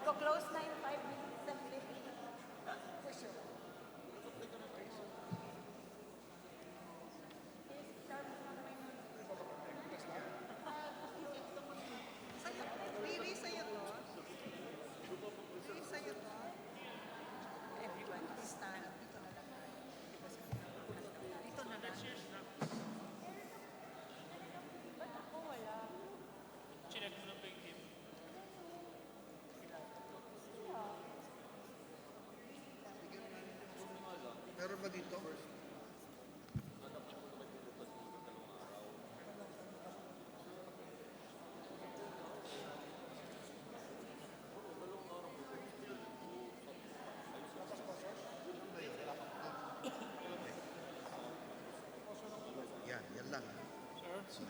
Magko-close na yung 5 minutes na Philippine. For sure. Really, sa'yo to? Really, sa'yo to? Everyone, stand. Dito na lang. Dito na lang. Ba't ako wala? Chinek mo lang ba yung team? Meron ba dito? Yan lang. Sir?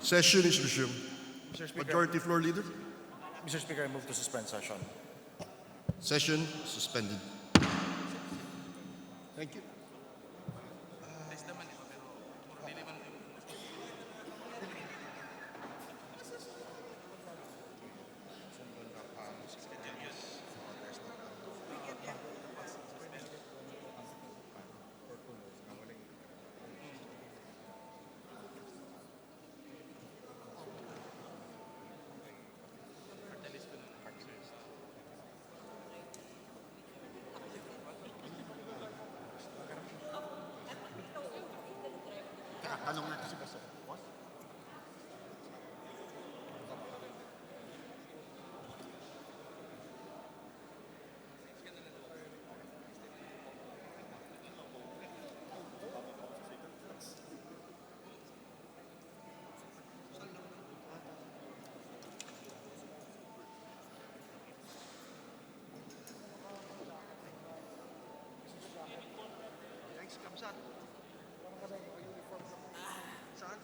Session is resumed. Mr. Speaker, Majority Floor Leader. Mr. Speaker, I move to suspend session. Session suspended. Thank you. Tanong natin si Pastor. Thanks, Kamsat. Saan?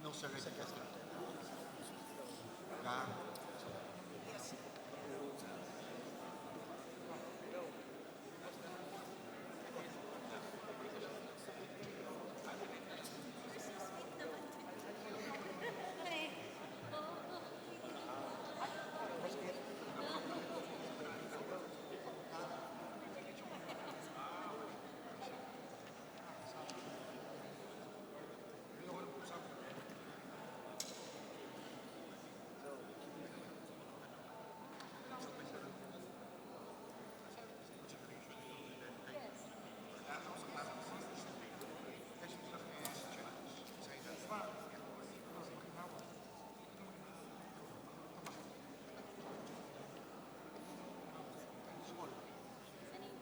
No, sir.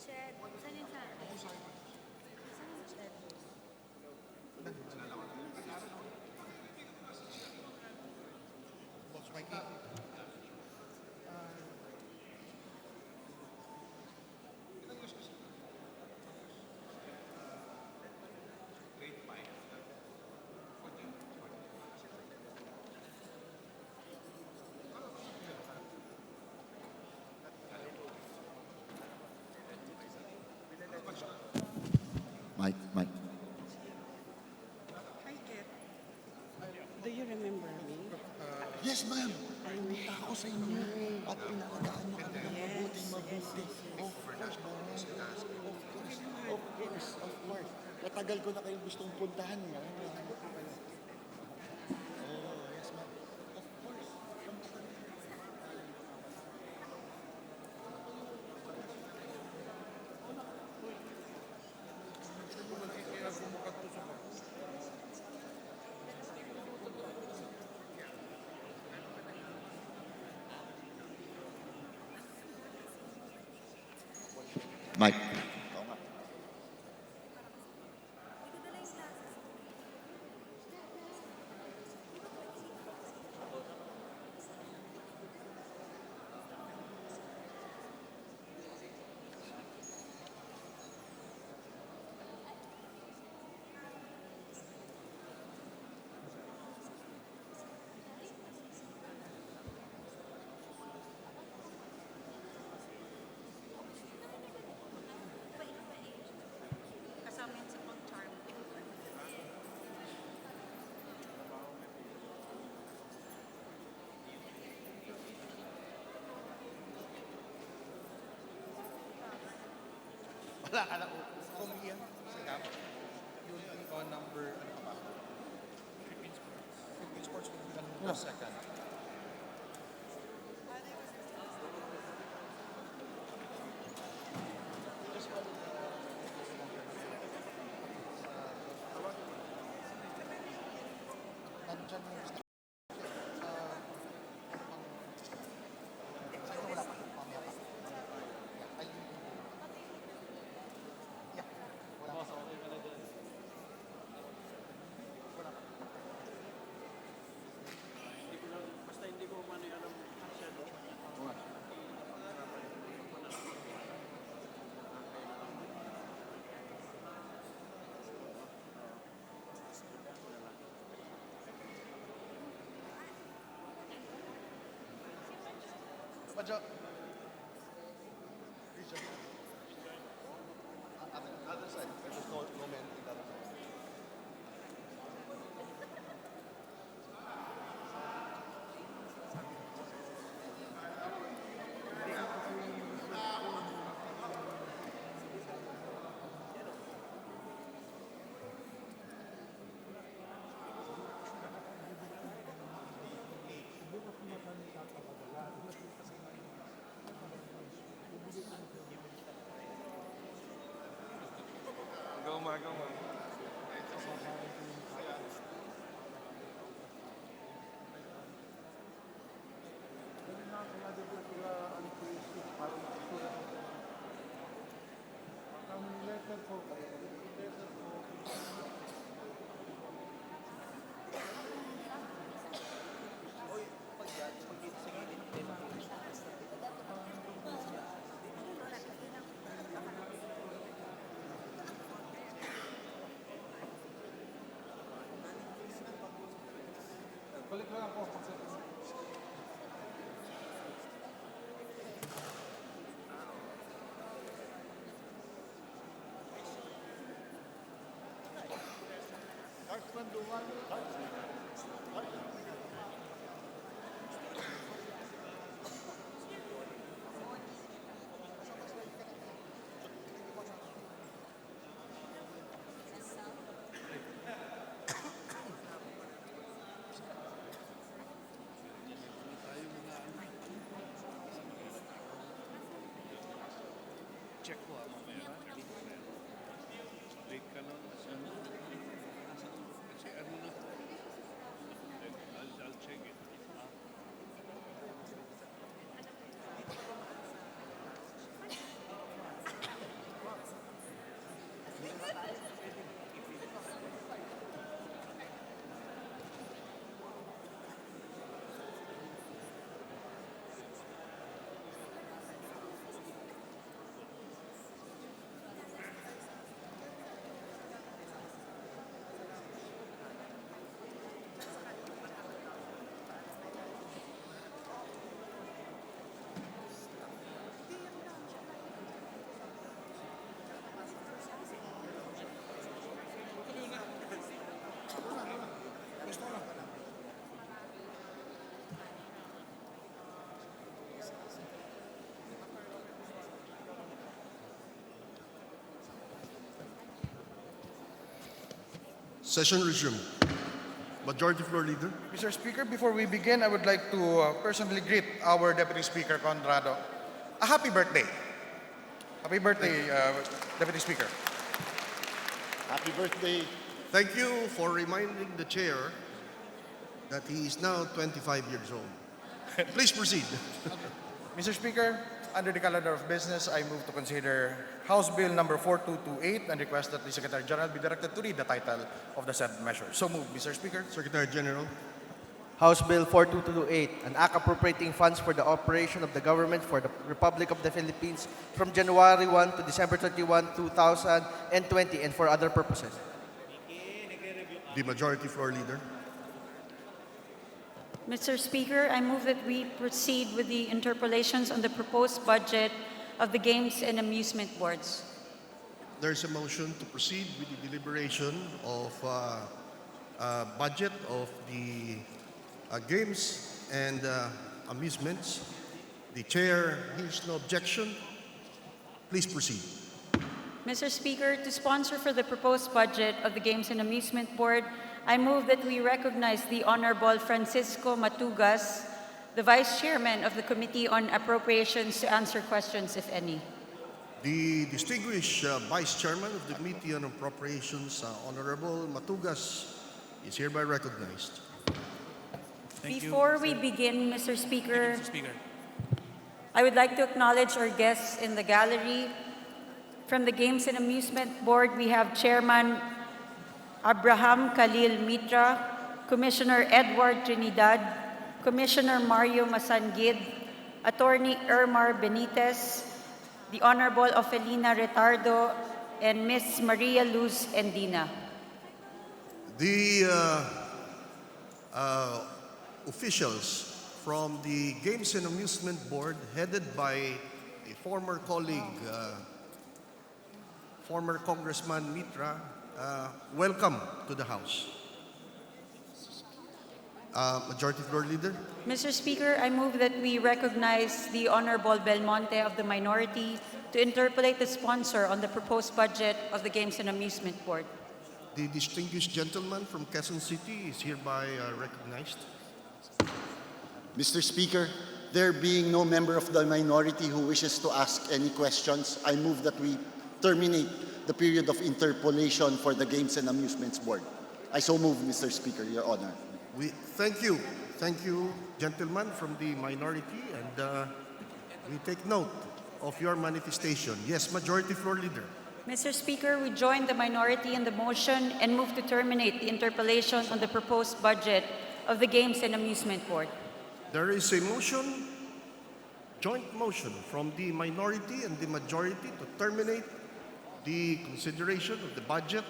Chat. Saan yung chat? Saan yung chat? Boss Mikey. Mike. Hi, Kit. Do you remember me? Yes, ma'am. Pumunta ako sa inyo at pinakagaan niyo kami ng mabuti. Of course. Matagal ko na kayong gustong puntahan, ma'am. Oh, yes, ma'am. Of course. Mike. Kasama yan sa pang-charm. Wala ka na. Kung yan, sa gap. Yung number, ano ka ba? Philippine Sports will be on second. Nandyan yung gusto. Sa inyo wala pa. Mamaya pa. Ay, yeah. Wala pa. Wala pa. Basta hindi ko man alam masyado. Madjo. Richard. Other side. There's no man in that side. Check ko mamaya. Late ka nun. Kasi ano na. I'll check it. Session resumed. Majority Floor Leader. Mr. Speaker, before we begin, I would like to personally greet our Deputy Speaker, Conrado. A happy birthday. Happy birthday, Deputy Speaker. Happy birthday. Thank you for reminding the chair that he is now 25 years old. Please proceed. Mr. Speaker, Under the calendar of business, I move to consider House Bill number 4228 and request that the Secretary General be directed to read the title of the said measure. So moved, Mr. Speaker. Secretary General. House Bill 4228, an act appropriating funds for the operation of the government for the Republic of the Philippines from January 1 to December 31, 2020 and for other purposes. The Majority Floor Leader. Mr. Speaker, I move that we proceed with the interpellations on the proposed budget of the Games and Amusement Boards. There is a motion to proceed with the deliberation of budget of the games and amusements. The chair hears no objection. Please proceed. Mr. Speaker, to sponsor for the proposed budget of the Games and Amusement Board, I move that we recognize the Honorable Francisco Matugas, the Vice Chairman of the Committee on Appropriations, to answer questions, if any. The distinguished Vice Chairman of the Committee on Appropriations, Honorable Matugas, is hereby recognized. Before we begin, Mr. Speaker, I would like to acknowledge our guests in the gallery. From the Games and Amusement Board, we have Chairman Abraham Khalil Mitra, Commissioner Edward Trinidad, Commissioner Mario Masangid, Attorney Ermar Benitez, the Honorable Ofelina Retardo, and Ms. Maria Luz Endina. The officials from the Games and Amusement Board, headed by a former colleague, former Congressman Mitra, welcome to the House. Majority Floor Leader. Mr. Speaker, I move that we recognize the Honorable Belmonte of the minority to interpolate the sponsor on the proposed budget of the Games and Amusement Board. The distinguished gentleman from Quezon City is hereby recognized. Mr. Speaker, there being no member of the minority who wishes to ask any questions, I move that we terminate the period of interpolation for the Games and Amusements Board. I so move, Mr. Speaker, Your Honor. Thank you, gentlemen from the minority, and we take note of your manifestation. Yes, Majority Floor Leader. Mr. Speaker, we join the minority in the motion and move to terminate the interpellation on the proposed budget of the Games and Amusement Board. There is a motion, joint motion from the minority and the majority to terminate the consideration of the budget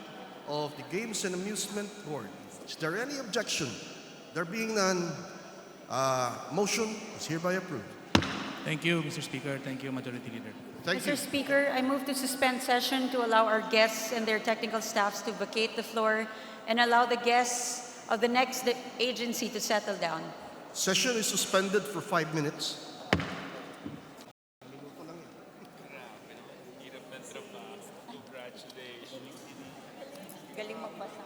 of the Games and Amusement Board. Is there any objection? There being none, motion is hereby approved. Thank you, Mr. Speaker. Thank you, Majority Leader. Thank you. Mr. Speaker, I move to suspend session to allow our guests and their technical staffs to vacate the floor and allow the guests of the next agency to settle down. Session is suspended for 5 minutes. Galing magbasa.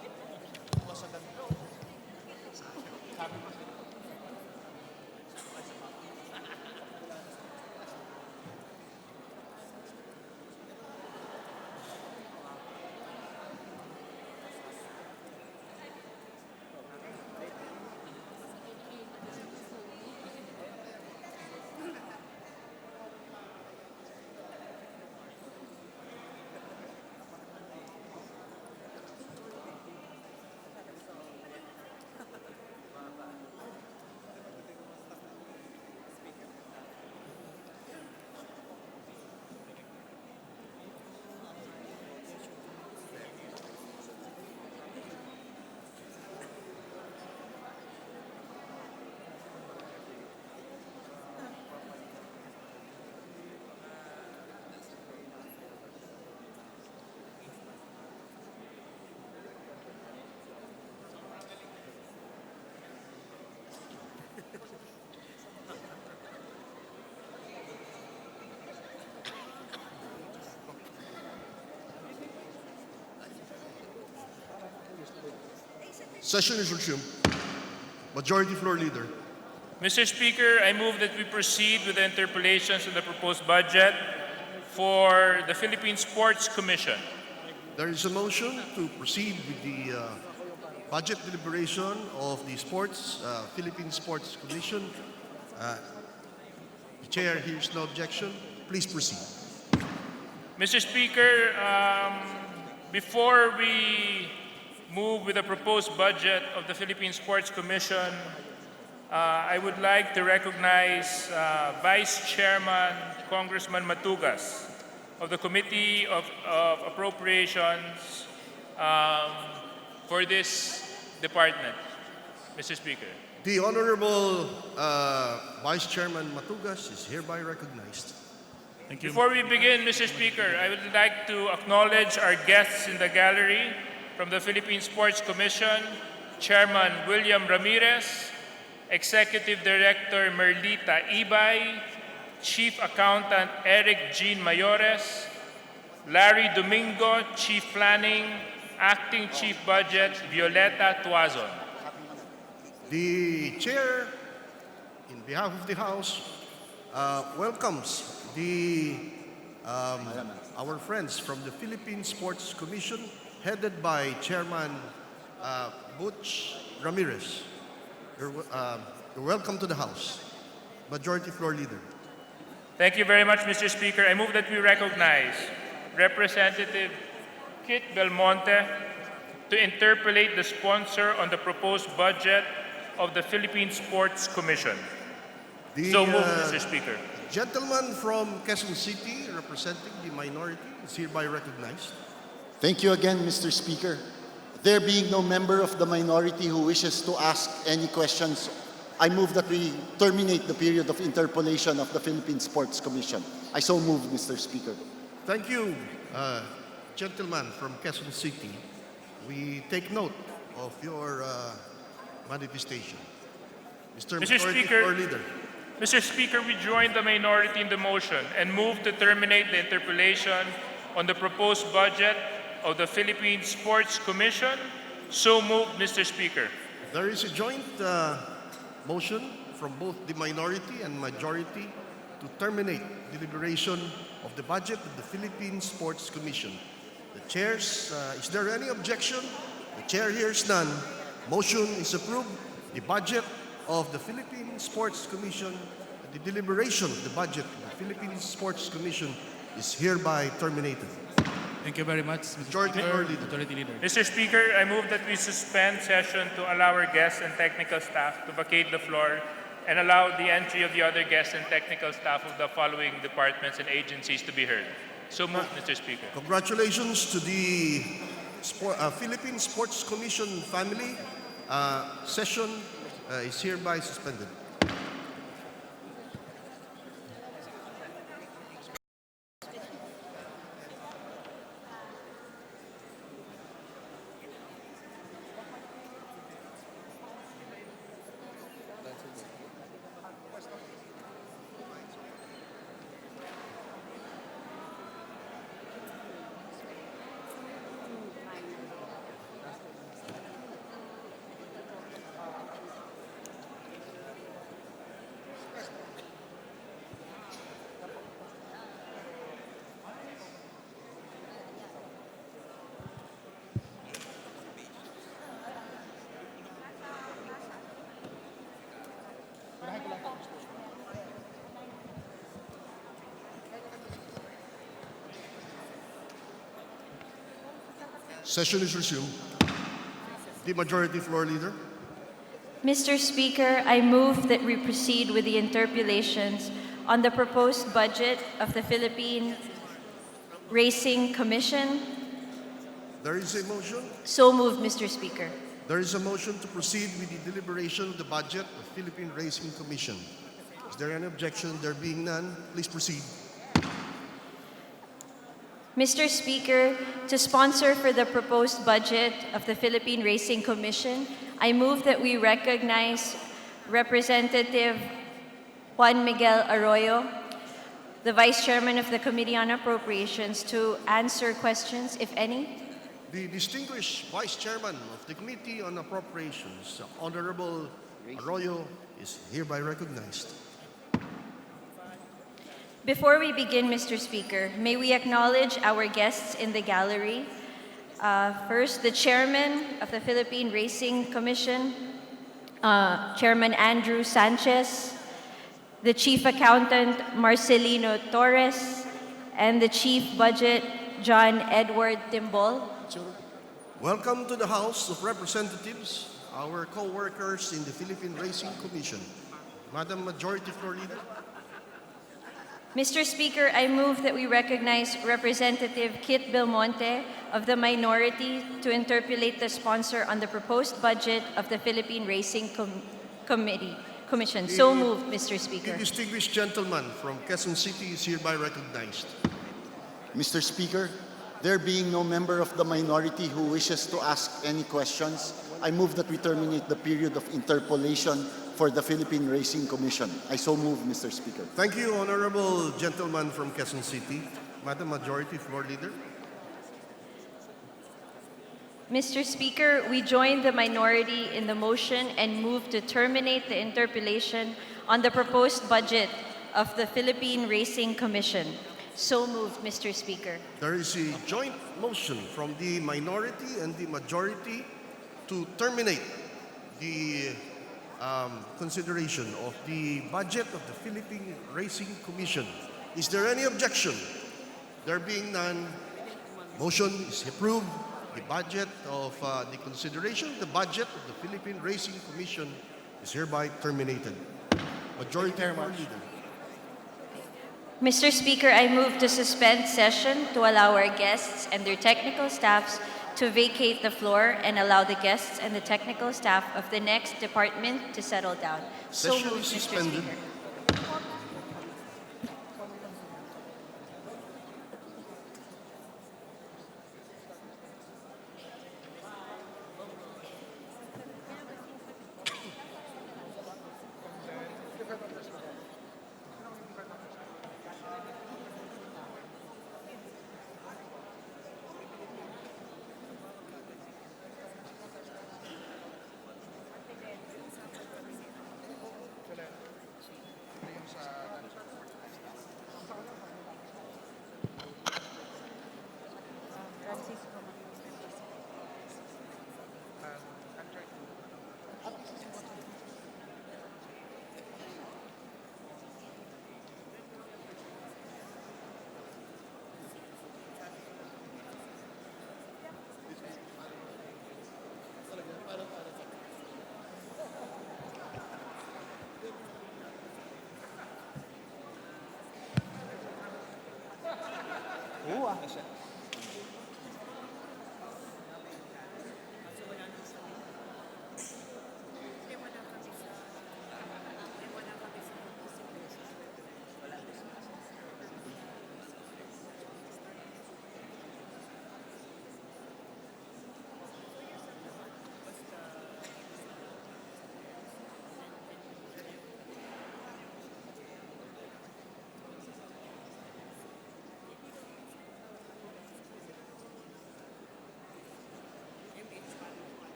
Session is resumed. Majority Floor Leader. Mr. Speaker, I move that we proceed with the interpellations of the proposed budget for the Philippine Sports Commission. There is a motion to proceed with the budget deliberation of the Philippine Sports Commission. The chair hears no objection. Please proceed. Mr. Speaker, before we move with the proposed budget of the Philippine Sports Commission, I would like to recognize Vice Chairman Congressman Matugas of the Committee of Appropriations for this department, Mr. Speaker. The Honorable Vice Chairman Matugas is hereby recognized. Thank you. Before we begin, Mr. Speaker, I would like to acknowledge our guests in the gallery from the Philippine Sports Commission, Chairman William Ramirez, Executive Director Merlita Ibay, Chief Accountant Eric Jean Mayores, Larry Domingo, Chief Planning, Acting Chief Budget Violeta Tuazon. The chair, in behalf of the House, welcomes our friends from the Philippine Sports Commission, headed by Chairman Butch Ramirez. You're welcome to the House. Majority Floor Leader. Thank you very much, Mr. Speaker. I move that we recognize Representative Kit Belmonte to interpellate the sponsor on the proposed budget of the Philippine Sports Commission. So moved, Mr. Speaker. Gentleman from Quezon City, representing the minority, is hereby recognized. Thank you again, Mr. Speaker. There being no member of the minority who wishes to ask any questions, I move that we terminate the period of interpellation of the Philippine Sports Commission. I so move, Mr. Speaker. Thank you, gentleman from Quezon City. We take note of your manifestation. Mr. Mr. Majority Speaker. Floor Leader. Mr. Speaker, we join the minority in the motion and move to terminate the interpellation on the proposed budget of the Philippine Sports Commission. So moved, Mr. Speaker. There is a joint motion from both the minority and majority to terminate deliberation of the budget of the Philippine Sports Commission. The chairs, is there any objection? The chair hears none. Motion is approved. The budget of the Philippine Sports Commission, the deliberation of the budget of the Philippine Sports Commission is hereby terminated. Thank you very much, Mr. Majority Speaker. Floor Leader. Majority Leader. Mr. Speaker, I move that we suspend session to allow our guests and technical staff to vacate the floor and allow the entry of the other guests and technical staff of the following departments and agencies to be heard. So moved, Mr. Speaker. Congratulations to the Philippine Sports Commission family. Session is hereby suspended. Session is resumed. The Majority Floor Leader. Mr. Speaker, I move that we proceed with the interpolations on the proposed budget of the Philippine Racing Commission. There is a motion. So moved, Mr. Speaker. There is a motion to proceed with the deliberation of the budget of Philippine Racing Commission. Is there any objection? There being none, please proceed. Mr. Speaker, to sponsor for the proposed budget of the Philippine Racing Commission, I move that we recognize Representative Juan Miguel Arroyo, the Vice Chairman of the Committee on Appropriations, to answer questions, if any. The distinguished Vice Chairman of the Committee on Appropriations, Honorable Arroyo, is hereby recognized. Before we begin, Mr. Speaker, may we acknowledge our guests in the gallery. First, the Chairman of the Philippine Racing Commission, Chairman Andrew Sanchez, the Chief Accountant Marcelino Torres, and the Chief Budget John Edward Timbol. Welcome to the House of Representatives, our co-workers in the Philippine Racing Commission. Madam Majority Floor Leader. Mr. Speaker, I move that we recognize Representative Kit Belmonte of the minority to interpolate the sponsor on the proposed budget of the Philippine Racing Commission. So moved, Mr. Speaker. The distinguished gentleman from Quezon City is hereby recognized. Mr. Speaker, there being no member of the minority who wishes to ask any questions, I move that we terminate the period of interpolation for the Philippine Racing Commission. I so move, Mr. Speaker. Thank you, honorable gentleman from Quezon City. Madam Majority Floor Leader. Mr. Speaker, we join the minority in the motion and move to terminate the interpellation on the proposed budget of the Philippine Racing Commission. So moved, Mr. Speaker. There is a joint motion from the minority and the majority to terminate the consideration of the budget of the Philippine Racing Commission. Is there any objection? There being none, motion is approved. The budget of the consideration of the budget of the Philippine Racing Commission is hereby terminated. Majority Floor Leader. Mr. Speaker, I move to suspend session to allow our guests and their technical staffs to vacate the floor and allow the guests and the technical staff of the next department to settle down. So Session moved, is Mr. suspended. Speaker.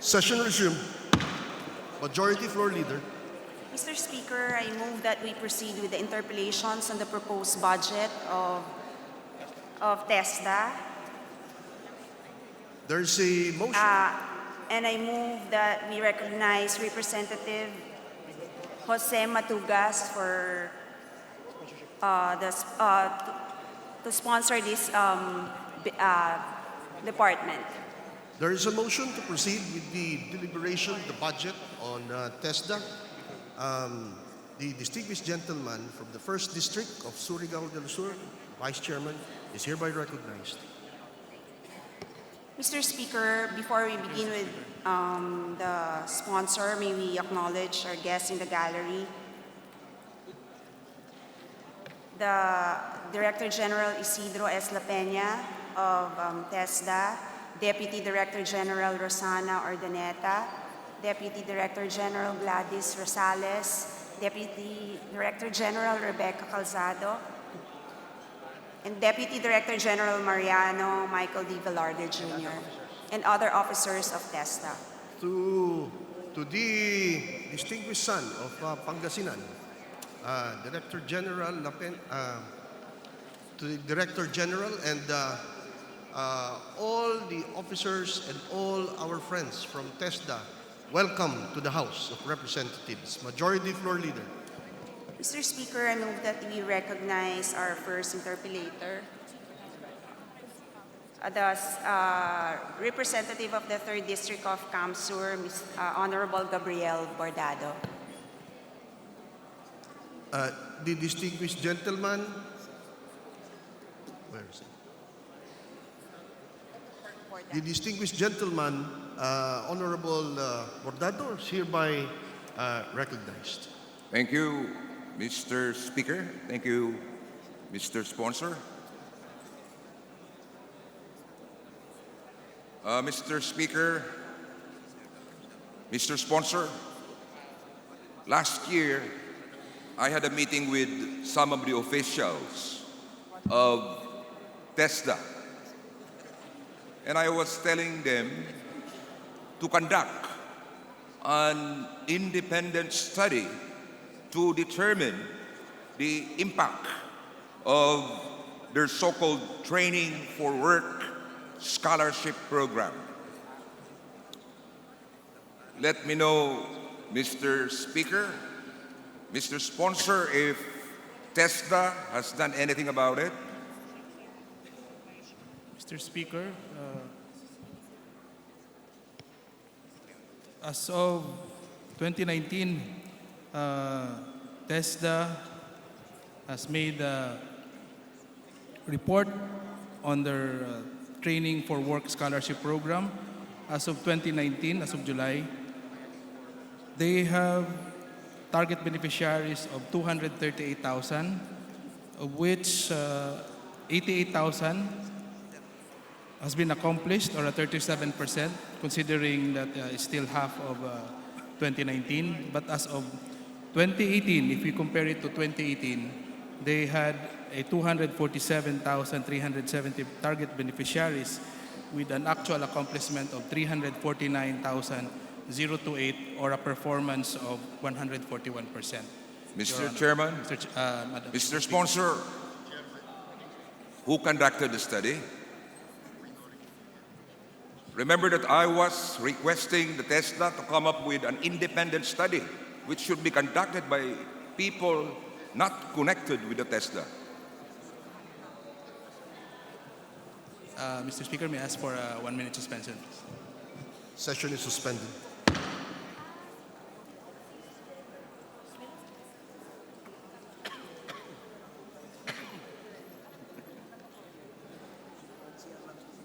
Session resumed. Majority Floor Leader. Mr. Speaker, I move that we proceed with the interpellations on the proposed budget of Tesda. There's a motion. And I move that we recognize Representative Jose Matugas for to sponsor this department. There is a motion to proceed with the deliberation of the budget on Tesda. The distinguished gentleman from the 1st District of Surigao del Sur, Vice Chairman, is hereby recognized. Mr. Speaker, before we begin with the sponsor, may we acknowledge our guests in the gallery. The Director General Isidro S. La Peña of Tesda, Deputy Director General Rosana Ordaneta, Deputy Director General Gladys Rosales, Deputy Director General Rebecca Calzado, and Deputy Director General Mariano Michael D. Velarde Jr., and other officers of Tesda. To the distinguished son of Pangasinan, Director General to the Director General and all the officers and all our friends from Tesda, welcome to the House of Representatives. Majority Floor Leader. Mr. Speaker, I move that we recognize our first interpellator, the representative of the 3rd District of Camsur, Honorable Gabriel Bordado. The distinguished gentleman, where is he? The distinguished gentleman, Honorable Bordado, is hereby recognized. Thank you, Mr. Speaker. Thank you, Mr. Sponsor. Mr. Speaker, Mr. Sponsor, last year I had a meeting with some of the officials of Tesda, and I was telling them to conduct an independent study to determine the impact of their so-called training for work scholarship program. Let me know, Mr. Speaker, Mr. Sponsor, if Tesda has done anything about it. Mr. Speaker, as of 2019, Tesda has made a report on their training for work scholarship program. As of 2019, as of July, they have target beneficiaries of 238,000, of which 88,000 has been accomplished, or a 37%, considering that it's still half of 2019. But as of 2018, if we compare it to 2018, they had a 247,370 target beneficiaries with an actual accomplishment of 349,028, or a performance of 141%. Mr. Chairman, Mr. Sponsor, who conducted the study? Remember that I was requesting the Tesda to come up with an independent study which should be conducted by people not connected with the Tesda. Mr. Speaker, may I ask for a 1-minute suspension? Session is suspended.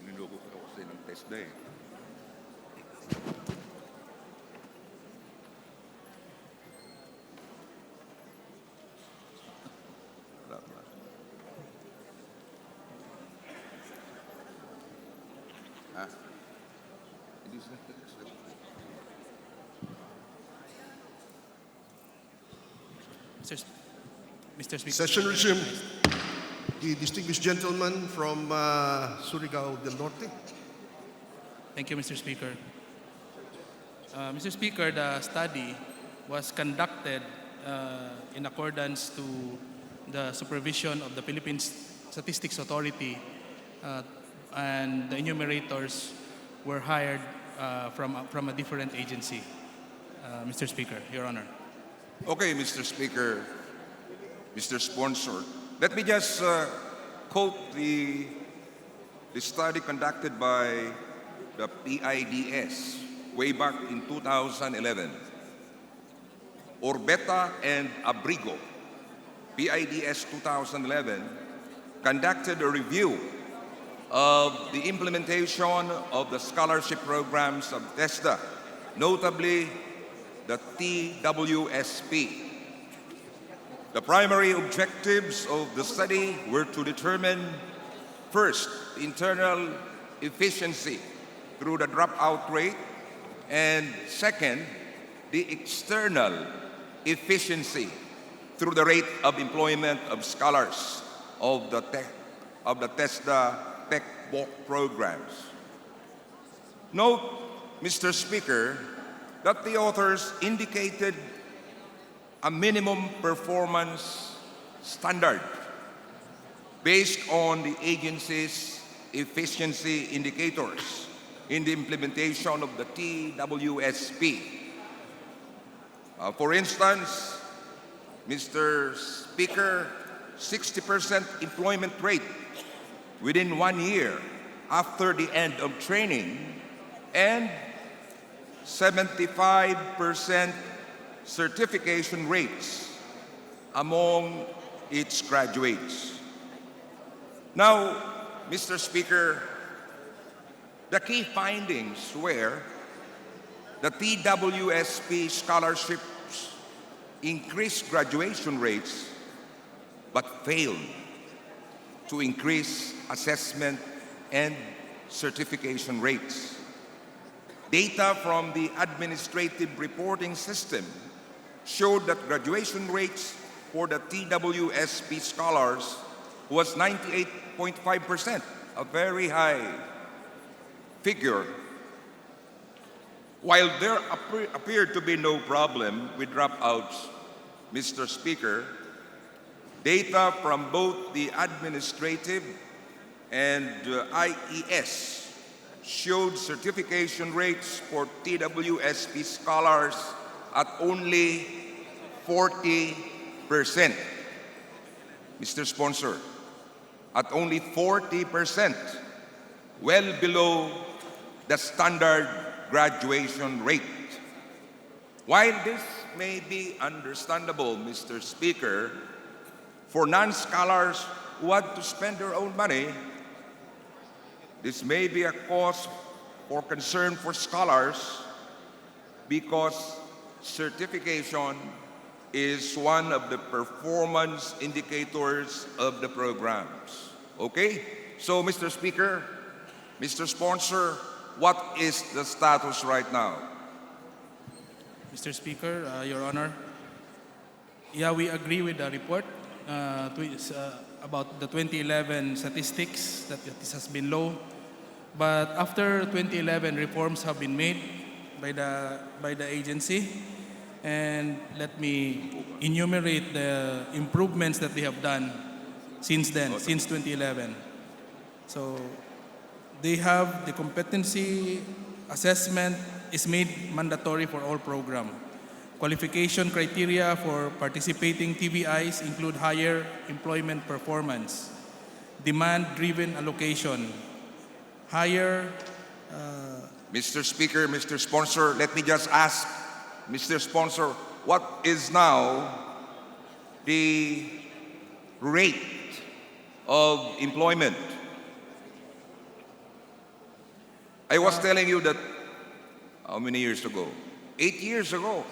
Niloko ko kasi ng Tesda eh. Mr. Speaker. Session resumed. The distinguished gentleman from Surigao del Norte. Thank you, Mr. Speaker. Mr. Speaker, the study was conducted in accordance to the supervision of the Philippines Statistics Authority, and the enumerators were hired from a different agency. Mr. Speaker, Your Honor. Okay, Mr. Speaker, Mr. Sponsor, let me just quote the study conducted by the PIDS way back in 2011. Orbeta and Abrigo, PIDS 2011, conducted a review of the implementation of the scholarship programs of Tesda, notably the TWSP. The primary objectives of the study were to determine, first, internal efficiency through the dropout rate, and second, the external efficiency through the rate of employment of scholars of the Tesda Tech Walk programs. Note, Mr. Speaker, that the authors indicated a minimum performance standard based on the agency's efficiency indicators in the implementation of the TWSP. For instance, Mr. Speaker, 60% employment rate within 1 year after the end of training, and 75% certification rates among its graduates. Now, Mr. Speaker, the key findings were the TWSP scholarships increased graduation rates but failed to increase assessment and certification rates. Data from the administrative reporting system showed that graduation rates for the TWSP scholars was 98.5%, a very high figure. While there appeared to be no problem with dropouts, Mr. Speaker, data from both the administrative and IES showed certification rates for TWSP scholars at only 40%. Mr. Sponsor, at only 40%, well below the standard graduation rate. While this may be understandable, Mr. Speaker, for non-scholars who want to spend their own money, this may be a cause for concern for scholars because certification is one of the performance indicators of the programs. Okay? So, Mr. Speaker, Mr. Sponsor, what is the status right now? Mr. Speaker, Your Honor, yeah, we agree with the report about the 2011 statistics that this has been low. But after 2011, reforms have been made by the agency, and let me enumerate the improvements that they have done since then, since 2011. So they have the competency assessment is made mandatory for all programs. Qualification criteria for participating TVIs include higher employment performance, demand-driven allocation, higher... Mr. Speaker, Mr. Sponsor, let me just ask, Mr. Sponsor, what is now the rate of employment? I was telling you that, how many years ago? 8 years ago,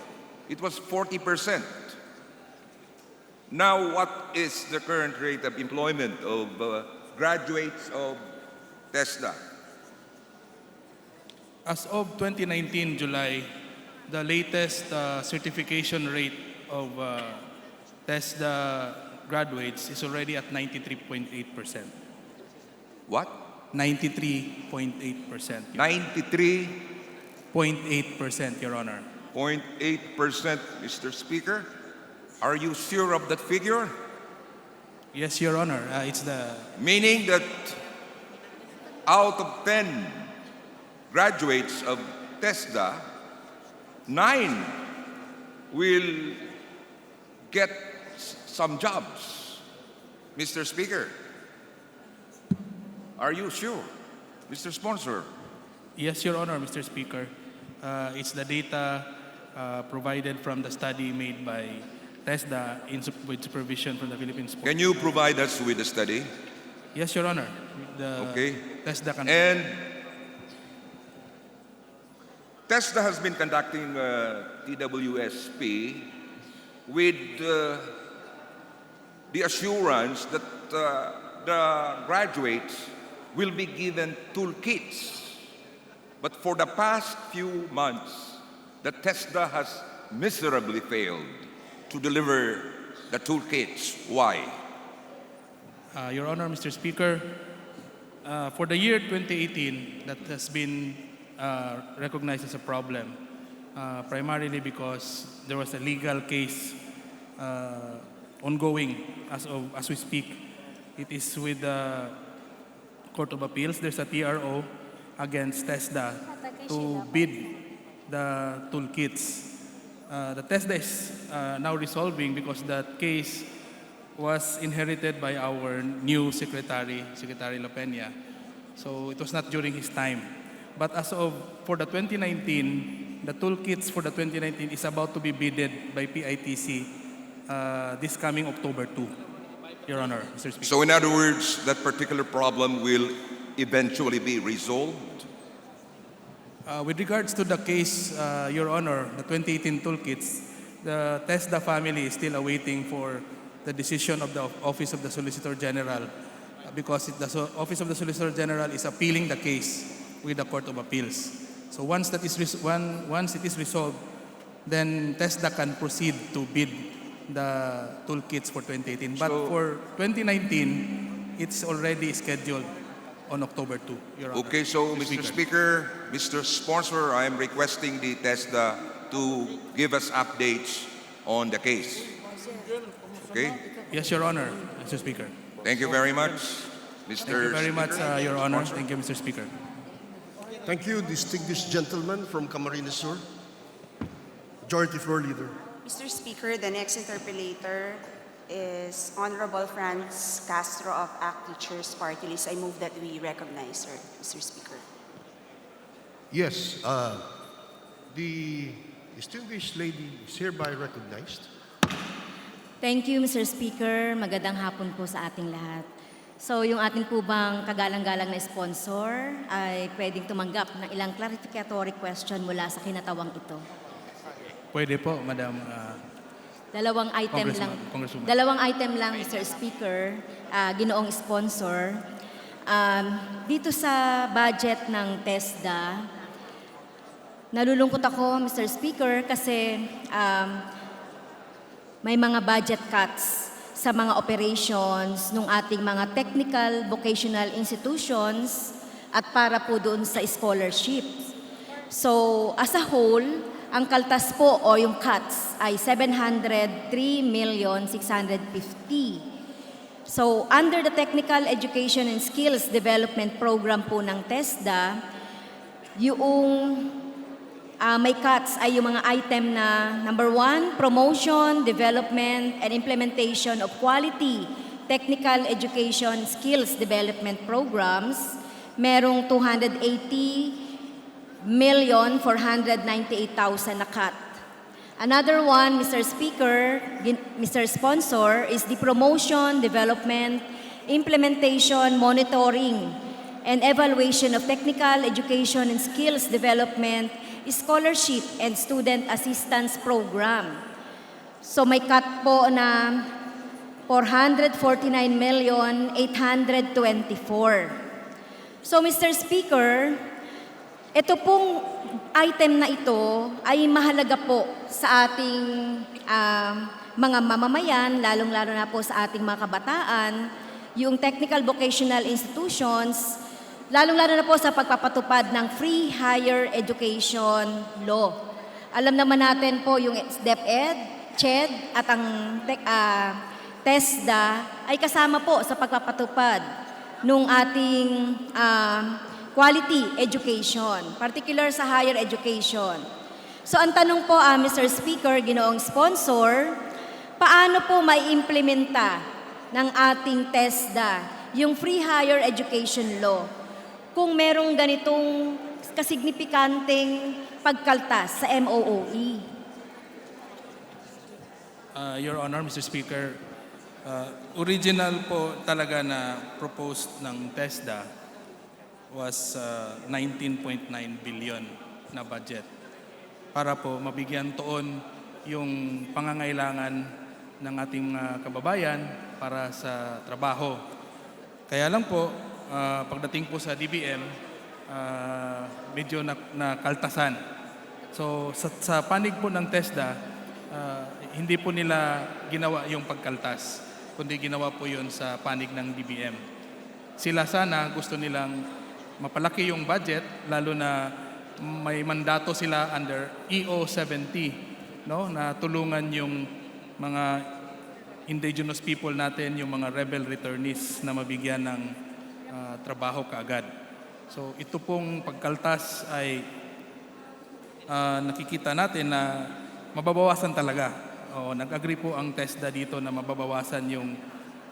it was 40%. Now, what is the current rate of employment of graduates of Tesda? As of 2019, July, the latest certification rate of Tesda graduates is already at 93.8%. What? 93.8%. 93 0.8%, Your Honor. 0.8%, Mr. Speaker. Are you sure of that figure? Yes, Your Honor. It's the Meaning that out of 10 graduates of Tesda, 9 will get some jobs. Mr. Speaker, are you sure? Mr. Sponsor, Yes, Your Honor, Mr. Speaker. It's the data provided from the study made by Tesda with supervision from the Philippines. can you provide us with the study? Yes, Your Honor. The Okay. Tesda can. And Tesda has been conducting TWSP with the assurance that the graduates will be given toolkits. But for the past few months, the Tesda has miserably failed to deliver the toolkits. Why? Your Honor, Mr. Speaker, for the year 2018, that has been recognized as a problem, primarily because there was a legal case ongoing as we speak. It is with the Court of Appeals. There's a TRO against Tesda to bid the toolkits. The Tesda is now resolving because that case was inherited by our new Secretary La Peña. So it was not during his time. But as of for the 2019, the toolkits for the 2019 is about to be bidded by PITC this coming October 2, Your Honor, Mr. Speaker. So in other words, that particular problem will eventually be resolved? With regards to the case, Your Honor, the 2018 toolkits, the Tesda family is still awaiting for the decision of the Office of the Solicitor General because the Office of the Solicitor General is appealing the case with the Court of Appeals. So once it is resolved, then Tesda can proceed to bid the toolkits for 2018. But for 2019, it's already scheduled on October 2, Your Honor. Okay, so Mr. Speaker, Mr. Sponsor, I am requesting the Tesda to give us updates on the case. Okay? Yes, Your Honor, Mr. Speaker. Thank you very much, Mr. Thank you very much, Speaker. Your Honor. Thank you, Mr. Speaker. Thank you, distinguished gentleman from Camarines Sur. Majority Floor Leader. Mr. Speaker, the next interpellator is Honorable Franz Castro of ACT Teachers Party List. I move that we recognize her, Mr. Speaker. Yes, the distinguished lady is hereby recognized. Thank you, Mr. Speaker. Magandang hapon po sa ating lahat. So, yung ating po bang kagalang-galang na sponsor ay pwedeng tumanggap ng ilang clarificatory question mula sa kinatawang ito. Pwede po, Madam. Dalawang item lang, Mr. Speaker, ginoong sponsor. Dito sa budget ng Tesda, nalulungkot ako, Mr. Speaker, kasi may mga budget cuts sa mga operations ng ating mga technical vocational institutions at para po doon sa scholarships. So, as a whole, ang kaltas po o yung cuts ay 703,650,000. So, under the Technical Education and Skills Development Program po ng Tesda, yung may cuts ay yung mga item na number 1, promotion, development, and implementation of quality technical education skills development programs. Merong 280,498,000 na cut. Another one, Mr. Speaker, Mr. Sponsor, is the promotion, development, implementation, monitoring, and evaluation of technical education and skills development, scholarship, and student assistance program. So may cut po na 449,824,000. So Mr. Speaker, ito pong item na ito ay mahalaga po sa ating mga mamamayan, lalong-lalo na po sa ating mga kabataan. Yung technical vocational institutions lalong-lalo na po sa pagpapatupad ng Free Higher Education Law. Alam naman natin po yung DepEd, CHED at ang Tesda ay kasama po sa pagpapatupad ng ating quality education, particular sa higher education. So ang tanong po, Mr. Speaker, ginoong sponsor, paano po maiimplementa ng ating Tesda yung Free Higher Education Law kung merong ganitong kasignifikanteng pagkaltas sa MOOE? Your Honor, Mr. Speaker, original po talaga na proposed ng Tesda was 19.9 billion na budget para po mabigyan tuon yung pangangailangan ng ating kababayan para sa trabaho. Kaya lang po, pagdating po sa DBM, medyo nakaltasan. So sa panig po ng Tesda, hindi po nila ginawa yung pagkaltas, kundi ginawa po yun sa panig ng DBM. Sila sana gusto nilang mapalaki yung budget, lalo na may mandato sila under EO 70, no, na tulungan yung mga indigenous people natin, yung mga rebel returnees na mabigyan ng trabaho kaagad. So ito pong pagkaltas ay nakikita natin na mababawasan talaga. Nag-agree po ang Tesda dito na mababawasan yung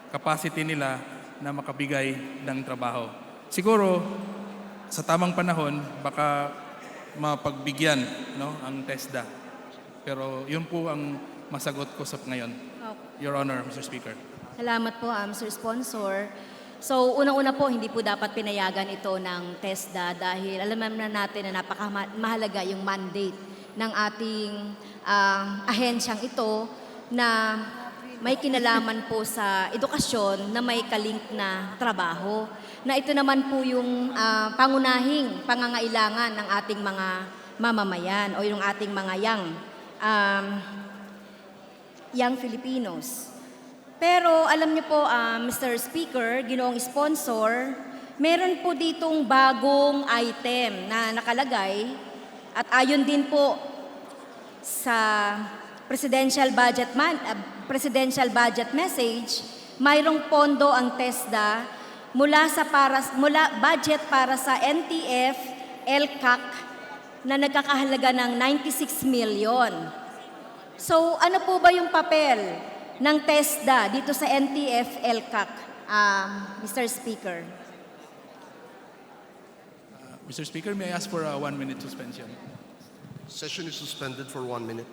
capacity nila na makabigay ng trabaho. Siguro, sa tamang panahon, baka mapagbigyan, no, ang Tesda. Pero yun po ang masagot ko sa ngayon. Your Honor, Mr. Speaker. Salamat po, Mr. Sponsor. So, unang-una po, hindi po dapat pinayagan ito ng Tesda dahil alam na natin na napakamahalaga yung mandate ng ating ahensyang ito na may kinalaman po sa edukasyon na may kalink na trabaho. Na ito naman po yung pangunahing pangangailangan ng ating mga mamamayan o yung ating mga young Filipinos. Pero alam niyo po, Mr. Speaker, ginoong sponsor, meron po ditong bagong item na nakalagay at ayon din po sa presidential budget message, mayroong pondo ang Tesda mula budget para sa NTF, LCAC na nagkakahalaga ng 96 million. So ano po ba yung papel ng Tesda dito sa NTF, LCAC, Mr. Speaker? Mr. Speaker, may I ask for a 1-minute suspension? Session is suspended for 1 minute.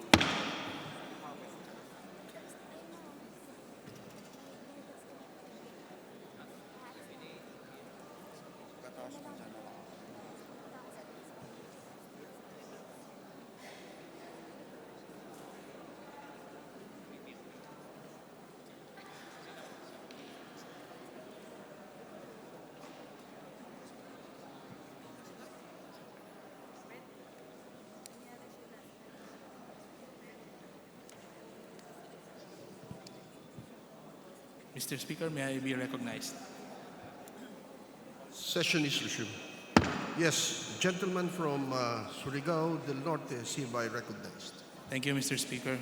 Mr. Speaker, may I be recognized? Session is resumed. Yes, gentleman from Surigao del Norte is hereby recognized. Thank you, Mr. Speaker.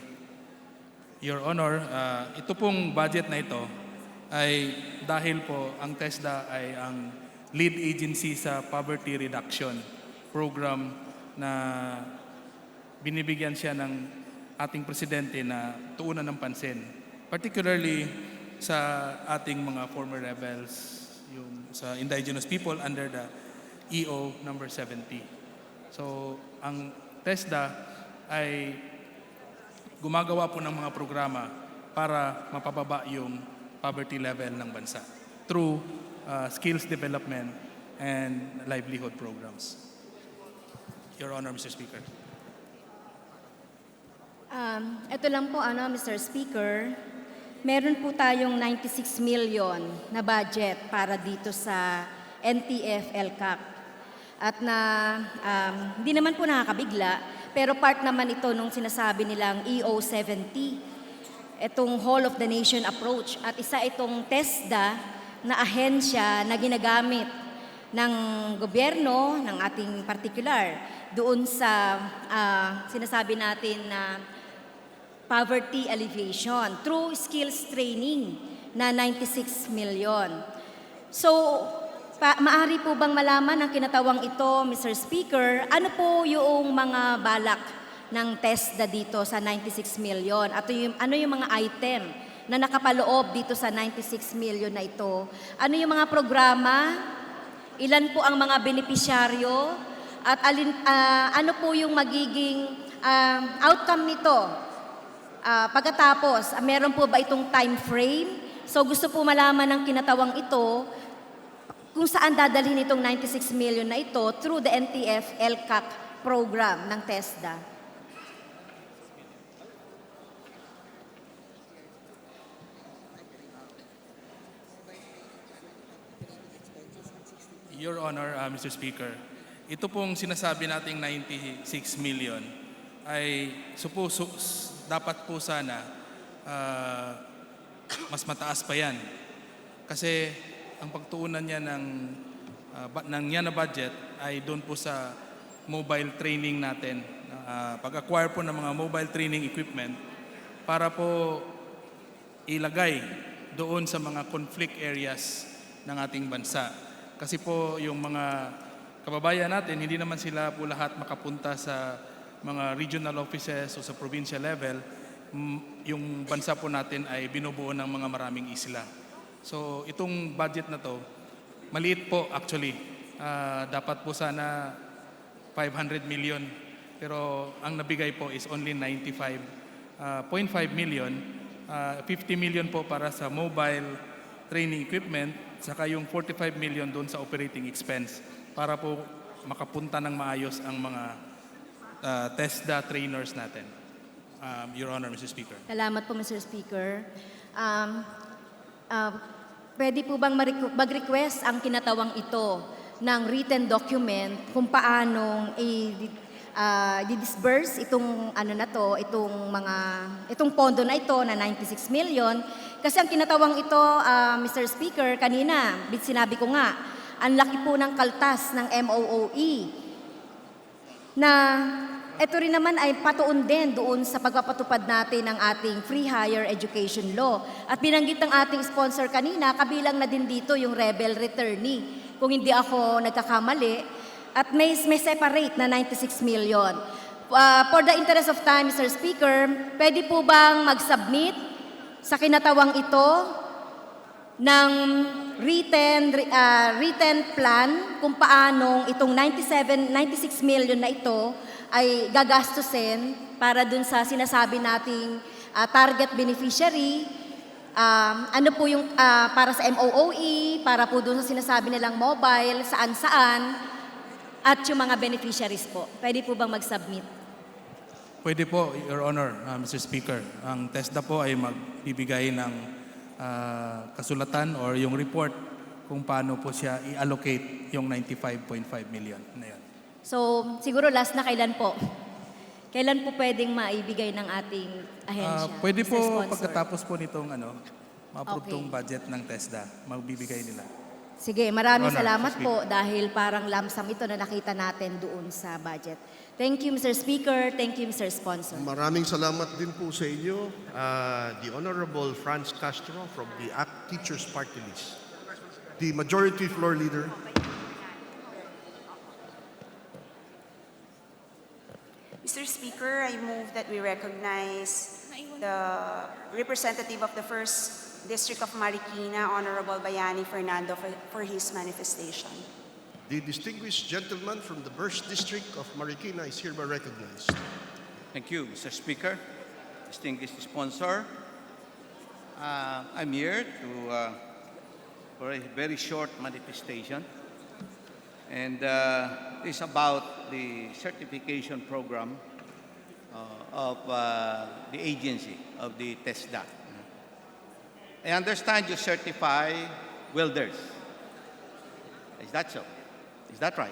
Your Honor, ito pong budget na ito ay dahil po ang Tesda ay ang lead agency sa poverty reduction program na binibigyan siya ng ating presidente na tuunan ng pansin. Particularly sa ating mga former rebels, yung sa indigenous people under the EO number 70. So, ang Tesda ay gumagawa po ng mga programa para mapababa yung poverty level ng bansa through skills development and livelihood programs. Your Honor, Mr. Speaker. Ito lang po, Mr. Speaker. Meron po tayong 96 million na budget para dito sa NTF, LCAC. At na hindi naman po nakakabigla, pero part naman ito nung sinasabi nilang EO 70, itong whole of the nation approach. At isa itong Tesda na ahensya na ginagamit ng gobyerno, ng ating particular, doon sa sinasabi natin na poverty alleviation through skills training na 96 million. So, maaari po bang malaman ng kinatawang ito, Mr. Speaker, ano po yung mga balak ng TESDA dito sa 96 million? At ano yung mga item na nakapaloob dito sa 96 million na ito? Ano yung mga programa? Ilan po ang mga benepisyaryo? At ano po yung magiging outcome nito? Pagkatapos, meron po ba itong time frame? So gusto po malaman ng kinatawang ito kung saan dadalhin itong 96 million na ito through the NTF LCAC program ng TESDA. Your Honor, Mr. Speaker, ito pong sinasabi nating 96 million ay dapat po sana mas mataas pa yan. Kasi ang pagtuunan niya ng yan na budget ay doon po sa mobile training natin. Pag-acquire po ng mga mobile training equipment para po ilagay doon sa mga conflict areas ng ating bansa. Kasi po yung mga kababayan natin, hindi naman sila po lahat makapunta sa mga regional offices o sa provincial level. Yung bansa po natin ay binubuo ng mga maraming isla. So itong budget na to, maliit po actually. Dapat po sana 500 million. Pero ang nabigay po is only 95.5 million. 50 million po para sa mobile training equipment, saka yung 45 million doon sa operating expense para po makapunta ng maayos ang mga TESDA trainers natin. Your Honor, Mr. Speaker. Salamat po, Mr. Speaker. Pwede po bang mag-request ang kinatawang ito ng written document kung paanong i-disburse itong itong pondo na ito na 96 million? Kasi ang kinatawang ito, Mr. Speaker, kanina, sinabi ko nga, ang laki po ng kaltas ng MOOE na ito rin naman ay patuon din doon sa pagpapatupad natin ng ating free higher education law. At binanggit ng ating sponsor kanina, kabilang na din dito yung rebel returnee. Kung hindi ako nagkakamali, at may separate na 96 million. For the interest of time, Mr. Speaker, pwede po bang mag-submit sa kinatawang ito ng written plan kung paanong itong 96 million na ito ay gagastusin para dun sa sinasabi nating target beneficiary, ano po yung para sa MOOE, para po dun sa sinasabi nilang mobile, saan-saan, at yung mga beneficiaries po. Pwede po bang mag-submit? Pwede po, Your Honor, Mr. Speaker. Ang TESDA po ay magbibigay ng kasulatan or yung report kung paano po siya i-allocate yung 95.5 million na yan. So, siguro last na kailan po? Kailan po pwedeng maibigay ng ating ahensya? Pwede Mr. po Sponsor? pagkatapos po nitong ma-approve Okay. tong budget ng TESDA, magbibigay nila. Sige, maraming Honor, salamat Mr. po dahil parang lamsam ito na nakita natin doon sa budget. Thank you, Mr. Speaker. Thank you, Mr. Sponsor. Maraming salamat din po sa inyo, the Honorable Franz Castro from the ACT Teachers Party List. The Majority Floor Leader. Mr. Speaker, I move that we recognize the representative of the 1st District of Marikina, Honorable Bayani Fernando, for his manifestation. The distinguished gentleman from the 1st District of Marikina is hereby recognized. Thank you, Mr. Speaker. Distinguished sponsor, I'm here for a very short manifestation. And it's about the certification program of the agency of the TESDA. I understand you certify welders. Is that so? Is that right?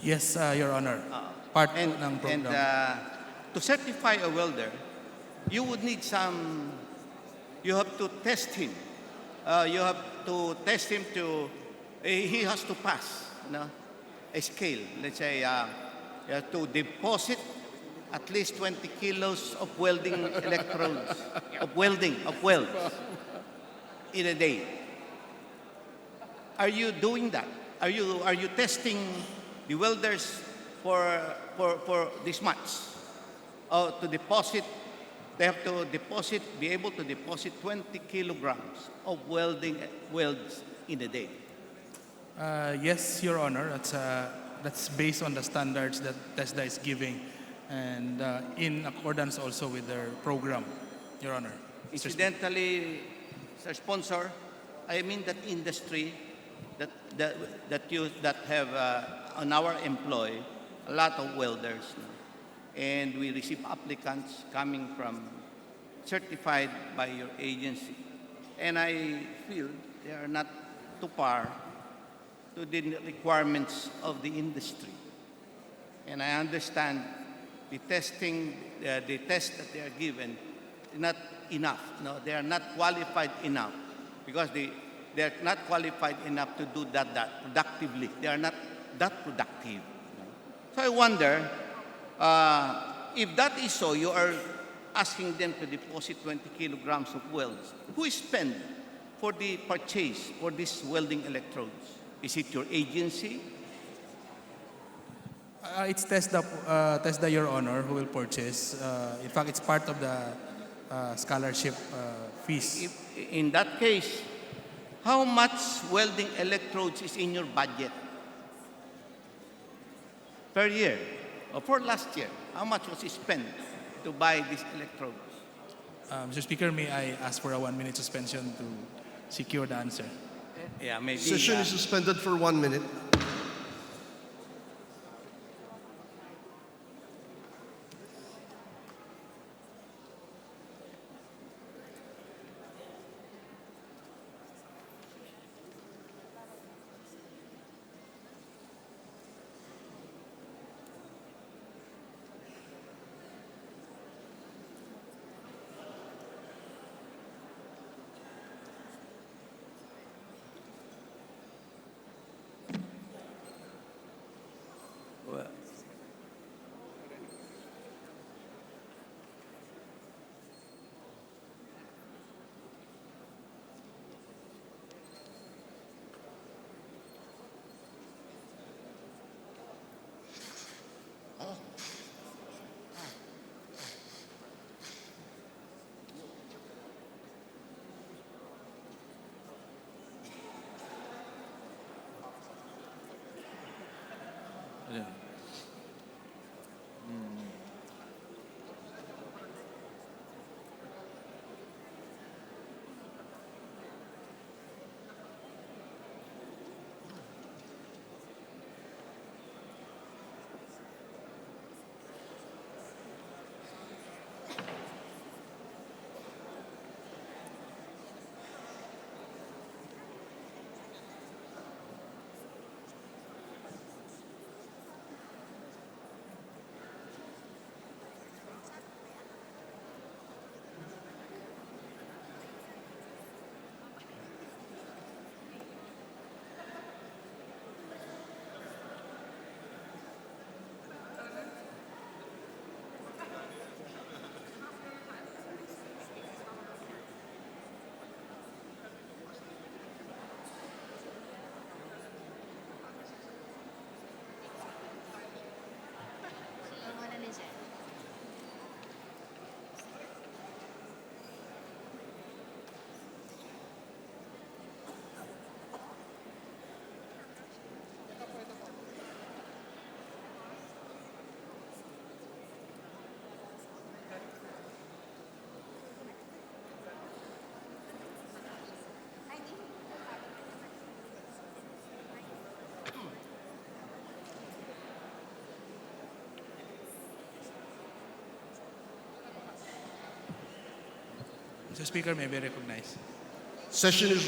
Yes, Your Honor. Part ng program. And to certify a welder, you would need you have to test him. You have to test him to he has to pass, a scale. Let's say you have to deposit at least 20 kilos of welding electrodes, of welds in a day. Are you doing that? Are you testing the welders for this much? To deposit, they have to be able to deposit 20 kilograms of welds in a day. Yes, Your Honor. That's based on the standards that Tesda is giving, and in accordance also with their program, Your Honor. Incidentally, Sir Sponsor, I mean that industry that have on our employ a lot of welders, and we receive applicants coming from certified by your agency, and I feel they are not to par to the requirements of the industry. And I understand the testing, the test that they are given is not enough. No, they are not qualified enough because they are not qualified enough to do that productively. They are not that productive. So I wonder, if that is so, you are asking them to deposit 20 kilograms of welds. Who is spent for the purchase for these welding electrodes? Is it your agency? It's Tesda, Your Honor, who will purchase. In fact, it's part of the scholarship fees. In that case, how much welding electrodes is in your budget per year? Or for last year, how much was spent to buy these electrodes? Mr. Speaker, may I ask for a 1-minute suspension to secure the answer? Yeah, maybe. Session is suspended for 1 minute. Mr. Speaker, may be recognized. Session is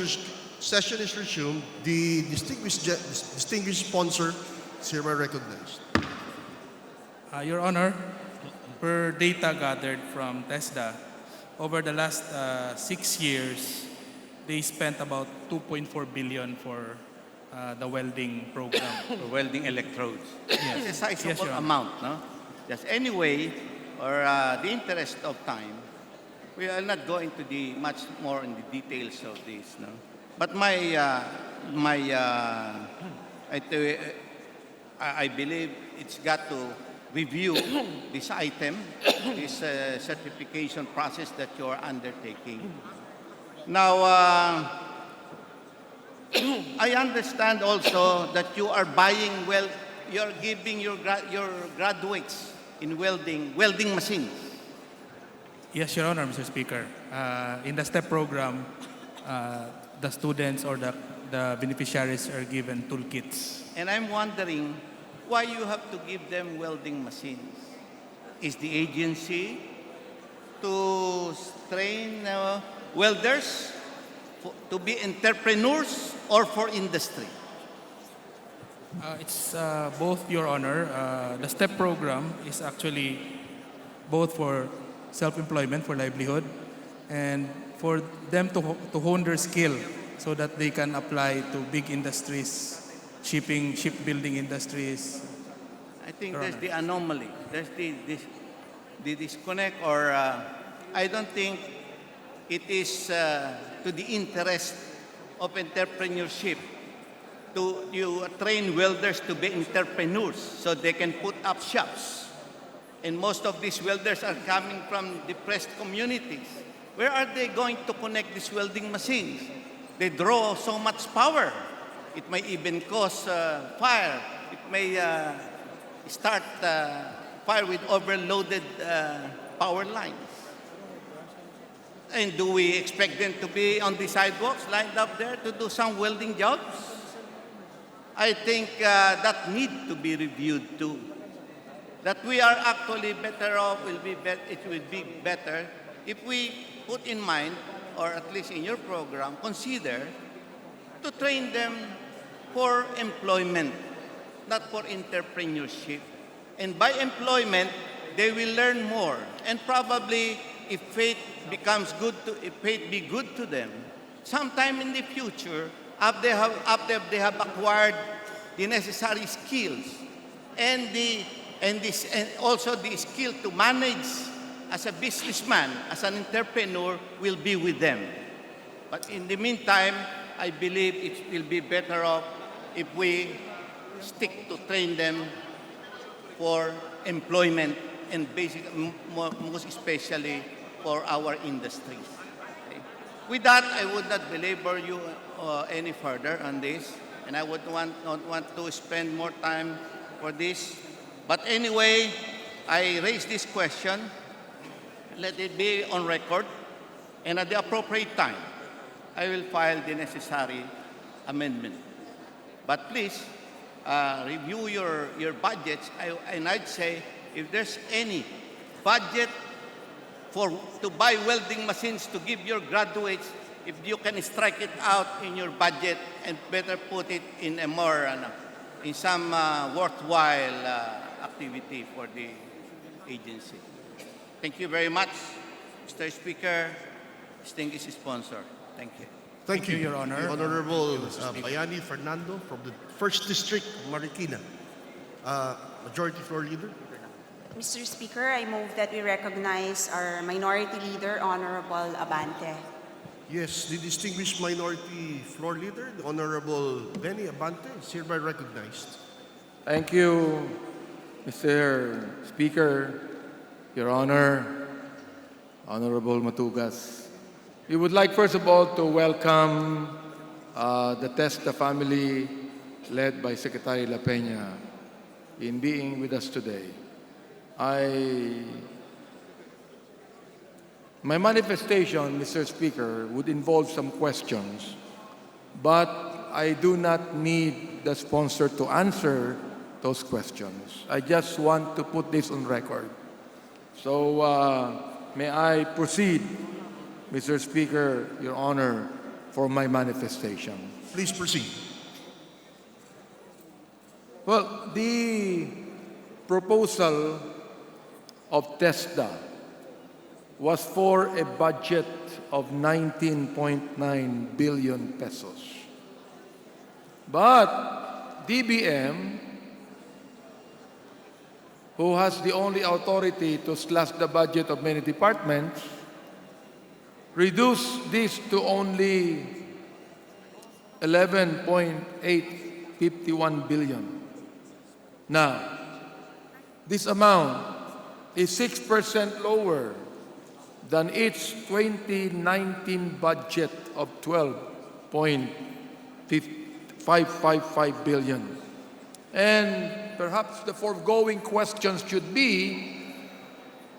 resumed. The distinguished sponsor is hereby recognized. Your Honor, per data gathered from Tesda, over the last 6 years, they spent about 2.4 billion for the welding program. For welding electrodes. Yes. It's a Yes, sizable Your Honor. amount, no? Just anyway, or the interest of time, we are not going to the much more in the details of this, no? But I believe it's got to review this item, this certification process that you are undertaking. Now, I understand also that you are buying you're giving your graduates in welding machines. Yes, Your Honor, Mr. Speaker. In the STEP program, the students or the beneficiaries are given toolkits. And I'm wondering why you have to give them welding machines. Is the agency to train welders to be entrepreneurs or for industry? It's both, Your Honor. The STEP program is actually both for self-employment, for livelihood, and for them to hone their skill so that they can apply to big industries, shipbuilding industries. I think Your there's Honor. the anomaly. There's the disconnect, or I don't think it is to the interest of entrepreneurship to you train welders to be entrepreneurs so they can put up shops. And most of these welders are coming from depressed communities. Where are they going to connect these welding machines? They draw so much power. It may even cause fire. It may start fire with overloaded power lines. And do we expect them to be on the sidewalks lined up there to do some welding jobs? I think that need to be reviewed too. That we are actually better off, it will be better if we put in mind, or at least in your program, consider to train them for employment, not for entrepreneurship. And by employment, they will learn more. And probably, if faith be good to them, sometime in the future, after they have acquired the necessary skills and also the skill to manage as a businessman, as an entrepreneur, will be with them. But in the meantime, I believe it will be better off if we stick to train them for employment and most especially for our industries. Okay. With that, I would not belabor you any further on this, and I would not want to spend more time for this. But anyway, I raise this question. Let it be on record, and at the appropriate time, I will file the necessary amendment. But please, review your budgets, and I'd say if there's any budget to buy welding machines to give your graduates, if you can strike it out in your budget and better put it in a more, in some worthwhile activity for the agency. Thank you very much, Mr. Speaker, distinguished sponsor. Thank you. Thank you, Your Honor. The Honorable Bayani Fernando from the 1st District, Marikina. Majority Floor Leader. Mr. Speaker, I move that we recognize our Minority Leader, Honorable Abante. Yes, the distinguished Minority Floor Leader, the Honorable Benny Abante, is hereby recognized. Thank you, Mr. Speaker, Your Honor, Honorable Matugas. We would like, first of all, to welcome the Tesda family led by Secretary La Peña in being with us today. My manifestation, Mr. Speaker, would involve some questions, but I do not need the sponsor to answer those questions. I just want to put this on record. So may I proceed, Mr. Speaker, Your Honor, for my manifestation. Please proceed. Well, the proposal of Tesda was for a budget of 19.9 billion pesos. But DBM, who has the only authority to slash the budget of many departments, reduced this to only 11.851 billion. Now, this amount is 6% lower than its 2019 budget of 12.555 billion. And perhaps the foregoing questions should be,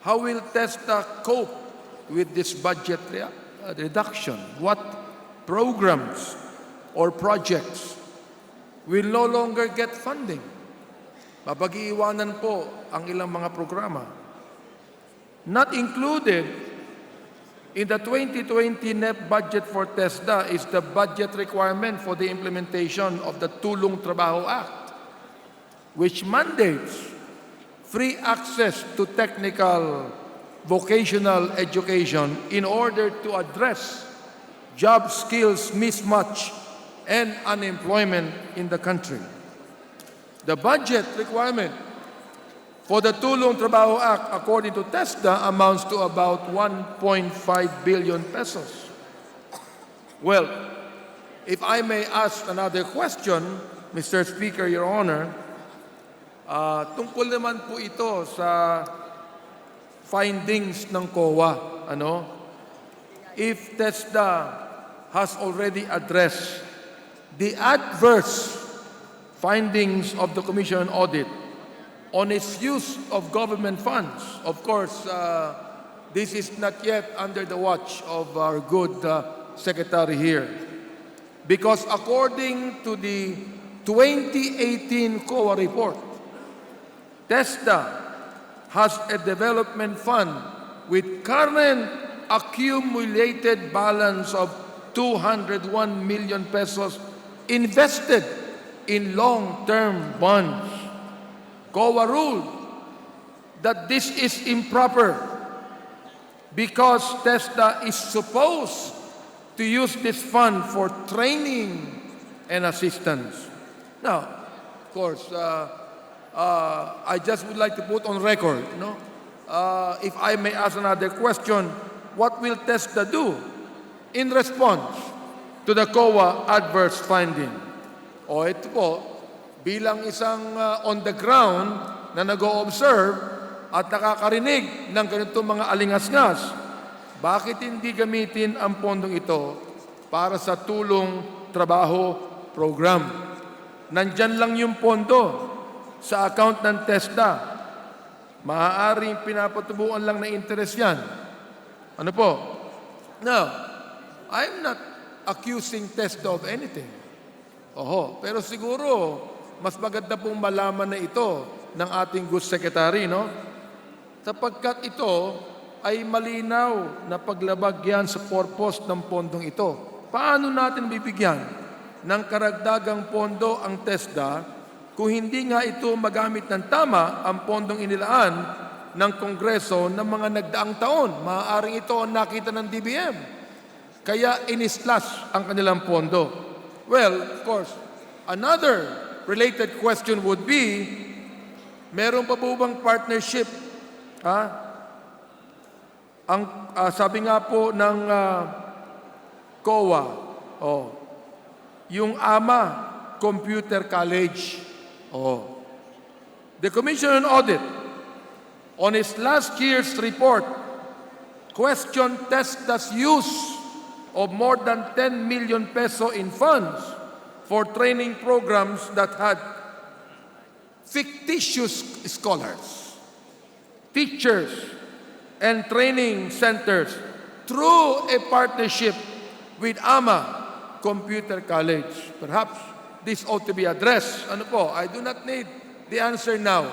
how will Tesda cope with this budget reduction? What programs or projects will no longer get funding? Mapag-iiwanan po ang ilang mga programa. Not included in the 2020 NEP budget for Tesda is the budget requirement for the implementation of the Tulong Trabaho Act, which mandates free access to technical vocational education in order to address job skills mismatch and unemployment in the country. The budget requirement for the Tulong Trabaho Act, according to Tesda, amounts to about 1.5 billion pesos. Well, if I may ask another question, Mr. Speaker, Your Honor, tungkol naman po ito sa findings ng COA. If Tesda has already addressed the adverse findings of the Commission on Audit on its use of government funds. Of course, this is not yet under the watch of our good secretary here. Because according to the 2018 COA report, Tesda has a development fund with current accumulated balance of 201 million pesos invested in long-term bonds. COA ruled that this is improper because Tesda is supposed to use this fund for training and assistance. Now, of course, I just would like to put on record, if I may ask another question, what will Tesda do in response to the COA adverse finding? O ito po, bilang isang on the ground na nag-o-observe at nakakarinig ng ganitong mga alingas-ngas, bakit hindi gamitin ang pondong ito para sa tulong trabaho program? Nandyan lang yung pondo sa account ng Tesda. Maaaring pinapatubuan lang na interest yan. Ano po? Now, I'm not accusing Tesda of anything. Pero siguro, mas maganda pong malaman na ito ng ating good secretary, sapagkat ito ay malinaw na paglabag yan sa purpose ng pondong ito. Paano natin bibigyan ng karagdagang pondo ang Tesda kung hindi nga ito magamit ng tama ang pondong inilaan ng Kongreso ng mga nagdaang taon? Maaaring ito ang nakita ng DBM. Kaya in-slash ang kanilang pondo. Well, of course, another related question would be, meron pa po bang partnership? Sabi nga po ng COA, yung AMA Computer College, the Commission on Audit, on its last year's report, questioned Tesda's use of more than 10 million peso in funds for training programs that had fictitious scholars, teachers, and training centers through a partnership with AMA Computer College. Perhaps this ought to be addressed. I do not need the answer now.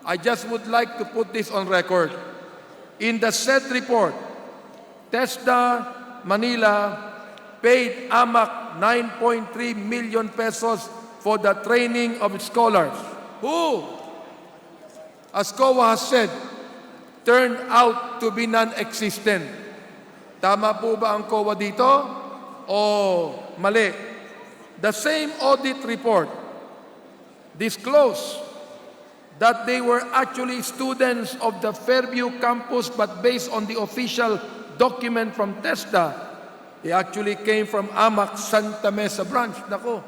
I just would like to put this on record. In the said report, Tesda Manila paid AMAC 9.3 million pesos for the training of its scholars, who, as COA has said, turned out to be non-existent. Tama po ba ang COA dito? O mali? The same audit report disclosed that they were actually students of the Fairview campus, but based on the official document from Tesda, they actually came from AMAC Santa Mesa branch. Nako,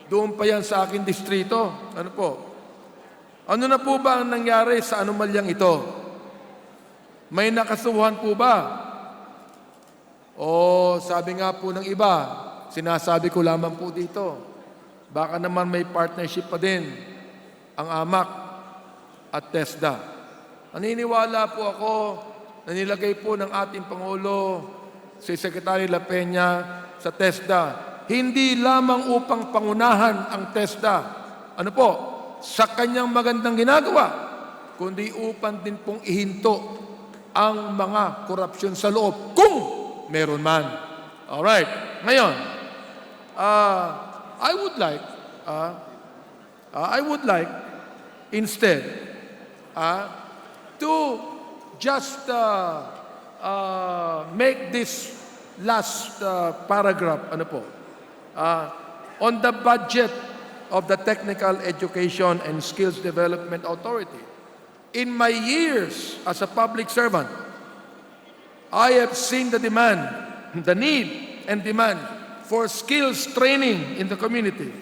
doon pa yan sa aking distrito. Ano po? Ano na po ba ang nangyari sa anomalyang ito? May nakasuhan po ba? O sabi nga po ng iba, sinasabi ko lamang po dito, baka naman may partnership pa din ang AMAC at Tesda. Naniniwala po ako na nilagay po ng ating Pangulo si Secretary La Peña sa Tesda, hindi lamang upang pangunahan ang Tesda, ano po, sa kanyang magandang ginagawa, kundi upang din pong ihinto ang mga korupsyon sa loob, kung meron man. Alright. Ngayon, I would like instead to just make this last paragraph, ano po, on the budget of the Technical Education and Skills Development Authority. In my years as a public servant, I have seen the demand, the need and demand for skills training in the community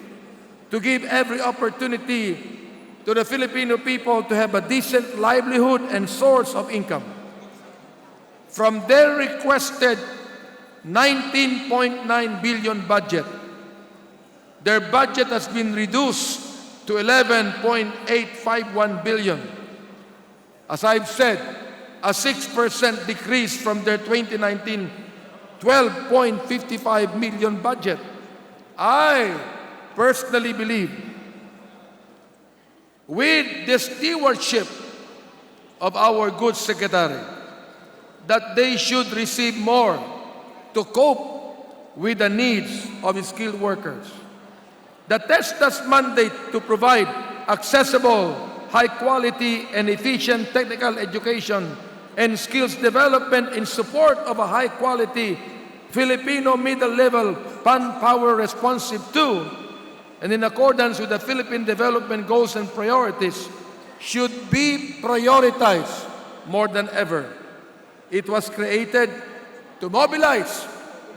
to give every opportunity to the Filipino people to have a decent livelihood and source of income. From their requested 19.9 billion budget, their budget has been reduced to 11.851 billion. As I've said, a 6% decrease from their 2019 12.55 million budget. I personally believe with the stewardship of our good secretary that they should receive more to cope with the needs of skilled workers. The Tesda's mandate to provide accessible, high-quality, and efficient technical education and skills development in support of a high-quality Filipino middle-level manpower responsive to and in accordance with the Philippine development goals and priorities should be prioritized more than ever. It was created to mobilize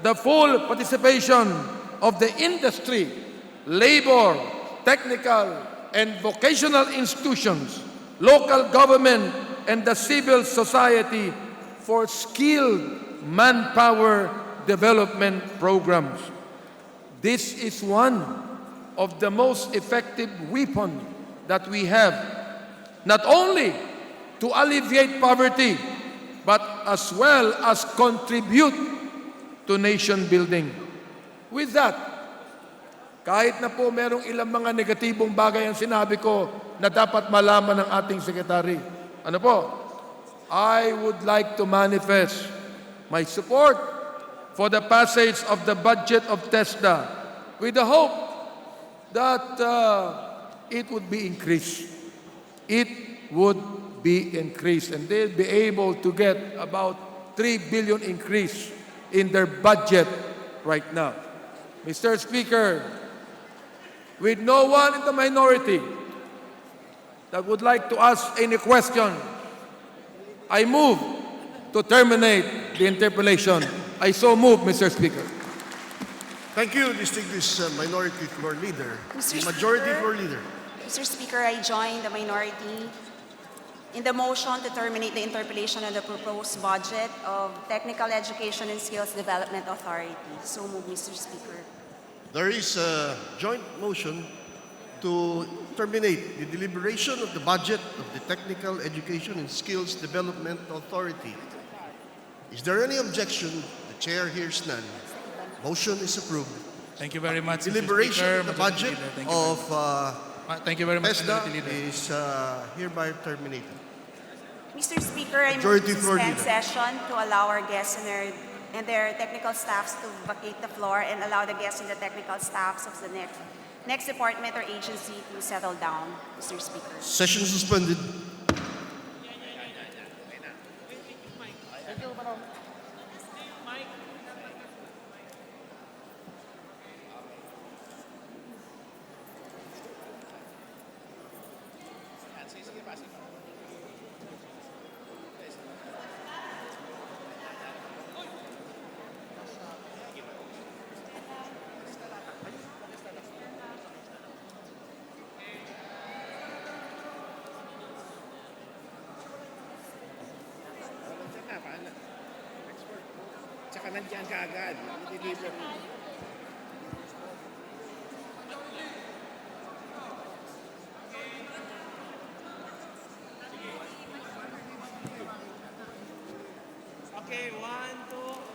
the full participation of the industry, labor, technical, and vocational institutions, local government, and the civil society for skilled manpower development programs. This is one of the most effective weapons that we have, not only to alleviate poverty, but as well as contribute to nation building. With that, kahit na po merong ilang mga negatibong bagay ang sinabi ko na dapat malaman ng ating sekretary, ano po, I would like to manifest my support for the passage of the budget of Tesda with the hope that it would be increased. It would be increased, and they'll be able to get about 3 billion increase in their budget right now. Mr. Speaker, with no one in the minority that would like to ask any question, I move to terminate the interpellation. I so move, Mr. Speaker. Thank you, distinguished Minority Floor Leader. Mr. Majority Speaker. Floor Leader. Mr. Speaker, I join the minority in the motion to terminate the interpellation of the proposed budget of Technical Education and Skills Development Authority. So move, Mr. Speaker. There is a joint motion to terminate the deliberation of the budget of the Technical Education and Skills Development Authority. Is there any objection? The chair hears none. Motion is approved. Thank you very much, Mr. Deliberation Speaker. of the Majority budget Leader. Thank you very of Thank you very much, Tesda Majority Leader. is hereby terminated. Mr. Speaker, I move Majority to Floor suspend Leader. session to allow our guests and their technical staffs to vacate the floor and allow the guests and the technical staffs of the next department or agency to settle down, Mr. Speaker. Session suspended. Tsaka nandiyan ka agad. I-deliver. Okay, 1, 2.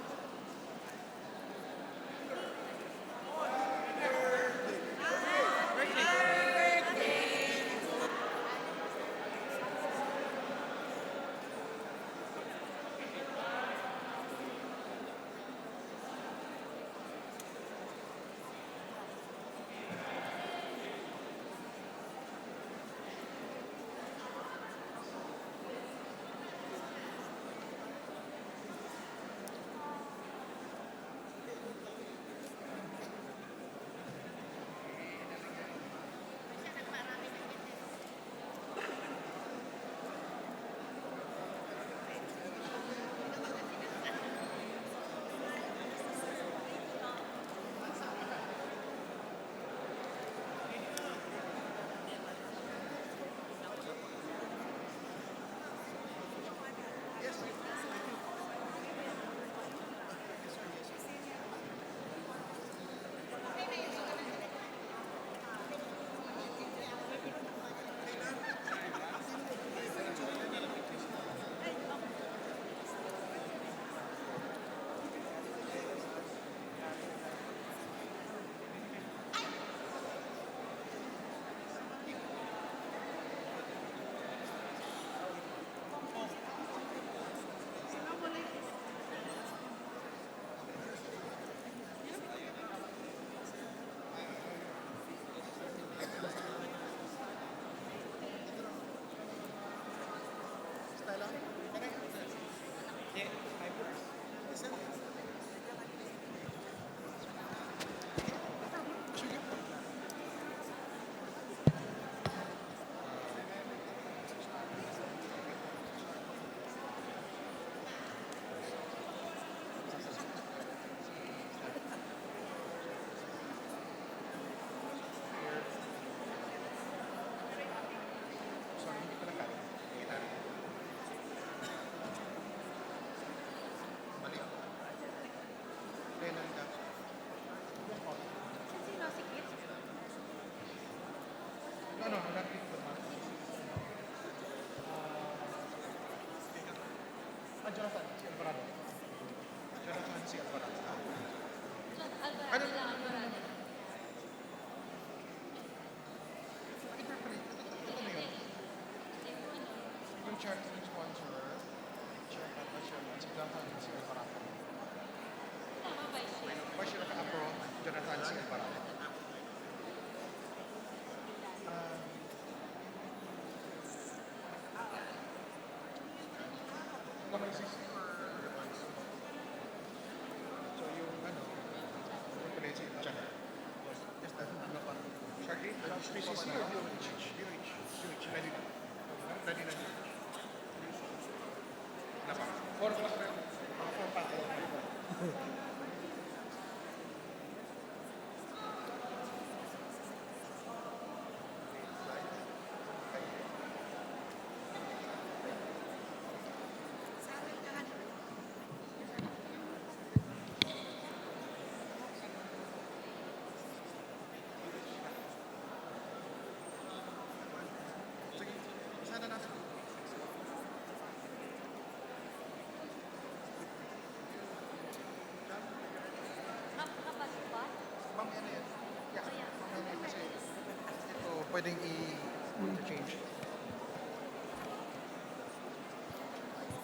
Pwedeng i-change.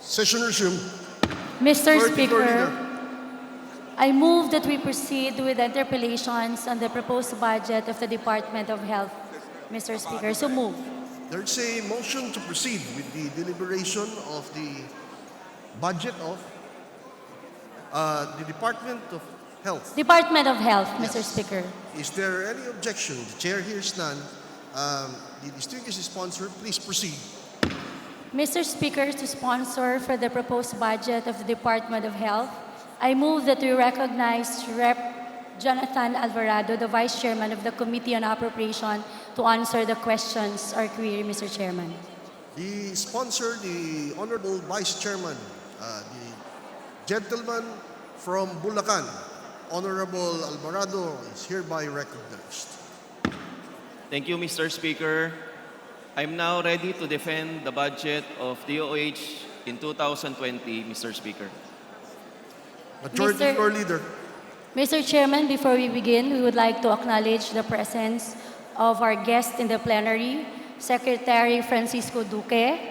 Session resumed. Mr. Floor to Speaker, leader. I move that we proceed with interpellations on the proposed budget of the Department of Health. Mr. Speaker, so move. There's a motion to proceed with the deliberation of the budget of the Department of Health. Department of Health, Mr. Yes. Speaker. Is there any objection? The chair hears none. the distinguished sponsor please proceed? Mr. Speaker, to sponsor for the proposed budget of the Department of Health, I move that we recognize Rep. Jonathan Alvarado, the Vice Chairman of the Committee on Appropriation, to answer the questions or query, Mr. Chairman. The sponsor, the Honorable Vice Chairman, the gentleman from Bulacan, Honorable Alvarado, is hereby recognized. Thank you, Mr. Speaker. I'm now ready to defend the budget of DOH in 2020, Mr. Speaker. Majority Floor Leader. Mr. Chairman, before we begin, we would like to acknowledge the presence of our guest in the plenary, Secretary Francisco Duque,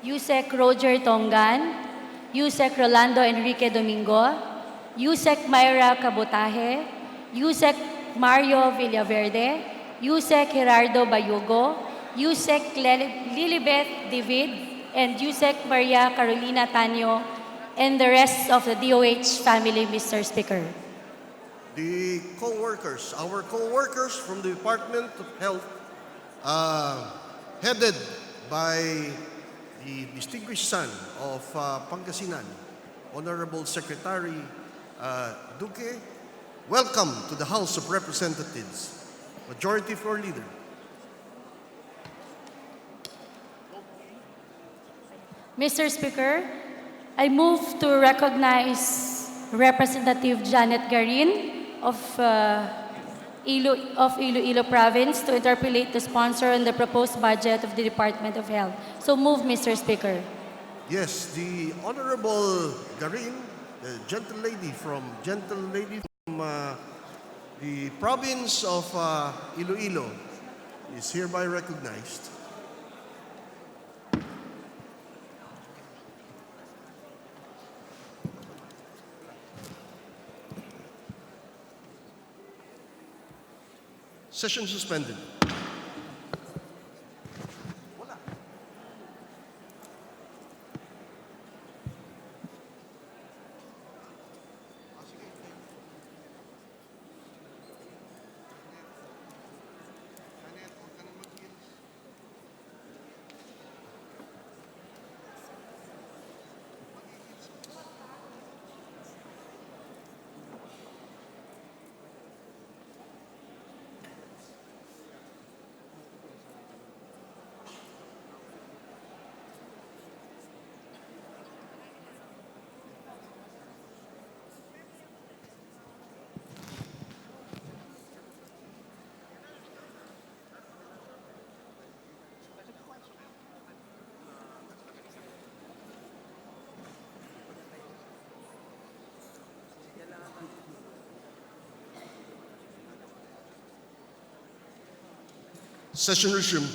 Yusek Roger Tongan, Yusek Rolando Enrique Domingo, Yusek Myra Cabotaje, Yusek Mario Villaverde, Yusek Gerardo Bayugo, Yusek Lilibeth David, and Yusek Maria Carolina Tanyo, and the rest of the DOH family, Mr. Speaker. The co-workers, our co-workers from the Department of Health, headed by the distinguished son of Pangasinan, Honorable Secretary Duque, welcome to the House of Representatives. Majority Floor Leader. Mr. Speaker, I move to recognize Representative Janet Garin of Iloilo Province to interpellate the sponsor on the proposed budget of the Department of Health. So move, Mr. Speaker. Yes, the Honorable Garin, the gentle lady from the province of Iloilo, is hereby recognized. Session suspended. Session resumed.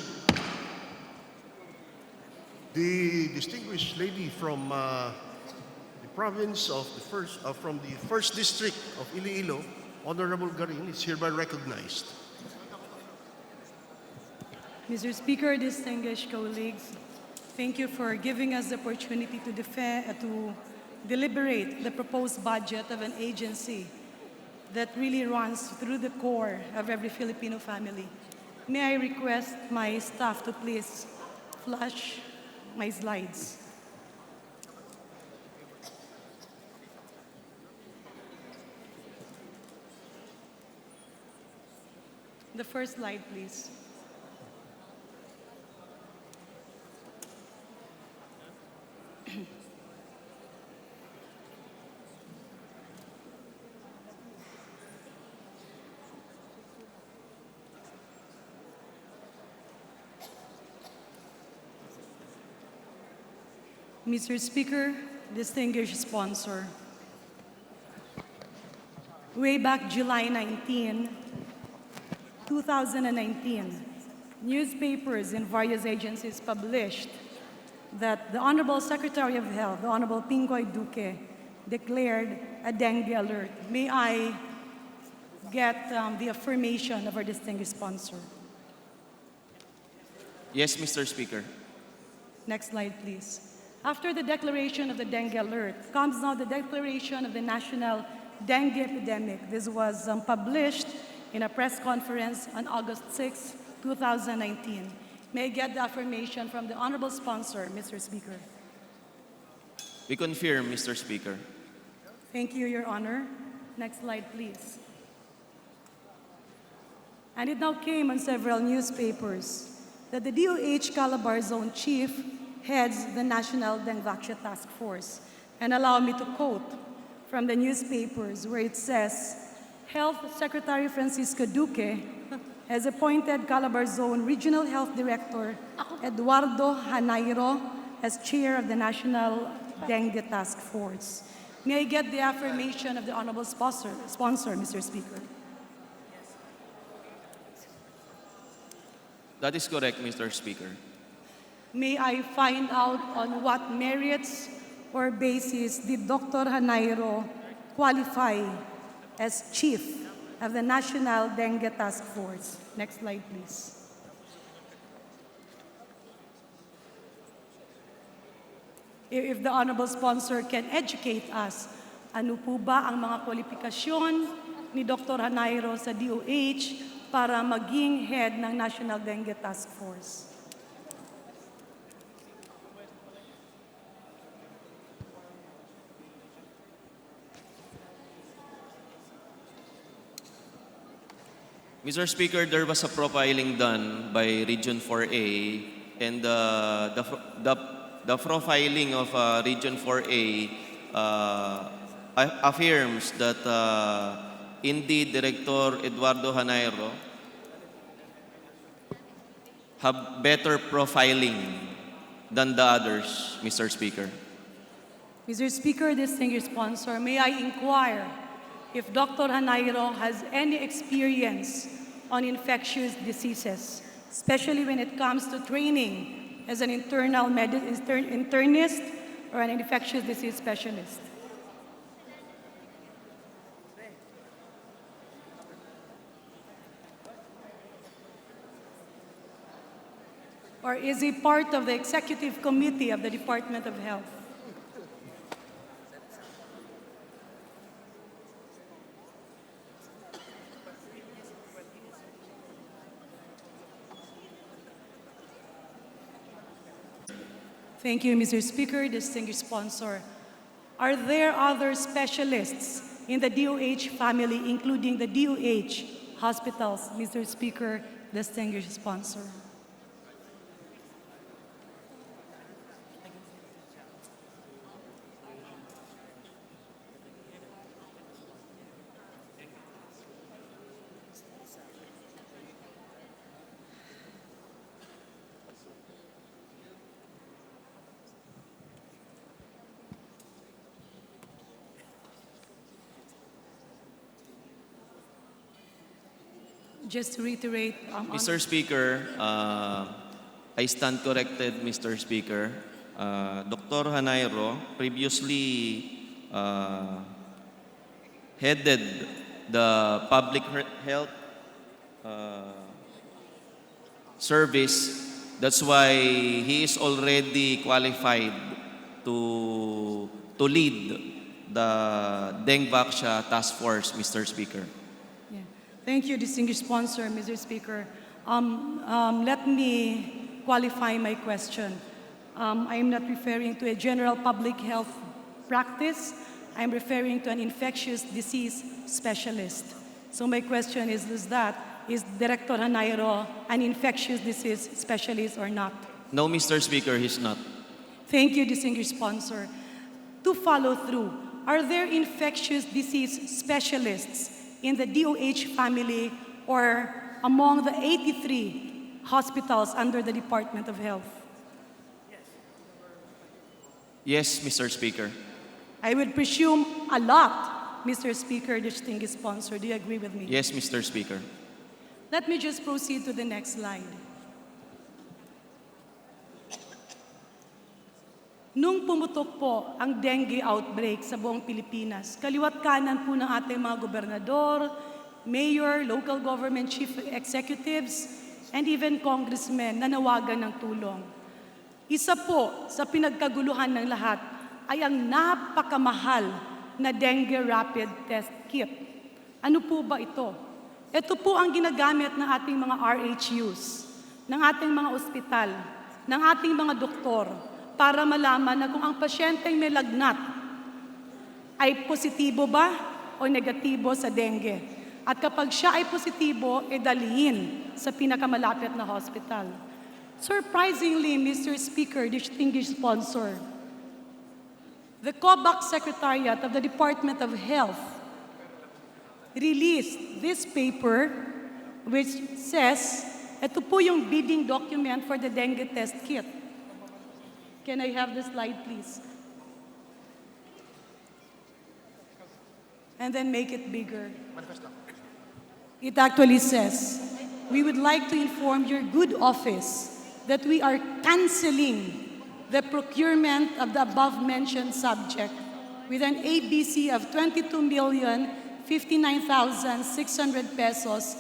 The distinguished lady from the province of from the first district of Iloilo, Honorable Garin, is hereby recognized. Mr. Speaker, distinguished colleagues, thank you for giving us the opportunity to deliberate the proposed budget of an agency that really runs through the core of every Filipino family. May I request my staff to please flash my slides. The first slide, please. Mr. Speaker, distinguished sponsor, way back July 19, 2019, newspapers in various agencies published that the Honorable Secretary of Health, the Honorable Pingoy Duque, declared a dengue alert. May I get the affirmation of our distinguished sponsor? Yes, Mr. Speaker. Next slide, please. After the declaration of the dengue alert comes now the declaration of the national dengue epidemic. This was published in a press conference on August 6, 2019. May I get the affirmation from the Honorable Sponsor, Mr. Speaker? We confirm, Mr. Speaker. Thank you, Your Honor. Next slide, please. And it now came on several newspapers that the DOH Calabar Zone Chief heads the National Dengue Task Force. And allow me to quote from the newspapers where it says, Health Secretary Francisco Duque has appointed Calabar Zone Regional Health Director Eduardo Janairo as chair of the National Dengue Task Force. May I get the affirmation of the Honorable Sponsor, Mr. Speaker? That is correct, Mr. Speaker. May I find out on what merits or basis did Dr. Janairo qualify as chief of the National Dengue Task Force? Next slide, please. If the Honorable Sponsor can educate us, ano po ba ang mga kwalifikasyon ni Dr. Janairo sa DOH para maging head ng National Dengue Task Force? Mr. Speaker, there was a profiling done by Region 4A, and the profiling of Region 4A affirms that indeed Director Eduardo Janairo have better profiling than the others, Mr. Speaker. Mr. Speaker, distinguished sponsor, may I inquire if Dr. Janairo has any experience on infectious diseases, especially when it comes to training as an internist or an infectious disease specialist? Or is he part of the executive committee of the Department of Health? Thank you, Mr. Speaker, distinguished sponsor. Are there other specialists in the DOH family, including the DOH hospitals, Mr. Speaker, distinguished sponsor? Just to reiterate, Mr. Speaker, I stand corrected, Mr. Speaker. Dr. Janairo previously headed the public health service. That's why he is already qualified to lead the Dengue Task Force, Mr. Speaker. Thank you, distinguished sponsor, Mr. Speaker. Let me qualify my question. I am not referring to a general public health practice. I'm referring to an infectious disease specialist. So my question is Director Janairo an infectious disease specialist or not? No, Mr. Speaker, he's not. Thank you, distinguished sponsor. To follow through, are there infectious disease specialists in the DOH family or among the 83 hospitals under the Department of Health? Yes, Mr. Speaker. I would presume a lot, Mr. Speaker, distinguished sponsor. Do you agree with me? Yes, Mr. Speaker. Let me just proceed to the next slide. Nung pumutok po ang dengue outbreak sa buong Pilipinas, kaliwat kanan po ng ating mga gobernador, mayor, local government chief executives, and even congressmen nanawagan ng tulong. Isa po sa pinagkaguluhan ng lahat ay ang napakamahal na dengue rapid test kit. Ano po ba ito? Ito po ang ginagamit ng ating mga RHUs, ng ating mga ospital, ng ating mga doktor, para malaman na kung ang pasyenteng may lagnat ay positibo ba o negatibo sa dengue. At kapag siya ay positibo, dalhin sa pinakamalapit na hospital. Surprisingly, Mr. Speaker, distinguished sponsor, the COVAX Secretariat of the Department of Health released this paper which says, ito po yung bidding document for the dengue test kit. Can I have the slide, please? And then make it bigger. It actually says, we would like to inform your good office that we are canceling the procurement of the above-mentioned subject with an ABC of 22,059,600 pesos,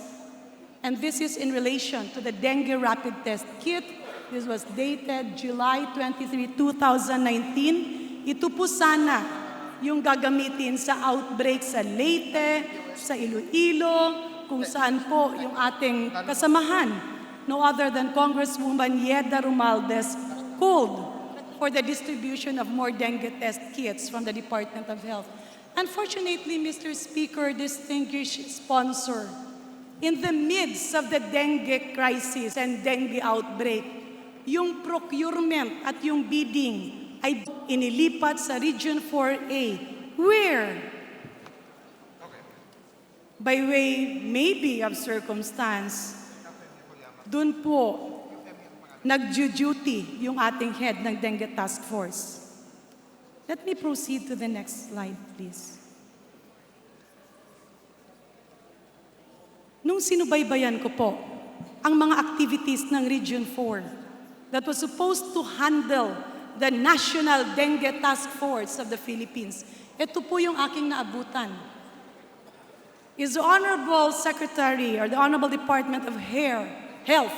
and this is in relation to the dengue rapid test kit. This was dated July 23, 2019. Ito po sana yung gagamitin sa outbreak sa Leyte, sa Iloilo, kung saan po yung ating kasamahan, no other than Congresswoman Yeda Romualdez, called for the distribution of more dengue test kits from the Department of Health. Unfortunately, Mr. Speaker, distinguished sponsor, in the midst of the dengue crisis and dengue outbreak, yung procurement at yung bidding ay inilipat sa Region 4A, where, by way maybe of circumstance, dun po nag-duty yung ating head ng Dengue Task Force. Let me proceed to the next slide, please. Nung sinubaybayan ko po ang mga activities ng Region 4 that was supposed to handle the National Dengue Task Force of the Philippines, ito po yung aking naabutan. Is the Honorable Secretary or the Honorable Department of Health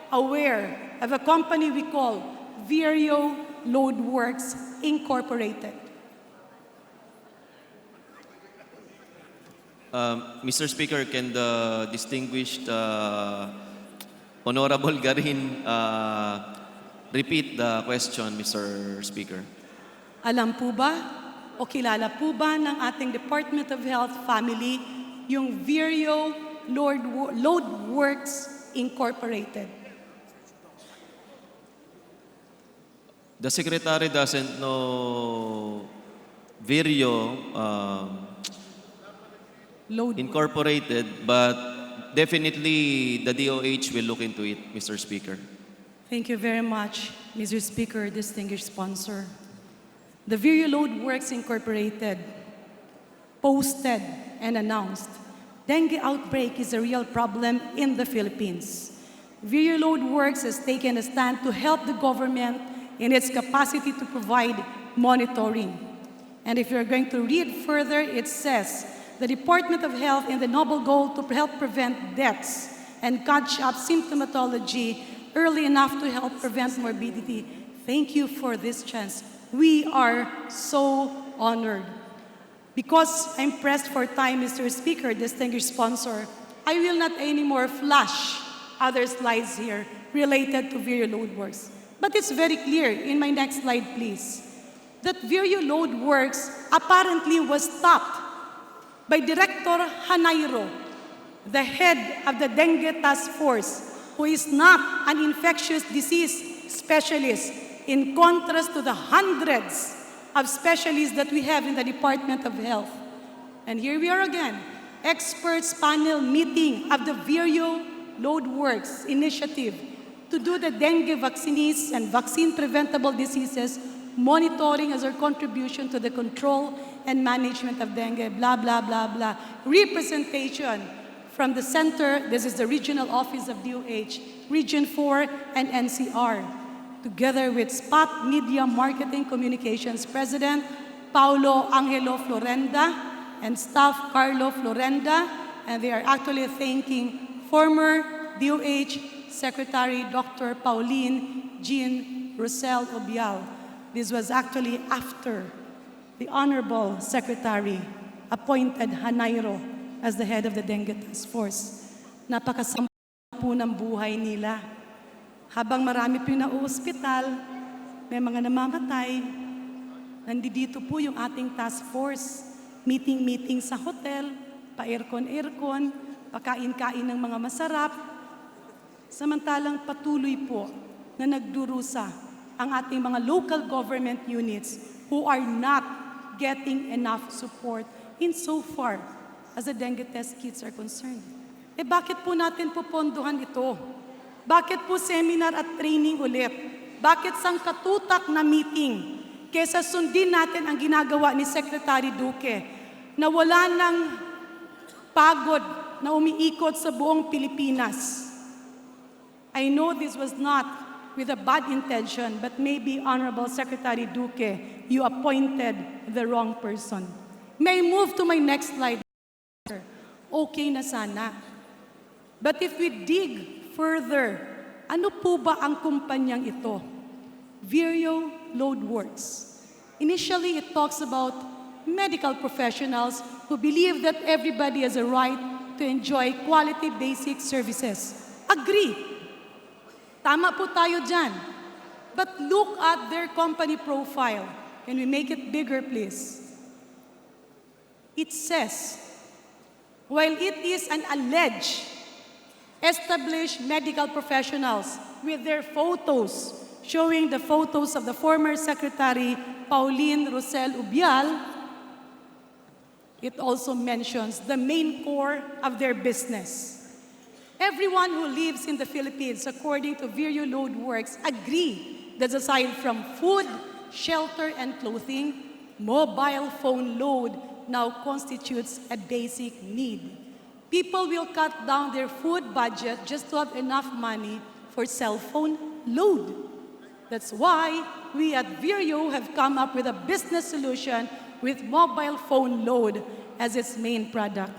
aware of a company we call Virio Load Works Incorporated? Mr. Speaker, can the distinguished Honorable Garin repeat the question, Mr. Speaker? Alam po ba o kilala po ba ng ating Department of Health family yung Virio Load Works Incorporated? The Secretary doesn't know Virio Incorporated, but definitely the DOH will look into it, Mr. Speaker. Thank you very much, Mr. Speaker, distinguished sponsor. The Virio Load Works Incorporated posted and announced, dengue outbreak is a real problem in the Philippines. Virio Load Works has taken a stand to help the government in its capacity to provide monitoring. And if you're going to read further, it says, the Department of Health in the noble goal to help prevent deaths and catch up symptomatology early enough to help prevent morbidity. Thank you for this chance. We are so honored. Because I'm pressed for time, Mr. Speaker, distinguished sponsor, I will not anymore flash other slides here related to Virio Load Works. But it's very clear, in my next slide, please, that Virio Load Works apparently was stopped by Director Hanairo, the head of the Dengue Task Force, who is not an infectious disease specialist, in contrast to the hundreds of specialists that we have in the Department of Health. And here we are again, experts panel meeting of the Virio Load Works initiative to do the dengue vaccines and vaccine-preventable diseases monitoring as our contribution to the control and management of dengue, blah, blah, blah, blah. Representation from the center, this is the regional office of DOH, Region 4 and NCR, together with SPOT Media Marketing Communications President Paulo Angelo Florenda and staff Carlo Florenda, and they are actually thanking former DOH Secretary Dr. Pauline Jean Rosel Obial. This was actually after the Honorable Secretary appointed Hanairo as the head of the Dengue Task Force. Napakasama po ng buhay nila. Habang marami po yung na-hospital, may mga namamatay, nandito po yung ating task force. Meeting-meeting sa hotel, pa-aircon-aircon, pakain-kain ng mga masarap. Samantalang patuloy po na nagdurusa ang ating mga local government units who are not getting enough support in so far as the dengue test kits are concerned. Bakit po natin pupondohan ito? Bakit po seminar at training ulit? Bakit sangkatutak na meeting kesa sundin natin ang ginagawa ni Secretary Duque na wala ng pagod na umiikot sa buong Pilipinas? I know this was not with a bad intention, but maybe, Honorable Secretary Duque, you appointed the wrong person. May I move to my next slide? Okay na sana. But if we dig further, ano po ba ang kumpanyang ito? Vireo Load Works. Initially, it talks about medical professionals who believe that everybody has a right to enjoy quality basic services. Agree. Tama po tayo dyan. But look at their company profile. Can we make it bigger, please? It says, while it is an alleged established medical professionals with their photos showing the photos of the former Secretary Pauline Rosel Ubial, it also mentions the main core of their business. Everyone who lives in the Philippines, according to Vireo Load Works, agree that aside from food, shelter, and clothing, mobile phone load now constitutes a basic need. People will cut down their food budget just to have enough money for cell phone load. That's why we at Vireo have come up with a business solution with mobile phone load as its main product.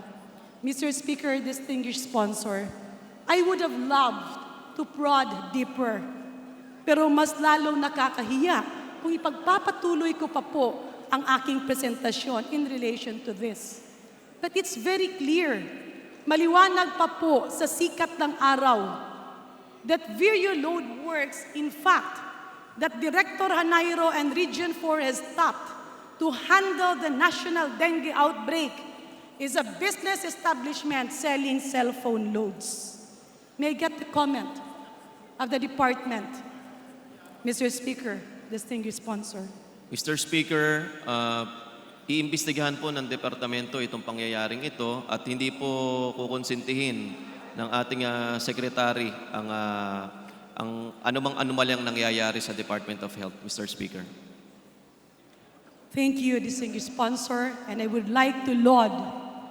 Mr. Speaker, distinguished sponsor, I would have loved to prod deeper, pero mas lalong nakakahiya kung ipagpapatuloy ko pa po ang aking presentasyon in relation to this. But it's very clear, maliwanag pa po sa sikat ng araw, that Vireo Load Works, in fact, that Director Hanairo and Region 4 has tapped to handle the national dengue outbreak is a business establishment selling cell phone loads. May I get the comment of the department, Mr. Speaker, distinguished sponsor? Mr. Speaker, iimbestigahan po ng departamento itong pangyayaring ito at hindi po kukonsintihin ng ating secretary ang anumang anomalyang nangyayari sa Department of Health, Mr. Speaker. Thank you, distinguished sponsor, and I would like to laud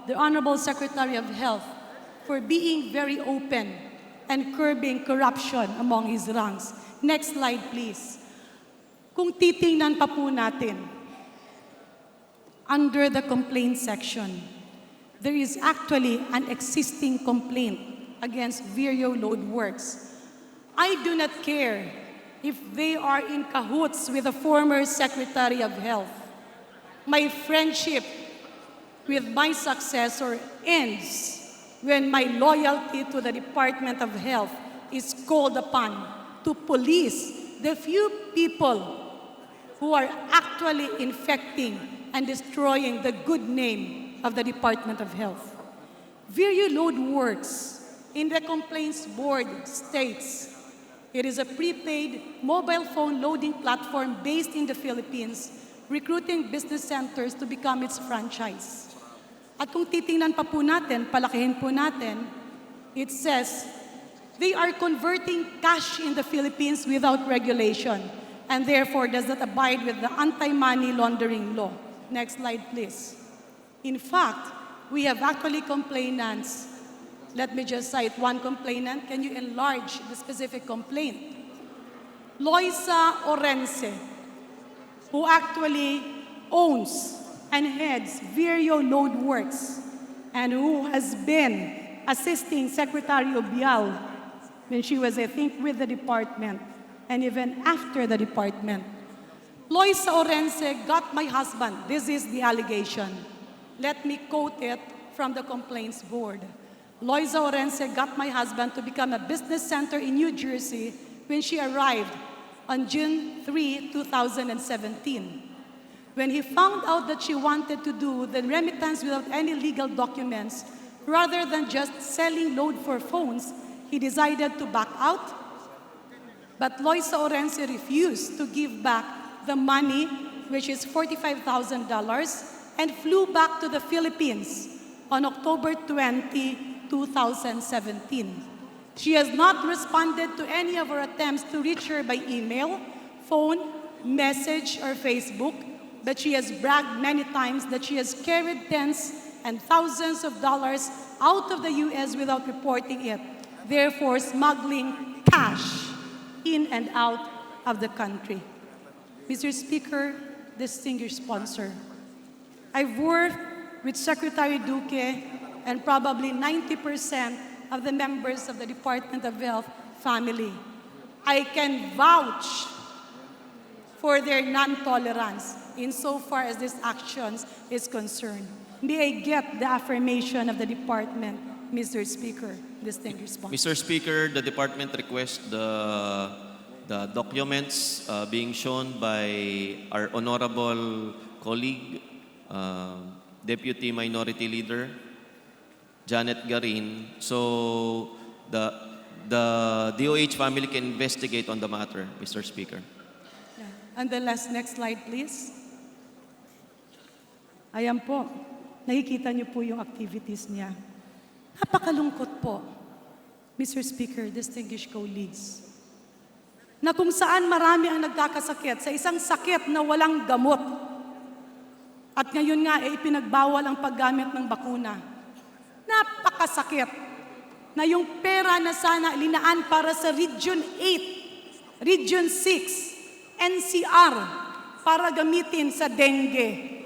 the Honorable Secretary of Health for being very open and curbing corruption among his ranks. Next slide, please. Kung titingnan pa po natin, under the complaint section, there is actually an existing complaint against Vireo Load Works. I do not care if they are in cahoots with the former Secretary of Health. My friendship with my successor ends when my loyalty to the Department of Health is called upon to police the few people who are actually infecting and destroying the good name of the Department of Health. Vireo Load Works in the complaints board states it is a prepaid mobile phone loading platform based in the Philippines, recruiting business centers to become its franchise. At kung titingnan pa po natin, palakihin po natin, it says they are converting cash in the Philippines without regulation and therefore does not abide with the anti-money laundering law. Next slide, please. In fact, we have actually complainants. Let me just cite one complainant. Can you enlarge the specific complaint? Loisa Orense, who actually owns and heads Vireo Load Works and who has been assisting Secretary Obial when she was, I think, with the department and even after the department. Loisa Orense got my husband. This is the allegation. Let me quote it from the Complaints Board. Loiza Orense got my husband to become a business center in New Jersey when she arrived on June 3, 2017. When he found out that she wanted to do the remittance without any legal documents, rather than just selling load for phones, he decided to back out. But Loisa Orense refused to give back the money, which is $45,000, and flew back to the Philippines on October 20, 2017. She has not responded to any of our attempts to reach her by email, phone, message, or Facebook, but she has bragged many times that she has carried tens and thousands of dollars out of the U.S. without reporting it, therefore smuggling cash in and out of the country. Mr. Speaker, distinguished sponsor, I've worked with Secretary Duque and probably 90% of the members of the Department of Health family. I can vouch for their non-tolerance insofar as these actions is concerned. May I get the affirmation of the department, Mr. Speaker, distinguished sponsor. Mr. Speaker, the department requests the documents being shown by our honorable colleague, Deputy Minority Leader, Janet Garin, so the DOH family can investigate on the matter, Mr. Speaker. Yeah. And the next slide, please. Ayan po. Nakikita niyo po yung activities niya. Napakalungkot po, Mr. Speaker, distinguished colleagues, na kung saan marami ang nagkakasakit sa isang sakit na walang gamot. At ngayon nga, ipinagbawal ang paggamit ng bakuna. Napakasakit na yung pera na sana linaan para sa Region 8, Region 6, NCR, para gamitin sa dengue,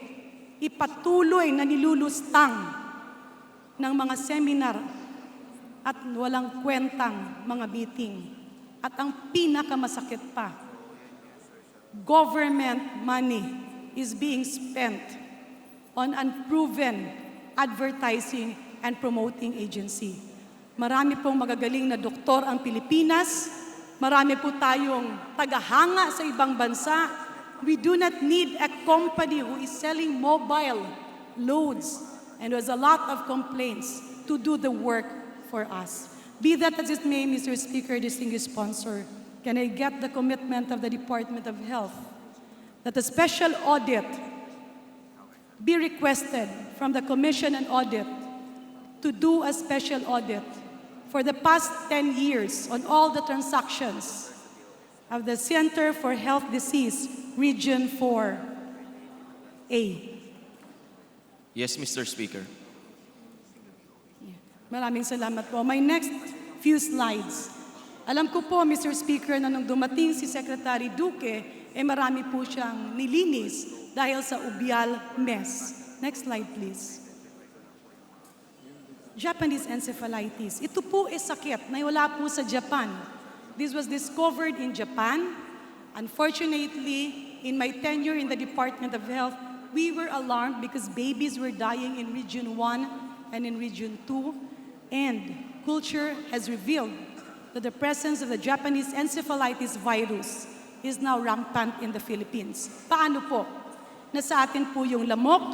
ipatuloy na nilulustang ng mga seminar at walang kwentang mga meeting. At ang pinakamasakit pa, government money is being spent on unproven advertising and promoting agency. Marami pong magagaling na doktor ang Pilipinas. Marami po tayong tagahanga sa ibang bansa. We do not need a company who is selling mobile loads and there's a lot of complaints to do the work for us. Be that as it may, Mr. Speaker, distinguished sponsor, can I get the commitment of the Department of Health that a special audit be requested from the Commission on Audit to do a special audit for the past 10 years on all the transactions of the Center for Health Disease, Region 4A. Yes, Mr. Speaker. Maraming salamat po. My next few slides. Alam ko po, Mr. Speaker, na nung dumating si Secretary Duque, marami po siyang nilinis dahil sa ubial mess. Next slide, please. Japanese encephalitis. Ito po sakit na wala po sa Japan. This was discovered in Japan. Unfortunately, in my tenure in the Department of Health, we were alarmed because babies were dying in Region 1 and in Region 2. And culture has revealed that the presence of the Japanese encephalitis virus is now rampant in the Philippines. Paano po? Nasa atin po yung lamok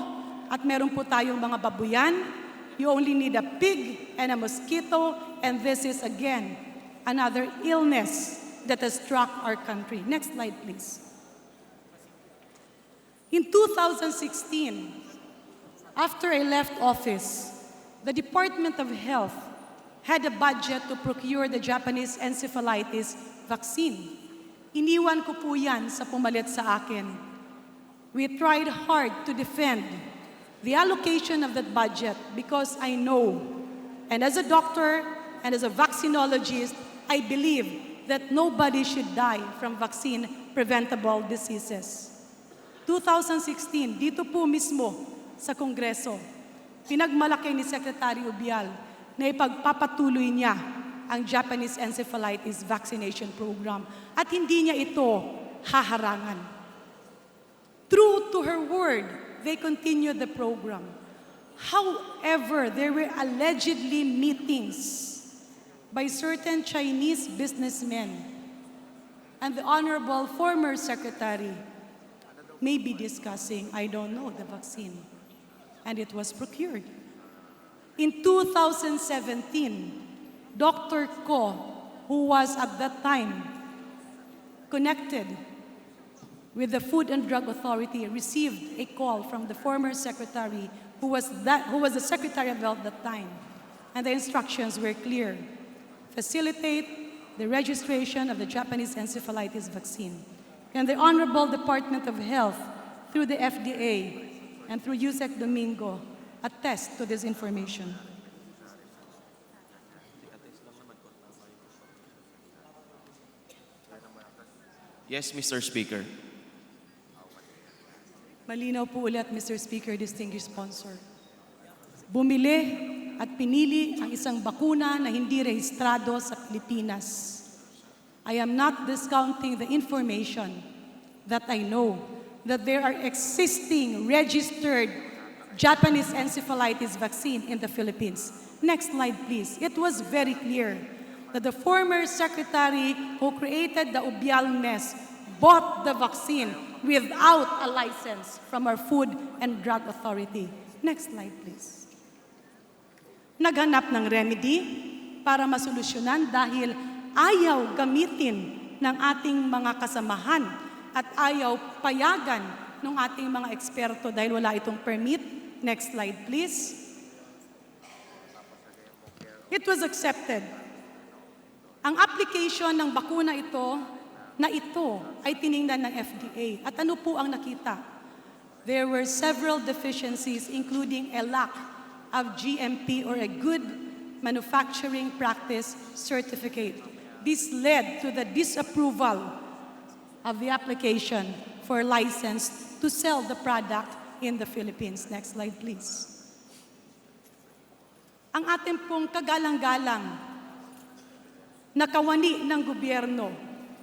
at meron po tayong mga babuyan. You only need a pig and a mosquito, and this is again another illness that has struck our country. Next slide, please. In 2016, after I left office, the Department of Health had a budget to procure the Japanese encephalitis vaccine. Iniwan ko po yan sa pumalit sa akin. We tried hard to defend the allocation of that budget because I know, and as a doctor and as a vaccinologist, I believe that nobody should die from vaccine-preventable diseases. 2016, dito po mismo sa Kongreso, pinagmalaki ni Secretary Ubial na ipagpapatuloy niya ang Japanese encephalitis vaccination program at hindi niya ito haharangan. True to her word, they continued the program. However, there were allegedly meetings by certain Chinese businessmen, and the Honorable former Secretary may be discussing, I don't know, the vaccine, and it was procured. In 2017, Dr. Ko, who was at that time connected with the Food and Drug Authority, received a call from the former secretary who was the Secretary of Health at that time. And the instructions were clear. Facilitate the registration of the Japanese encephalitis vaccine. And the Honorable Department of Health, through the FDA and through Yusek Domingo, attest to this information. Yes, Mr. Speaker. Malinaw po ulit, Mr. Speaker, distinguished sponsor. Bumili at pinili ang isang bakuna na hindi rehistrado sa Pilipinas. I am not discounting the information that I know that there are existing registered Japanese encephalitis vaccine in the Philippines. Next slide, please. It was very clear that the former secretary who created the Ubial mess bought the vaccine without a license from our Food and Drug Authority. Next slide, please. Naghanap ng remedy para masolusyonan dahil ayaw gamitin ng ating mga kasamahan at ayaw payagan ng ating mga eksperto dahil wala itong permit. Next slide, please. It was accepted. Ang application ng bakuna ito ay tiningnan ng FDA. At ano po ang nakita? There were several deficiencies including a lack of GMP or a good manufacturing practice certificate. This led to the disapproval of the application for license to sell the product in the Philippines. Next slide, please. Ang ating pong kagalang-galang nakawani ng gobyerno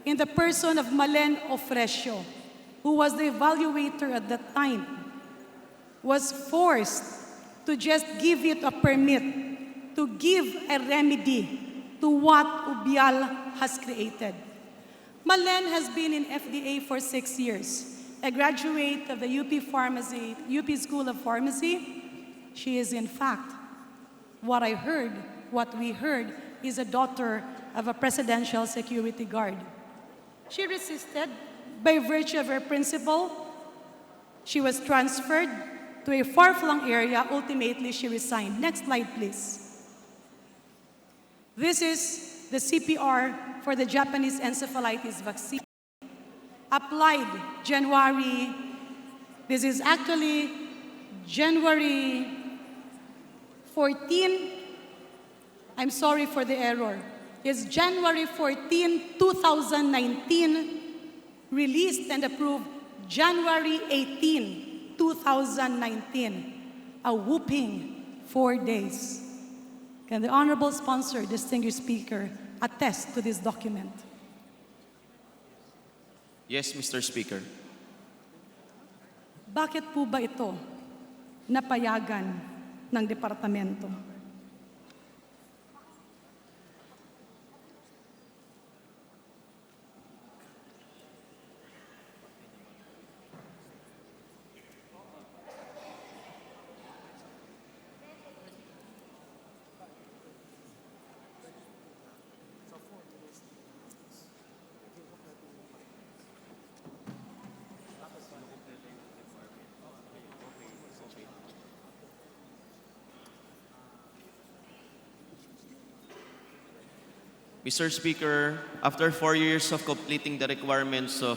in the person of Malen Ofrecio, who was the evaluator at that time, was forced to just give it a permit, to give a remedy to what Ubial has created. Malen has been in FDA for 6 years, a graduate of the UP School of Pharmacy. She is in fact, what we heard, is a daughter of a presidential security guard. She resisted by virtue of her principal. She was transferred to a far-flung area. Ultimately, she resigned. Next slide, please. This is the CPR for the Japanese encephalitis vaccine. Applied January, this is actually January 14, I'm sorry for the error. It's January 14, 2019, released and approved January 18, 2019, a whooping 4 days. Can the Honorable Sponsor, Distinguished Speaker, attest to this document? Yes, Mr. Speaker. Bakit po ba ito napayagan ng departamento? Mr. Speaker, after 4 years of completing the requirements of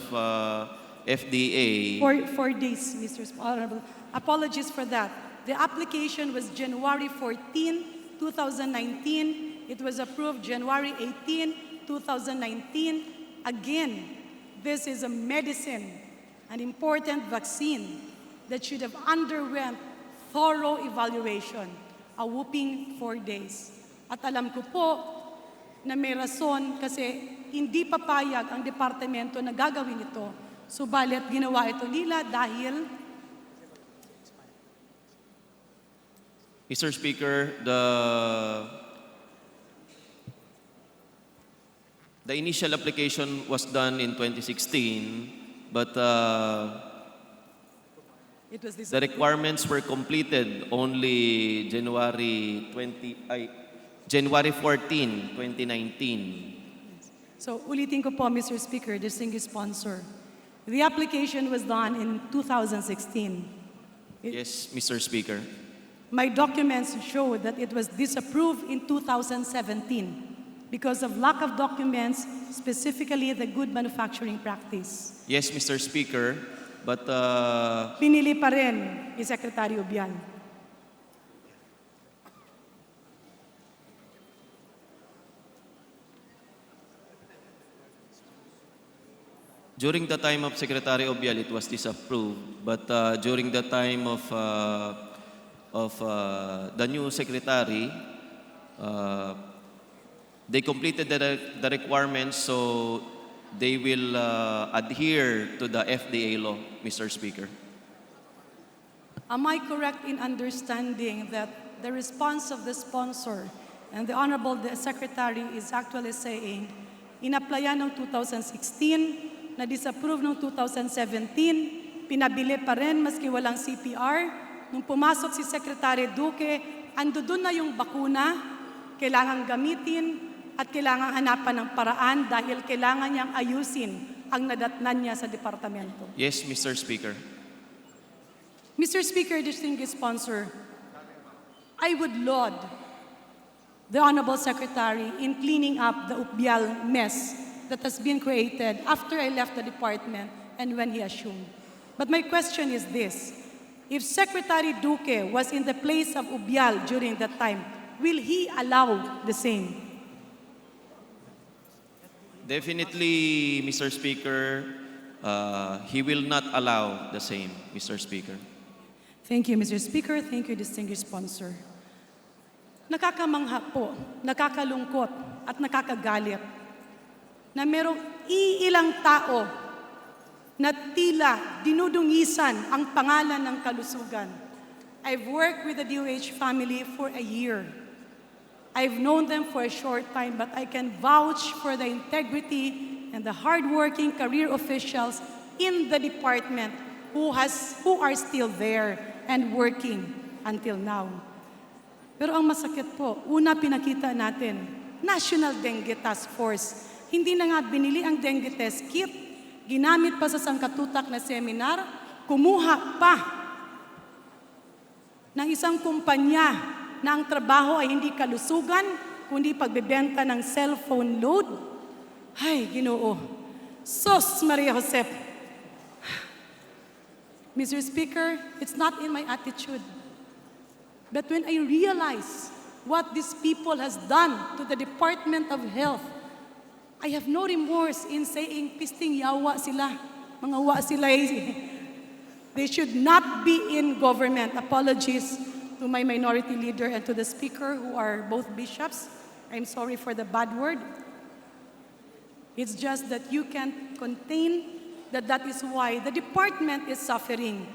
FDA... 4 days, Mr. Honorable. Apologies for that. The application was January 14, 2019. It was approved January 18, 2019. Again, this is a medicine, an important vaccine that should have underwent thorough evaluation, a whooping 4 days. At alam ko po na may rason kasi hindi papayag ang departamento na gagawin ito. Subalit ginawa ito nila dahil Mr. Speaker, the initial application was done in 2016, but It was this. the requirements were completed only January 14, 2019. So, ulitin ko po, Mr. Speaker, distinguished sponsor. The application was done in 2016. Yes, Mr. Speaker. My documents show that it was disapproved in 2017 because of lack of documents, specifically the good manufacturing practice. Yes, Mr. Speaker, but Pinili pa rin ni Secretary Ubial. during the time of Secretary Obial, it was disapproved. But during the time of the new secretary, they completed the requirements, so they will adhere to the FDA law, Mr. Speaker. Am I correct in understanding that the response of the sponsor and the Honorable Secretary is actually saying, in-applyan ng 2016, na-disapprove ng 2017, pinabili pa rin maski walang CPR. Nung pumasok si Secretary Duque, ando doon na yung bakuna, kailangang gamitin at kailangang hanapan ng paraan dahil kailangan niyang ayusin ang nadatnan niya sa departamento. Yes, Mr. Speaker. Mr. Speaker, distinguished sponsor, I would laud the Honorable Secretary in cleaning up the Ubial mess that has been created after I left the department and when he assumed. But my question is this: if Secretary Duque was in the place of Ubial during that time, will he allow the same? Definitely, Mr. Speaker, he will not allow the same, Mr. Speaker. Thank you, Mr. Speaker. Thank you, distinguished sponsor. Nakakamangha po, nakakalungkot at nakakagalit na merong iilang tao na tila dinudungisan ang pangalan ng kalusugan. I've worked with the DOH family for a year. I've known them for a short time, but I can vouch for the integrity and the hardworking career officials in the department who are still there and working until now. Pero ang masakit po, una pinakita natin, National Dengue Task Force. Hindi na nga binili ang dengue test kit, ginamit pa sa sangkatutak na seminar, kumuha pa ng isang kumpanya na ang trabaho ay hindi kalusugan, kundi pagbebenta ng cellphone load. Ay, Ginoo. Sos Maria Josep. Mr. Speaker, it's not in my attitude. But when I realize what these people has done to the Department of Health, I have no remorse in saying, pisting yawa sila. Mga wa sila. They should not be in government. Apologies to my minority leader and to the speaker who are both bishops. I'm sorry for the bad word. It's just that you can't contain that is why the department is suffering,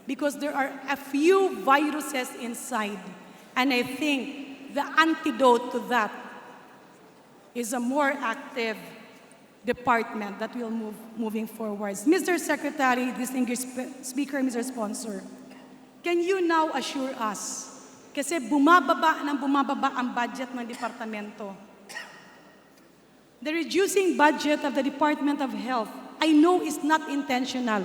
because there are a few viruses inside. And I think the antidote to that is a more active department that will move moving forwards. Mr. Secretary, distinguished speaker, Mr. Sponsor, can you now assure us, kasi bumababa ang budget ng departamento, the reducing budget of the Department of Health, I know is not intentional,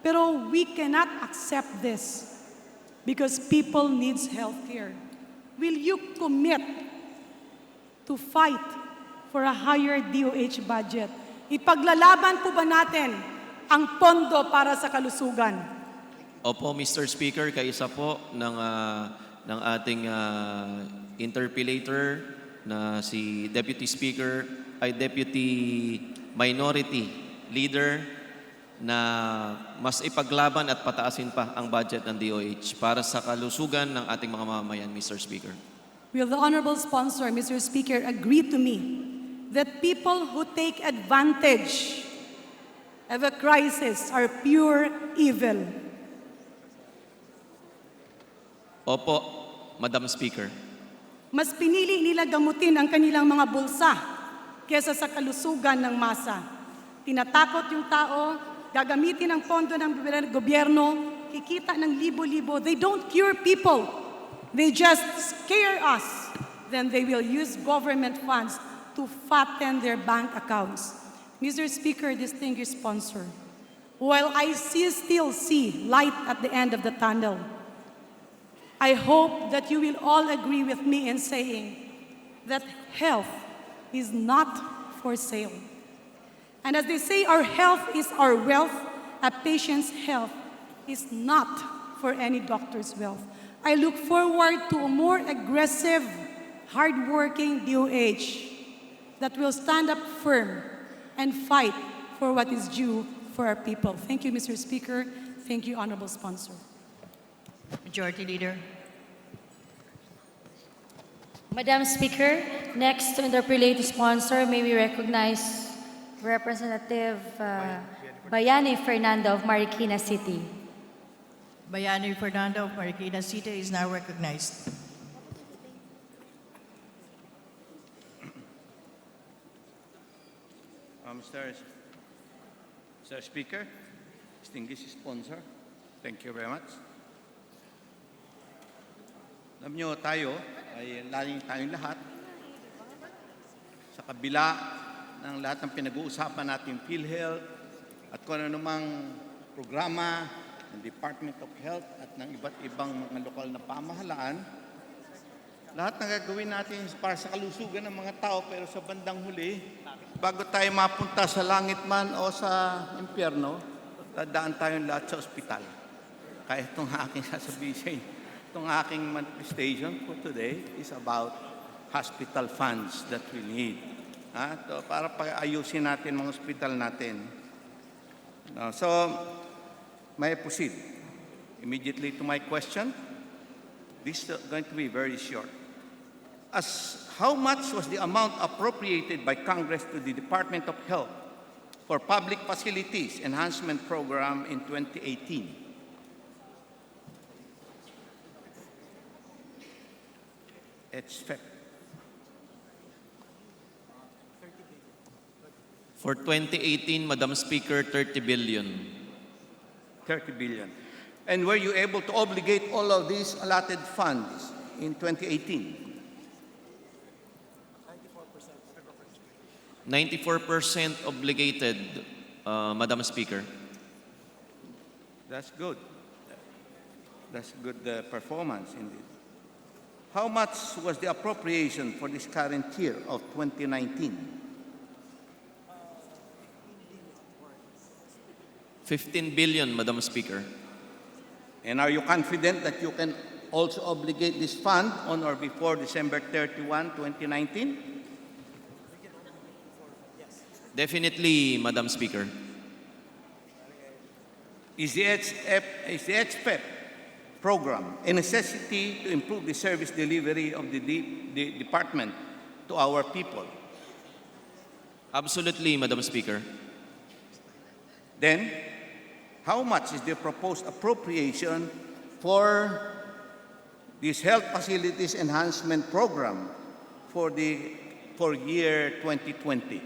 pero we cannot accept this because people needs health care. Will you commit to fight for a higher DOH budget? Ipaglalaban po ba natin ang pondo para sa kalusugan? Opo, Mr. Speaker, kaisa po ng ating interpellator na si Deputy Minority Leader na mas ipaglaban at pataasin pa ang budget ng DOH para sa kalusugan ng ating mga mamamayan, Mr. Speaker. Will the Honorable Sponsor, Mr. Speaker, agree to me that people who take advantage of a crisis are pure evil? Opo, Madam Speaker. Mas pinili nila gamutin ang kanilang mga bulsa kesa sa kalusugan ng masa. Tinatakot yung tao, gagamitin ang pondo ng gobyerno, kikita ng libo-libo. They don't cure people. They just scare us. Then they will use government funds to fatten their bank accounts. Mr. Speaker, distinguished sponsor, while I still see light at the end of the tunnel, I hope that you will all agree with me in saying that health is not for sale. And as they say, our health is our wealth. A patient's health is not for any doctor's wealth. I look forward to a more aggressive, hardworking DOH that will stand up firm and fight for what is due for our people. Thank you, Mr. Speaker. Thank you, Honorable Sponsor. Majority Leader. Madam Speaker, next to interpellate sponsor, may we recognize Representative Bayani Fernando of Marikina City. Bayani Fernando of Marikina City is now recognized. Mr. Speaker, distinguished sponsor, thank you very much. Alam nyo, tayo ay laging tayong lahat sa kabila ng lahat ng pinag-uusapan natin PhilHealth at kung ano namang programa ng Department of Health at ng iba't ibang mga lokal na pamahalaan, lahat ng gagawin natin para sa kalusugan ng mga tao, pero sa bandang huli, bago tayo mapunta sa langit man o sa impyerno, dadaan tayong lahat sa ospital. Kaya itong aking sasabihin sa inyo, itong aking manifestation for today is about hospital funds that we need. Para pag-ayusin natin mga ospital natin. So, may I proceed immediately to my question? This is going to be very short. How much was the amount appropriated by Congress to the Department of Health for Public Facilities Enhancement Program in 2018? For 2018, Madam Speaker, 30 billion. 30 billion. And were you able to obligate all of these allotted funds in 2018? 94% obligated, Madam Speaker. That's good. That's good performance indeed. How much was the appropriation for this current year of 2019? 15 billion, Madam Speaker. And are you confident that you can also obligate this fund on or before December 31, 2019? Definitely, Madam Speaker. Is the XPEP program a necessity to improve the service delivery of the department to our people? Absolutely, Madam Speaker. Then, how much is the proposed appropriation for this health facilities enhancement program for year 2020?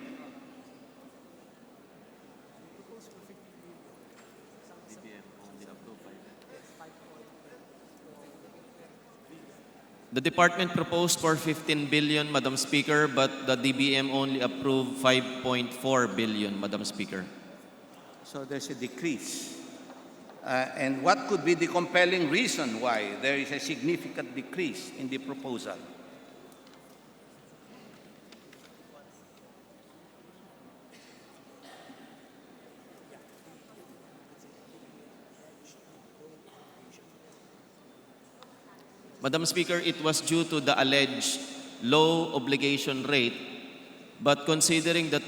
The department proposed for 15 billion, Madam Speaker, but the DBM only approved 5.4 billion, Madam Speaker. So there's a decrease. And what could be the compelling reason why there is a significant decrease in the proposal? Madam Speaker, it was due to the alleged low obligation rate, but considering that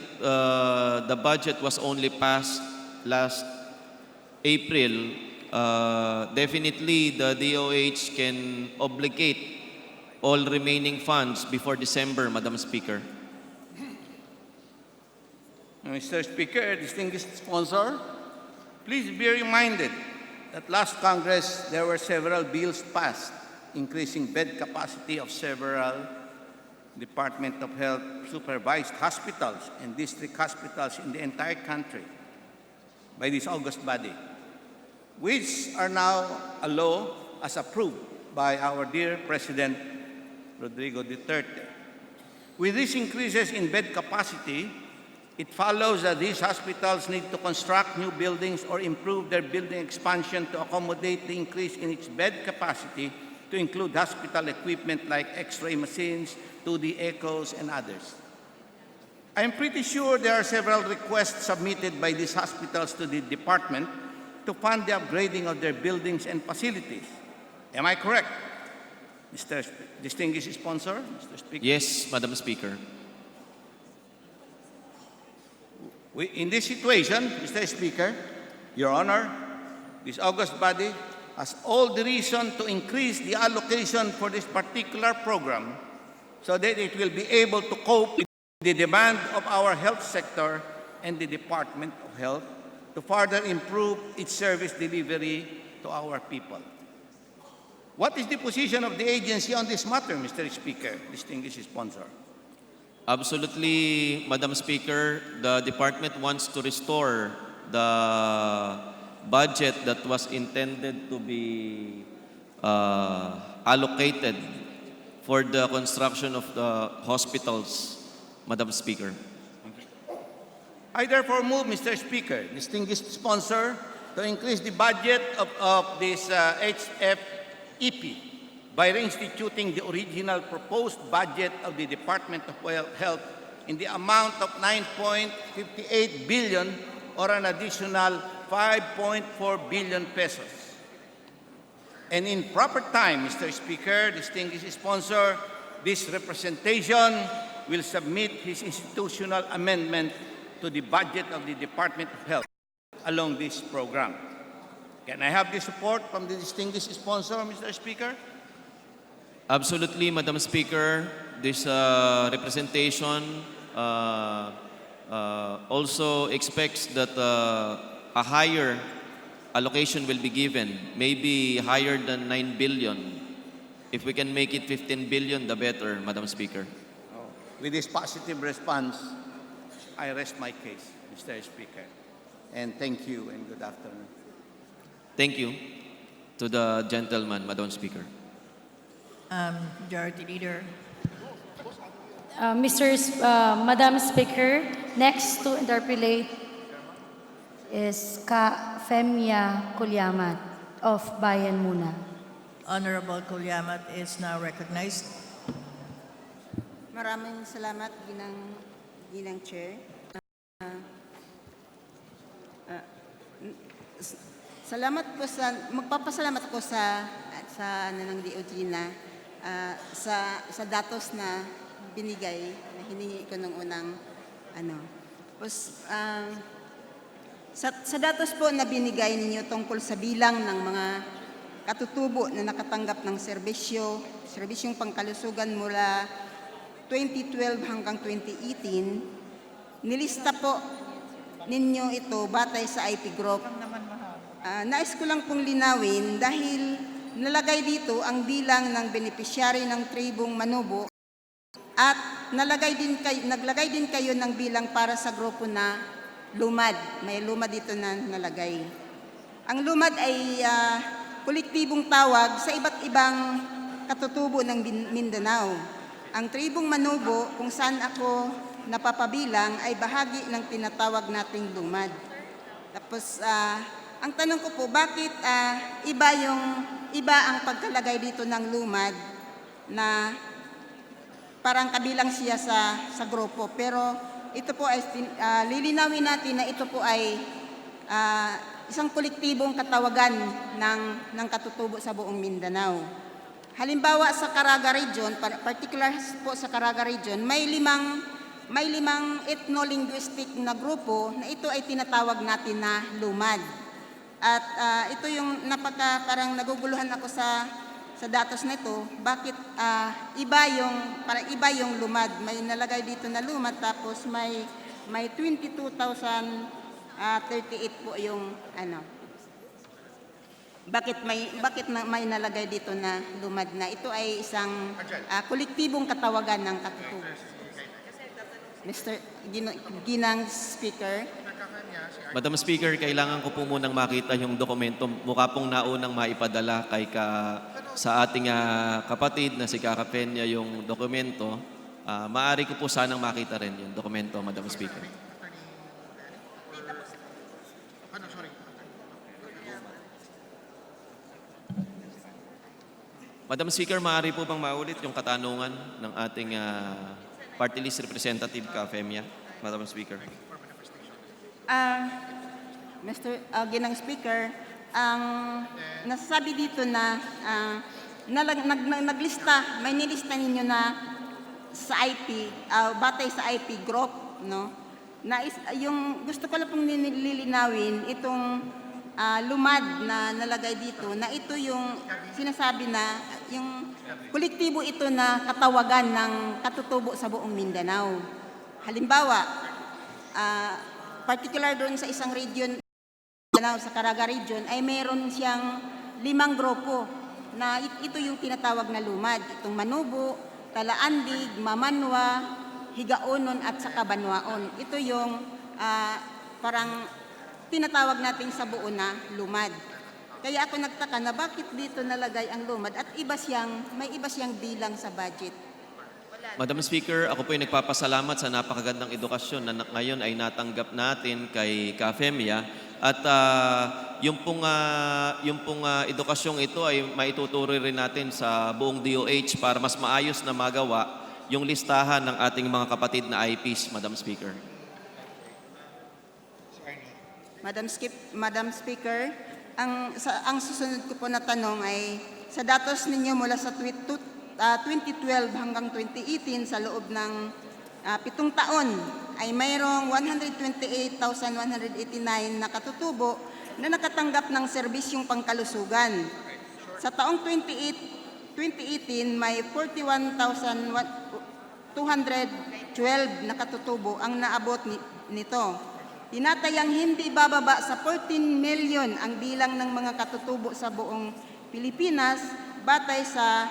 the budget was only passed last April, definitely the DOH can obligate all remaining funds before December, Madam Speaker. Mr. Speaker, distinguished sponsor, please be reminded that last Congress there were several bills passed increasing bed capacity of several Department of Health supervised hospitals and district hospitals in the entire country by this august body, which are now a law as approved by our dear President Rodrigo Duterte. With these increases in bed capacity, it follows that these hospitals need to construct new buildings or improve their building expansion to accommodate the increase in its bed capacity to include hospital equipment like X-ray machines, 2D echoes, and others. I am pretty sure there are several requests submitted by these hospitals to the department to fund the upgrading of their buildings and facilities. Am I correct, Mr. Distinguished Sponsor, Mr. Speaker? Yes, Madam Speaker. In this situation, Mr. Speaker, Your Honor, this august body has all the reason to increase the allocation for this particular program so that it will be able to cope with the demand of our health sector and the Department of Health to further improve its service delivery to our people. What is the position of the agency on this matter, Mr. Speaker, distinguished sponsor? Absolutely, Madam Speaker. The department wants to restore the budget that was intended to be allocated for the construction of the hospitals, Madam Speaker. I therefore move, Mr. Speaker, distinguished sponsor, to increase the budget of this HFEP by reinstituting the original proposed budget of the Department of Health in the amount of 9.58 billion or an additional 5.4 billion pesos. And in proper time, Mr. Speaker, distinguished sponsor, this representation will submit his institutional amendment to the budget of the Department of Health along this program. Can I have the support from the distinguished sponsor, Mr. Speaker? Absolutely, Madam Speaker. This representation also expects that a higher allocation will be given, maybe higher than 9 billion. If we can make it 15 billion, the better, Madam Speaker. With this positive response, I rest my case, Mr. Speaker. And thank you and good afternoon. Thank you to the gentleman, Madam Speaker. Majority Leader. Madam Speaker, next to interpellate is Ka Femia Kulyamat of Bayan Muna. Honorable Kulyamat is now recognized. Maraming salamat, Ginang Chair. Magpapasalamat ko sa ng DOT na sa datos na binigay, na hiningi ko nung unang sa datos po na binigay ninyo tungkol sa bilang ng mga katutubo na nakatanggap ng serbisyong pangkalusugan mula 2012 hanggang 2018, nilista po ninyo ito batay sa IP Group. Nais ko lang pong linawin dahil nalagay dito ang bilang ng benepisyary ng tribong Manubo at naglagay din kayo ng bilang para sa grupo na lumad. May lumad dito na nalagay. Ang lumad ay kolektibong tawag sa iba't ibang katutubo ng Mindanao. Ang tribong Manubo, kung saan ako napapabilang, ay bahagi ng tinatawag nating lumad. Tapos, ang tanong ko po, bakit iba ang pagkalagay dito ng lumad na parang kabilang siya sa grupo. Pero ito po ay lilinawin natin na ito po ay isang kolektibong katawagan ng katutubo sa buong Mindanao. Halimbawa sa Caraga Region, particular po sa Caraga Region, may limang ethno-linguistic na grupo na ito ay tinatawag natin na lumad. At ito yung parang naguguluhan ako sa datos na ito, bakit iba yung lumad. May nalagay dito na lumad, tapos may 22,038 po yung may nalagay dito na lumad na? Ito ay isang kolektibong katawagan ng katutubo. Mr. Ginang Speaker. Madam Speaker, kailangan ko po munang makita yung dokumento. Mukha pong naunang maipadala sa ating kapatid na si Kaka Peña yung dokumento. Maaari ko po sanang makita rin yung dokumento, Madam Speaker. Madam Speaker, maaari po bang maulit yung katanungan ng ating party list representative Kaka Peña, Madam Speaker? Mr. Ginang Speaker, ang nasasabi dito na naglista, may nilista ninyo na sa IP, batay sa IP group, no? Yung gusto ko lang pong nililinawin, itong lumad na nalagay dito, na ito yung sinasabi na yung kolektibo ito na katawagan ng katutubo sa buong Mindanao. Halimbawa, particular doon sa isang region, sa Caraga region, ay meron siyang 5 grupo na ito yung tinatawag na lumad. Itong Manubo, Talaandig, Mamanwa, Higaonon at saka Banwaon. Ito yung parang tinatawag natin sa buo na lumad. Kaya ako nagtaka na bakit dito nalagay ang lumad at may iba siyang bilang sa budget. Madam Speaker, ako po ay nagpapasalamat sa napakagandang edukasyon na ngayon ay natanggap natin kay Kafemia at yung pong edukasyong ito ay maituturo rin natin sa buong DOH para mas maayos na magawa yung listahan ng ating mga kapatid na IPs, Madam Speaker. Madam Speaker, ang susunod ko po na tanong ay sa datos ninyo mula sa 2012 hanggang 2018 sa loob ng 7 taon ay mayroong 128,189 na katutubo na nakatanggap ng serbisyong pangkalusugan. Sa taong 2018 may 41,212 na katutubo ang naabot nito. Tinatayang hindi bababa sa 14 million ang bilang ng mga katutubo sa buong Pilipinas batay sa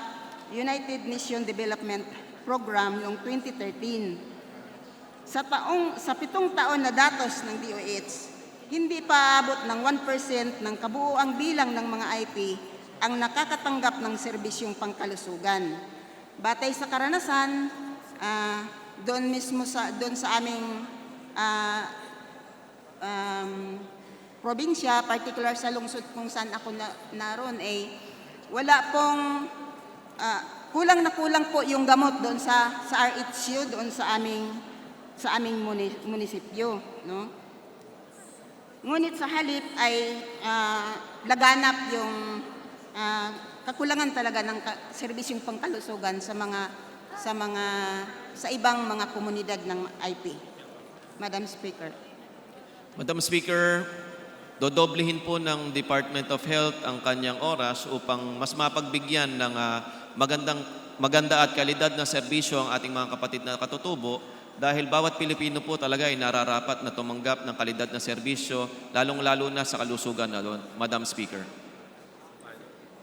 United Nations Development Program noong 2013. Sa 7 taon na datos ng DOH, hindi pa abot ng 1% ng kabuuang bilang ng mga IP ang nakakatanggap ng serbisyong pangkalusugan. Batay sa karanasan, doon sa aming probinsya, particular sa lungsod kung saan ako naroon, wala pong kulang na kulang po yung gamot doon sa RHU doon sa aming munisipyo, no? Ngunit sa halip ay laganap yung kakulangan talaga ng serbisyong pangkalusugan sa ibang mga komunidad ng IP. Madam Speaker. Madam Speaker, dodoblihin po ng Department of Health ang kanyang oras upang mas mapagbigyan ng maganda at kalidad na serbisyo ang ating mga kapatid na katutubo dahil bawat Pilipino po talaga ay nararapat na tumanggap ng kalidad na serbisyo, lalong-lalo na sa kalusugan na doon. Madam Speaker.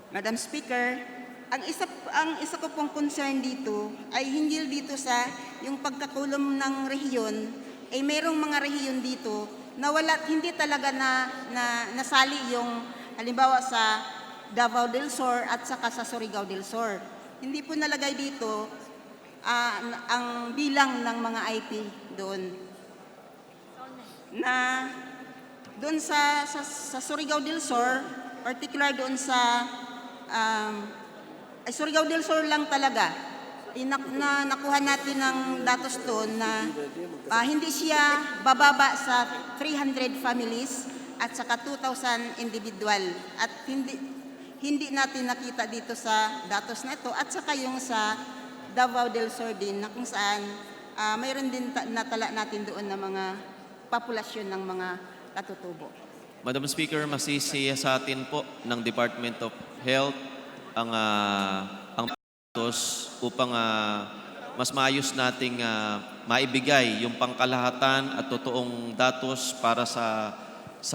Madam Speaker, ang isa ko pong concern dito ay hinggil dito sa yung pagkakulong ng rehiyon, ay mayroong mga rehiyon dito na hindi talaga nasali yung halimbawa sa Davao del Sur at saka sa Surigao del Sur. Hindi po nalagay dito ang bilang ng mga IP doon. Doon sa Surigao del Sur, particular doon sa Surigao del Sur lang talaga, nakuha natin ng datos doon na hindi siya bababa sa 300 families at saka 2,000 individual. At hindi natin nakita dito sa datos na ito at saka yung sa Davao del Sur din na kung saan mayroon din natala natin doon na mga populasyon ng mga katutubo. Madam Speaker, masisiya sa atin po ng Department of Health ang datos upang mas maayos nating maibigay yung pangkalahatan at totoong datos para sa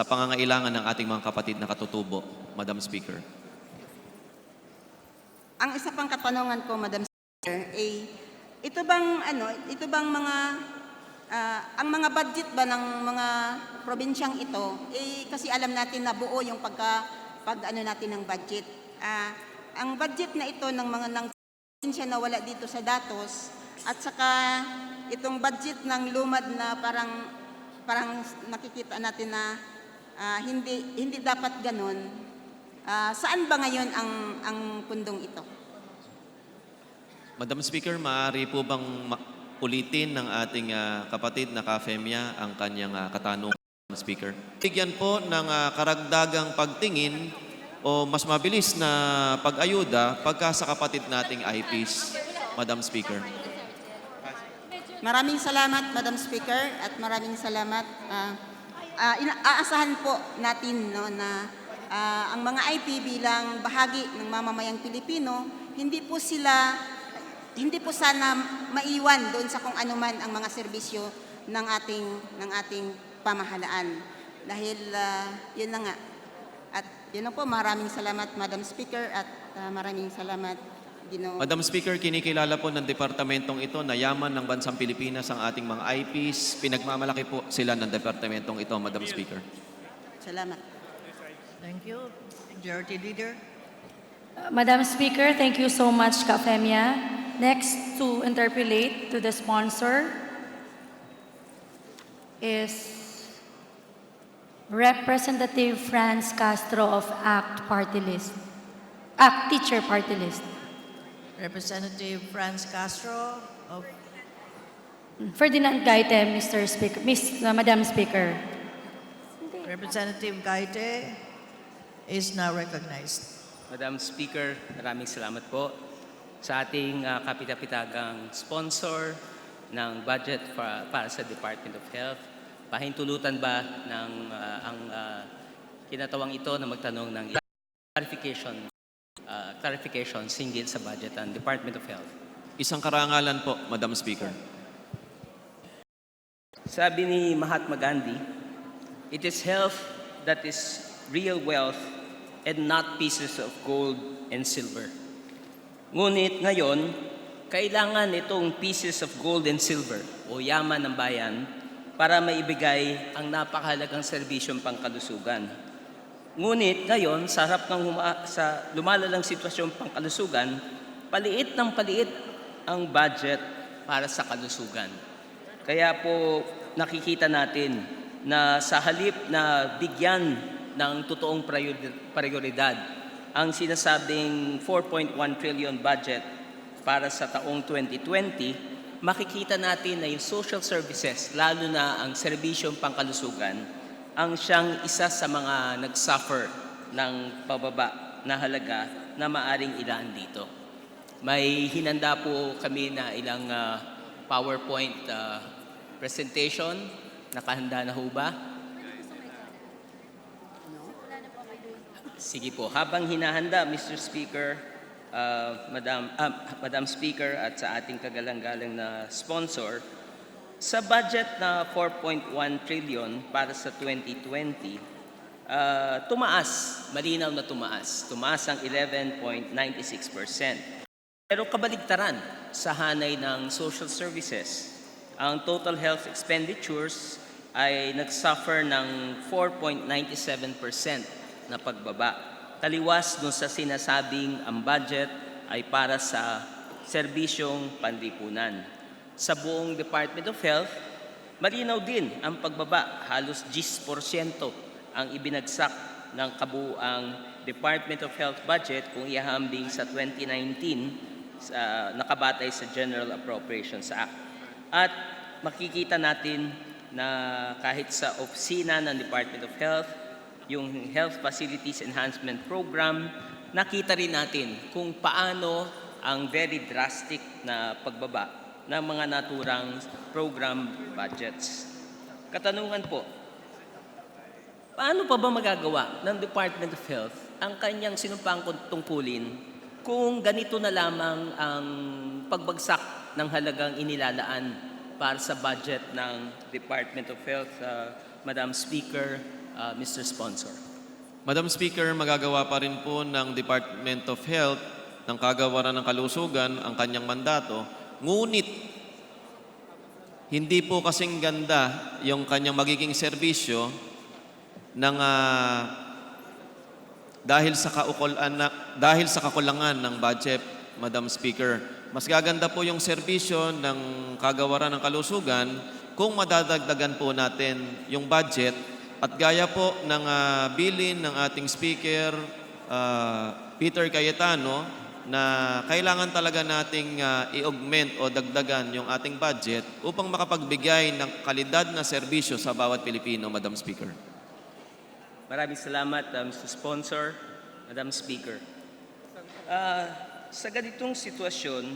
pangangailangan ng ating mga kapatid na katutubo. Madam Speaker. Ang isa pang katanungan ko, Madam Speaker, ito bang mga ang mga budget ba ng mga probinsyang ito, kasi alam natin na buo yung natin ng budget. Ang budget na ito ng probinsya na wala dito sa datos, at saka itong budget ng lumad na parang nakikita natin na hindi dapat ganun. Saan ba ngayon ang pundong ito? Madam Speaker, maaari po bang ulitin ng ating kapatid na Kafemya ang kanyang katanungan, Madam Speaker? Bigyan po ng karagdagang pagtingin o mas mabilis na pag-ayuda pagka sa kapatid nating IPs, Madam Speaker. Maraming salamat, Madam Speaker, at maraming salamat. Aasahan po natin na ang mga IP bilang bahagi ng mamamayang Pilipino, hindi po sana maiwan doon sa kung ano man ang mga serbisyo ng ating pamahalaan. Dahil yun na nga. At yun lang po, maraming salamat, Madam Speaker, at maraming salamat, Ginoong. Madam Speaker, kinikilala po ng departamentong ito na yaman ng bansang Pilipinas ang ating mga IPs. Pinagmamalaki po sila ng departamentong ito, Madam Speaker. Salamat. Thank you. Majority Leader. Madam Speaker, thank you so much, Kafemya. Next to interpellate to the sponsor is Representative Franz Castro of ACT Teacher Party List. Representative Franz Castro of Ferdinand Gaite, Mr. Speaker, Madam Speaker. Representative Gaite is now recognized. Madam Speaker, maraming salamat po sa ating kapitapitagang sponsor ng budget para sa Department of Health. Pahintulutan ba ng ang kinatawang ito na magtanong ng clarification hinggil sa budget ng Department of Health? Isang karangalan po, Madam Speaker. Sabi ni Mahatma Gandhi, it is health that is real wealth and not pieces of gold and silver. Ngunit ngayon, kailangan itong pieces of gold and silver o yaman ng bayan para maibigay ang napakahalagang serbisyong pangkalusugan. Ngunit ngayon, sa harap ng sa lumalalang sitwasyong pangkalusugan, paliit ng paliit ang budget para sa kalusugan. Kaya po nakikita natin na sa halip na bigyan ng totoong prioridad ang sinasabing 4.1 trillion budget para sa taong 2020, makikita natin na yung social services, lalo na ang serbisyong pangkalusugan, ang siyang isa sa mga nag-suffer ng pababa na halaga na maaring ilaan dito. May hinanda po kami na ilang PowerPoint presentation. Nakahanda na ho ba? Sige po. Habang hinahanda, Mr. Speaker, Madam Speaker at sa ating kagalang-galang na sponsor, sa budget na 4.1 trillion para sa 2020, tumaas, malinaw na tumaas. Tumaas ang 11.96%. Pero kabaligtaran sa hanay ng social services. Ang total health expenditures ay nagsuffer ng 4.97% na pagbaba. Taliwas dun sa sinasabing ang budget ay para sa serbisyong panlipunan. Sa buong Department of Health, malinaw din ang pagbaba. Halos 10% ang ibinagsak ng kabuuang Department of Health budget kung ihahambing sa 2019 nakabatay sa General Appropriations Act. At makikita natin na kahit sa opisina ng Department of Health, yung Health Facilities Enhancement Program, nakita rin natin kung paano ang very drastic na pagbaba ng mga naturang program budgets. Katanungan po, paano pa ba magagawa ng Department of Health ang kanyang sinumpang tungkulin kung ganito na lamang ang pagbagsak ng halagang inilalaan para sa budget ng Department of Health, Madam Speaker, Mr. Sponsor? Madam Speaker, magagawa pa rin po ng Department of Health ng Kagawaran ng Kalusugan ang kanyang mandato, ngunit hindi po kasing ganda yung kanyang magiging serbisyo ng dahil sa kakulangan ng budget, Madam Speaker. Mas gaganda po yung serbisyo ng Kagawaran ng Kalusugan kung madadagdagan po natin yung budget at gaya po ng bilin ng ating Speaker, Peter Cayetano, na kailangan talaga nating i-augment o dagdagan yung ating budget upang makapagbigay ng kalidad na serbisyo sa bawat Pilipino, Madam Speaker. Maraming salamat, Mr. Sponsor, Madam Speaker. Sa ganitong sitwasyon,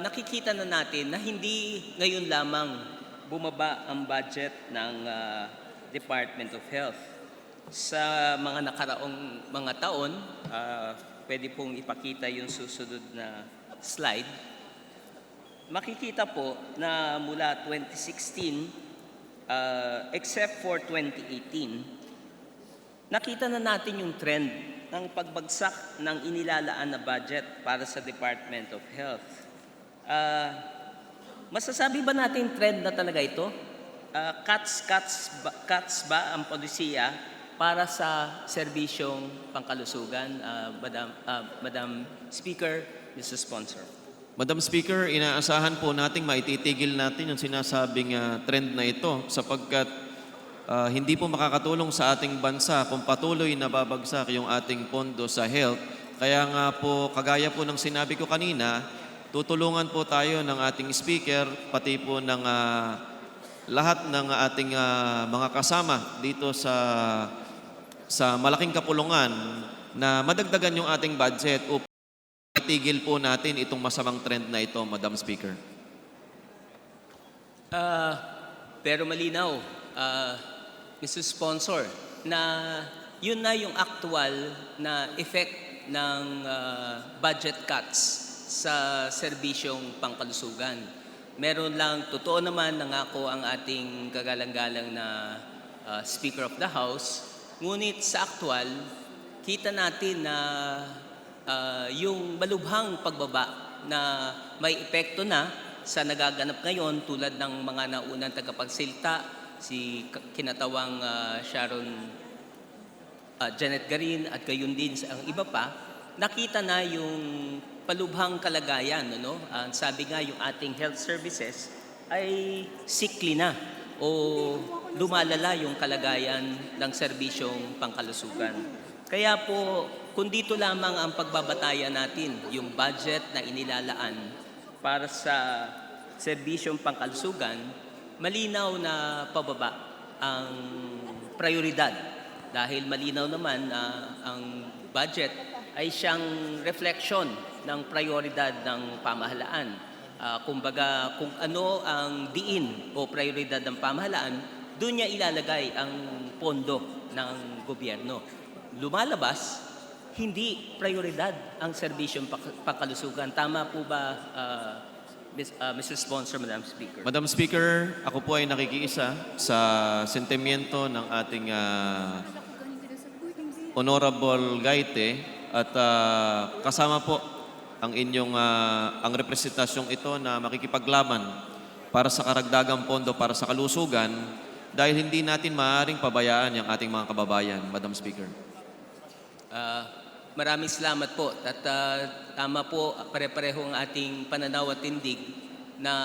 nakikita na natin na hindi ngayon lamang bumaba ang budget ng Department of Health. Sa mga nakaraong mga taon, pwede pong ipakita yung susunod na slide. Makikita po na mula 2016, except for 2018, nakita na natin yung trend ng pagbagsak ng inilalaan na budget para sa Department of Health. Masasabi ba natin trend na talaga ito? Cuts ba ang polisiya para sa serbisyong pangkalusugan, Madam Speaker, Mr. Sponsor? Madam Speaker, inaasahan po nating maititigil natin yung sinasabing trend na ito sapagkat hindi po makakatulong sa ating bansa kung patuloy na babagsak yung ating pondo sa health. Kaya nga po, kagaya po ng sinabi ko kanina, tutulungan po tayo ng ating Speaker, pati po ng lahat ng ating mga kasama dito sa malaking kapulungan na madagdagan yung ating budget upang itigil po natin itong masamang trend na ito, Madam Speaker. Pero malinaw, Mr. Sponsor, na yun na yung actual na effect ng budget cuts sa serbisyong pangkalusugan. Meron lang, totoo naman, nangako ang ating kagalang-galang na Speaker of the House. Ngunit sa aktual, kita natin na yung malubhang pagbaba na may epekto na sa nagaganap ngayon tulad ng mga naunang tagapagsilta, si kinatawang Janet Garin at gayon din ang iba pa, nakita na yung palubhang kalagayan. Sabi nga yung ating health services ay sickly na o lumalala yung kalagayan ng serbisyong pangkalusugan. Kaya po, kung dito lamang ang pagbabatayan natin, yung budget na inilalaan para sa serbisyong pangkalusugan, malinaw na pababa ang prioridad. Dahil malinaw naman ang budget ay siyang reflection ng prioridad ng pamahalaan. Kumbaga, kung ano ang diin o prioridad ng pamahalaan, doon niya ilalagay ang pondo ng gobyerno. Lumalabas, hindi prioridad ang serbisyong pangkalusugan. Tama po ba, Mr. Sponsor, Madam Speaker? Madam Speaker, ako po ay nakikiisa sa sentimiento ng ating Honorable Gaite at kasama po ang inyong ang representasyong ito na makikipaglaban para sa karagdagang pondo para sa kalusugan dahil hindi natin maaaring pabayaan ang ating mga kababayan, Madam Speaker. Maraming salamat po. At tama po, pare-pareho ang ating pananaw at tindig na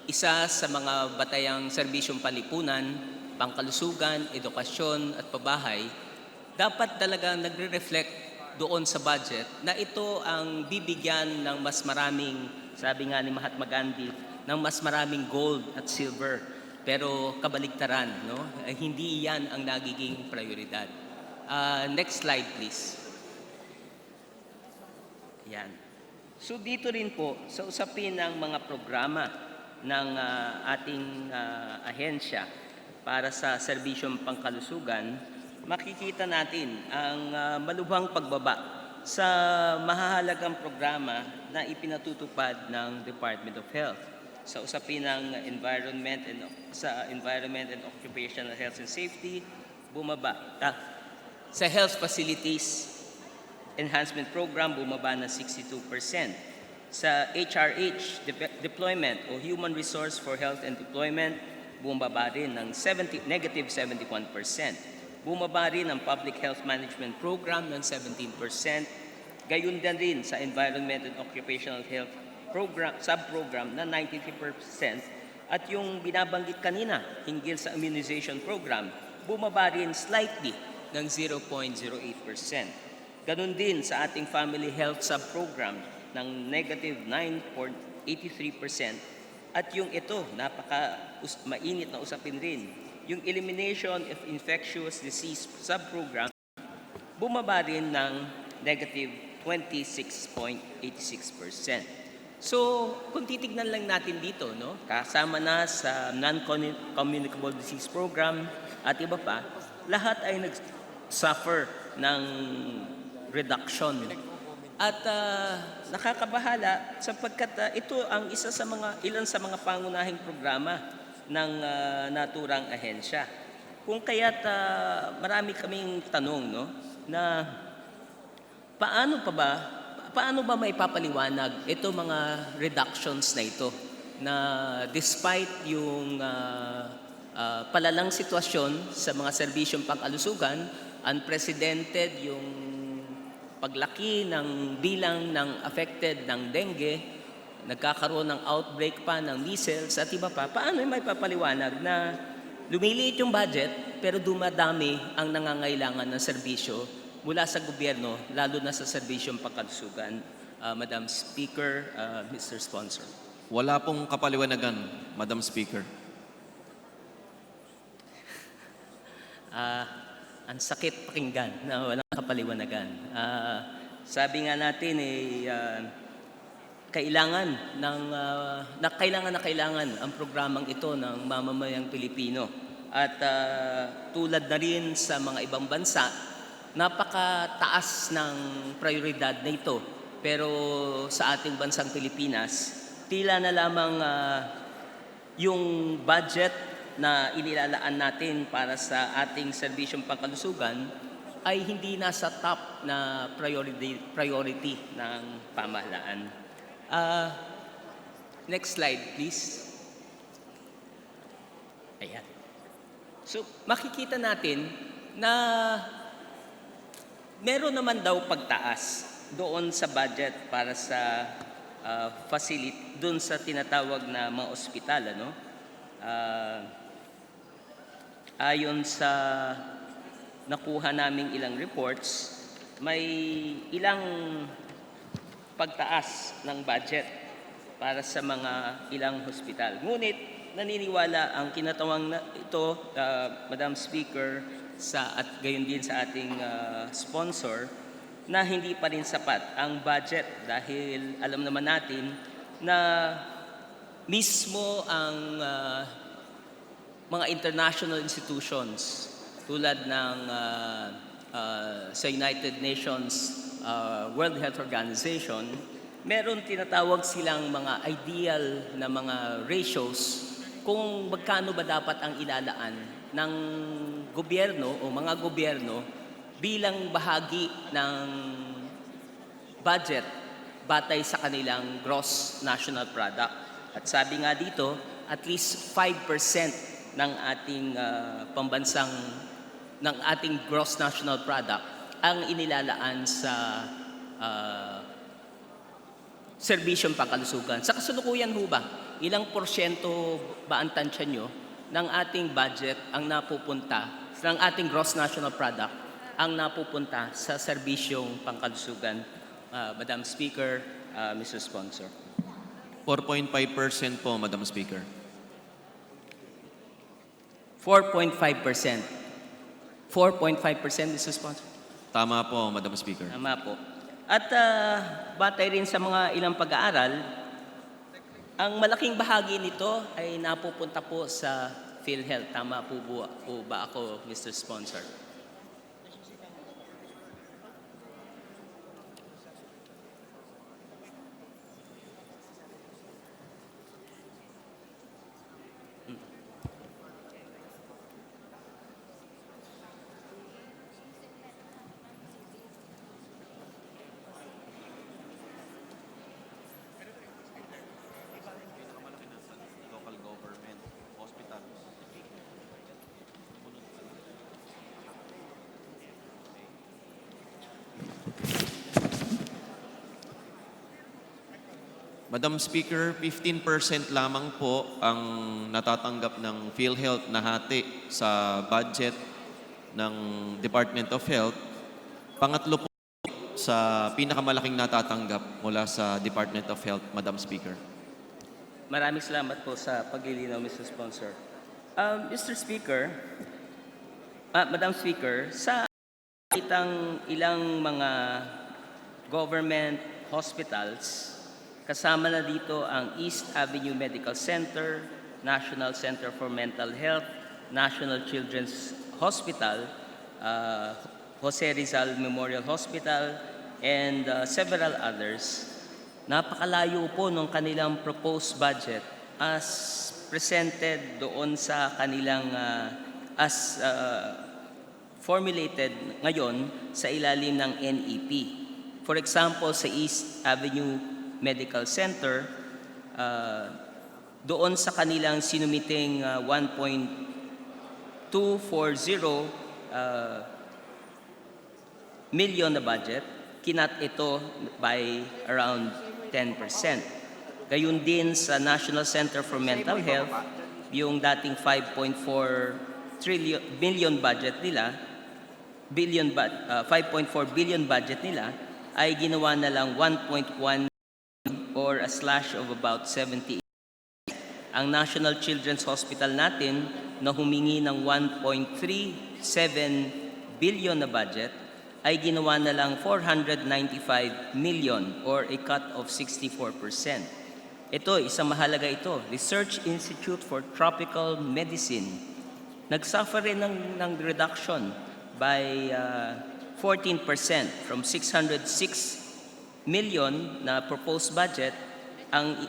isa sa mga batayang serbisyong palipunan, pangkalusugan, edukasyon at pabahay, dapat talaga nagre-reflect doon sa budget na ito ang bibigyan ng mas maraming, sabi nga ni Mahatma Gandhi, ng mas maraming gold at silver. Pero kabaligtaran, hindi iyan ang nagiging prioridad. Next slide, please. Yan. So dito rin po, sa usapin ng mga programa ng ating ahensya para sa serbisyong pangkalusugan, makikita natin ang malubhang pagbaba sa mahahalagang programa na ipinatutupad ng Department of Health. Sa usapin ng environment and occupational health and safety, bumaba. Sa health facilities enhancement program, bumaba na 62%. Sa HRH, deployment o Human Resource for Health and Deployment, bumaba rin ng negative 71%. Bumaba rin ang Public Health Management Program ng 17%. Gayon din rin sa Environment and Occupational Health program, sub-program na 93%. At yung binabanggit kanina, hinggil sa immunization program, bumaba rin slightly ng 0.08%. Ganon din sa ating family health sub-program ng negative 9.83%. At yung ito, mainit na usapin rin, yung elimination of infectious disease sub-program, bumaba rin ng negative 26.86%. So, kung titignan lang natin dito, no, kasama na sa non-communicable disease program at iba pa, lahat ay nag-suffer ng reduction. At nakakabahala sapagkat ito ang ilan sa mga pangunahing programa ng naturang ahensya. Kung kaya't marami kaming tanong, no, na paano ba may papaliwanag ito mga reductions na ito na despite yung palalang sitwasyon sa mga serbisyong pang-kalusugan, unprecedented yung paglaki ng bilang ng affected ng dengue, nagkakaroon ng outbreak pa ng measles at iba pa, paano may papaliwanag na lumiliit yung budget pero dumadami ang nangangailangan ng serbisyo mula sa gobyerno, lalo na sa serbisyong pangkalusugan? Madam Speaker, Mr. Sponsor. Wala pong kapaliwanagan, Madam Speaker. Ang sakit pakinggan na walang kapaliwanagan. Sabi nga natin, kailangan ang programang ito ng mamamayang Pilipino. At tulad na rin sa mga ibang bansa, napakataas ng prioridad na ito. Pero sa ating bansang Pilipinas, tila na lamang yung budget na inilalaan natin para sa ating serbisyong pangkalusugan ay hindi nasa top na priority ng pamahalaan. Next slide, please. Ayan. So, makikita natin na meron naman daw pagtaas doon sa budget para sa facility, doon sa tinatawag na mga ospital, ano? Ayon sa nakuha naming ilang reports, may ilang pagtaas ng budget para sa mga ilang hospital. Ngunit naniniwala ang kinatawang na ito, Madam Speaker, at gayon din sa ating sponsor, na hindi pa rin sapat ang budget dahil alam naman natin na mismo ang mga international institutions tulad ng sa United Nations World Health Organization, meron tinatawag silang mga ideal na mga ratios kung magkano ba dapat ang ilalaan ng gobyerno o mga gobyerno bilang bahagi ng budget batay sa kanilang gross national product. At sabi nga dito, at least 5% ng ating ng ating gross national product ang inilalaan sa serbisyong pangkalusugan. Sa kasalukuyan ho ba, ilang porsyento ba ang tansya nyo ng ating budget ang napupunta, ng ating gross national product ang napupunta sa serbisyong pangkalusugan? Madam Speaker, Mr. Sponsor. 4.5% po, Madam Speaker. 4.5%. 4.5%, Mr. Sponsor. Tama po, Madam Speaker. Tama po. At batay rin sa mga ilang pag-aaral, ang malaking bahagi nito ay napupunta po sa PhilHealth. Tama po ba ako, Mr. Sponsor? Madam Speaker, 15% lamang po ang natatanggap ng PhilHealth na hati sa budget ng Department of Health. Pangatlo po sa pinakamalaking natatanggap mula sa Department of Health, Madam Speaker. Maraming salamat po sa paglilinaw, Mr. Sponsor. Mr. Speaker, Madam Speaker, sa ilang mga government hospitals, kasama na dito ang East Avenue Medical Center, National Center for Mental Health, National Children's Hospital, Jose Rizal Memorial Hospital, and several others. Napakalayo po ng kanilang proposed budget as presented doon sa kanilang formulated ngayon sa ilalim ng NEP. For example, sa East Avenue Medical Center, doon sa kanilang sinumiting 1.240 million na budget, kinat ito by around 10%. Gayun din sa National Center for Mental Health, yung dating 5.4 billion budget nila, 5.4 billion budget nila, ay ginawa na lang 1.1 or a slash of about 78. Ang National Children's Hospital natin na humingi ng 1.37 billion na budget ay ginawa na lang 495 million or a cut of 64%. Ito, isang mahalaga ito, Research Institute for Tropical Medicine. Nagsuffer rin ng reduction by 14% from 606 million na proposed budget, ang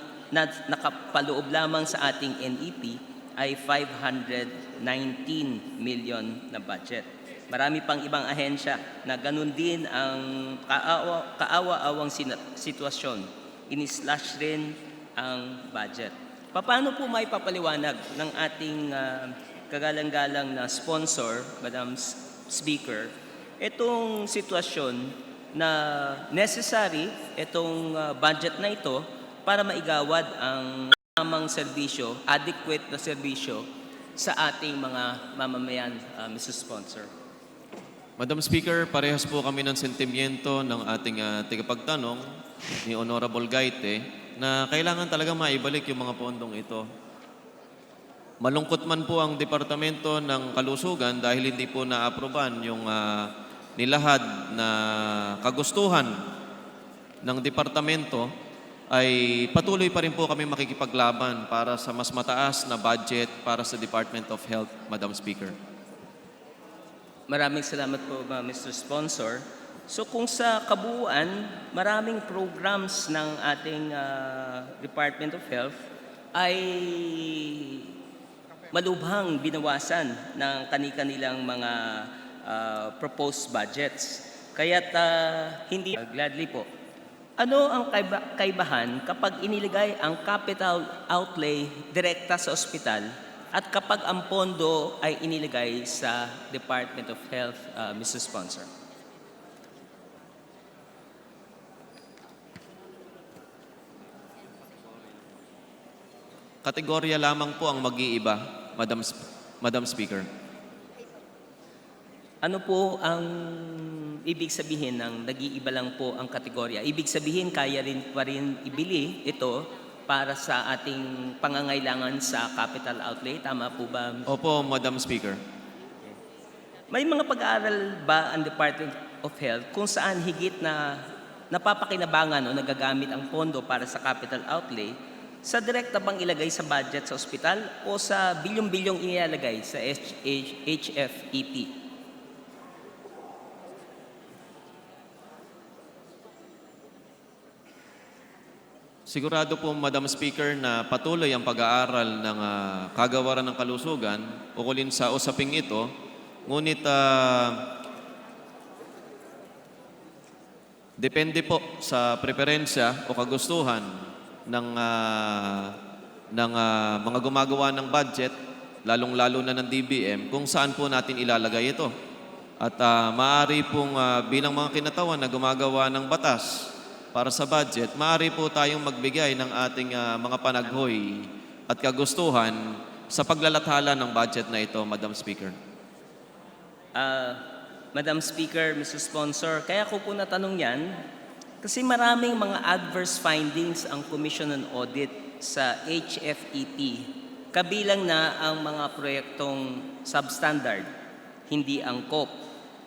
nakapaloob lamang sa ating NEP ay 519 million na budget. Marami pang ibang ahensya na ganun din ang kaawa-awang sitwasyon. Ini-slash rin ang budget. Paano po may papaliwanag ng ating kagalang-galang na sponsor, Madam Speaker, itong sitwasyon na necessary itong budget na ito para maigawad ang tamang serbisyo, adequate na serbisyo sa ating mga mamamayan, Mr. Sponsor. Madam Speaker, parehas po kami ng sentimiento ng ating tagapagtanong ni Honorable Gaite na kailangan talaga maibalik yung mga pondong ito. Malungkot man po ang Departamento ng Kalusugan dahil hindi po na-aproban yung nilahad na kagustuhan ng Departamento, ay patuloy pa rin po kami makikipaglaban para sa mas mataas na budget para sa Department of Health, Madam Speaker. Maraming salamat po, Mr. Sponsor. So kung sa kabuuan, maraming programs ng ating Department of Health ay malubhang binawasan ng kanilang mga proposed budgets. Kaya't hindi gladly po. Ano ang kaibahan kapag inilagay ang capital outlay direkta sa ospital at kapag ang pondo ay inilagay sa Department of Health, Mr. Sponsor? Kategorya lamang po ang mag-iiba, Madam Speaker. Ano po ang ibig sabihin ng nag-iiba lang po ang kategorya? Ibig sabihin kaya rin pa rin ibili ito para sa ating pangangailangan sa capital outlay. Tama po ba? Opo, Madam Speaker. May mga pag-aaral ba ang Department of Health kung saan higit na napapakinabangan o nagagamit ang pondo para sa capital outlay sa direkta bang ilagay sa budget sa ospital o sa bilyong-bilyong inilalagay sa HFEP? Sigurado po, Madam Speaker, na patuloy ang pag-aaral ng kagawaran ng kalusugan ukulin sa usaping ito. Ngunit depende po sa preferensya o kagustuhan ng mga gumagawa ng budget, lalong-lalo na ng DBM, kung saan po natin ilalagay ito. At maaari pong bilang mga kinatawan na gumagawa ng batas para sa budget, maaari po tayong magbigay ng ating mga panaghoy at kagustuhan sa paglalathala ng budget na ito, Madam Speaker. Madam Speaker, Mr. Sponsor, kaya ko po natanong yan kasi maraming mga adverse findings ang Commission on Audit sa HFEP. Kabilang na ang mga proyektong substandard, hindi angkop,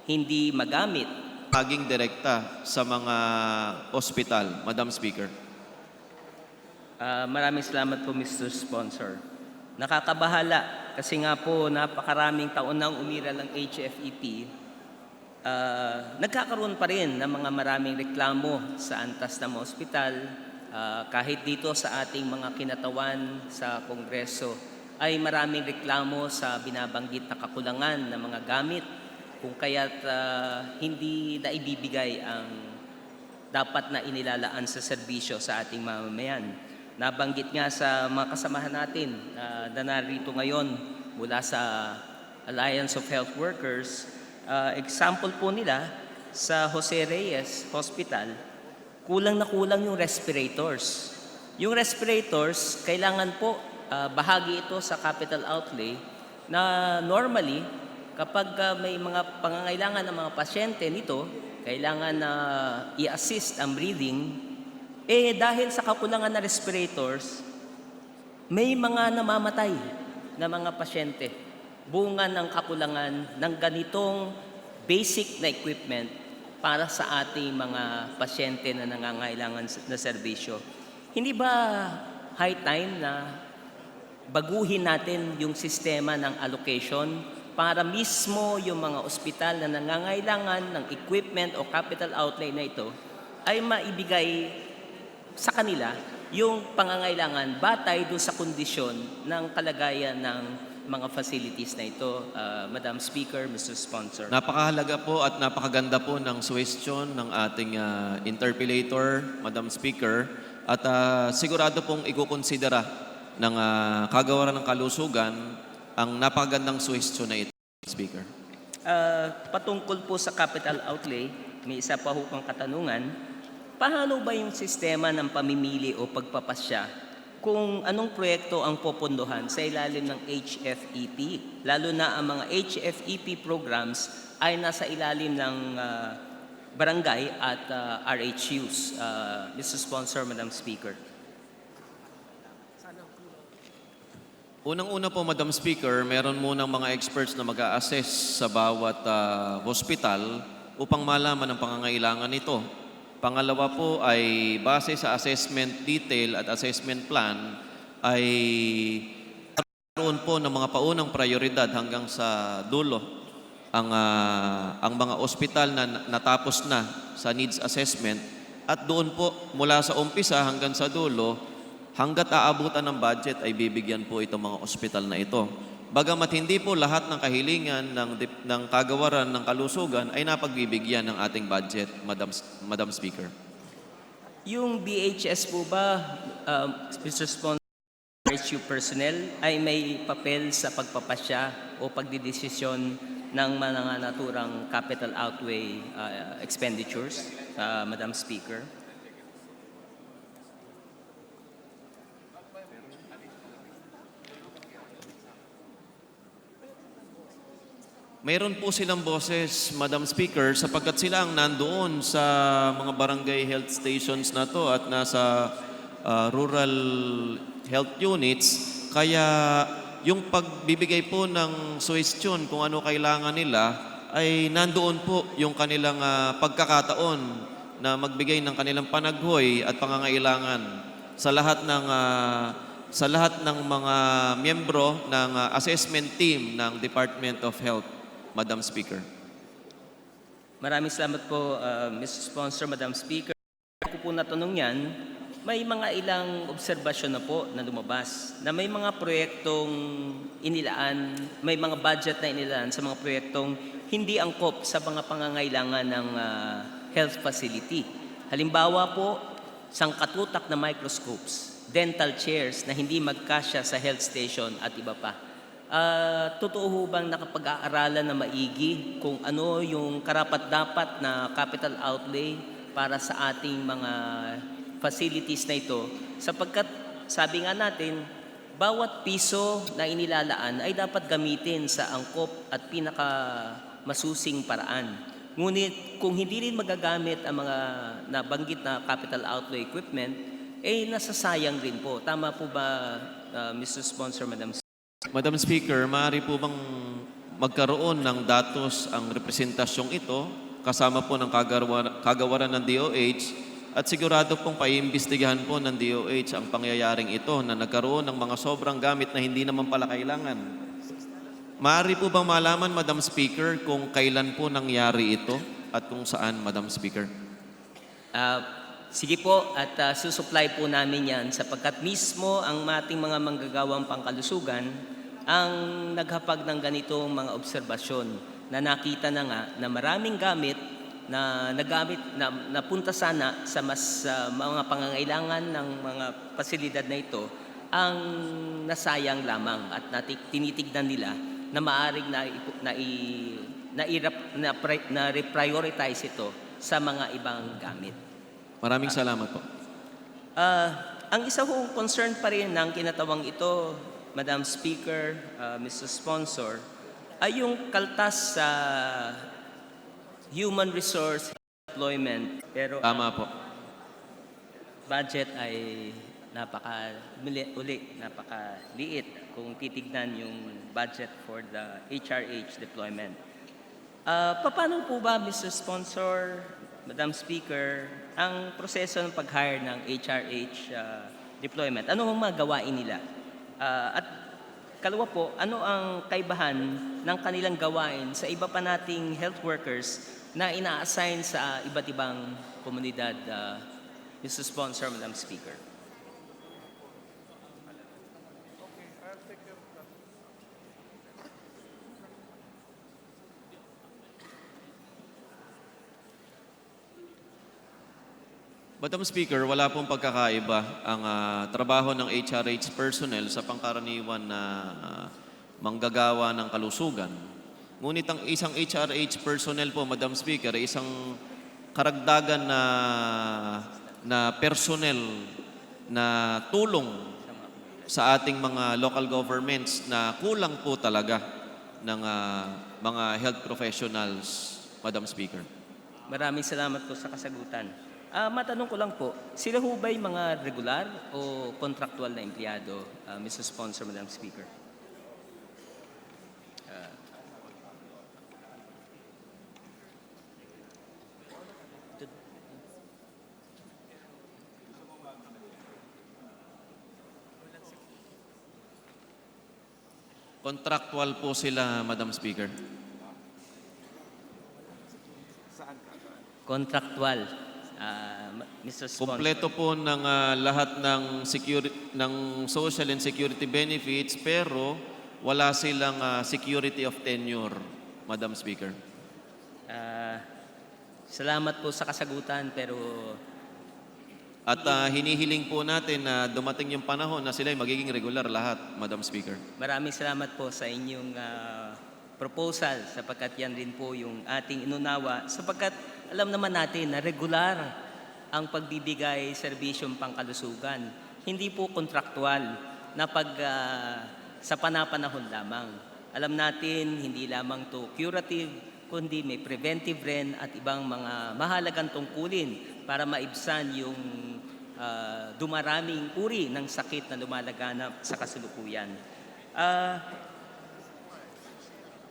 hindi magamit. Maging direkta sa mga ospital, Madam Speaker. Maraming salamat po, Mr. Sponsor. Nakakabahala kasi nga po napakaraming taon nang umiral ang HFEP. Nagkakaroon pa rin ng mga maraming reklamo sa antas ng mga ospital. Kahit dito sa ating mga kinatawan sa Kongreso ay maraming reklamo sa binabanggit na kakulangan ng mga gamit kung kaya't hindi na ibibigay ang dapat na inilalaan sa serbisyo sa ating mamamayan. Nabanggit nga sa mga kasamahan natin na narito ngayon mula sa Alliance of Health Workers, example po nila sa Jose Reyes Hospital, kulang na kulang yung respirators. Yung respirators, kailangan po bahagi ito sa capital outlay na normally kapag may mga pangangailangan ng mga pasyente nito, kailangan na i-assist ang breathing, dahil sa kakulangan na respirators, may mga namamatay na mga pasyente. Bunga ng kakulangan ng ganitong basic na equipment para sa ating mga pasyente na nangangailangan na serbisyo. Hindi ba high time na baguhin natin yung sistema ng allocation para mismo yung mga ospital na nangangailangan ng equipment o capital outlay na ito ay maibigay sa kanila yung pangangailangan batay doon sa kondisyon ng kalagayan ng mga facilities na ito, Madam Speaker, Mr. Sponsor. Napakahalaga po at napakaganda po ng suggestion ng ating interpellator, Madam Speaker, at sigurado pong ikukonsidera ng kagawaran ng kalusugan ang napakagandang suggestion na ito, Speaker. Patungkol po sa capital outlay, may isa pa hukang katanungan. Paano ba yung sistema ng pamimili o pagpapasya kung anong proyekto ang popondohan sa ilalim ng HFEP? Lalo na ang mga HFEP programs ay nasa ilalim ng barangay at RHUs. Mr. Sponsor, Madam Speaker. Unang-una po, Madam Speaker, meron munang mga experts na mag-a-assess sa bawat hospital upang malaman ang pangangailangan nito. Pangalawa po ay base sa assessment detail at assessment plan ay karoon po ng mga paunang prioridad hanggang sa dulo ang mga ospital na natapos na sa needs assessment at doon po mula sa umpisa hanggang sa dulo hanggat aabutan ng budget ay bibigyan po itong mga ospital na ito. Bagamat hindi po lahat ng kahilingan ng kagawaran ng kalusugan ay napagbibigyan ng ating budget, Madam Speaker. Yung BHS po ba, Mr. Sponsor, RHU personnel ay may papel sa pagpapasya o pagdidesisyon ng mga naturang capital outlay expenditures, Madam Speaker? Mayroon po silang boses, Madam Speaker, sapagkat sila ang nandoon sa mga barangay health stations na to at nasa rural health units. Kaya yung pagbibigay po ng suggestion kung ano kailangan nila ay nandoon po yung kanilang pagkakataon na magbigay ng kanilang panaghoy at pangangailangan sa lahat ng mga miyembro ng assessment team ng Department of Health. Madam Speaker. Maraming salamat po, Mr. Sponsor, Madam Speaker. Ako po natanong yan, may mga ilang obserbasyon na po na lumabas na may mga proyektong inilaan, may mga budget na inilaan sa mga proyektong hindi angkop sa mga pangangailangan ng health facility. Halimbawa po, sangkatutak na microscopes, dental chairs na hindi magkasya sa health station at iba pa. Totoo ho bang nakapag-aaralan na maigi kung ano yung karapat-dapat na capital outlay para sa ating mga facilities na ito sapagkat sabi nga natin, bawat piso na inilalaan ay dapat gamitin sa angkop at pinakamasusing paraan. Ngunit kung hindi rin magagamit ang mga nabanggit na capital outlay equipment, nasasayang rin po. Tama po ba, Mr. Sponsor, Madam? Madam Speaker, maaari po bang magkaroon ng datos ang representasyong ito kasama po ng kagawaran ng DOH at sigurado pong paiimbestigahan po ng DOH ang pangyayaring ito na nagkaroon ng mga sobrang gamit na hindi naman pala kailangan. Maaari po bang malaman, Madam Speaker, kung kailan po nangyari ito at kung saan, Madam Speaker? Sige po, at susupply po namin yan sapagkat mismo ang ating mga manggagawang pangkalusugan ang naghapag ng ganitong mga obserbasyon na nakita na nga na maraming gamit na napunta sana sa mas mga pangangailangan ng mga pasilidad na ito ang nasayang lamang at tinitignan nila na maaaring na reprioritize ito sa mga ibang gamit. Maraming salamat po. Ang isa kong concern pa rin ng kinatawang ito, Madam Speaker, Mr. Sponsor, ay yung kaltas sa human resource deployment. Pero tama po. Budget ay napakaliit kung titignan yung budget for the HRH deployment. Paano po ba, Mr. Sponsor, Madam Speaker, ang proseso ng pag-hire ng HRH deployment? Ano ang mga gawain nila? At kalawa po, ano ang kaibahan ng kanilang gawain sa iba pa nating health workers na ina-assign sa iba't ibang komunidad, Mr. Sponsor, Madam Speaker? Madam Speaker, wala pong pagkakaiba ang trabaho ng HRH personnel sa pangkaraniwan na manggagawa ng kalusugan. Ngunit ang isang HRH personnel po, Madam Speaker, ay isang karagdagan na personnel na tulong sa ating mga local governments na kulang po talaga ng mga health professionals, Madam Speaker. Maraming salamat po sa kasagutan. Matanong ko lang po, sila ho ba'y mga regular o contractual na empleyado, Mr. Sponsor, Madam Speaker? Contractual po sila, Madam Speaker. Contractual. Mr. Sponsor. Kompleto po ng lahat ng social and security benefits pero wala silang security of tenure, Madam Speaker. Salamat po sa kasagutan pero at hinihiling po natin na dumating yung panahon na sila ay magiging regular lahat, Madam Speaker. maraming salamat po sa inyong proposal sapagkat yan rin po yung ating inunawa sapagkat alam naman natin na regular ang pagbibigay serbisyong pangkalusugan. Hindi po kontraktual na sa panapanahon lamang. Alam natin, hindi lamang to curative, kundi may preventive rin at ibang mga mahalagang tungkulin para maibsan yung dumaraming uri ng sakit na lumalaganap sa kasalukuyan.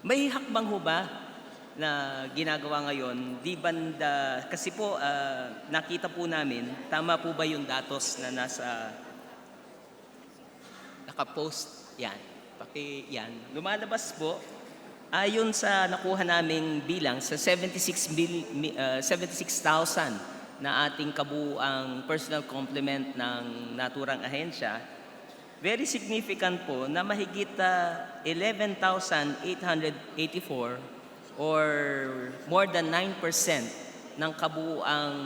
May hakbang ho ba na ginagawa ngayon, di banda, kasi po nakita po namin, tama po ba yung datos na nakapost, yan, lumalabas po, ayon sa nakuha naming bilang sa 76,000 na ating kabuuang personal complement ng naturang ahensya, very significant po na mahigit 11,884 or more than 9% ng kabuuang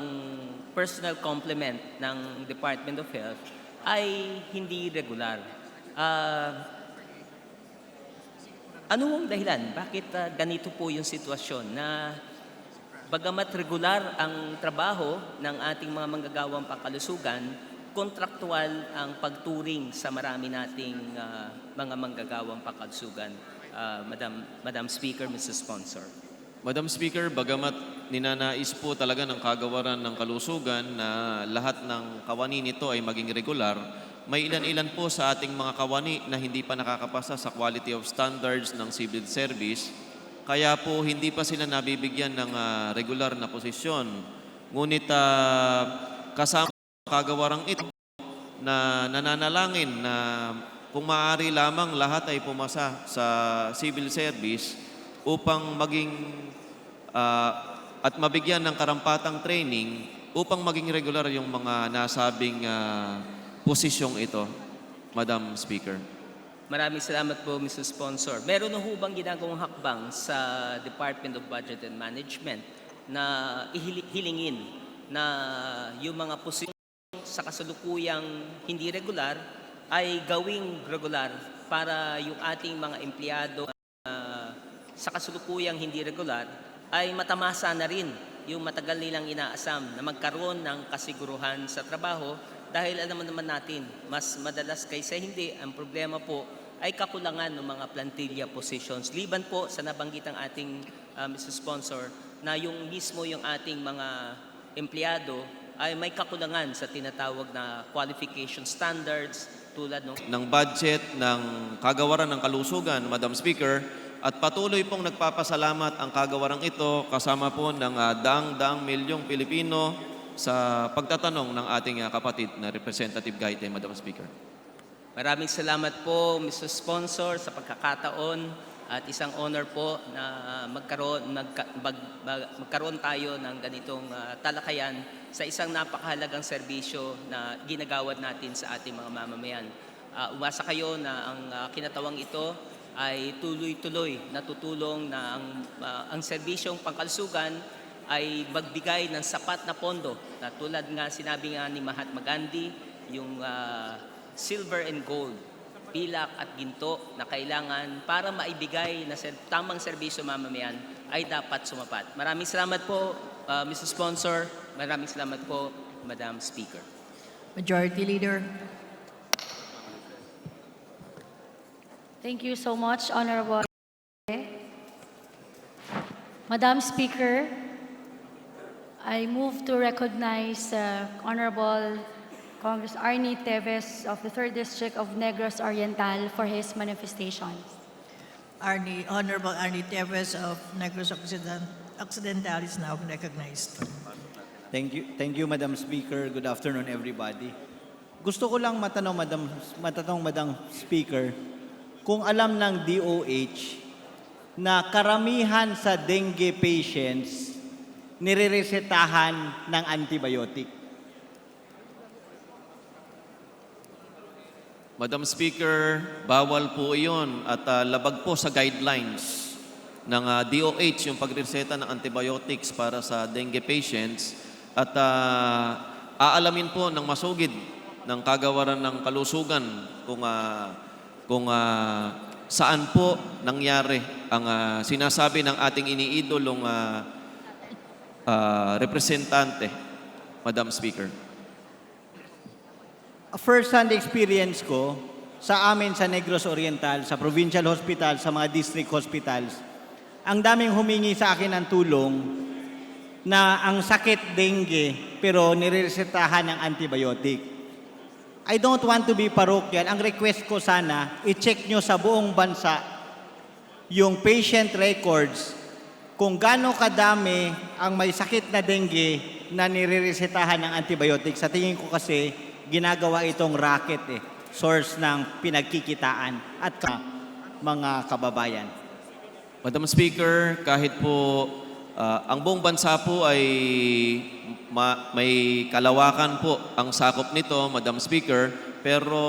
personal complement ng Department of Health ay hindi regular. Ano ang dahilan? Bakit ganito po yung sitwasyon na bagamat regular ang trabaho ng ating mga manggagawang pangkalusugan, kontraktual ang pagturing sa marami nating mga manggagawang pangkalusugan. Madam Speaker, Mr. Sponsor. Madam Speaker, bagamat ninanais po talaga ng kagawaran ng kalusugan na lahat ng kawani nito ay maging regular, may ilan-ilan po sa ating mga kawani na hindi pa nakakapasa sa quality of standards ng civil service, kaya po hindi pa sila nabibigyan ng regular na posisyon. Ngunit kasama ang kagawarang ito na nananalangin na kung maaari lamang lahat ay pumasa sa civil service upang maging at mabigyan ng karampatang training upang maging regular yung mga nasabing posisyong ito, Madam Speaker. Maraming salamat po, Mr. Sponsor. Meron na hubang ginagawang hakbang sa Department of Budget and Management na hilingin na yung mga posisyon sa kasalukuyang hindi regular ay gawing regular para yung ating mga empleyado sa kasalukuyang hindi regular ay matamasa na rin yung matagal nilang inaasam na magkaroon ng kasiguruhan sa trabaho dahil alam naman natin, mas madalas kaysa hindi, ang problema po ay kakulangan ng mga plantilla positions. Liban po sa nabanggit ng ating Mr. Sponsor na yung mismo yung ating mga empleyado ay may kakulangan sa tinatawag na qualification standards tulad ng budget ng kagawaran ng kalusugan, Madam Speaker, at patuloy pong nagpapasalamat ang kagawarang ito kasama po ng daang-daang milyong Pilipino sa pagtatanong ng ating kapatid na Representative Gaite, Madam Speaker. Maraming salamat po, Mr. Sponsor, sa pagkakataon at isang honor po na magkaroon tayo ng ganitong talakayan sa isang napakahalagang serbisyo na ginagawad natin sa ating mga mamamayan. Umasa kayo na ang kinatawang ito ay tuloy-tuloy na tutulong na ang serbisyong pangkalusugan ay magbigay ng sapat na pondo na tulad nga sinabi nga ni Mahatma Gandhi, yung silver and gold, pilak at ginto na kailangan para maibigay na tamang serbisyo mamamayan ay dapat sumapat. Maraming salamat po, Mr. Sponsor. Maraming salamat po, Madam Speaker. Majority Leader. Thank you so much, Honorable. Madam Speaker, I move to recognize Honorable Congress Arnie Teves of the 3rd District of Negros Oriental for his manifestations. Honorable Arnie Teves of Negros Occidental is now recognized. Thank you, Madam Speaker. Good afternoon, everybody. Gusto ko lang matanong, Madam Speaker, kung alam ng DOH na karamihan sa dengue patients nireresetahan ng antibiotic. Madam Speaker, bawal po iyon at labag po sa guidelines ng DOH yung pagreseta ng antibiotics para sa dengue patients at aalamin po ng masugid ng kagawaran ng kalusugan kung saan po nangyari ang sinasabi ng ating iniidolong representante, Madam Speaker. First-hand experience ko sa amin sa Negros Oriental, sa provincial hospital, sa mga district hospitals, ang daming humingi sa akin ng tulong na ang sakit dengue pero niresetahan ng antibiotic. I don't want to be parochial. Ang request ko sana, i-check nyo sa buong bansa yung patient records kung gaano kadami ang may sakit na dengue na nireresetahan ng antibiotic. Sa tingin ko kasi, ginagawa itong racket source ng pinagkikitaan at mga kababayan. Madam Speaker, kahit po ang buong bansa po ay may kalawakan po ang sakop nito, Madam Speaker, pero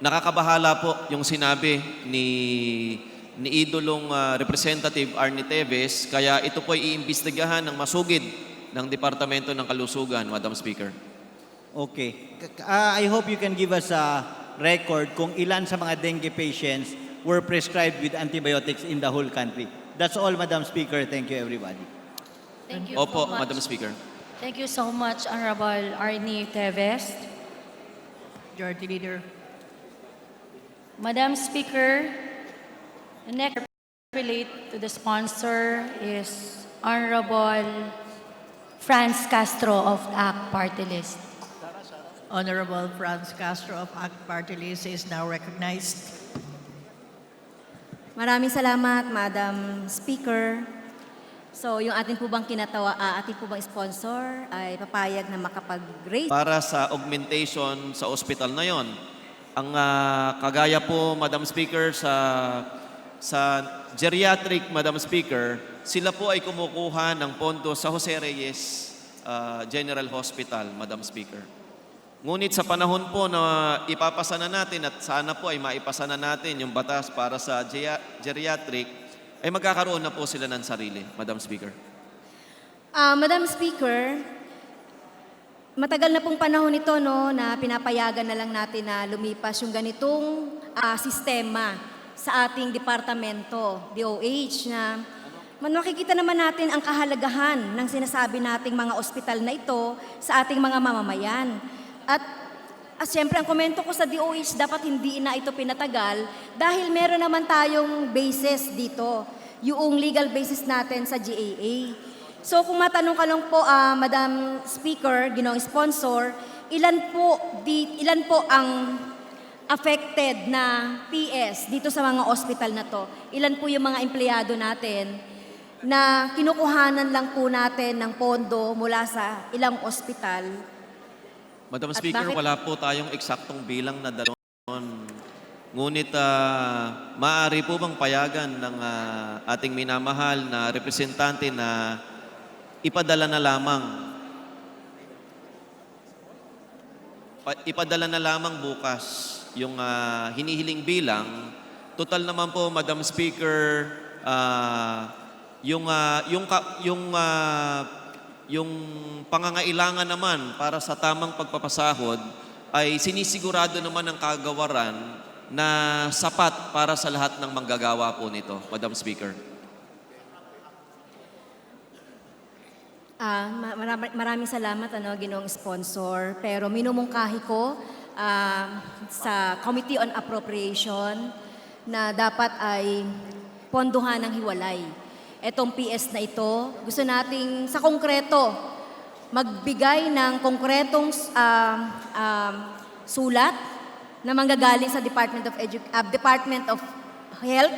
nakakabahala po yung sinabi ni idolong Representative Arnie Teves, kaya ito po ay iimbestigahan ng masugid ng Departamento ng Kalusugan, Madam Speaker. Okay. I hope you can give us a record kung ilan sa mga dengue patients were prescribed with antibiotics in the whole country. That's all, Madam Speaker. Thank you, everybody. Thank you Opo, so much. Madam Speaker. Thank you so much, Honorable Arnie Teves. Majority Leader. Madam Speaker, the next relate to the sponsor is Honorable Franz Castro of ACT Party List. Honorable Franz Castro of ACT Party List is now recognized. Maraming salamat, Madam Speaker. So, yung ating po bang ating po bang sponsor ay papayag na makapag-raise Para sa augmentation sa ospital na yon. Ang kagaya po, Madam Speaker, sa geriatric, Madam Speaker, sila po ay kumukuha ng pondo sa Jose Reyes General Hospital, Madam Speaker. Ngunit sa panahon po na ipapasa na natin at sana po ay maipasa na natin yung batas para sa geriatric, ay magkakaroon na po sila ng sarili, Madam Speaker. Madam Speaker, matagal na pong panahon ito no, na pinapayagan na lang natin na lumipas yung ganitong sistema sa ating departamento, DOH, na makikita naman natin ang kahalagahan ng sinasabi nating mga ospital na ito sa ating mga mamamayan. At siyempre, ang komento ko sa DOH, dapat hindi na ito pinatagal dahil meron naman tayong basis dito, yung legal basis natin sa GAA. So kung matanong ka lang po, Madam Speaker, ginoong sponsor, ilan po ang affected na PS dito sa mga ospital na to? Ilan po yung mga empleyado natin na kinukuhanan lang po natin ng pondo mula sa ilang ospital? Madam At Speaker, bakit- wala po tayong eksaktong bilang na dalon. Ngunit maaari po bang payagan ng ating minamahal na representante na ipadala na lamang bukas yung hinihiling bilang. Total naman po, Madam Speaker, yung pangangailangan naman para sa tamang pagpapasahod ay sinisigurado naman ng kagawaran na sapat para sa lahat ng manggagawa po nito, Madam Speaker. Maraming salamat, ginoong sponsor. Pero minumungkahi ko sa Committee on Appropriation na dapat ay ponduhan ng hiwalay. Etong PS na ito, gusto nating sa konkreto, magbigay ng konkretong sulat na manggagaling sa Department of Health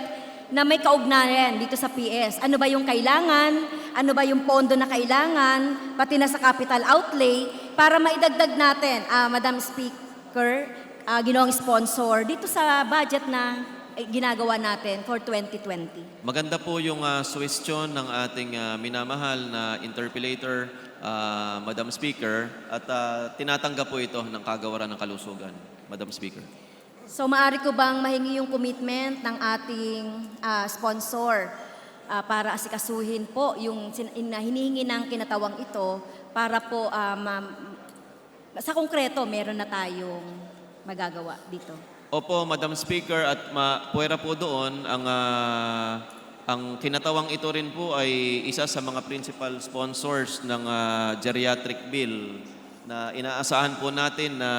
na may kaugnayan dito sa PS. Ano ba yung kailangan? Ano ba yung pondo na kailangan? Pati na sa capital outlay para maidagdag natin, Madam Speaker, ginoong sponsor, dito sa budget na ginagawa natin for 2020. Maganda po yung suggestion ng ating minamahal na interpellator, Madam Speaker, at tinatanggap po ito ng kagawaran ng kalusugan, Madam Speaker. So maaari ko bang mahingi yung commitment ng ating sponsor para asikasuhin po yung hinihingi ng kinatawang ito para po sa konkreto meron na tayong magagawa dito. Opo, Madam Speaker, at puwera po doon, ang kinatawang ito rin po ay isa sa mga principal sponsors ng geriatric bill na inaasahan po natin na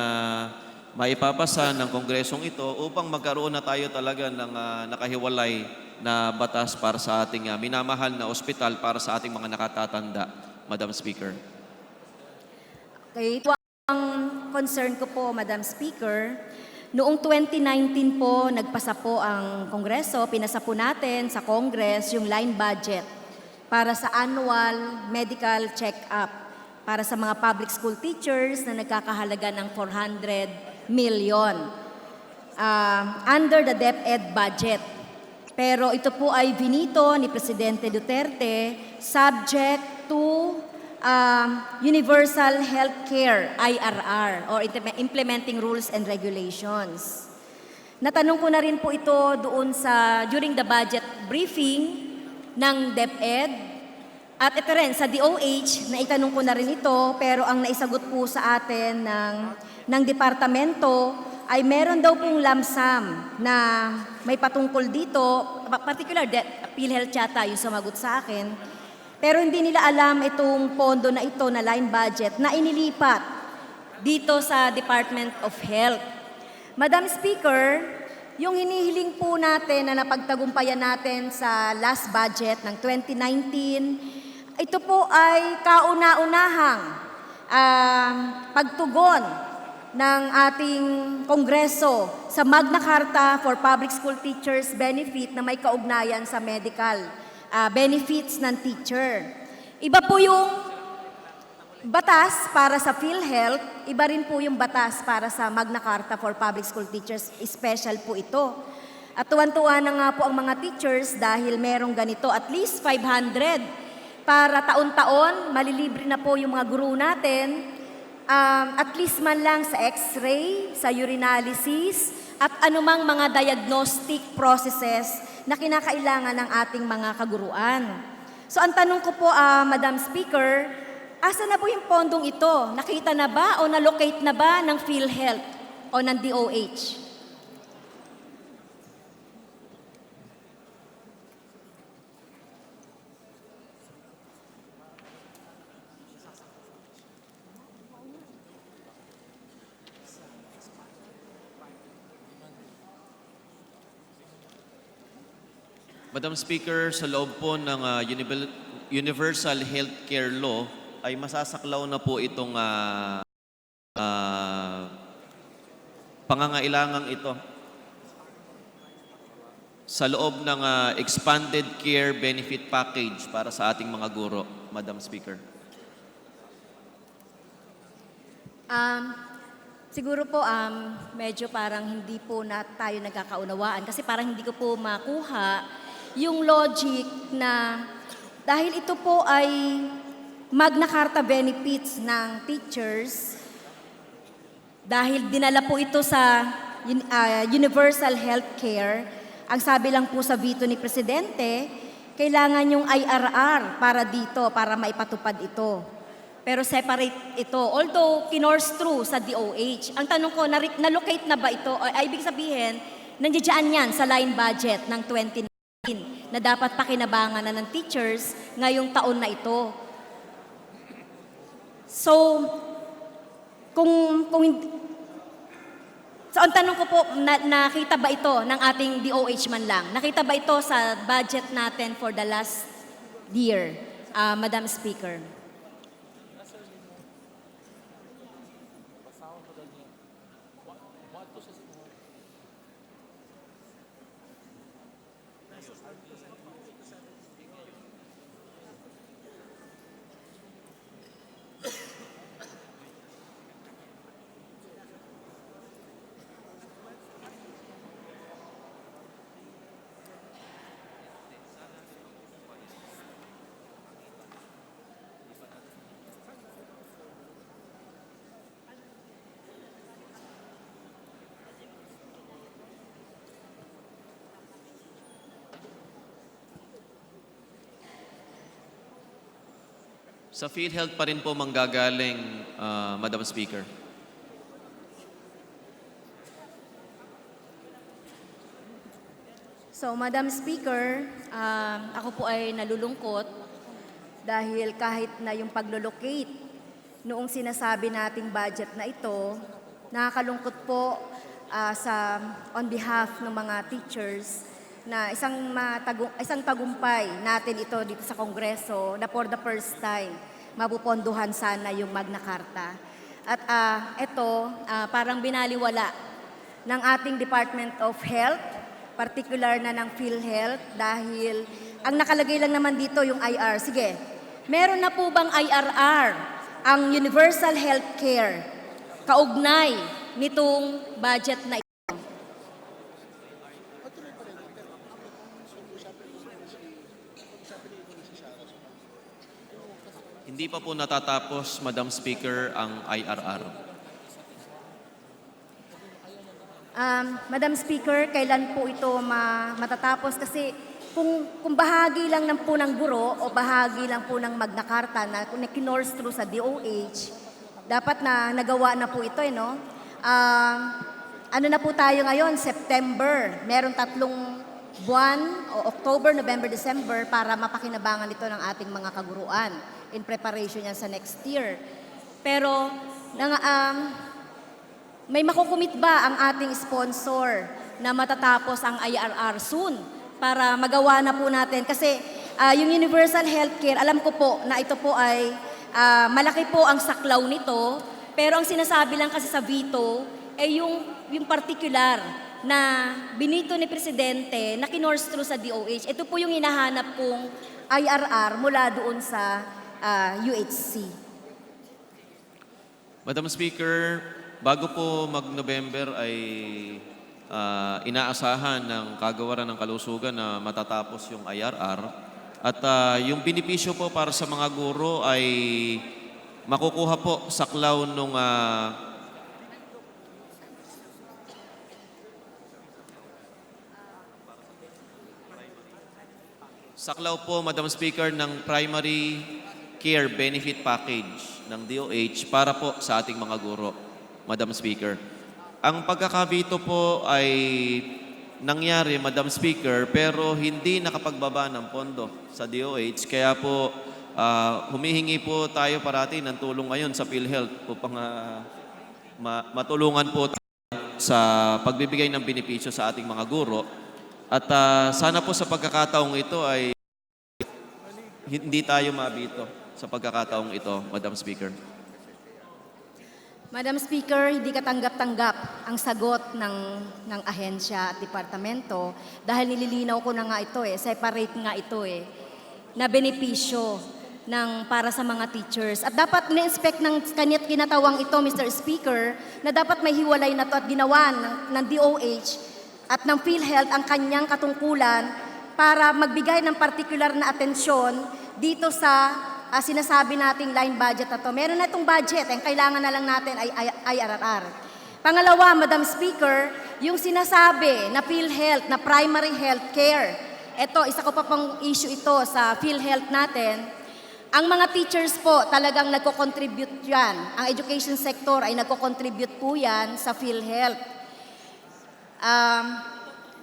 maipapasa ng Kongresong ito upang magkaroon na tayo talaga ng nakahiwalay na batas para sa ating minamahal na ospital para sa ating mga nakatatanda, Madam Speaker. Okay, ito ang concern ko po, Madam Speaker. Noong 2019 po, nagpasa po ang Kongreso, pinasa po natin sa Congress yung line budget para sa annual medical check-up para sa mga public school teachers na nagkakahalaga ng 400 million under the DepEd budget. Pero ito po ay vinito ni Presidente Duterte subject to Universal Healthcare, IRR, or Implementing Rules and Regulations. Natanong ko na rin po ito doon during the budget briefing ng DepEd. At ito rin, sa DOH, naitanong ko na rin ito, pero ang naisagot po sa atin ng departamento ay meron daw pong lump sum na may patungkol dito, particular PhilHealth yata yung sumagot sa akin, Pero hindi nila alam itong pondo na ito na line budget na inilipat dito sa Department of Health. Madam Speaker, yung hinihiling po natin na napagtagumpayan natin sa last budget ng 2019, ito po ay kauna-unahang pagtugon ng ating Kongreso sa Magna Carta for Public School Teachers Benefit na may kaugnayan sa medical benefits ng teacher. Iba po yung batas para sa PhilHealth, iba rin po yung batas para sa Magna Carta for Public School Teachers. Special po ito. At tuwan-tuwa na nga po ang mga teachers dahil merong ganito, at least 500 para taon-taon, malilibre na po yung mga guru natin, at least man lang sa x-ray, sa urinalysis, at anumang mga diagnostic processes na kinakailangan ng ating mga kaguruan. So ang tanong ko po, Madam Speaker, asa na po yung pondong ito? Nakita na ba o na-locate na ba ng PhilHealth o ng DOH? Madam Speaker, sa loob po ng Universal Healthcare Law ay masasaklaw na po itong pangangailangang ito sa loob ng Expanded Care Benefit Package para sa ating mga guro, Madam Speaker. Siguro po medyo parang hindi po na tayo nagkakaunawaan kasi parang hindi ko po makuha yung logic na dahil ito po ay Magna Carta benefits ng teachers, dahil dinala po ito sa universal healthcare, ang sabi lang po sa veto ni Presidente, kailangan yung IRR para dito, para maipatupad ito. Pero separate ito, although kinorse through sa DOH. Ang tanong ko, na-locate na ba ito? Ay, ibig sabihin, nandiyan yan sa line budget ng 2019 na dapat pakinabangan na ng teachers ngayong taon na ito. So, so ang tanong ko po, nakita ba ito ng ating DOH man lang? Nakita ba ito sa budget natin for the last year, Madam Speaker? Sa PhilHealth pa rin po manggagaling, Madam Speaker. So, Madam Speaker, ako po ay nalulungkot dahil kahit na yung paglo-locate noong sinasabi nating budget na ito, nakakalungkot po on behalf ng mga teachers na isang tagumpay natin ito dito sa Kongreso na for the first time mapupondohan sana yung Magna Carta. At ito parang binaliwala ng ating Department of Health, particular na ng PhilHealth dahil ang nakalagay lang naman dito yung IR. Sige, meron na po bang IRR ang Universal Healthcare kaugnay nitong budget na ito? Hindi pa po natatapos, Madam Speaker, ang IRR. Madam Speaker, kailan po ito matatapos? Kasi kung bahagi lang po ng guro o bahagi lang po ng Magna Carta na kinorse through sa DOH, dapat na nagawa na po ito, no? Ano na po tayo ngayon? September. Meron buwan o October, November, December para mapakinabangan ito ng ating mga kaguruan in preparation yan sa next year. Pero may makukumit ba ang ating sponsor na matatapos ang IRR soon para magawa na po natin? Kasi yung universal healthcare, alam ko po na ito po ay malaki po ang saklaw nito, pero ang sinasabi lang kasi sa veto ay yung particular na binito ni Presidente na kinors through sa DOH. Ito po yung hinahanap kong IRR mula doon sa UHC. Madam Speaker, bago po mag-November ay inaasahan ng Kagawaran ng Kalusugan na matatapos yung IRR. At yung benepisyo po para sa mga guro ay makukuha po sa saklaw nung saklaw po, Madam Speaker, ng primary care benefit package ng DOH para po sa ating mga guro, Madam Speaker. Ang pagkakabito po ay nangyari, Madam Speaker, pero hindi nakapagbaba ng pondo sa DOH. Kaya po, humihingi po tayo parati ng tulong ngayon sa PhilHealth upang matulungan po tayo sa pagbibigay ng benepisyo sa ating mga guro. At sana po sa pagkakataong ito ay hindi tayo mabito sa pagkakataong ito, Madam Speaker. Madam Speaker, hindi katanggap-tanggap ang sagot ng ahensya at departamento dahil nililinaw ko na nga ito separate nga ito na benepisyo para sa mga teachers. At dapat na-inspect ng kinatawang ito, Mr. Speaker, na dapat may hiwalay na ito at ginawa ng DOH at ng PhilHealth ang kanyang katungkulan para magbigay ng partikular na atensyon dito sa sinasabi nating line budget na to. Meron na itong budget, ang kailangan na lang natin ay IRR. Pangalawa, Madam Speaker, yung sinasabi na PhilHealth, na primary health care. Ito, isa ko pa pang issue ito sa PhilHealth natin. Ang mga teachers po talagang nagko-contribute yan. Ang education sector ay nagko-contribute po yan sa PhilHealth.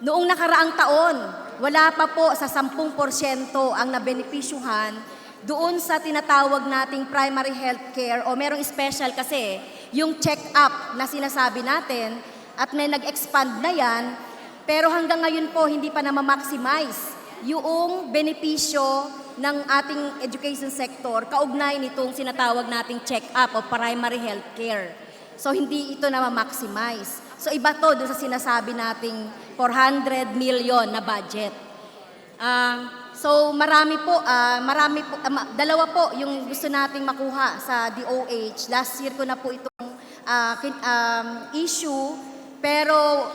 Noong nakaraang taon, wala pa po sa 10% ang nabenepisyuhan doon sa tinatawag nating primary health care o merong special kasi yung check-up na sinasabi natin at may nag-expand na yan, pero hanggang ngayon po hindi pa na-maximize yung benepisyo ng ating education sector kaugnay nitong sinatawag nating check-up o primary health care. So hindi ito na-maximize. So iba to doon sa sinasabi nating 400 million na budget. So marami po, dalawa po yung gusto nating makuha sa DOH. Last year ko na po itong issue, pero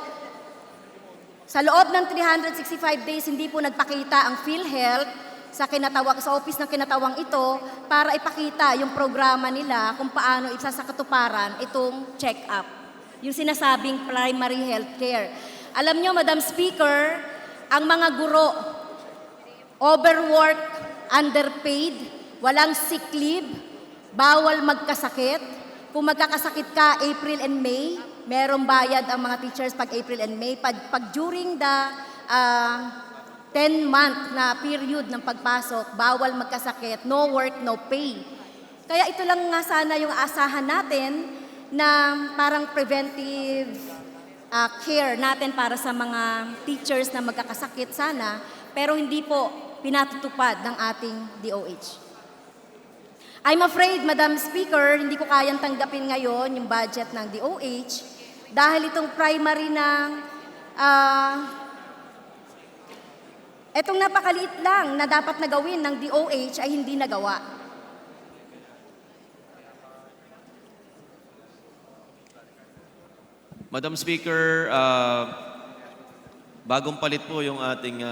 sa loob ng 365 days hindi po nagpakita ang PhilHealth sa office ng kinatawang ito para ipakita yung programa nila kung paano isasakatuparan itong check-up, yung sinasabing primary health care. Alam nyo, Madam Speaker, ang mga guro, overwork, underpaid, walang sick leave, bawal magkasakit. Kung magkakasakit ka April and May, merong bayad ang mga teachers pag April and May. Pag during the 10-month na period ng pagpasok, bawal magkasakit, no work, no pay. Kaya ito lang nga sana yung asahan natin na parang preventive care natin para sa mga teachers na magkakasakit sana, pero hindi po pinatutupad ng ating DOH. I'm afraid, Madam Speaker, hindi ko kayang tanggapin ngayon yung budget ng DOH dahil itong primary na etong napakaliit lang na dapat na gawin ng DOH ay hindi nagawa. Madam Speaker, bagong palit po yung ating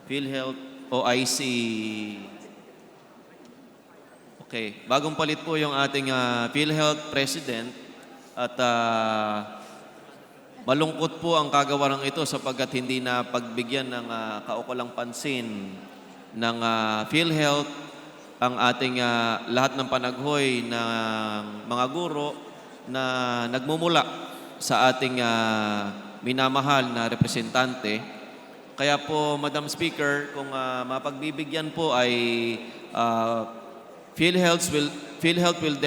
PhilHealth OIC. Okay, bagong palit po yung ating PhilHealth President at malungkot po ang kagawarang ito sapagkat hindi na pagbigyan ng kaukulang pansin ng PhilHealth ang ating lahat ng panaghoy ng mga guro na nagmumula sa ating minamahal na representante Kaya po, Madam Speaker, kung mapagbibigyan po ay PhilHealth will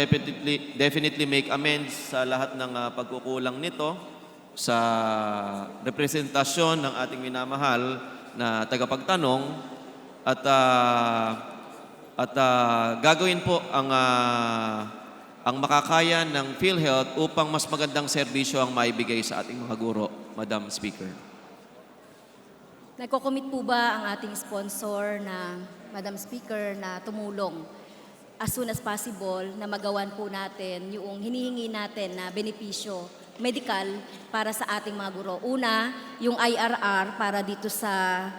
definitely make amends sa lahat ng pagkukulang nito sa representasyon ng ating minamahal na tagapagtanong at gagawin po ang makakaya ng PhilHealth upang mas magandang serbisyo ang maibigay sa ating mga guro, Madam Speaker. Nagko-commit po ba ang ating sponsor na Madam Speaker na tumulong as soon as possible na magawan po natin yung hinihingi natin na benepisyo medical para sa ating mga guro? Una, yung IRR para dito sa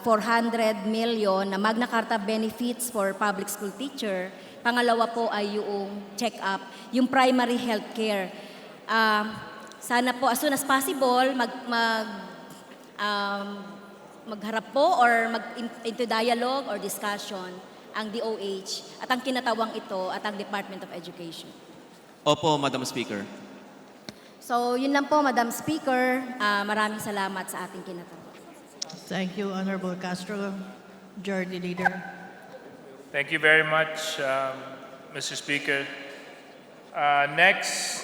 400 million na Magna Carta benefits for public school teacher. Pangalawa po ay yung check-up, yung primary health care. Sana po as soon as possible magharap po or into dialogue or discussion ang DOH at ang kinatawang ito at ang Department of Education. Opo, Madam Speaker. So, yun lang po, Madam Speaker. Maraming salamat sa ating kinatawang. Thank you, Honorable Castro. Majority Leader. Thank you very much, Mr. Speaker. Next,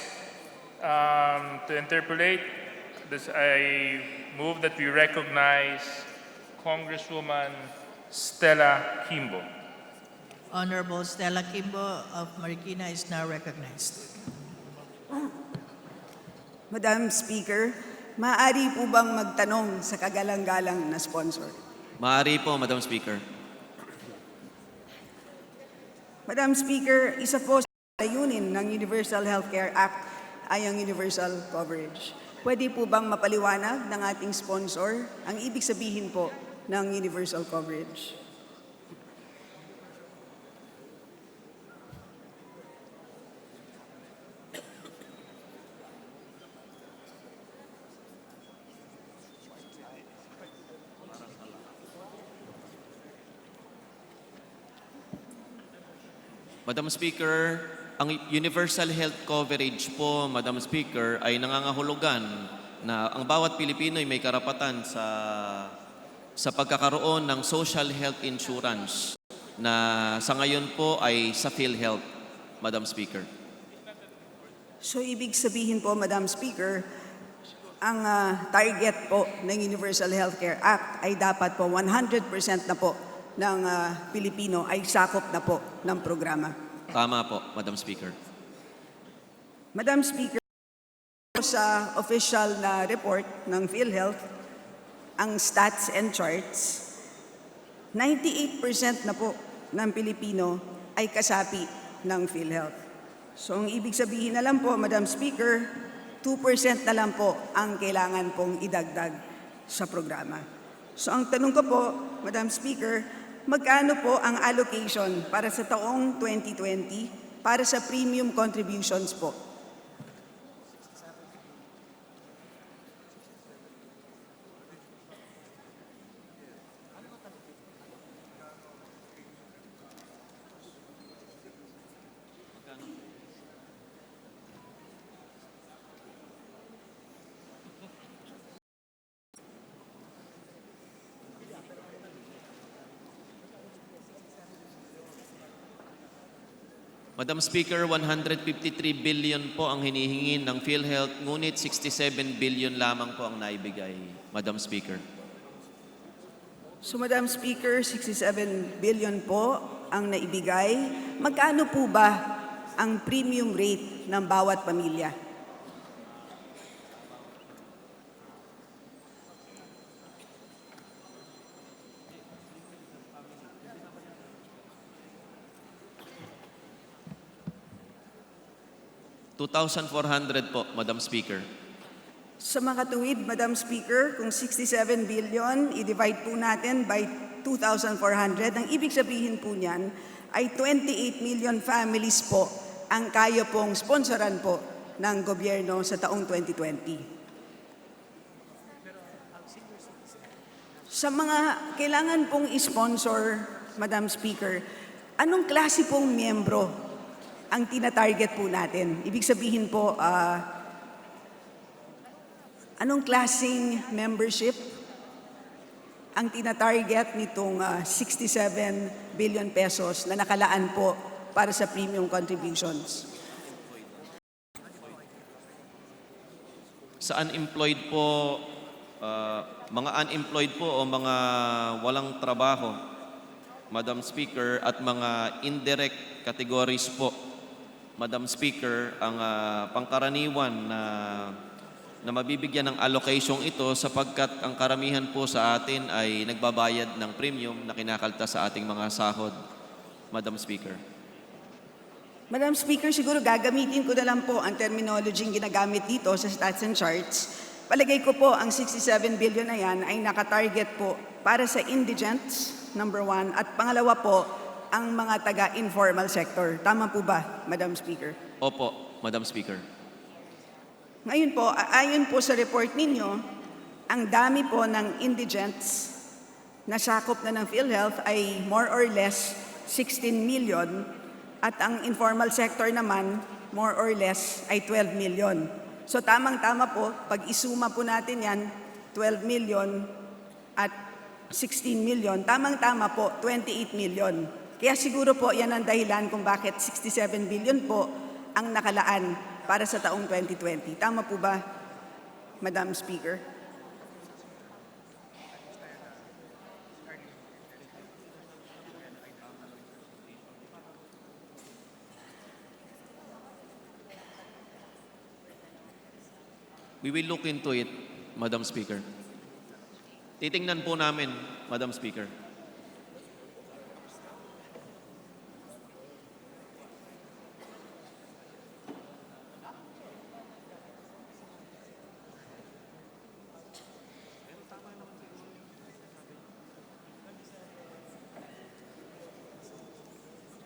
to interpolate, I move that we recognize Congresswoman Stella Kimbo. Honorable Stella Kimbo of Marikina is now recognized. Madam Speaker, maaari po bang magtanong sa kagalang-galang na sponsor? Maaari po, Madam Speaker. Madam Speaker, isa po sa layunin ng Universal Healthcare Act ay ang universal coverage. Pwede po bang mapaliwanag ng ating sponsor ang ibig sabihin po ng universal coverage? Madam Speaker, ang universal health coverage po, Madam Speaker, ay nangangahulugan na ang bawat Pilipino ay may karapatan sa pagkakaroon ng social health insurance na sa ngayon po ay sa PhilHealth, Madam Speaker. So, ibig sabihin po, Madam Speaker, ang target po ng Universal Healthcare Act ay dapat po 100% na po ng Pilipino ay sakop na po ng programa. Tama po, Madam Speaker. Madam Speaker, sa official na report ng PhilHealth, ang stats and charts, 98% na po ng Pilipino ay kasapi ng PhilHealth. So, ang ibig sabihin na lang po, Madam Speaker, 2% na lang po ang kailangan pong idagdag sa programa. So, ang tanong ko po, Madam Speaker, magkano po ang allocation para sa taong 2020 para sa premium contributions po? Madam Speaker, 153 billion po ang hinihingi ng PhilHealth, ngunit 67 billion lamang po ang naibigay, Madam Speaker. So, Madam Speaker, 67 billion po ang naibigay. Magkano po ba ang premium rate ng bawat pamilya? $2,400 po, Madam Speaker. Sa mga tuwid, Madam Speaker, kung 67 billion, i-divide po natin by 2,400, ang ibig sabihin po niyan ay 28 million families po ang kaya pong sponsoran po ng gobyerno sa taong 2020. Sa mga kailangan pong i-sponsor, Madam Speaker, anong klase pong miyembro ang tina-target po natin? Ibig sabihin po, anong klaseng membership ang tinatarget nitong 67 billion pesos na nakalaan po para sa premium contributions? Sa unemployed po, mga unemployed po o mga walang trabaho, Madam Speaker, at mga indirect categories po, Madam Speaker, ang pangkaraniwan na mabibigyan ng allocation ito sapagkat ang karamihan po sa atin ay nagbabayad ng premium na kinakaltas sa ating mga sahod, Madam Speaker. Madam Speaker, siguro gagamitin ko na lang po ang terminology ginagamit dito sa stats and charts. Palagay ko po ang 67 billion na yan ay nakatarget po para sa indigents, number one, at pangalawa po, ang mga taga-informal sector. Tama po ba, Madam Speaker? Opo, Madam Speaker. Ngayon po, ayon po sa report ninyo, ang dami po ng indigents na sakop na ng PhilHealth ay more or less 16 million at ang informal sector naman more or less ay 12 million. So tamang-tama po, pag isuma po natin yan, 12 million at 16 million, tamang-tama po, 28 million. Kaya siguro po yan ang dahilan kung bakit 67 billion po ang nakalaan para sa taong 2020. Tama po ba, Madam Speaker? We will look into it, Madam Speaker. Titingnan po namin, Madam Speaker.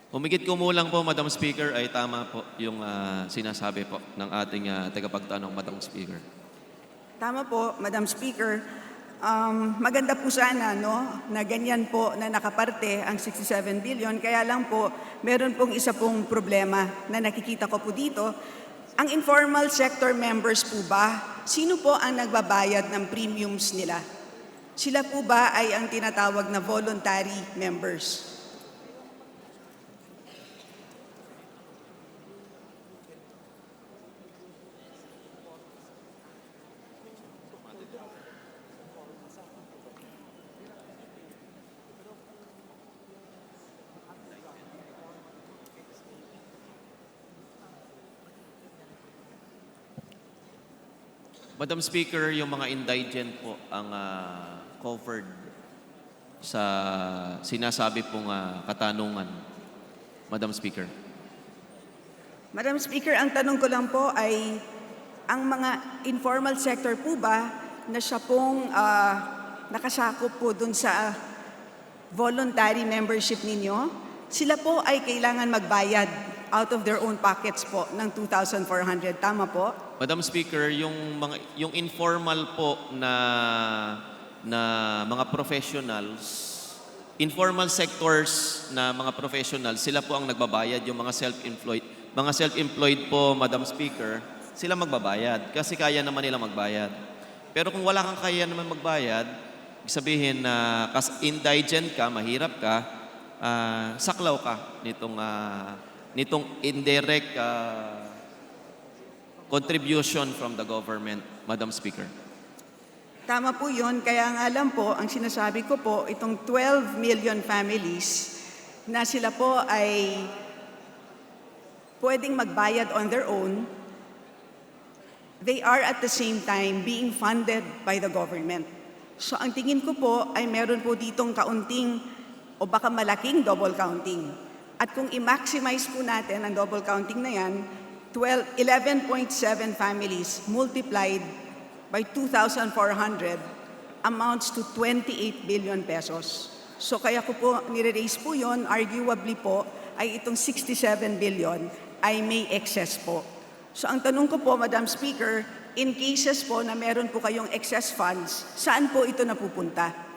Humigit kumulang po, Madam Speaker, ay tama po yung sinasabi po ng ating tagapagtanong, Madam Speaker. Tama po, Madam Speaker. Maganda po sana na ganyan po na nakaparte ang 67 billion. Kaya lang po, meron pong isa pong problema na nakikita ko po dito. Ang informal sector members po ba, sino po ang nagbabayad ng premiums nila? Sila po ba ay ang tinatawag na voluntary members? Madam Speaker, yung mga indigent po ang covered sa sinasabi pong katanungan, Madam Speaker. Madam Speaker, ang tanong ko lang po ay, ang mga informal sector po ba na siya pong nakasakop po dun sa voluntary membership ninyo, sila po ay kailangan magbayad out of their own pockets po ng 2,400. Tama po? Madam Speaker, yung informal po na mga professionals, informal sectors na mga professionals, sila po ang nagbabayad, yung mga self-employed. Mga self-employed po, Madam Speaker, sila magbabayad kasi kaya naman nila magbayad. Pero kung wala kang kaya naman magbayad, sabihin na indigent ka, mahirap ka, saklaw ka nitong indirect contribution from the government, Madam Speaker. Tama po yun. Kaya nga lang po, ang sinasabi ko po, itong 12 million families na sila po ay pwedeng magbayad on their own, they are at the same time being funded by the government. So ang tingin ko po ay meron po ditong kaunting o baka malaking double counting. At kung i-maximize po natin ang double counting na yan, 11.7 families multiplied by 2,400 amounts to 28 billion pesos. So kaya ko po nire-raise po yun, arguably po, ay itong 67 billion ay may excess po. So ang tanong ko po, Madam Speaker, in cases po na meron po kayong excess funds, saan po ito napupunta?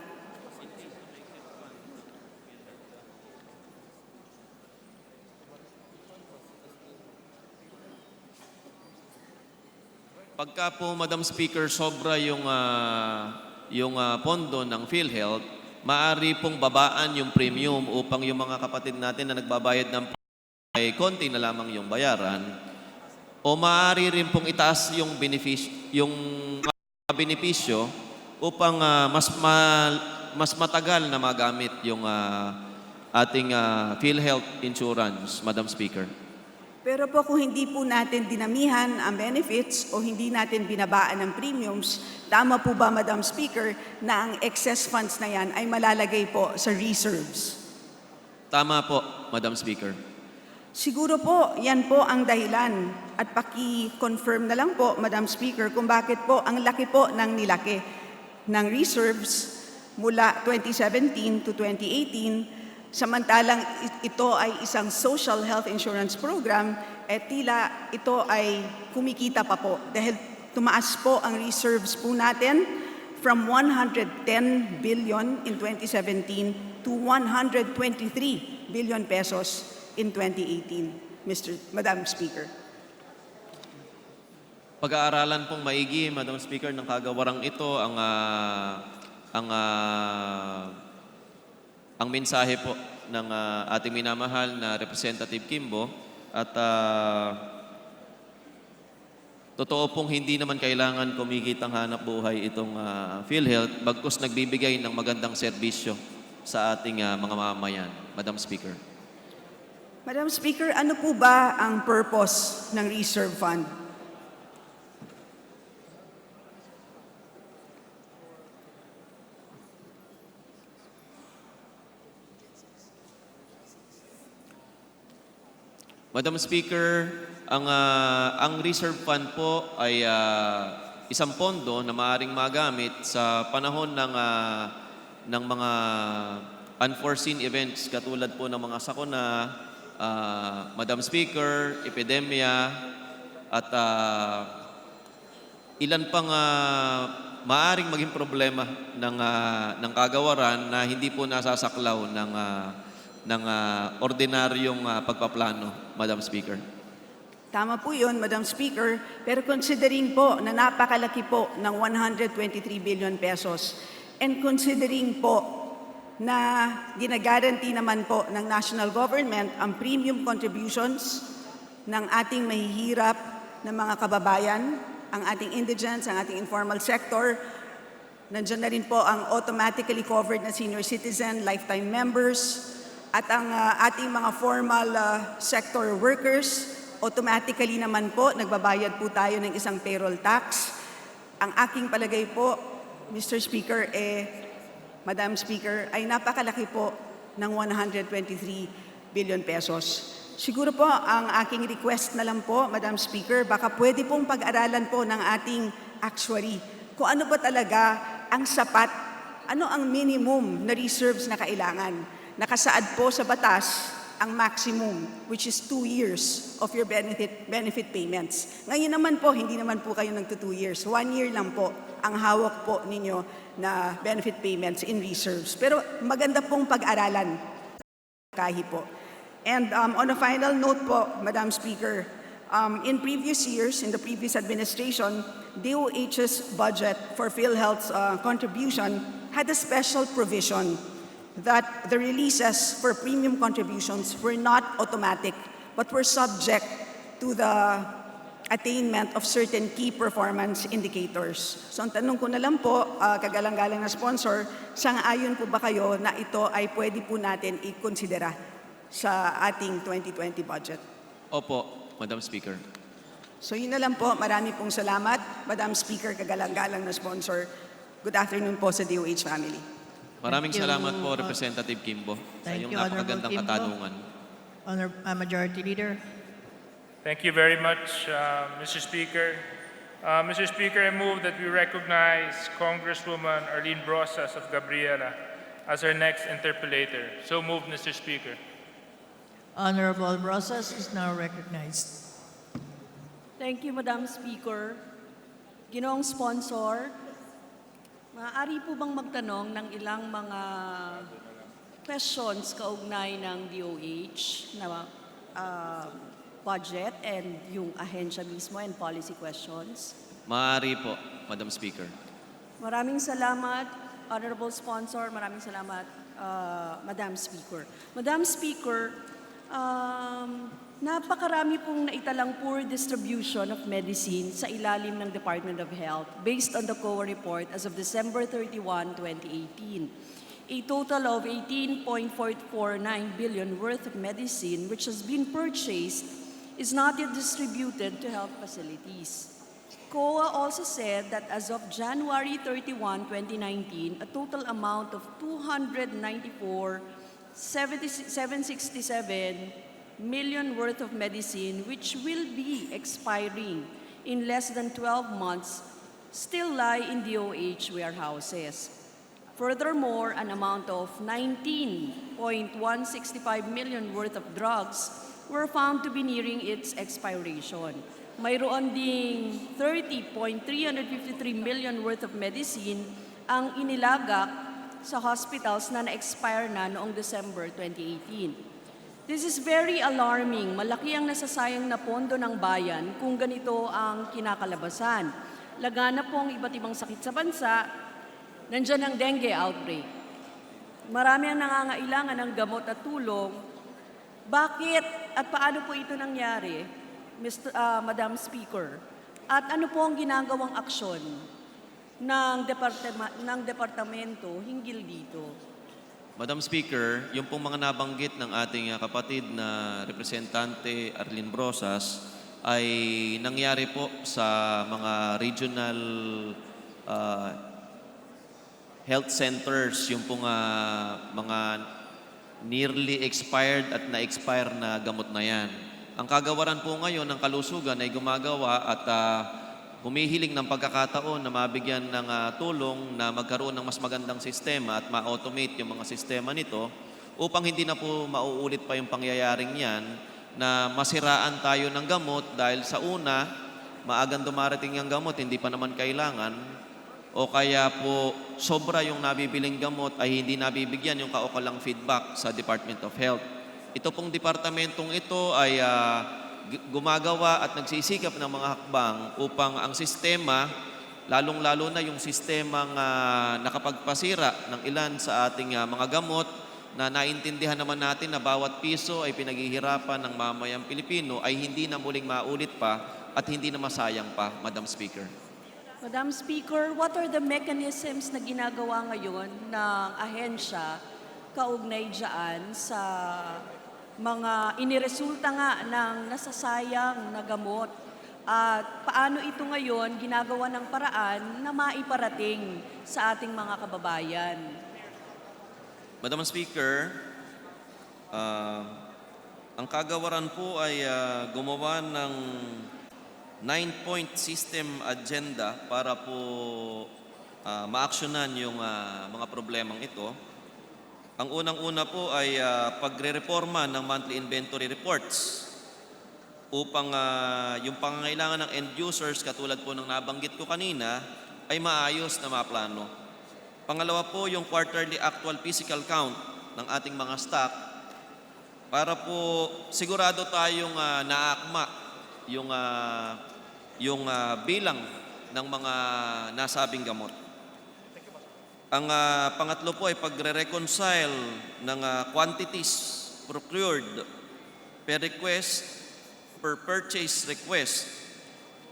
Pagka po, Madam Speaker, sobra yung yung pondo ng PhilHealth, maaari pong babaan yung premium upang yung mga kapatid natin na nagbabayad ng ay konti na lamang yung bayaran, o maaari rin pong itaas yung benepisyo upang mas matagal na magamit yung ating PhilHealth insurance, Madam Speaker. Pero po kung hindi po natin dinamihan ang benefits o hindi natin binabaan ng premiums, tama po ba, Madam Speaker, na ang excess funds na yan ay malalagay po sa reserves? Tama po, Madam Speaker. Siguro po, yan po ang dahilan. At paki-confirm na lang po, Madam Speaker, kung bakit po ang laki po ng nilaki ng reserves mula 2017 to 2018, samantalang ito ay isang social health insurance program, tila ito ay kumikita pa po dahil tumaas po ang reserves po natin from 110 billion in 2017 to 123 billion pesos in 2018, Madam Speaker. Pag-aaralan pong maigi, Madam Speaker, ng kagawarang ito ang mensahe po ng ating minamahal na Representative Kimbo at totoo pong hindi naman kailangan kumikitang hanap buhay itong PhilHealth bagkus nagbibigay ng magandang serbisyo sa ating mga mamamayan, Madam Speaker. Madam Speaker, ano po ba ang purpose ng reserve fund? Madam Speaker, ang reserve fund po ay isang pondo na maaaring magamit sa panahon ng mga unforeseen events katulad po ng mga sakuna, Madam Speaker, epidemya, at ilan pang maaaring maging problema ng kagawaran na hindi po nasasaklaw ng ordinaryong pagpaplano, Madam Speaker. Tama po yun, Madam Speaker, pero considering po na napakalaki po ng 123 billion pesos and considering po na ginagaranti naman po ng national government ang premium contributions ng ating mahihirap na mga kababayan, ang ating indigents, ang ating informal sector, nandiyan na rin po ang automatically covered na senior citizen, lifetime members, at ang ating mga formal sector workers, automatically naman po, nagbabayad po tayo ng isang payroll tax. Ang aking palagay po, Mr. Speaker, Madam Speaker, ay napakalaki po ng 123 billion pesos. Siguro po, ang aking request na lang po, Madam Speaker, baka pwede pong pag-aralan po ng ating actuary kung ano ba talaga ang sapat, ano ang minimum na reserves na kailangan. Nakasaad po sa batas ang maximum, which is 2 years of your benefit payments. Ngayon naman po, hindi naman po kayo nagto 2 years. 1 year lang po ang hawak po ninyo na benefit payments in reserves. Pero maganda pong pag-aralan kahit po. And on a final note po, Madam Speaker, in previous years, in the previous administration, DOH's budget for PhilHealth's contribution had a special provision that the releases for premium contributions were not automatic, but were subject to the attainment of certain key performance indicators. So ang tanong ko na lang po, kagalang-galang na sponsor, sang-ayon po ba kayo na ito ay pwede po natin i-considera sa ating 2020 budget? Opo, Madam Speaker. So yun na lang po, marami pong salamat. Madam Speaker, kagalang-galang na sponsor. Good afternoon po sa DOH family. Maraming salamat po, Representative Kimbo, sa iyong napakagandang katanungan. Majority Leader. Thank you very much, Mr. Speaker. Mr. Speaker, I move that we recognize Congresswoman Arlene Brosas of Gabriela as our next interpellator. So moved, Mr. Speaker. Honorable Brosas is now recognized. Thank you, Madam Speaker. Ginoong sponsor, maaari po bang magtanong ng ilang mga questions kaugnay ng DOH na budget and yung ahensya mismo and policy questions? Maaari po, Madam Speaker. Maraming salamat, Honorable Sponsor. Maraming salamat, Madam Speaker. Madam Speaker, napakarami pong naitalang poor distribution of medicine sa ilalim ng Department of Health based on the COA report as of December 31, 2018. A total of 18.449 billion worth of medicine which has been purchased is not yet distributed to health facilities. COA also said that as of January 31, 2019, a total amount of 294,767 million worth of medicine which will be expiring in less than 12 months still lie in DOH warehouses. Furthermore, an amount of 19.165 million worth of drugs were found to be nearing its expiration. Mayroon ding 30.353 million worth of medicine ang inilagak sa hospitals na na-expire na noong December 2018. This is very alarming. Malaki ang nasasayang na pondo ng bayan kung ganito ang kinakalabasan. Lagana po ang iba't ibang sakit sa bansa, nandiyan ang dengue outbreak. Marami ang nangangailangan ng gamot at tulong. Bakit at paano po ito nangyari? Madam Speaker, at ano po ang ginagawang aksyon ng departamento hinggil dito? Madam Speaker, yung pong mga nabanggit ng ating kapatid na representante Arlene Brosas ay nangyari po sa mga regional health centers, yung pong mga nearly expired at na-expire na gamot na yan. Ang kagawaran po ngayon ng kalusugan ay gumagawa at humihiling ng pagkakataon na mabigyan ng tulong na magkaroon ng mas magandang sistema at ma-automate yung mga sistema nito upang hindi na po mauulit pa yung pangyayaring yan na masiraan tayo ng gamot dahil sa una, maagang dumarating yung gamot, hindi pa naman kailangan, o kaya po sobra yung nabibiling gamot ay hindi nabibigyan yung kaukalang feedback sa Department of Health. Ito pong departamentong ito ay gumagawa at nagsisikap ng mga hakbang upang ang sistema, lalong-lalo na yung sistemang nakapagpasira ng ilan sa ating mga gamot na naintindihan naman natin na bawat piso ay pinaghihirapan ng mamayang Pilipino ay hindi na muling maulit pa at hindi na masayang pa, Madam Speaker. Madam Speaker, what are the mechanisms na ginagawa ngayon ng ahensya kaugnay dyan sa mga iniresulta nga ng nasasayang na gamot? At paano ito ngayon ginagawa ng paraan na maiparating sa ating mga kababayan? Madam Speaker, ang kagawaran po ay gumawa ng 9-point system agenda para po maaksyonan yung mga problemang ito. Ang unang-una po ay pagre-reforma ng monthly inventory reports upang yung pangangailangan ng end users katulad po ng nabanggit ko kanina ay maayos na maplano. Pangalawa po yung quarterly actual physical count ng ating mga stock para po sigurado tayong naakma yung bilang ng mga nasabing gamot. Ang pangatlo po ay pagre-reconcile ng quantities procured per request, per purchase request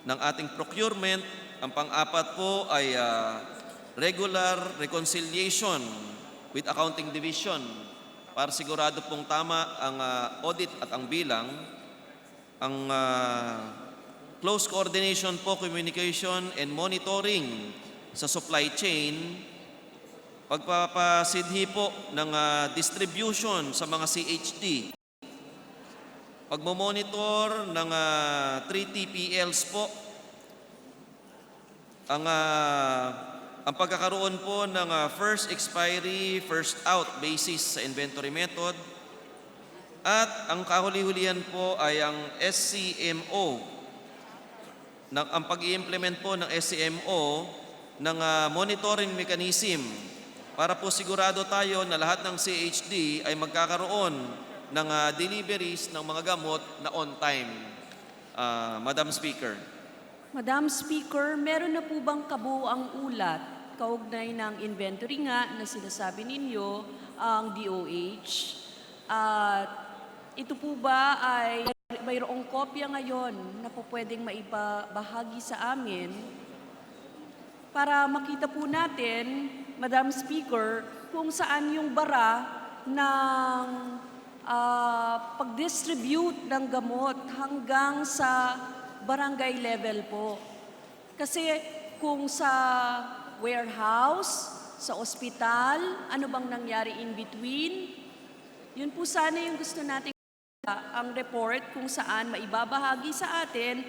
ng ating procurement. Ang pang-apat po ay regular reconciliation with accounting division para sigurado pong tama ang audit at ang bilang. Ang close coordination po, communication and monitoring sa supply chain. Pagpapasidhi po ng distribution sa mga CHD. Pagmomonitor ng 3 TPLs po. Ang pagkakaroon po ng first expiry, first out basis sa inventory method. At ang kahuli-hulihan po ay ang SCMO. Ang pag-i-implement po ng SCMO ng monitoring mechanism para po sigurado tayo na lahat ng CHD ay magkakaroon ng deliveries ng mga gamot na on time. Madam Speaker. Madam Speaker, meron na po bang kabuuang ulat kaugnay ng inventory nga na sinasabi ninyo ang DOH. At ito po ba ay mayroong kopya ngayon na po pwedeng maibahagi sa amin para makita po natin, Madam Speaker, kung saan yung bara ng pag-distribute ng gamot hanggang sa barangay level po. Kasi kung sa warehouse, sa ospital, ano bang nangyari in between, yun po sana yung gusto natin ang report kung saan maibabahagi sa atin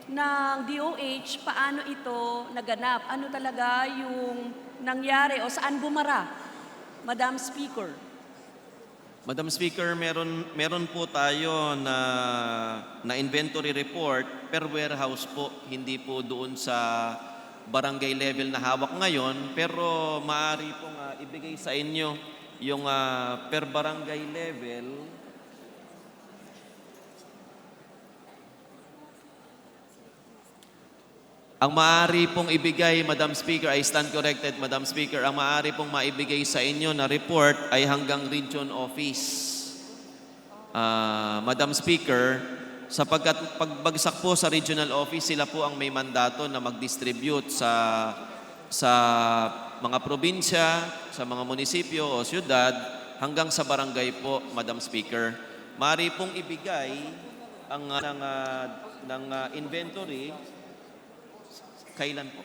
ng DOH paano ito naganap, ano talaga yung nangyari o saan bumara, Madam Speaker. Madam Speaker, meron po tayo na inventory report per warehouse po, hindi po doon sa barangay level na hawak ngayon, pero maaari pong ibigay sa inyo yung per barangay level. Ang maaari pong ibigay, Madam Speaker, I stand corrected, Madam Speaker, ang maaari pong maibigay sa inyo na report ay hanggang region office. Madam Speaker, sapagkat pagbagsak po sa regional office, sila po ang may mandato na mag-distribute sa mga probinsya, sa mga munisipyo o syudad, hanggang sa barangay po, Madam Speaker. Maaari pong ibigay ang ng inventory. Kailan po?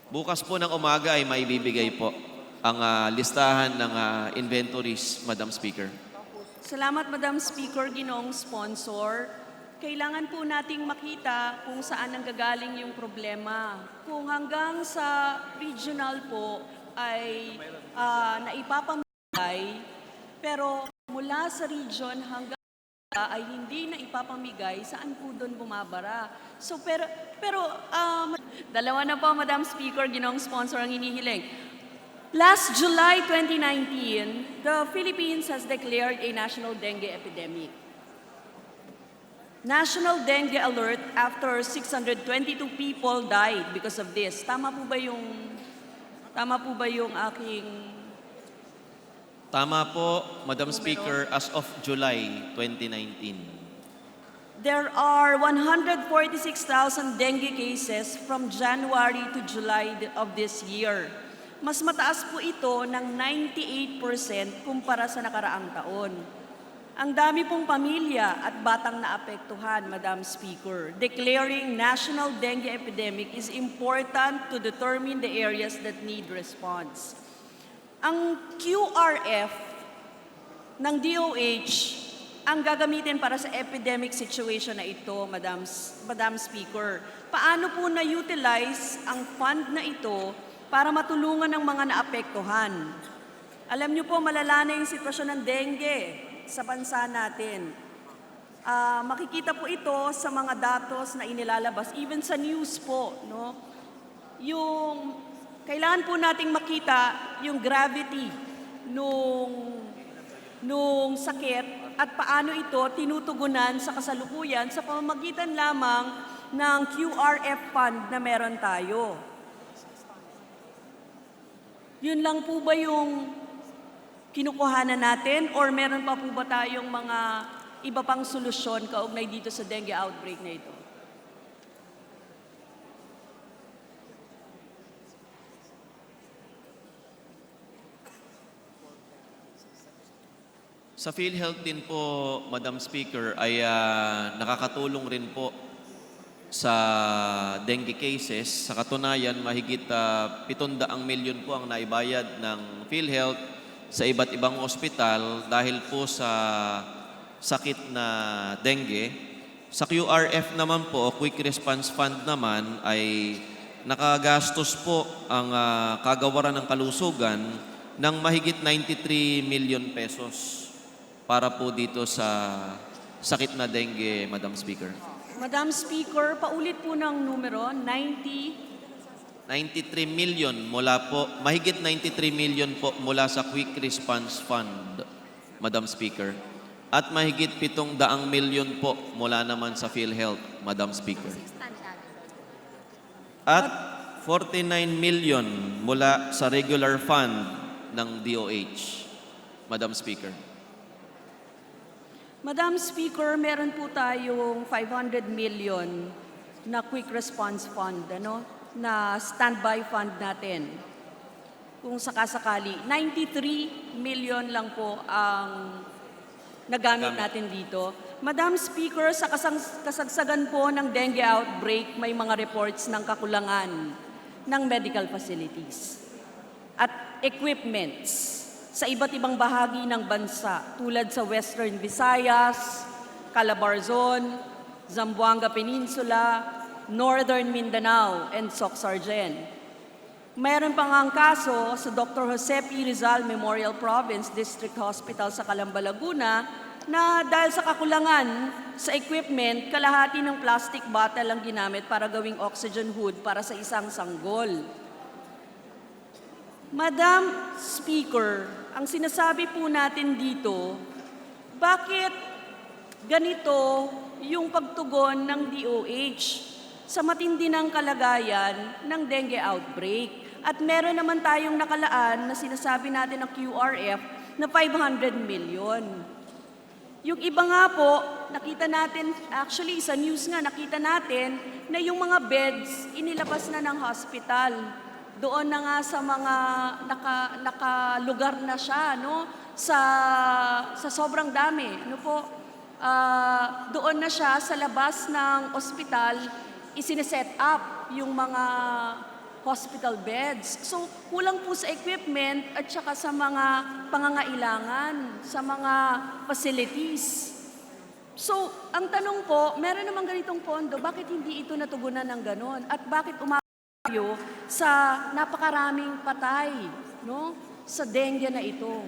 Bukas po ng umaga ay maibibigay po ang listahan ng inventories, Madam Speaker. Salamat, Madam Speaker, Ginoong Sponsor. Kailangan po nating makita kung saan nanggagaling yung problema. Kung hanggang sa regional po ay naipapamigay, pero mula sa region hanggang ay hindi na ipapamigay, saan po doon bumabara? So, pero dalawa na po, Madam Speaker, Ginoong Sponsor ang hinihiling. Last July 2019, the Philippines has declared a national dengue epidemic. National dengue alert after 622 people died because of this. Tama po ba yung aking... Tama po, Madam Speaker, as of July 2019. There are 146,000 dengue cases from January to July of this year. Mas mataas po ito ng 98% kumpara sa nakaraang taon. Ang dami pong pamilya at batang naapektuhan, Madam Speaker. Declaring national dengue epidemic is important to determine the areas that need response. Ang QRF ng DOH ang gagamitin para sa epidemic situation na ito, Madam Speaker. Paano po na-utilize ang fund na ito para matulungan ang mga naapektuhan? Alam niyo po, malala na yung sitwasyon ng dengue sa bansa natin. Makikita po ito sa mga datos na inilalabas, even sa news po, no? Kailangan po nating makita yung gravity nung sakit at paano ito tinutugunan sa kasalukuyan sa pamamagitan lamang ng QRF fund na meron tayo. Yun lang po ba yung kinukuhanan natin or meron pa po ba tayong mga iba pang solusyon kaugnay dito sa dengue outbreak na ito? Sa PhilHealth din po, Madam Speaker, ay nakakatulong rin po sa dengue cases. Sa katunayan, mahigit 700 milyon po ang naibayad ng PhilHealth sa iba't ibang ospital dahil po sa sakit na dengue. Sa QRF naman po, Quick Response Fund naman, ay nakagastos po ang kagawaran ng kalusugan ng mahigit 93 million pesos para po dito sa sakit na dengue, Madam Speaker. Madam Speaker, paulit po ng numero, 93 million mula po, mahigit 93 million po mula sa Quick Response Fund, Madam Speaker. At mahigit 700 milyon po mula naman sa PhilHealth, Madam Speaker. At 49 million mula sa regular fund ng DOH. Madam Speaker. Madam Speaker, meron po tayong 500 million na quick response fund, na standby fund natin. Kung sakasakali, 93 million lang po ang nagamit natin dito. Madam Speaker, sa kasagsagan po ng dengue outbreak, may mga reports ng kakulangan ng medical facilities at equipments sa iba't ibang bahagi ng bansa tulad sa Western Visayas, Calabarzon, Zamboanga Peninsula, Northern Mindanao, and Soc-Sargen. Mayroon pang ang kaso sa Dr. Jose P. Rizal Memorial Province District Hospital sa Calamba, Laguna na dahil sa kakulangan sa equipment, kalahati ng plastic bottle ang ginamit para gawing oxygen hood para sa isang sanggol. Madam Speaker, ang sinasabi po natin dito, bakit ganito yung pagtugon ng DOH sa matindi ng kalagayan ng dengue outbreak? At meron naman tayong nakalaan na sinasabi natin ng QRF na 500 million. Yung iba nga po, nakita natin, actually sa news nga, nakita natin na yung mga beds inilabas na ng hospital. Doon na nga sa mga nakalugar na siya, sa sobrang dami. Doon na siya sa labas ng ospital, isiniset up yung mga hospital beds. So, kulang po sa equipment at saka sa mga pangangailangan, sa mga facilities. So, ang tanong po, meron namang ganitong pondo, bakit hindi ito natugunan ng ganon? At bakit umapayo sa napakaraming patay, sa dengue na ito?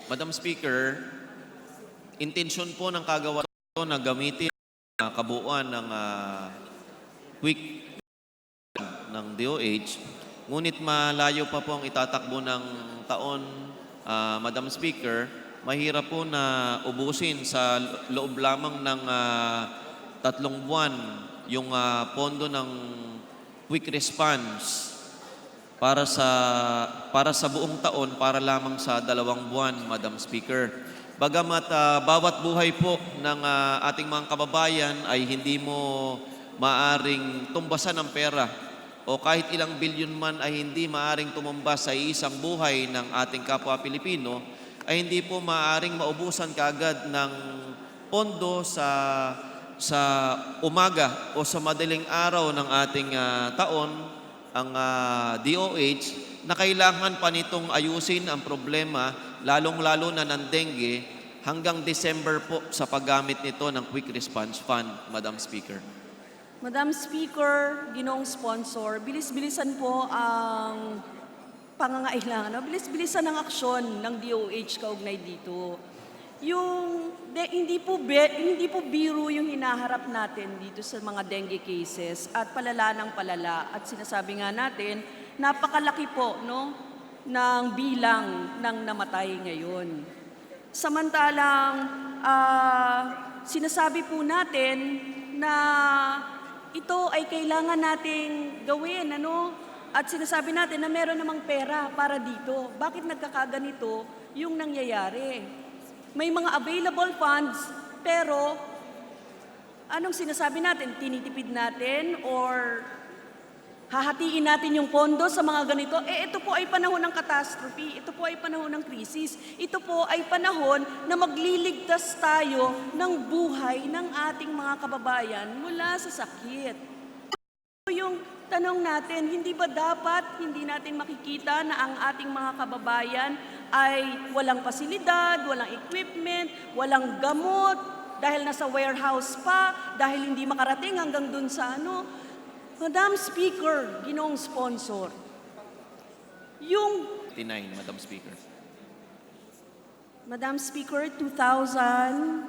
Madam Speaker, intensyon po ng kagawa ito na gamitin ang kabuuan ng quick ng DOH, ngunit malayo pa po ang itatakbo ng taon, Madam Speaker, mahirap po na ubusin sa loob lamang ng 3 buwan yung pondo ng quick response para sa buong taon, para lamang sa 2 buwan, Madam Speaker. Bagamat bawat buhay po ng ating mga kababayan ay hindi mo maaring tumbasan ng pera o kahit ilang bilyon man ay hindi maaring tumumba sa isang buhay ng ating kapwa Pilipino, ay hindi po maaring maubusan kaagad ng pondo sa umaga o sa madaling araw ng ating taon, ang DOH, na kailangan pa nitong ayusin ang problema, lalong-lalo na ng dengue, hanggang December po sa paggamit nito ng Quick Response Fund, Madam Speaker. Madam Speaker, ginoong sponsor, bilis-bilisan po ang pangangailangan, bilis-bilisan ang aksyon ng DOH kaugnay dito. Hindi po biro yung hinaharap natin dito sa mga dengue cases at palala ng palala. At sinasabi nga natin, napakalaki po ng bilang ng namatay ngayon. Samantalang sinasabi po natin na ito ay kailangan nating gawin, at sinasabi natin na meron namang pera para dito. Bakit nagkakaganito yung nangyayari? May mga available funds, pero anong sinasabi natin? Tinitipid natin or hahatiin natin yung pondo sa mga ganito? Ito po ay panahon ng catastrophe. Ito po ay panahon ng krisis. Ito po ay panahon na magliligtas tayo ng buhay ng ating mga kababayan mula sa sakit. Yung tanong natin, hindi ba dapat hindi natin makikita na ang ating mga kababayan ay walang pasilidad, walang equipment, walang gamot, dahil nasa warehouse pa, dahil hindi makarating hanggang dun sa ano. Madam Speaker, ginoong sponsor, yung 59, Madam Speaker. Madam Speaker, 2,000.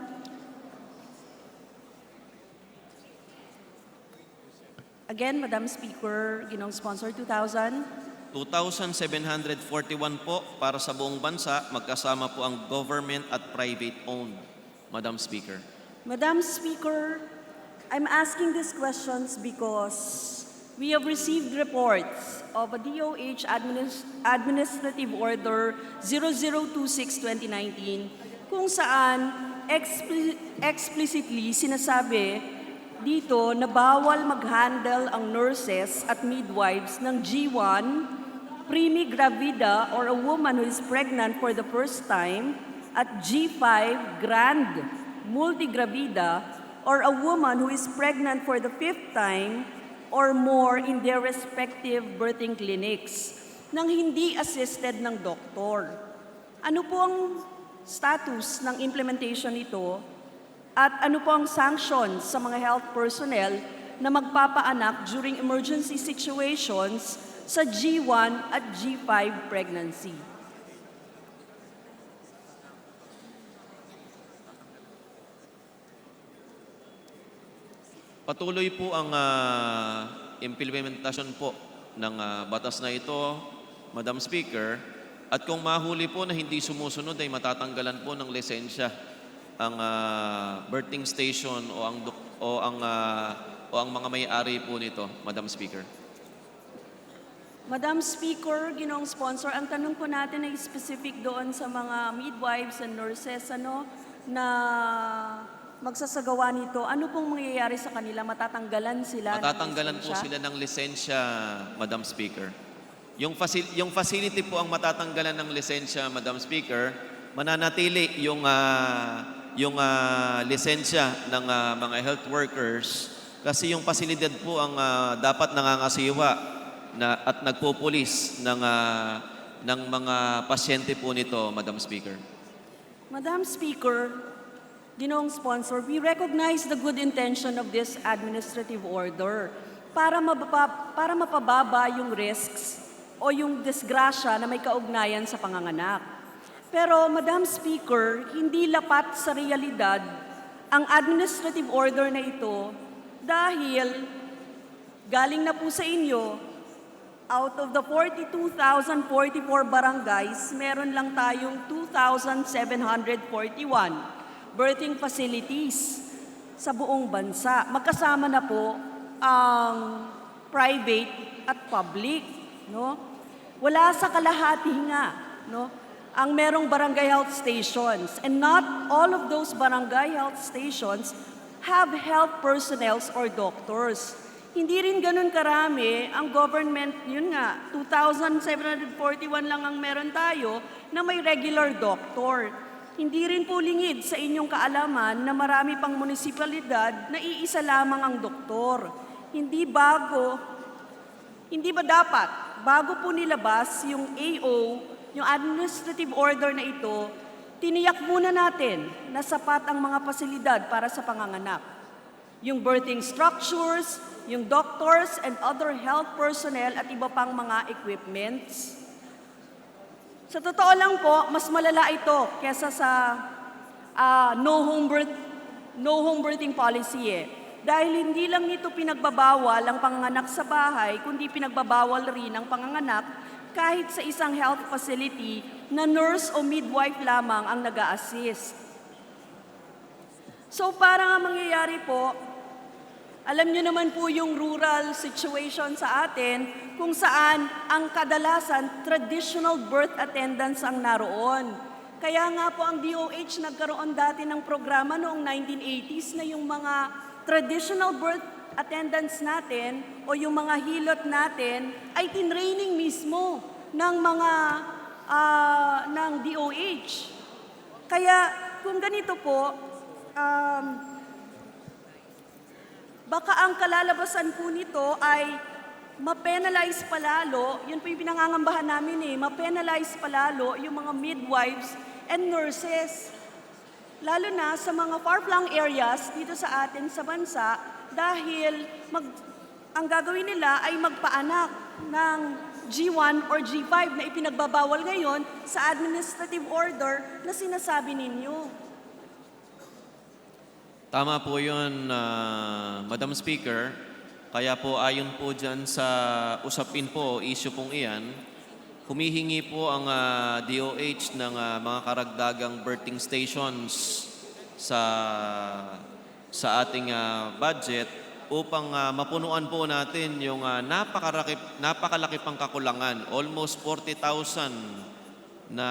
Again, Madam Speaker, ginong sponsor, 2,000. 2,741 po para sa buong bansa, magkasama po ang government at private owned, Madam Speaker. Madam Speaker, I'm asking these questions because we have received reports of a DOH Administrative Order 0026-2019 kung saan explicitly sinasabi dito na bawal mag-handle ang nurses at midwives ng G1, primigravida or a woman who is pregnant for the first time, at G5, grand multigravida or a woman who is pregnant for the fifth time or more in their respective birthing clinics nang hindi assisted ng doktor. Ano po ang status ng implementation nito? At ano po ang sanctions sa mga health personnel na magpapaanak during emergency situations sa G1 at G5 pregnancy? Patuloy po ang implementasyon po ng batas na ito, Madam Speaker, at kung mahuli po na hindi sumusunod ay matatanggalan po ng lisensya ang birthing station o ang mga may-ari po nito, Madam Speaker. Madam Speaker, ginoong sponsor, ang tanong po natin ay specific doon sa mga midwives and nurses na magsasagawa nito. Ano pong mangyayari sa kanila? Matatanggalan sila? Matatanggalan po sila ng lisensya, Madam Speaker. Yung facility po ang matatanggalan ng lisensya, Madam Speaker, mananatili yung lisensya ng mga health workers kasi yung pasilidad po ang dapat nangangasiwa at nagpupulis ng mga pasyente po nito, Madam Speaker. Madam Speaker, ginoong sponsor, we recognize the good intention of this administrative order para mapababa yung risks o yung disgrasya na may kaugnayan sa panganganak. Pero, Madam Speaker, hindi lapat sa realidad ang administrative order na ito dahil galing na po sa inyo, out of the 42,044 barangays, meron lang tayong 2,741 birthing facilities sa buong bansa. Magkasama na po ang private at public. No? Wala sa kalahati nga. No? Ang merong barangay health stations. And not all of those barangay health stations have health personnel or doctors. Hindi rin ganun karami ang government, yun nga, 2,741 lang ang meron tayo na may regular doctor. Hindi rin po lingid sa inyong kaalaman na marami pang munisipalidad na iisa lamang ang doktor. Hindi ba dapat, bago po nilabas yung AO, yung administrative order na ito, tiniyak muna natin na sapat ang mga pasilidad para sa panganganak. Yung birthing structures, yung doctors and other health personnel at iba pang mga equipments. Sa totoo lang po, mas malala ito kesa sa no home birthing policy Dahil hindi lang nito pinagbabawal ang panganganak sa bahay, kundi pinagbabawal rin ang panganganak kahit sa isang health facility na nurse o midwife lamang ang nag-a-assist. So para nga mangyayari po, alam niyo naman po yung rural situation sa atin kung saan ang kadalasan traditional birth attendants ang naroon. Kaya nga po ang DOH nagkaroon dati ng programa noong 1980s na yung mga traditional birth attendants natin o yung mga hilot natin ay tinraining mismo ng mga ng DOH. Kaya kung ganito po, baka ang kalalabasan po nito ay ma-penalize palalo, yun po yung pinangangambahan namin ma-penalize palalo yung mga midwives and nurses. Lalo na sa mga far-flung areas dito sa atin sa bansa dahil ang gagawin nila ay magpaanak ng G1 or G5 na ipinagbabawal ngayon sa administrative order na sinasabi ninyo. Tama po yun, Madam Speaker. Kaya po ayon po dyan sa usapin po, issue pong iyan, humihingi po ang DOH ng mga karagdagang berthing stations sa ating budget upang mapunuan po natin yung napakalaki pang kakulangan. Almost 40,000 na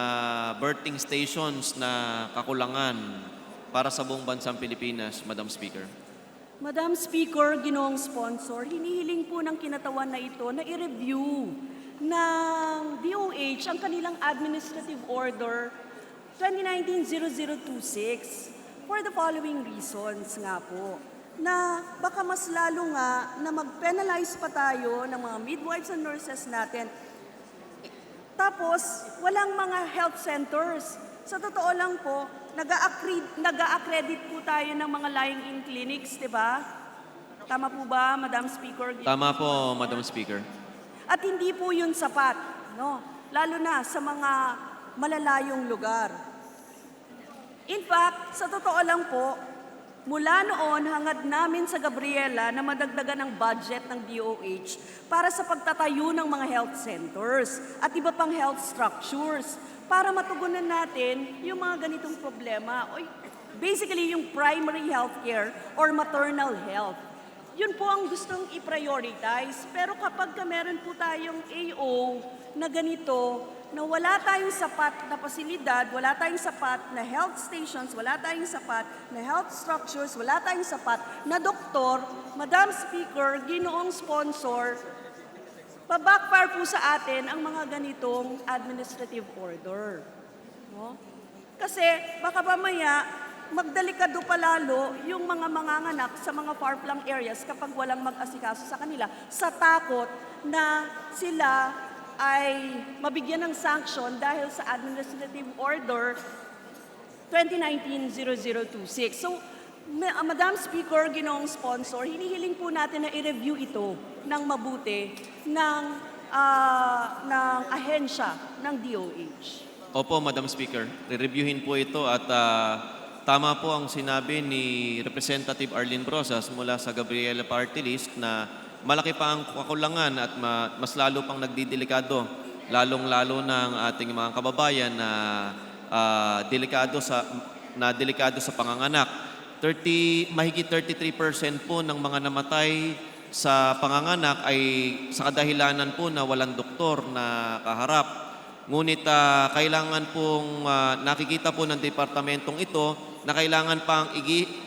berthing stations na kakulangan para sa buong bansang Pilipinas, Madam Speaker. Madam Speaker, ginoong sponsor, hinihiling po ng kinatawan na ito na i-review ng DOH ang kanilang administrative order 2019-0026 for the following reasons nga po. Na baka mas lalo nga na mag-penalize pa tayo ng mga midwives and nurses natin. Tapos, walang mga health centers. Sa totoo lang po, nag-a-accredit po tayo ng mga lying-in clinics, di ba? Tama po ba, Madam Speaker? Tama po, Madam Speaker. At hindi po yun sapat, no? Lalo na sa mga malalayong lugar. In fact, sa totoo lang po, mula noon, hangad namin sa Gabriela na madagdagan ang budget ng DOH para sa pagtatayo ng mga health centers at iba pang health structures para matugunan natin yung mga ganitong problema. Basically, yung primary health care or maternal health. Yun po ang gustong i-prioritize. Pero kapag meron po tayong AO na ganito, na wala tayong sapat na pasilidad, wala tayong sapat na health stations, wala tayong sapat na health structures, wala tayong sapat na doktor, Madam Speaker, ginoong sponsor, pa-backfire po sa atin ang mga ganitong administrative order. No? Kasi baka mamaya, magdelikado pa lalo yung mga manganganak sa mga far-flung areas kapag walang mag-asikaso sa kanila sa takot na sila ay mabigyan ng sanction dahil sa Administrative Order 2019-0026. So, Madam Speaker, ginoong sponsor, hinihiling po natin na i-review ito ng mabuti ng ahensya ng DOH. Opo, Madam Speaker. Re-reviewin po ito at tama po ang sinabi ni Representative Arlene Brosas mula sa Gabriela Party List na malaki pa ang kakulangan at mas lalo pang nagdidelikado, lalong-lalo ng ating mga kababayan na delikado sa panganganak. Mahigit 33% po ng mga namatay sa panganganak ay sa kadahilanan po na walang doktor na kaharap. Ngunit kailangan pong nakikita po ng departamentong ito na kailangan pang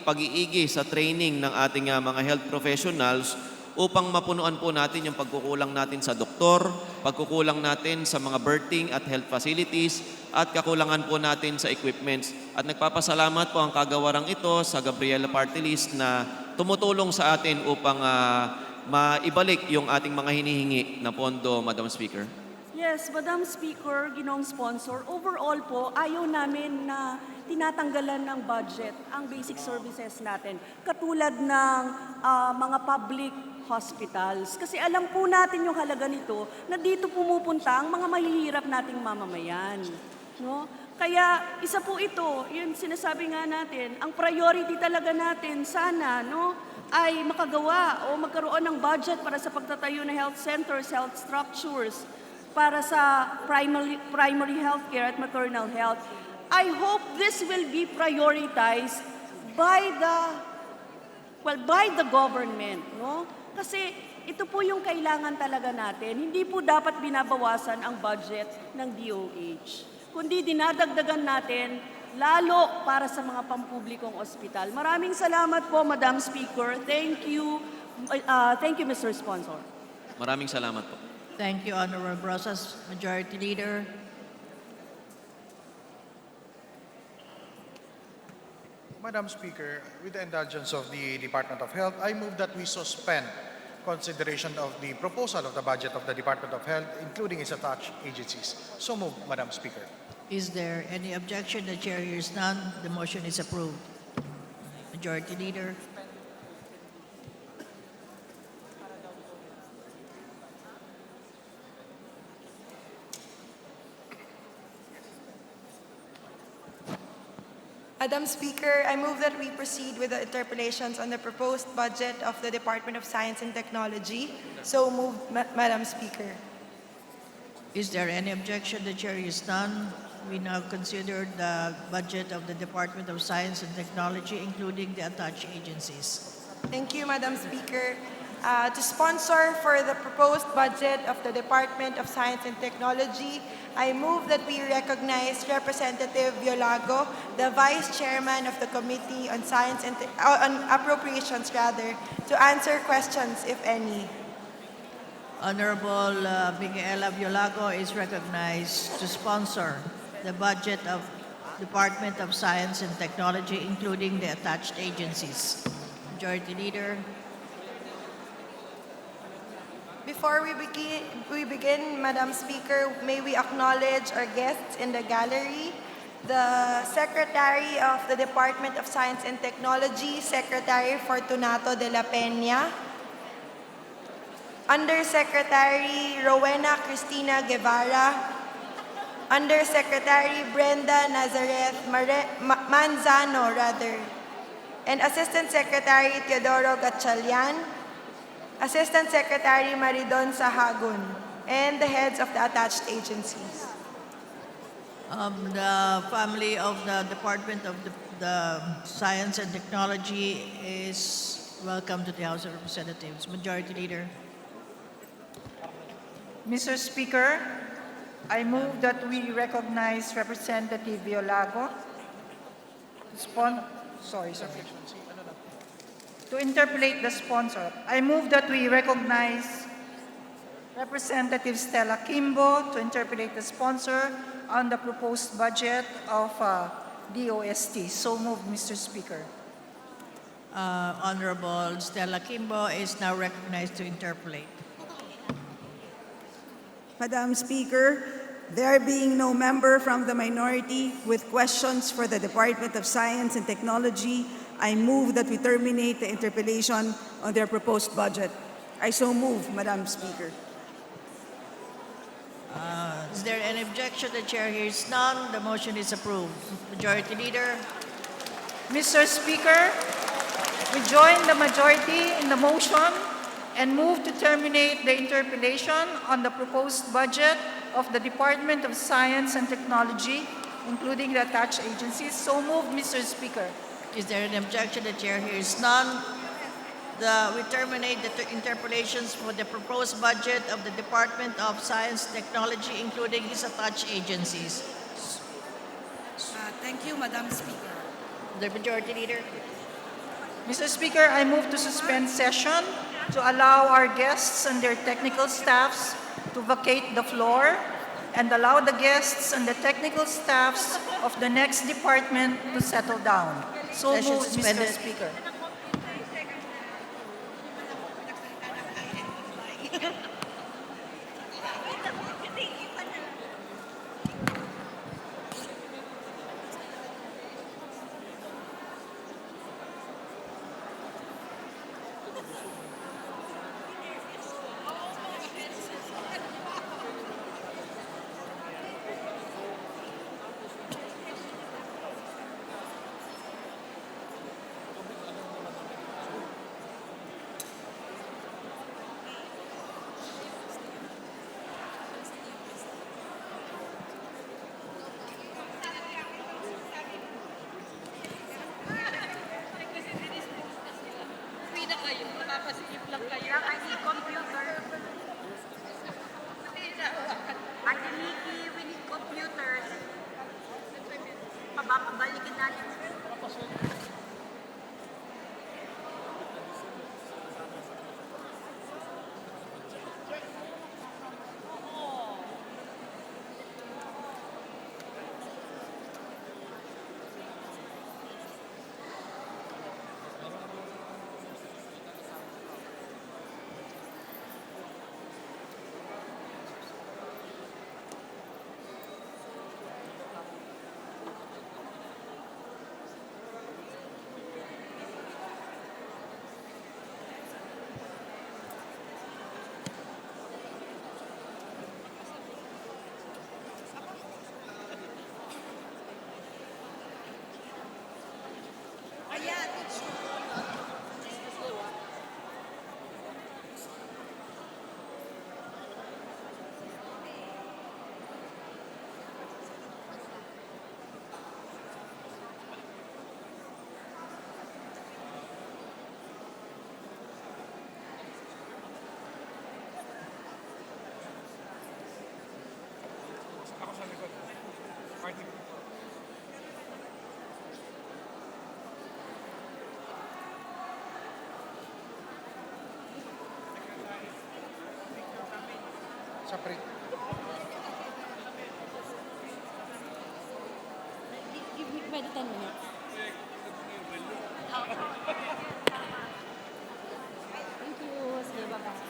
pag-iigi sa training ng ating mga health professionals upang mapunuan po natin yung pagkukulang natin sa doktor, pagkukulang natin sa mga birthing at health facilities, at kakulangan po natin sa equipments. At nagpapasalamat po ang kagawarang ito sa Gabriela Party List na tumutulong sa atin upang maibalik yung ating mga hinihingi na pondo, Madam Speaker. Yes, Madam Speaker, ginoong sponsor, overall po, ayaw namin na tinatanggalan ng budget ang basic services natin. Katulad ng mga public hospitals. Kasi alam po natin yung halaga nito na dito pumupunta ang mga mahihirap nating mamamayan. No? Kaya isa po ito, yun sinasabi nga natin, ang priority talaga natin sana ay makagawa o magkaroon ng budget para sa pagtatayo ng health centers, health structures, para sa primary health care at maternal health. I hope this will be prioritized by the government, no? Kasi ito po yung kailangan talaga natin. Hindi po dapat binabawasan ang budget ng DOH, kundi dinadagdagan natin lalo para sa mga pampublikong ospital. Maraming salamat po, Madam Speaker. Thank you, Mr. Sponsor. Maraming salamat po. Thank you, Honorable Brosas. Majority Leader. Madam Speaker, with the indulgence of the Department of Health, I move that we suspend consideration of the proposal of the budget of the Department of Health, including its attached agencies. So moved, Madam Speaker. Is there any objection? The chair hears none. The motion is approved. Majority Leader. Madam Speaker, I move that we proceed with the interpellations on the proposed budget of the Department of Science and Technology. So moved, Madam Speaker. Is there any objection? The chair is none. We now consider the budget of the Department of Science and Technology, including the attached agencies. Thank you, Madam Speaker. To sponsor for the proposed budget of the Department of Science and Technology, I move that we recognize Representative Violago, the Vice Chairman of the Committee on Appropriations, to answer questions, if any. Honorable Miguela Violago is recognized to sponsor the budget of Department of Science and Technology, including the attached agencies. Majority Leader. Before we begin, Madam Speaker, may we acknowledge our guests in the gallery, the Secretary of the Department of Science and Technology, Secretary Fortunato de la Peña, Undersecretary Rowena Cristina Guevara, Undersecretary Brenda Nazareth Manzano, and Assistant Secretary Teodoro Gatchalian, Assistant Secretary Maridon Sahagun, and the heads of the attached agencies. The family of the Department of the Science and Technology is welcome to the House of Representatives. Majority Leader. Mr. Speaker, I move that we recognize Representative Violago to interpolate the sponsor. I move that we recognize Representative Stella Kimbo to interpolate the sponsor on the proposed budget of DOST. So moved, Mr. Speaker. Honorable Stella Kimbo is now recognized to interpolate. Madam Speaker, there being no member from the minority with questions for the Department of Science and Technology, I move that we terminate the interpellation on their proposed budget. I so move, Madam Speaker. Is there any objection? The chair hears none. The motion is approved. Majority Leader. Mr. Speaker, we join the majority in the motion and move to terminate the interpellation on the proposed budget of the Department of Science and Technology, including the attached agencies. So moved, Mr. Speaker. Is there an objection? The chair hears none. We terminate the interpolations for the proposed budget of the Department of Science and Technology, including its attached agencies. Thank you, Madam Speaker. The Majority Leader. Mr. Speaker, I move to suspend session to allow our guests and their technical staffs to vacate the floor and allow the guests and the technical staffs of the next department to settle down. So Session moved, Mr. suspended. Speaker. Separate. Give me 10 minutes. Thank you. Sige, bye-bye.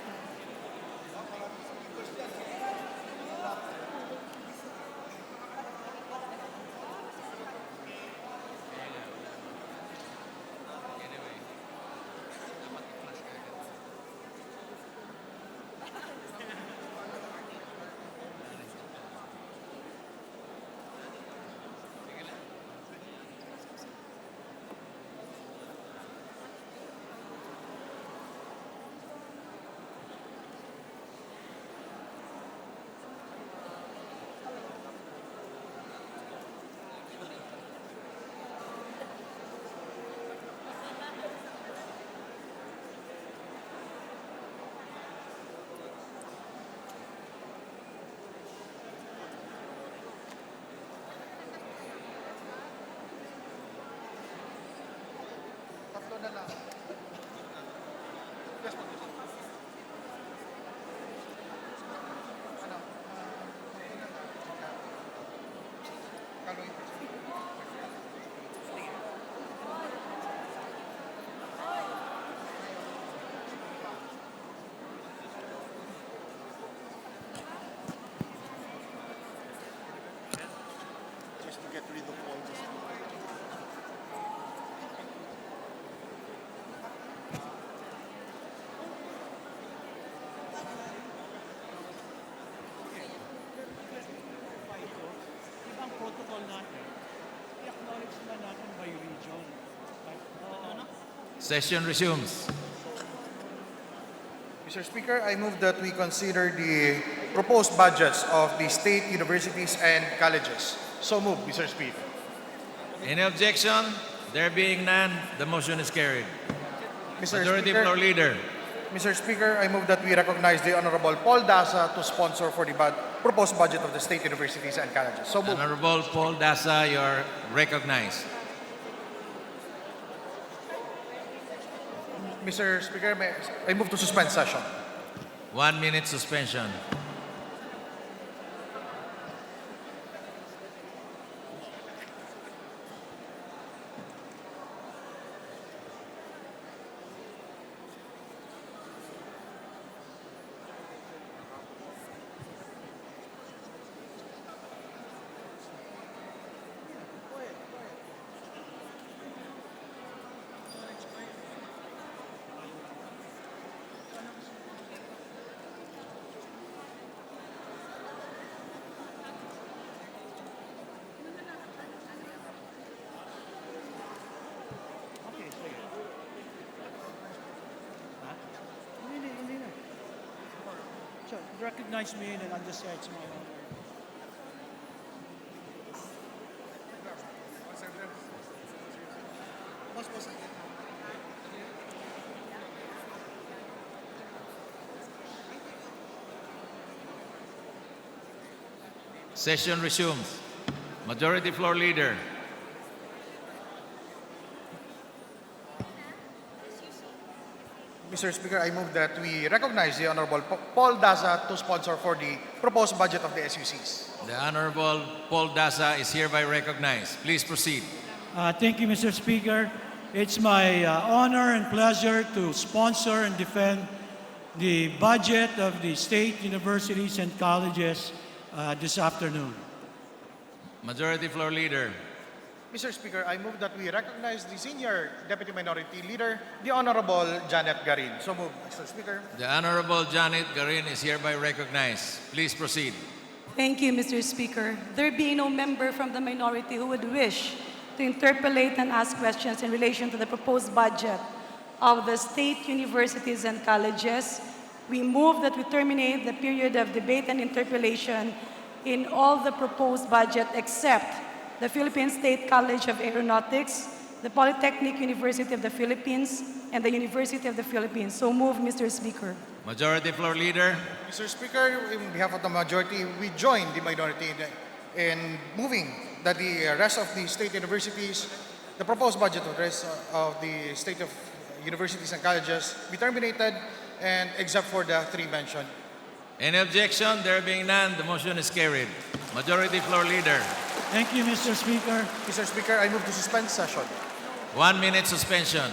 Tatlo na lang. Yes, po. Ano? Kaloy. Just to get rid of all this. Ibang protocol natin, i-acknowledge naman natin by region. Session resumes. Mr. Speaker, I move that we consider the proposed budgets of the state universities and colleges. So moved, Mr. Speaker. Any objection? There being none, the motion is carried. Mr. Majority Speaker, Floor Leader. Mr. Speaker, I move that we recognize the Honorable Paul Dasa to sponsor for the proposed budget of the state universities and colleges. So moved. Honorable Paul Dasa, you are recognized. Mr. Speaker, I move to suspend session. 1 minute suspension. Okay, sige. Ha? Hindi na. So, recognize me and I'll just say it's my honor. Session resumes. Majority Floor Leader. Mr. Speaker, I move that we recognize the Honorable Paul Dasa to sponsor for the proposed budget of the SUCs. The Honorable Paul Dasa is hereby recognized. Please proceed. Thank you, Mr. Speaker. It's my honor and pleasure to sponsor and defend the budget of the state universities and colleges this afternoon. Majority Floor Leader. Mr. Speaker, I move that we recognize the Senior Deputy Minority Leader, the Honorable Janet Garin. So moved, Mr. Speaker. The Honorable Janet Garin is hereby recognized. Please proceed. Thank you, Mr. Speaker. There being no member from the minority who would wish to interpellate and ask questions in relation to the proposed budget of the state universities and colleges, we move that we terminate the period of debate and interpellation in all the proposed budget except the Philippine State College of Aeronautics, the Polytechnic University of the Philippines, and the University of the Philippines. So move, Mr. Speaker. Majority Floor Leader. Mr. Speaker, in behalf of the majority, we join the minority in moving that the rest of the state universities, the proposed budget of the rest of the state of universities and colleges be terminated, and except for the three mentioned. Any objection? There being none, the motion is carried. Majority Floor Leader. Thank you, Mr. Speaker. Mr. Speaker, I move to suspend session. 1 minute suspension.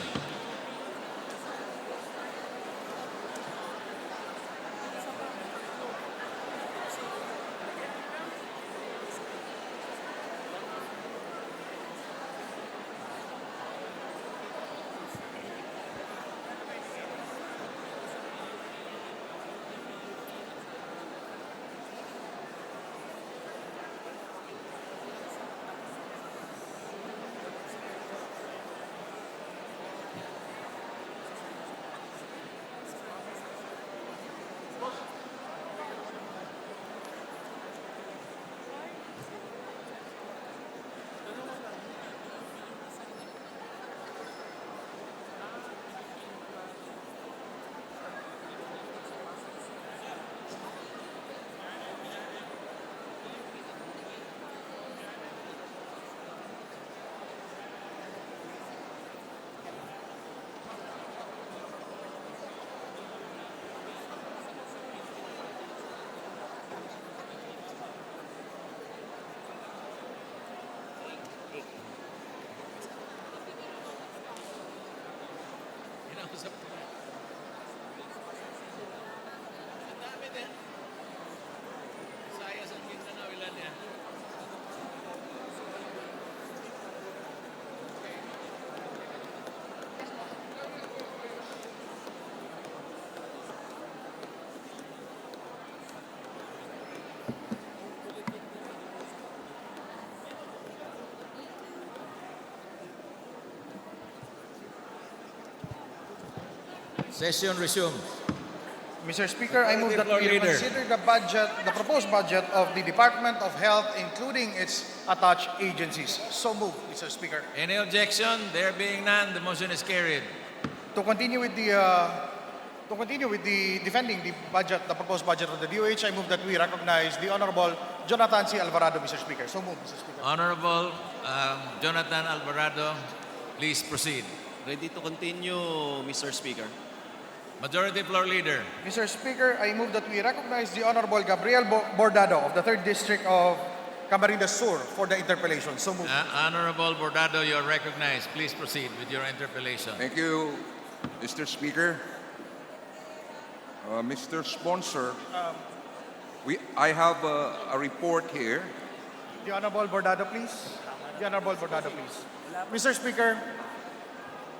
Session resumed. Mr. Speaker, I move that we consider the proposed budget of the Department of Health, including its attached agencies. So moved, Mr. Speaker. Any objection? There being none, the motion is carried. To continue with the defending the budget, the proposed budget of the DOH, I move that we recognize the Honorable Jonathan C. Alvarado, Mr. Speaker. So moved, Mr. Speaker. Honorable Jonathan Alvarado, please proceed. Ready to continue, Mr. Speaker. Majority Floor Leader. Mr. Speaker, I move that we recognize the Honorable Gabriel Bordado of the 3rd District of Camarines Sur for the interpellation. So moved. Honorable Bordado, you are recognized. Please proceed with your interpellation. Thank you, Mr. Speaker. Mr. Sponsor, I have a report here. The Honorable Bordado, please. The Honorable Bordado, please. Mr. Speaker,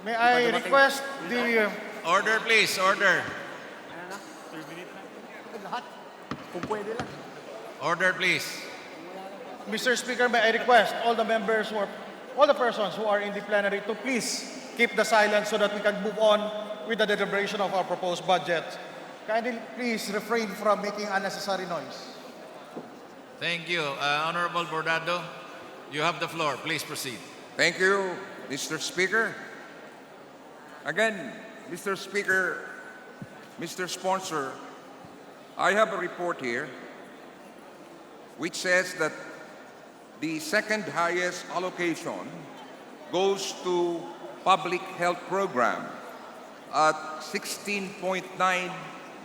may I request the... Order, please. Order. Order, please. Mr. Speaker, may I request all the members all the persons who are in the plenary to please keep the silence so that we can move on with the deliberation of our proposed budget. Kindly please refrain from making unnecessary noise. Thank you. Honorable Bordado, you have the floor. Please proceed. Thank you, Mr. Speaker. Again, Mr. Speaker, Mr. Sponsor, I have a report here which says that the second highest allocation goes to public health program at 16.9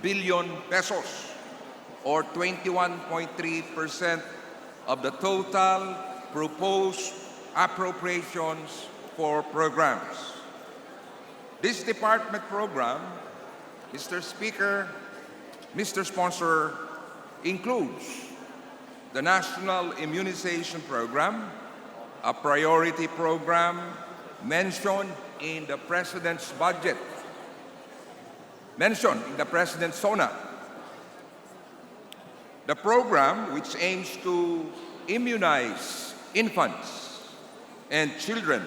billion pesos or 21.3% of the total proposed appropriations for programs. This department program, Mr. Speaker, Mr. Sponsor, includes the National Immunization Program, a priority program mentioned in the President's budget, mentioned in the President's SONA. The program, which aims to immunize infants and children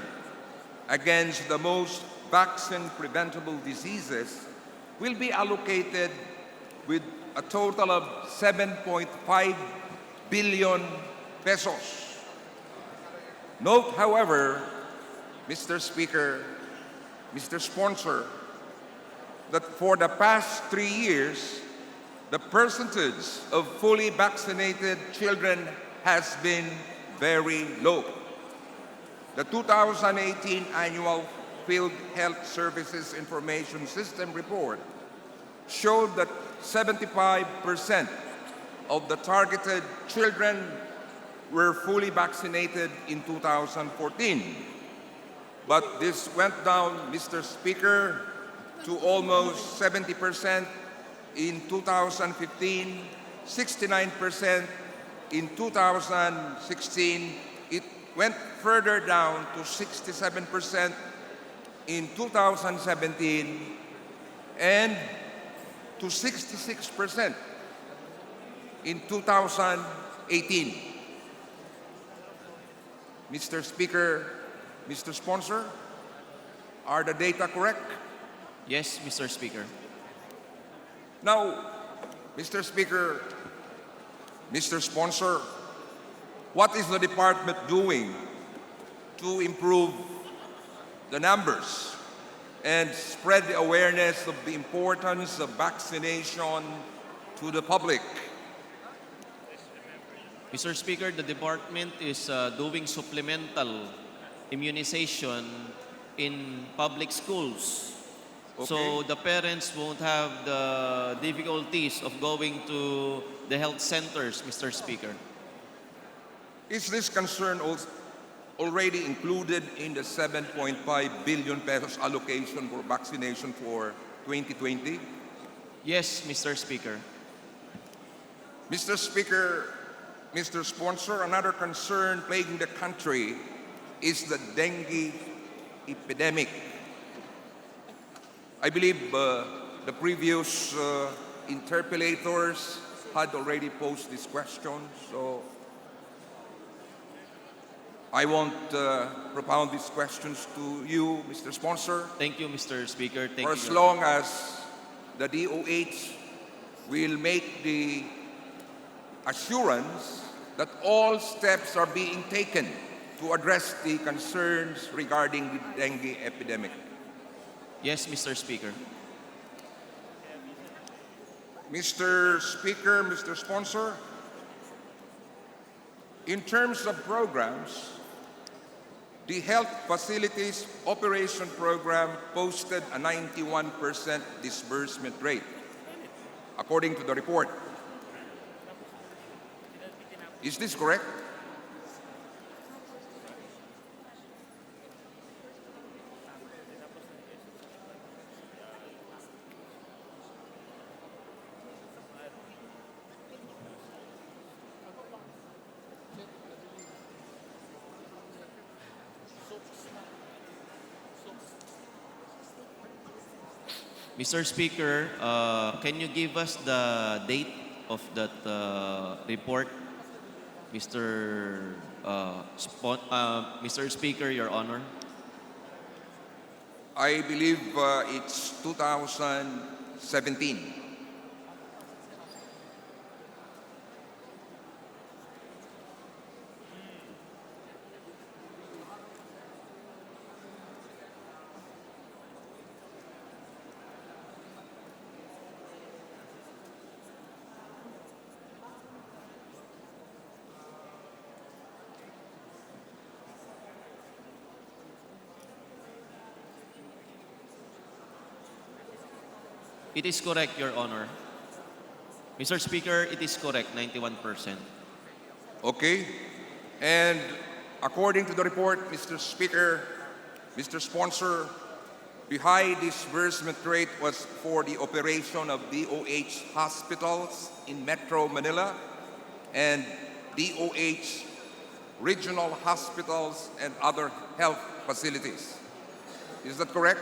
against the most vaccine-preventable diseases, will be allocated with a total of 7.5 billion pesos. Note, however, Mr. Speaker, Mr. Sponsor, that for the past 3 years, the percentage of fully vaccinated children has been very low. The 2018 annual Field Health Services Information System report showed that 75% of the targeted children were fully vaccinated in 2014. But this went down, Mr. Speaker, to almost 70% in 2015, 69% in 2016. It went further down to 67% in 2017 and to 66% in 2018. Mr. Speaker, Mr. Sponsor, are the data correct? Yes, Mr. Speaker. Now, Mr. Speaker, Mr. Sponsor, what is the department doing to improve the numbers and spread the awareness of the importance of vaccination to the public? Mr. Speaker, the department is doing supplemental immunization in public schools. Okay. So the parents won't have the difficulties of going to the health centers, Mr. Speaker. Is this concern already included in the 7.5 billion pesos allocation for vaccination for 2020? Yes, Mr. Speaker. Mr. Speaker, Mr. Sponsor, another concern plaguing the country is the dengue epidemic. I believe the previous interpellators had already posed this question, so I won't propound these questions to you, Mr. Sponsor. Thank you, Mr. Speaker. Thank For you. as long as the DOH will make the assurance that all steps are being taken to address the concerns regarding the dengue epidemic. Yes, Mr. Speaker. Mr. Speaker, Mr. Sponsor, in terms of programs, the Health Facilities Operation Program posted a 91% disbursement rate, according to the report. Is this correct? Mr. Speaker, can you give us the date of that report? Mr. Mr. Speaker, Your Honor. I believe it's 2017. It is correct, Your Honor. Mr. Speaker, it is correct, 91%. Okay. And according to the report, Mr. Speaker, Mr. Sponsor, the high disbursement rate was for the operation of DOH hospitals in Metro Manila and DOH regional hospitals and other health facilities. Is that correct?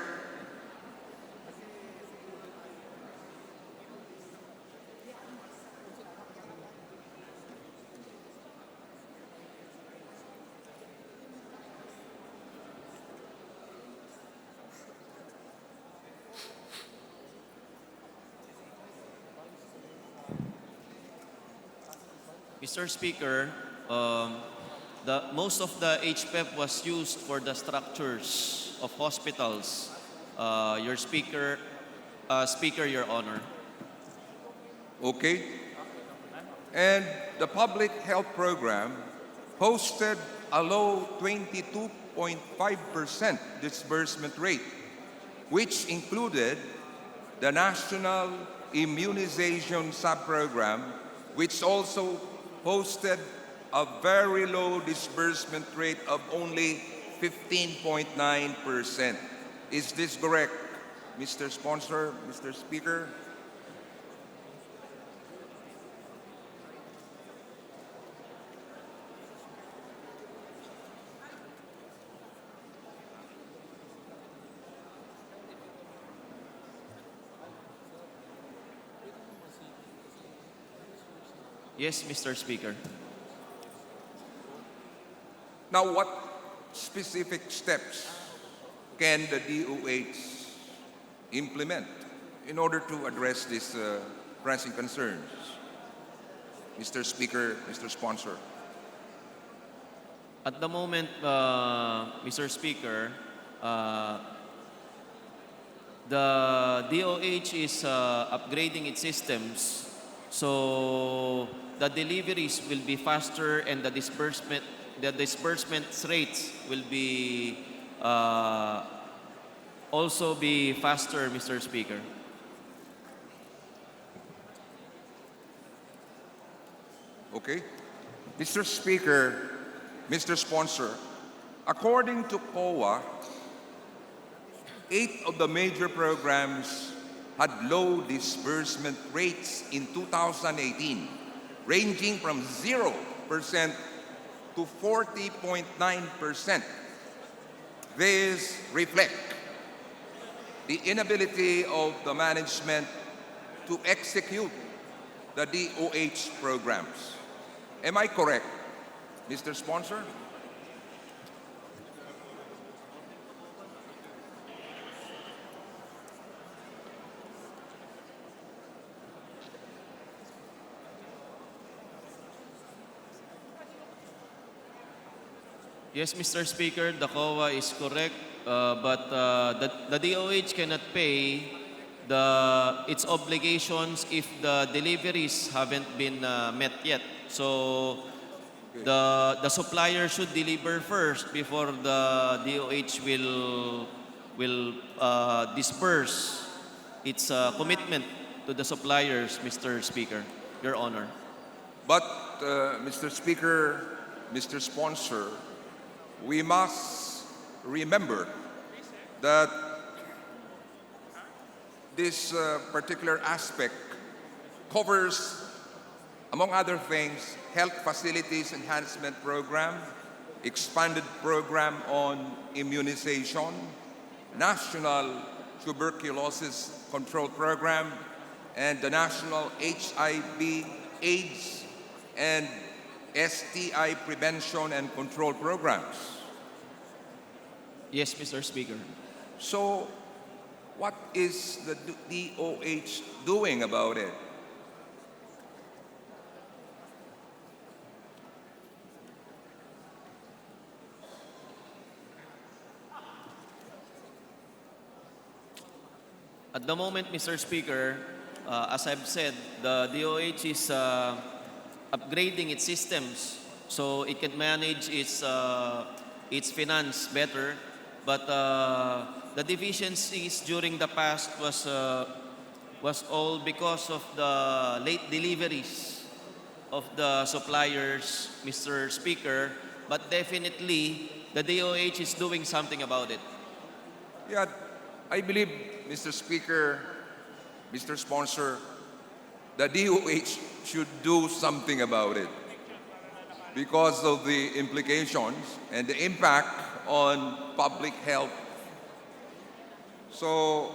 Mr. Speaker, most of the HPEP was used for the structures of hospitals. Speaker, Your Honor. Okay. And the public health program posted a low 22.5% disbursement rate, which included the National immunization subprogram, which also posted a very low disbursement rate of only 15.9%. Is this correct, Mr. Sponsor, Mr. Speaker? Yes, Mr. Speaker. Now, what specific steps can the DOH implement in order to address these pressing concerns? Mr. Speaker, Mr. Sponsor. At the moment, Mr. Speaker, the DOH is upgrading its systems, so the deliveries will be faster and the disbursement rates will be also be faster, Mr. Speaker. Okay. Mr. Speaker, Mr. Sponsor, according to COA, 8 of the major programs had low disbursement rates in 2018, ranging from 0% to 40.9%. This reflects the inability of the management to execute the DOH programs. Am I correct, Mr. Sponsor? Yes, Mr. Speaker, the COA is correct, but the DOH cannot pay its obligations if the deliveries haven't been met yet. So the supplier should deliver first before the DOH will disperse its commitment to the suppliers, Mr. Speaker, Your Honor. But, Mr. Speaker, Mr. Sponsor, we must remember that this particular aspect covers, among other things, health facilities enhancement program, expanded program on immunization, national tuberculosis control program, and the national HIV, AIDS, and STI prevention and control programs. Yes, Mr. Speaker. So, what is the DOH doing about it? At the moment, Mr. Speaker, as I've said, the DOH is upgrading its systems so it can manage its finance better. But the deficiencies during the past was all because of the late deliveries of the suppliers, Mr. Speaker. But definitely, the DOH is doing something about it. Yeah, I believe, Mr. Speaker, Mr. Sponsor, the DOH should do something about it because of the implications and the impact on public health. So,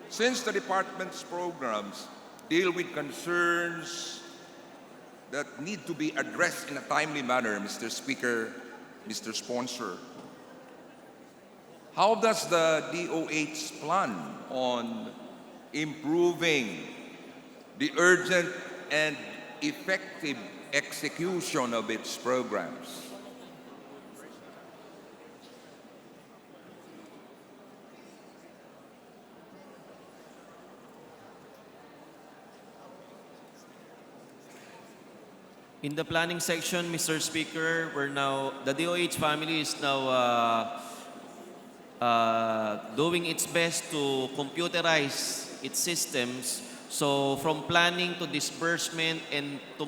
since the department's programs deal with concerns that need to be addressed in a timely manner, Mr. Speaker, Mr. Sponsor, how does the DOH plan on improving the urgent and effective execution of its programs? In the planning section, Mr. Speaker, the DOH family is now doing its best to computerize its systems So from planning to disbursement and to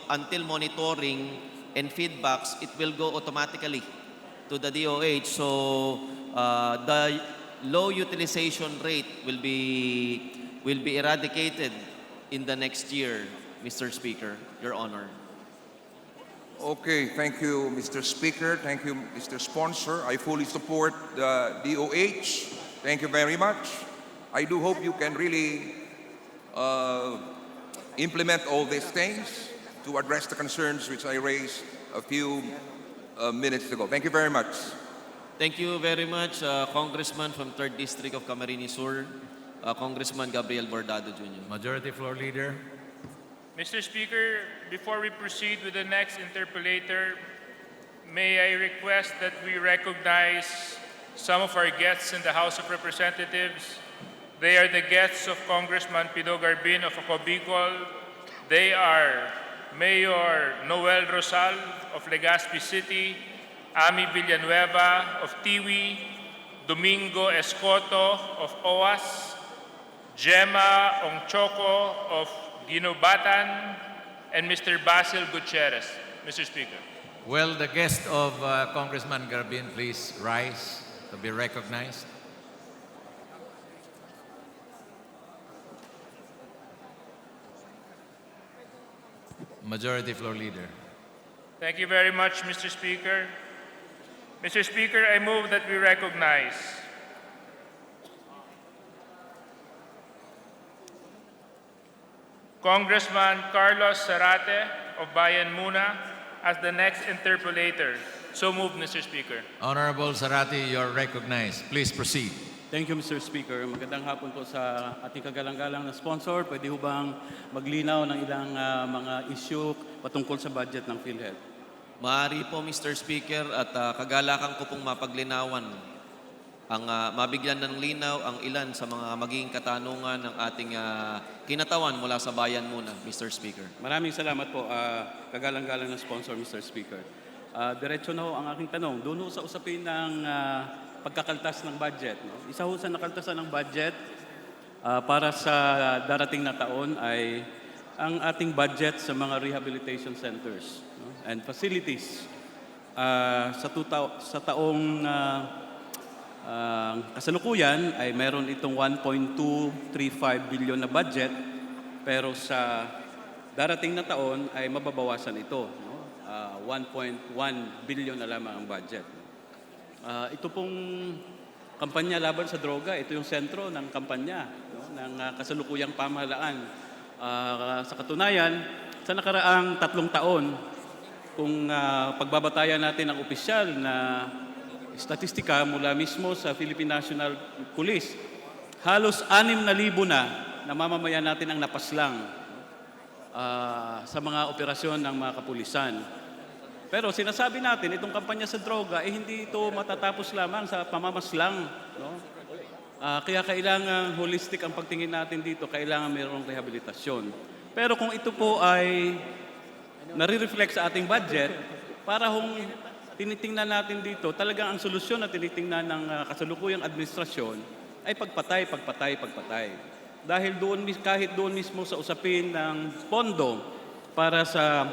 until monitoring and feedbacks, it will go automatically to the DOH. So the low utilization rate will be eradicated in the next year, Mr. Speaker, Your Honor. Okay, thank you, Mr. Speaker. Thank you, Mr. Sponsor. I fully support the DOH. Thank you very much. I do hope you can really implement all these things to address the concerns which I raised a few minutes ago. Thank you very much. Thank you very much, Congressman from 3rd District of Camarines Sur, Congressman Gabriel Bordado Jr. Majority Floor Leader. Mr. Speaker, before we proceed with the next interpellator, may I request that we recognize some of our guests in the House of Representatives. They are the guests of Congressman Pido Garbin of Bicol. They are Mayor Noel Rosal of Legazpi City, Ami Villanueva of Tiwi, Domingo Escoto of OAS, Gemma Ongchoco of Ginobatan, and Mr. Basil Gutierrez. Mr. Speaker. Will the guest of Congressman Garbin please rise to be recognized? Majority Floor Leader. Thank you very much, Mr. Speaker. Mr. Speaker, I move that we recognize Congressman Carlos Zarate of Bayan Muna as the next interpellator. So moved, Mr. Speaker. Honorable Zarate, you're recognized. Please proceed. Thank you, Mr. Speaker. Magandang hapon po sa ating kagalang-galang na sponsor. Pwede ho bang maglinaw ng ilang mga issue patungkol sa budget ng PhilHealth? Maaari po, Mr. Speaker, at kagalakan ko pong mapaglinawan ang mabigyan ng linaw ang ilan sa mga magiging katanungan ng ating kinatawan mula sa bayan muna, Mr. Speaker. Maraming salamat po, kagalang-galang na sponsor, Mr. Speaker. Diretso na ho ang aking tanong. Doon ho sa usapin ng pagkakaltas ng budget. No? Isa ho sa nakaltasan ng budget para sa darating na taon ay ang ating budget sa mga rehabilitation centers, no? And facilities. Sa taong kasalukuyan ay meron itong 1.235 billion na budget, pero sa darating na taon ay mababawasan ito. No? 1.1 billion na lamang ang budget. Ito pong kampanya laban sa droga, ito yung sentro ng kampanya, no, ng kasalukuyang pamahalaan. Sa katunayan, sa nakaraang 3 taon, kung pagbabatayan natin ang opisyal na statistika mula mismo sa Philippine National Police, halos 6,000 na mamamayan natin ang napaslang sa mga operasyon ng mga kapulisan. Pero sinasabi natin, itong kampanya sa droga, hindi ito matatapos lamang sa pamamaslang. No? Kaya kailangan holistic ang pagtingin natin dito, kailangan mayroong rehabilitasyon. Pero kung ito po ay nare-reflect sa ating budget, para kung tinitingnan natin dito, talagang ang solusyon na tinitingnan ng kasalukuyang administrasyon ay pagpatay. Dahil kahit doon mismo sa usapin ng pondo para sa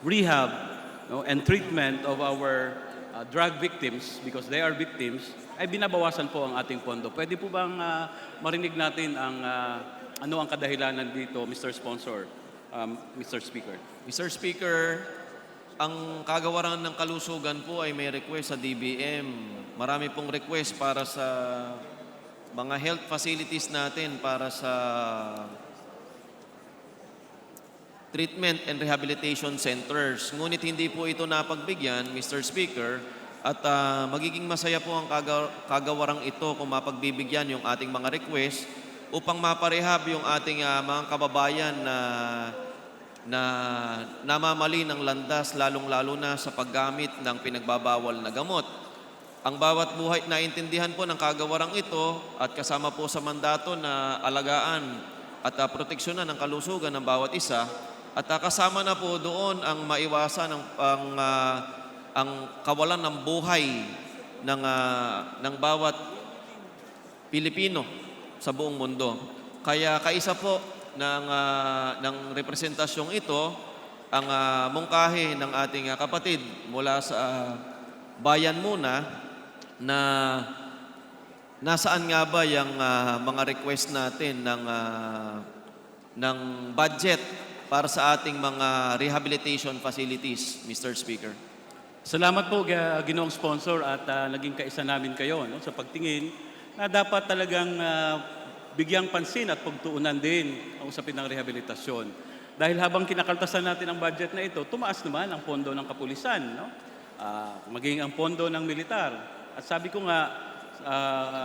rehab, no, and treatment of our drug victims, because they are victims, ay binabawasan po ang ating pondo. Pwede po bang marinig natin ang ano ang kadahilanan dito, Mr. Sponsor, Mr. Speaker? Mr. Speaker, ang kagawaran ng kalusugan po ay may request sa DBM. Marami pong request para sa mga health facilities natin para sa treatment and rehabilitation centers. Ngunit hindi po ito napagbigyan, Mr. Speaker, at magiging masaya po ang kagawarang ito kung mapagbibigyan yung ating mga request upang maparehab yung ating mga kababayan na namamali ng landas, lalong-lalo na sa paggamit ng pinagbabawal na gamot. Ang bawat buhay, naintindihan po ng kagawarang ito at kasama po sa mandato na alagaan at proteksyonan ng kalusugan ng bawat isa. At kasama na po doon ang maiwasan ang kawalan ng buhay ng bawat Pilipino sa buong mundo. Kaya kaisa po ng representasyong ito ang mungkahi ng ating kapatid mula sa bayan muna na nasaan nga ba yung mga request natin ng budget para sa ating mga rehabilitation facilities, Mr. Speaker. Salamat po, Ginoong Sponsor, at naging kaisa namin kayo sa pagtingin na dapat talagang bigyang pansin at pagtuunan din ang usapin ng rehabilitasyon. Dahil habang kinakaltasan natin ang budget na ito, tumaas naman ang pondo ng kapulisan, maging ang pondo ng militar. At sabi ko nga,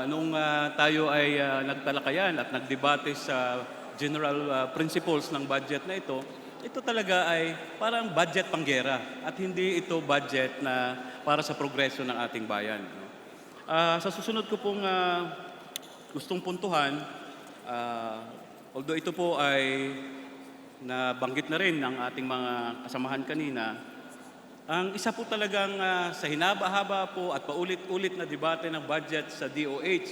nung tayo ay nagtalakayan at nagdebate sa general principles ng budget na ito talaga ay parang budget panggera at hindi ito budget na para sa progreso ng ating bayan. Sa susunod ko pong gustong puntuhan, although ito po ay nabanggit na rin ng ating mga kasamahan kanina, ang isa po talagang sa hinaba-haba po at paulit-ulit na debate ng budget sa DOH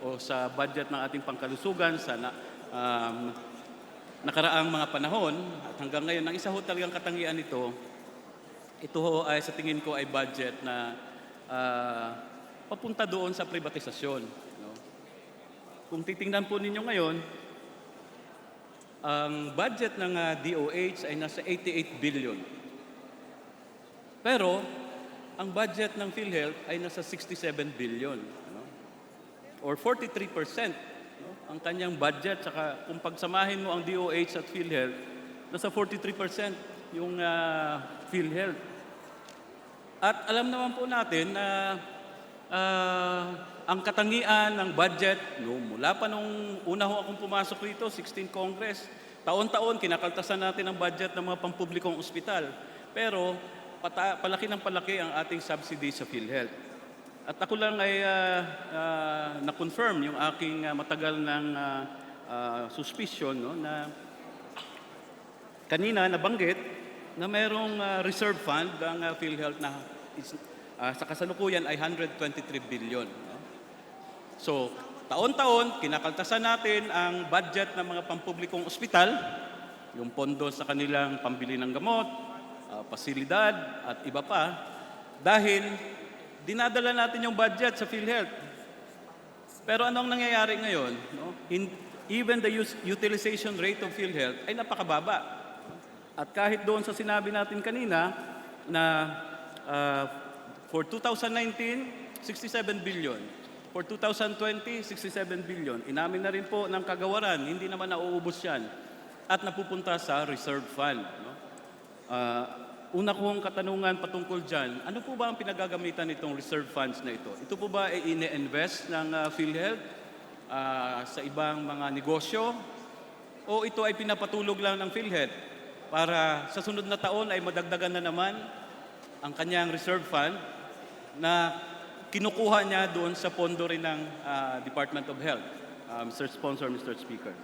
o sa budget ng ating pangkalusugan sa nakaraang mga panahon at hanggang ngayon, ang isa ho talagang katangian nito, ito ho ay sa tingin ko ay budget na papunta doon sa privatisasyon. Kung titingnan po ninyo ngayon, ang budget ng DOH ay nasa 88 billion. Pero, ang budget ng PhilHealth ay nasa 67 billion. Or 43%. Ang kanyang budget, saka kung pagsamahin mo ang DOH at PhilHealth, nasa 43% yung PhilHealth. At alam naman po natin na ang katangian ng budget, mula pa nung una ho akong pumasok rito, 16 Congress, taon-taon kinakaltasan natin ang budget ng mga pampublikong ospital. Pero palaki ng palaki ang ating subsidy sa PhilHealth. At ako lang ay na-confirm yung aking matagal ng suspicion na kanina nabanggit na mayroong reserve fund ng PhilHealth na sa kasalukuyan ay 123 billion. So, taon-taon, kinakaltasan natin ang budget ng mga pampublikong ospital, yung pondo sa kanilang pambili ng gamot, pasilidad at iba pa, dahil dinadala natin yung budget sa PhilHealth. Pero anong nangyayari ngayon? Even the utilization rate of PhilHealth ay napakababa. At kahit doon sa sinabi natin kanina na for 2019, 67 billion. For 2020, 67 billion. Inamin na rin po ng kagawaran, hindi naman nauubos yan. At napupunta sa reserve fund. Una kong katanungan patungkol dyan, ano po ba ang pinagagamitan nitong reserve funds na ito? Ito po ba ay ine-invest ng PhilHealth sa ibang mga negosyo? O ito ay pinapatulog lang ng PhilHealth para sa sunod na taon ay madagdagan na naman ang kanyang reserve fund na kinukuha niya doon sa pondo rin ng Department of Health? Mr. Sponsor, Mr. Speaker.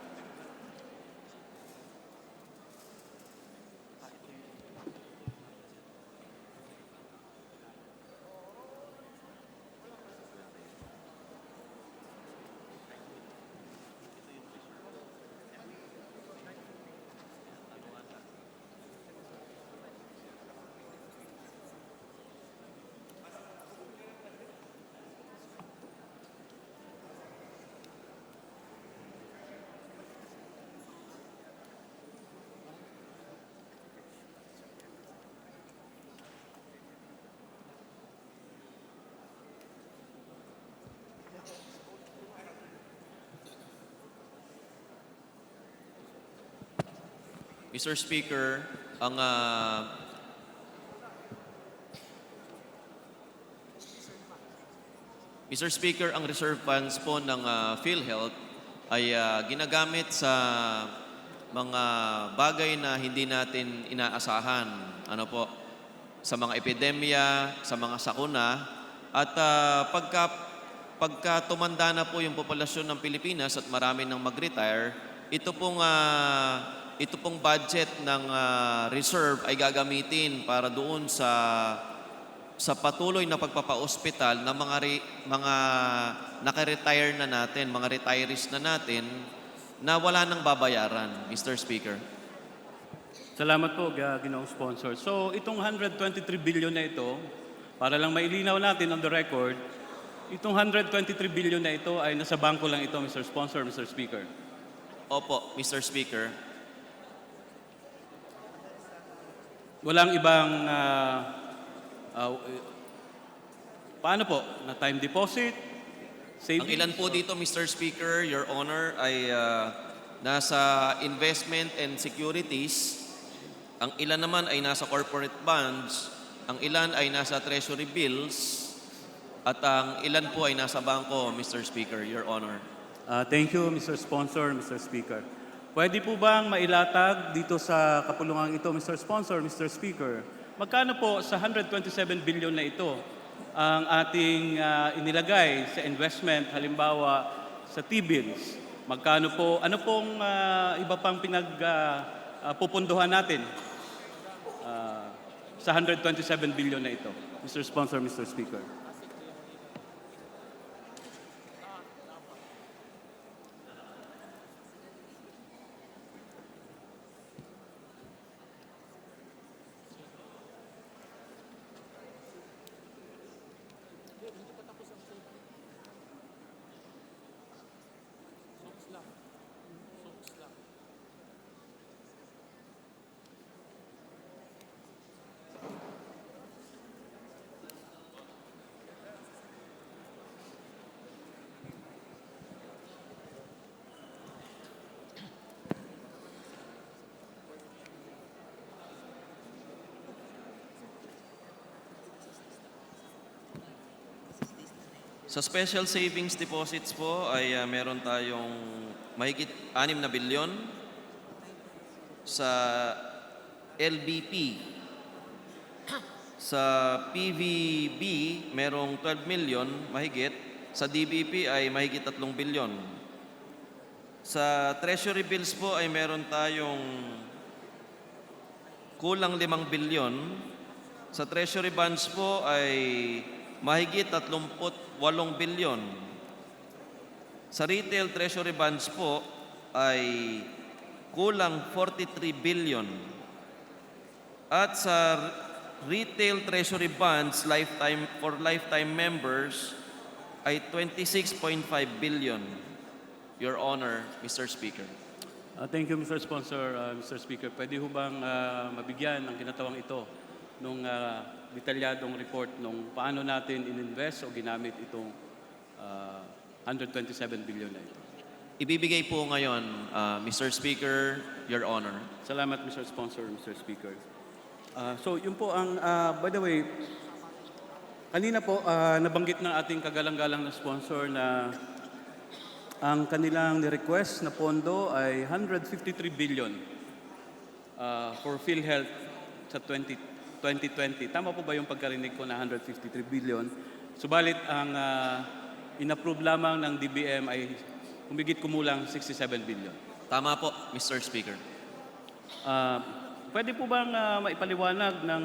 Mr. Speaker, ang Mr. Speaker, ang reserve funds po ng PhilHealth ay ginagamit sa mga bagay na hindi natin inaasahan. Ano po? Sa mga epidemya, sa mga sakuna, at pagka tumanda na po yung populasyon ng Pilipinas at marami nang mag-retire, ito pong budget ng reserve ay gagamitin para doon sa patuloy na pagpapa-ospital ng mga naka-retire na natin, mga retirees na natin na wala nang babayaran, Mr. Speaker. Salamat po, Ginoong Sponsor. So, itong 123 billion na ito, para lang mailinaw natin on the record, itong 123 billion na ito ay nasa bangko lang ito, Mr. Sponsor, Mr. Speaker. Opo, Mr. Speaker. Walang ibang, paano po, na time deposit, savings? Ang ilan po dito, Mr. Speaker, Your Honor, ay nasa investment and securities. Ang ilan naman ay nasa corporate bonds. Ang ilan ay nasa treasury bills. At ang ilan po ay nasa bangko, Mr. Speaker, Your Honor. Thank you, Mr. Sponsor, Mr. Speaker. Pwede po bang mailatag dito sa kapulungan ito, Mr. Sponsor, Mr. Speaker? Magkano po sa 127 billion na ito ang ating inilagay sa investment, halimbawa sa T-bills? Magkano po, ano pong iba pang pupunduhan natin sa 127 billion na ito, Mr. Sponsor, Mr. Speaker? Sa special savings deposits po ay meron tayong mahigit 6 na bilyon. Sa LBP, sa PVB merong 12 million mahigit. Sa DBP ay mahigit 3 bilyon. Sa treasury bills po ay meron tayong kulang 5 bilyon. Sa treasury bonds po ay mahigit 38 bilyon. Sa retail treasury bonds po ay kulang 43 billion. At sa retail treasury bonds for lifetime members ay 26.5 billion. Your Honor, Mr. Speaker. Thank you, Mr. Sponsor, Mr. Speaker. Pwede ho bang mabigyan ang kinatawang ito nung detalyadong report nung paano natin ininvest o ginamit itong 127 billion na ito? Ibibigay po ngayon, Mr. Speaker, Your Honor. Salamat, Mr. Sponsor, Mr. Speaker. So, yun po ang, by the way, kanina po, nabanggit ng ating kagalang-galang na sponsor na ang kanilang ni-request na pondo ay 153 billion for PhilHealth sa 2020. Tama po ba yung pagkarinig ko na 153 billion? Subalit ang in-approve lamang ng DBM ay humigit kumulang 67 billion. Tama po, Mr. Speaker. Pwede po bang maipaliwanag ng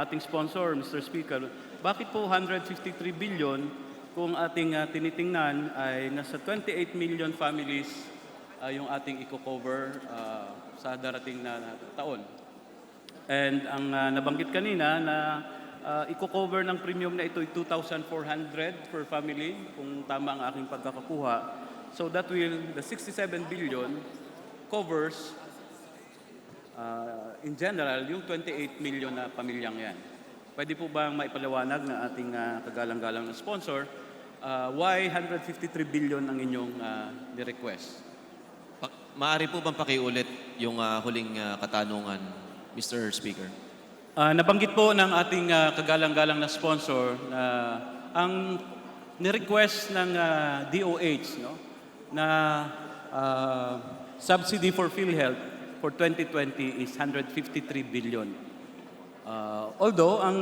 ating sponsor, Mr. Speaker, bakit po 153 billion kung ating tinitingnan ay nasa 28 million families yung ating i-cover sa darating na taon? And ang nabanggit kanina na i-cover ng premium na ito ay 2,400 per family kung tama ang aking pagkakakuha. So that the 67 billion covers in general yung 28 million na pamilyang yan. Pwede po bang maipaliwanag ng ating kagalang-galang na sponsor why 153 billion ang inyong ni-request? Maaari po bang pakiulit yung huling katanungan, Mr. Speaker? Nabanggit po ng ating kagalang-galang na sponsor na ang ni-request ng DOH na subsidy for PhilHealth for 2020 is 153 billion. Although ang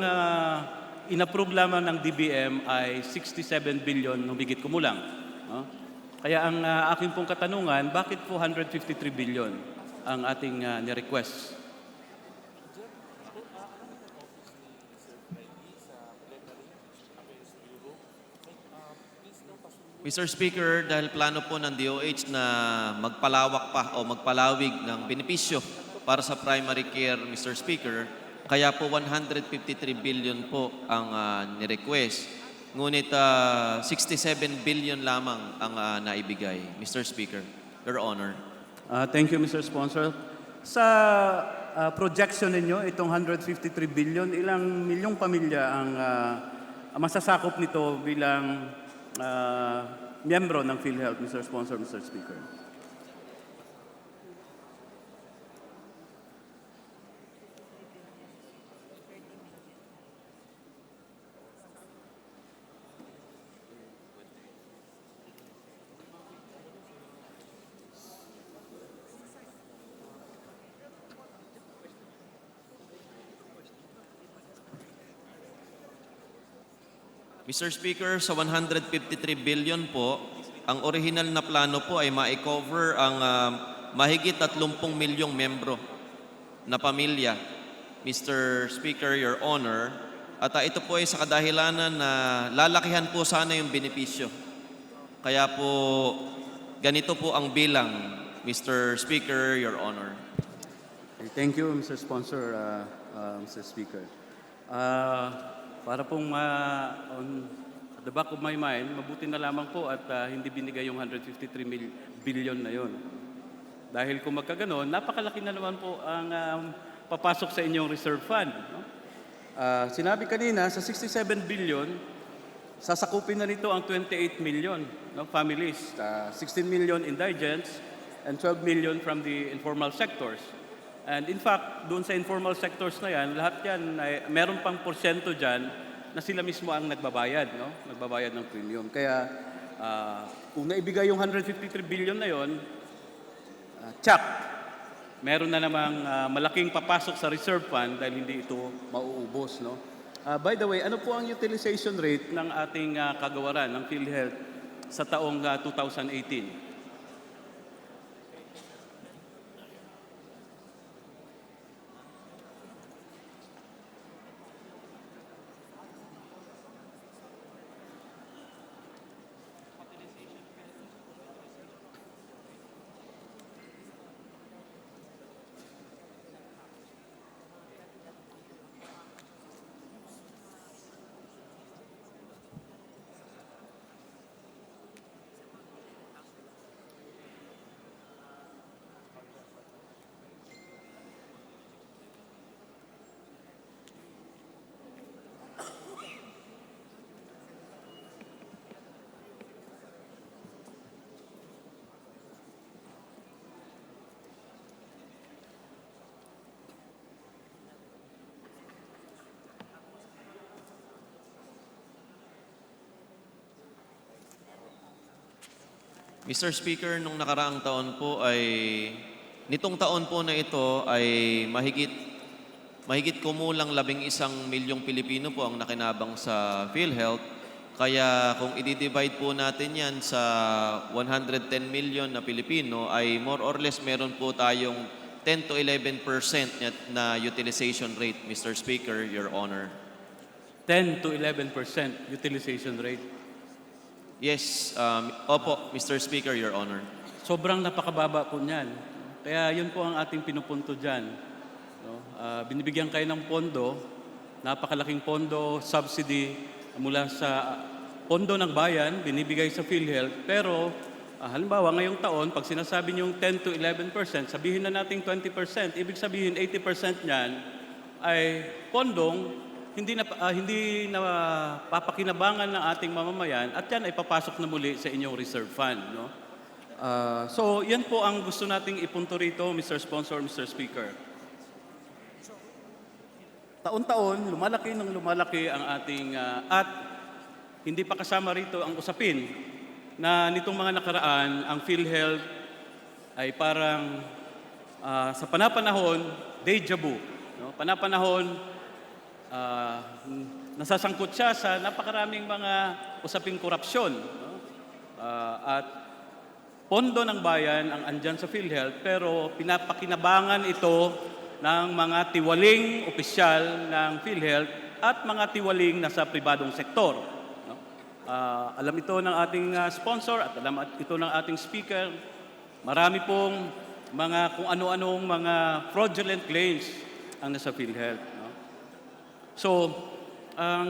in-approve lamang ng DBM ay 67 billion humigit kumulang. Kaya ang akin pong katanungan, bakit po 153 billion ang ating ni-request? Mr. Speaker, dahil plano po ng DOH na magpalawak pa o magpalawig ng benepisyo para sa primary care, Mr. Speaker, kaya po 153 billion po ang ni-request. Ngunit 67 billion lamang ang naibigay, Mr. Speaker, Your Honor. Thank you, Mr. Sponsor. Sa projection ninyo, itong 153 billion, ilang milyong pamilya ang masasakop nito bilang miyembro ng PhilHealth, Mr. Sponsor, Mr. Speaker? Mr. Speaker, sa 153 billion po, ang original na plano po ay ma-cover ang mahigit 30 milyong membro na pamilya, Mr. Speaker, Your Honor. At ito po ay sa kadahilanan na lalakihan po sana yung benepisyo. Kaya po, ganito po ang bilang, Mr. Speaker, Your Honor. Okay, thank you, Mr. Sponsor, Mr. Speaker. Para pong on the back of my mind, mabuti na lamang po at hindi binigay yung 153 billion na yon. Dahil kung magkaganon, napakalaki na naman po ang papasok sa inyong reserve fund. No? Sinabi kanina, sa 67 billion, sasakupin na nito ang 28 million families, 16 million indigents, and 12 million from the informal sectors. And in fact, doon sa informal sectors na yan, lahat yan, meron pang porsyento dyan na sila mismo ang nagbabayad, no? Nagbabayad ng premium. Kaya kung naibigay yung 153 billion na yon, check, meron na namang malaking papasok sa reserve fund dahil hindi ito mauubos. No? By the way, ano po ang utilization rate ng ating kagawaran ng PhilHealth sa taong 2018? Mr. Speaker, nung nakaraang taon po ay, nitong taon po na ito ay mahigit kumulang 11 milyong Pilipino po ang nakinabang sa PhilHealth. Kaya kung i-divide po natin yan sa 110 million na Pilipino ay more or less meron po tayong 10 to 11% na utilization rate, Mr. Speaker, Your Honor. 10 to 11% utilization rate. Yes, opo, Mr. Speaker, Your Honor. Sobrang napakababa po niyan. Kaya yun po ang ating pinupunto dyan. No? Binibigyan kayo ng pondo, napakalaking pondo, subsidy mula sa pondo ng bayan, binibigay sa PhilHealth. Pero halimbawa ngayong taon, pag sinasabi niyong 10 to 11%, sabihin na natin 20%, ibig sabihin 80% niyan ay pondong hindi na papakinabangan ng ating mamamayan at yan ay papasok na muli sa inyong reserve fund. No? So yan po ang gusto nating ipunto rito, Mr. Sponsor, Mr. Speaker. Taon-taon, lumalaki ng lumalaki ang ating at hindi pa kasama rito ang usapin na nitong mga nakaraan, ang PhilHealth ay parang sa panapanahon, deja vu. No? Panapanahon, nasasangkot siya sa napakaraming mga usaping korupsyon. No? At pondo ng bayan ang andyan sa PhilHealth pero pinapakinabangan ito ng mga tiwaling opisyal ng PhilHealth at mga tiwaling nasa pribadong sektor. No? Alam ito ng ating sponsor at alam ito ng ating speaker. Marami pong mga kung ano-anong mga fraudulent claims ang nasa PhilHealth. No? So, ang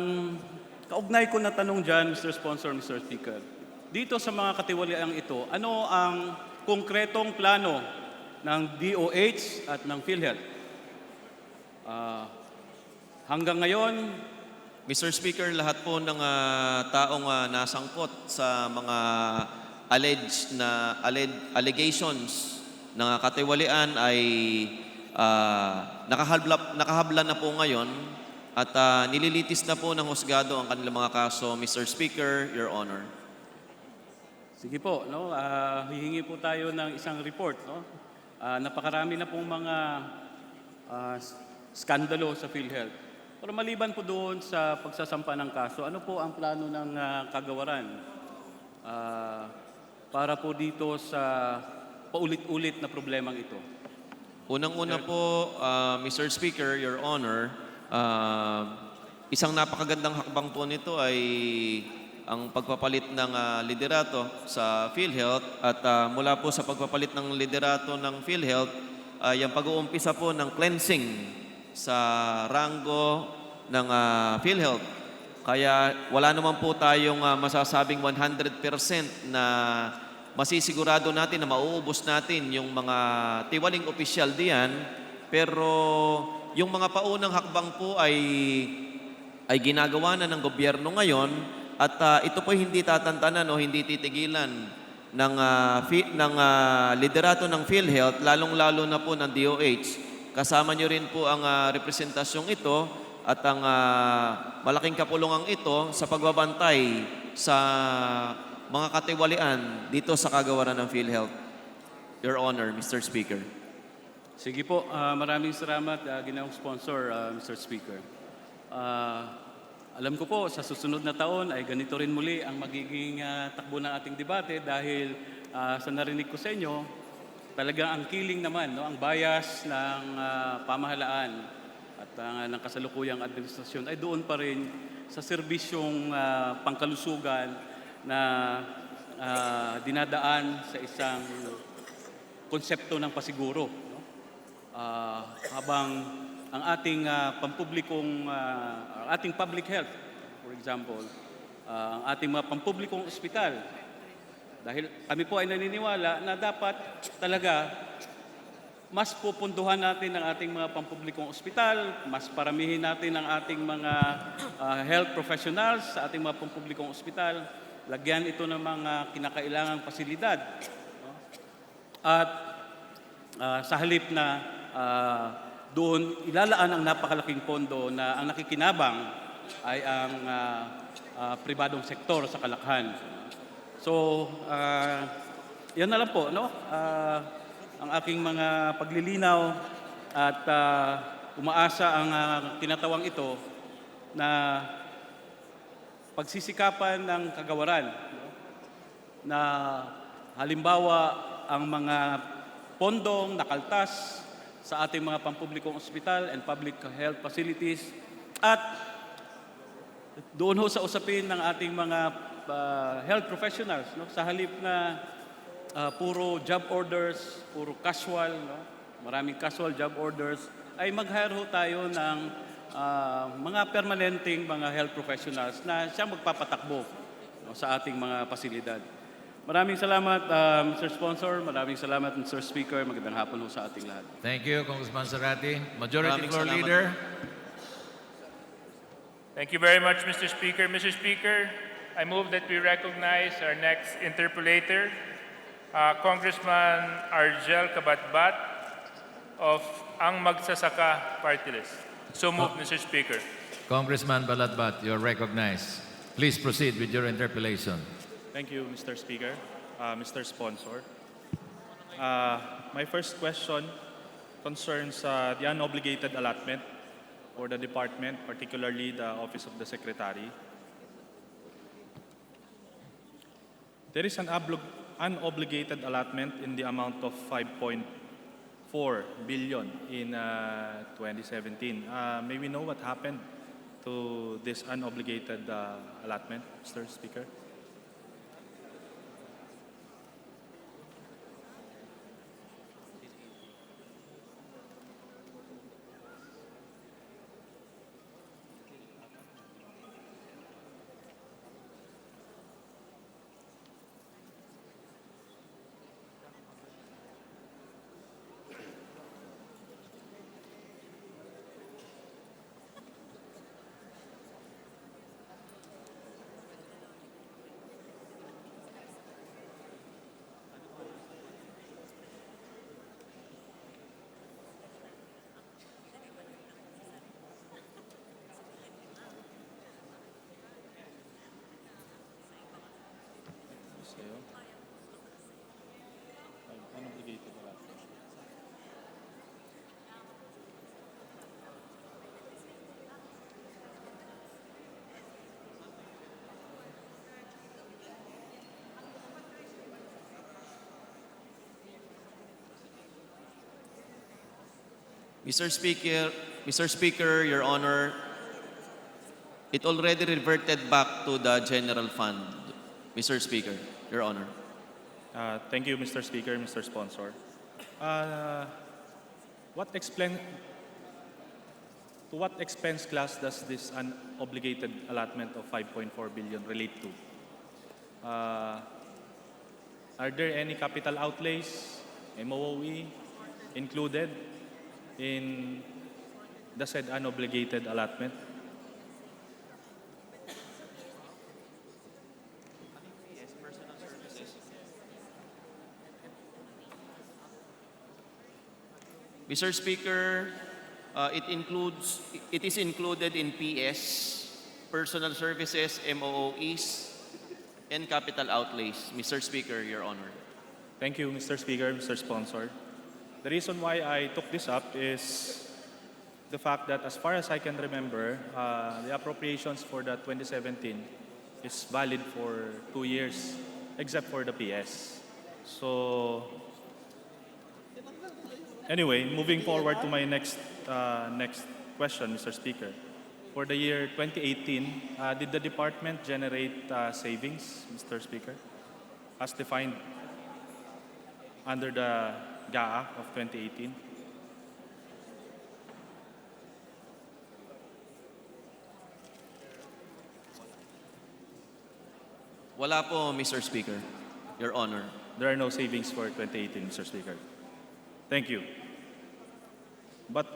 kaugnay ko na tanong dyan, Mr. Sponsor, Mr. Speaker, dito sa mga katiwaliang ito, ano ang konkretong plano ng DOH at ng PhilHealth? Hanggang ngayon, Mr. Speaker, lahat po ng taong nasangkot sa mga allegations ng katiwalian ay nakahabla na po ngayon at nililitis na po ng husgado ang kanilang mga kaso, Mr. Speaker, Your Honor. sige po, no? Hihingi po tayo ng isang report. No? Napakarami na pong mga skandalo sa PhilHealth. Pero maliban po doon sa pagsasampa ng kaso, ano po ang plano ng kagawaran para po dito sa paulit-ulit na problemang ito? Unang-una po, Mr. Speaker, Your Honor, isang napakagandang hakbang po nito ay ang pagpapalit ng liderato sa PhilHealth at mula po sa pagpapalit ng liderato ng PhilHealth ay ang pag-uumpisa po ng cleansing sa rango ng PhilHealth. Kaya wala naman po tayong masasabing 100% na masisigurado natin na mauubos natin yung mga tiwaling opisyal diyan, pero yung mga paunang hakbang po ay ginagawa na ng gobyerno ngayon at ito po hindi tatantanan o hindi titigilan ng liderato ng PhilHealth, lalong-lalo na po ng DOH. Kasama nyo rin po ang representasyong ito at ang malaking kapulungang ito sa pagbabantay sa mga katiwalian dito sa kagawaran ng PhilHealth. Your Honor, Mr. Speaker. Sige po, maraming salamat, ginawang sponsor, Mr. Speaker. Alam ko po, sa susunod na taon ay ganito rin muli ang magiging takbo ng ating debate dahil sa narinig ko sa inyo, talagang ang killing naman, no, ang bias ng pamahalaan at ng kasalukuyang administrasyon ay doon pa rin sa serbisyong pangkalusugan na dinadaan sa isang konsepto ng pasiguro. No? Habang ang ating ating public health, for example, ang ating mga pampublikong ospital, dahil kami po ay naniniwala na dapat talaga mas pupunduhan natin ang ating mga pampublikong ospital, mas paramihin natin ang ating mga health professionals sa ating mga pampublikong ospital, lagyan ito ng mga kinakailangang pasilidad. No? At sa halip na doon ilalaan ang napakalaking pondo na ang nakikinabang ay ang pribadong sektor sa kalakhan. So, yan na lang po, no? Ang aking mga paglilinaw at umaasa ang tinatawang ito na pagsisikapan ng kagawaran, no? Na halimbawa ang mga pondong nakaltas sa ating mga pampublikong ospital and public health facilities at doon ho sa usapin ng ating mga health professionals, no? Sa halip na puro job orders, puro casual, no? Maraming casual job orders, ay mag-hire ho tayo ng mga permanenteng mga health professionals na siyang magpapatakbo, no, sa ating mga pasilidad. Maraming salamat, Mr. Sponsor. Maraming salamat, Mr. Speaker. Magandang hapon ho sa ating lahat. Thank you, Congressman Zarate. Majority Maraming Floor salamat. Leader. Thank you very much, Mr. Speaker. Mr. Speaker, I move that we recognize our next interpellator, Congressman Argel Kabatbat of Ang Magsasaka Party List. So move, Mr. Speaker. Congressman Balatbat, you're recognized. Please proceed with your interpellation. Thank you, Mr. Speaker, Mr. Sponsor. My first question concerns the unobligated allotment for the department, particularly the Office of the Secretary. There is an unobligated allotment in the amount of 5.4 billion in 2017. May we know what happened to this unobligated allotment, Mr. Speaker? Unobligated allotment. Mr. Speaker, Your Honor, it already reverted back to the general fund, Mr. Speaker, Your Honor. Thank you, Mr. Speaker, Mr. Sponsor. What explain to what expense class does this unobligated allotment of 5.4 billion relate to? Are there any capital outlays, MOOE, included in the said unobligated allotment? Mr. Speaker, it is included in PS, personal services, MOOEs, and capital outlays, Mr. Speaker, Your Honor. Thank you, Mr. Speaker, Mr. Sponsor. The reason why I took this up is the fact that as far as I can remember, the appropriations for the 2017 is valid for 2 years, except for the PS. So, anyway, moving forward to my next question, Mr. Speaker. For the year 2018, did the department generate savings, Mr. Speaker, as defined under the GAA of 2018? Wala po, Mr. Speaker, Your Honor. There are no savings for 2018, Mr. Speaker. Thank you. But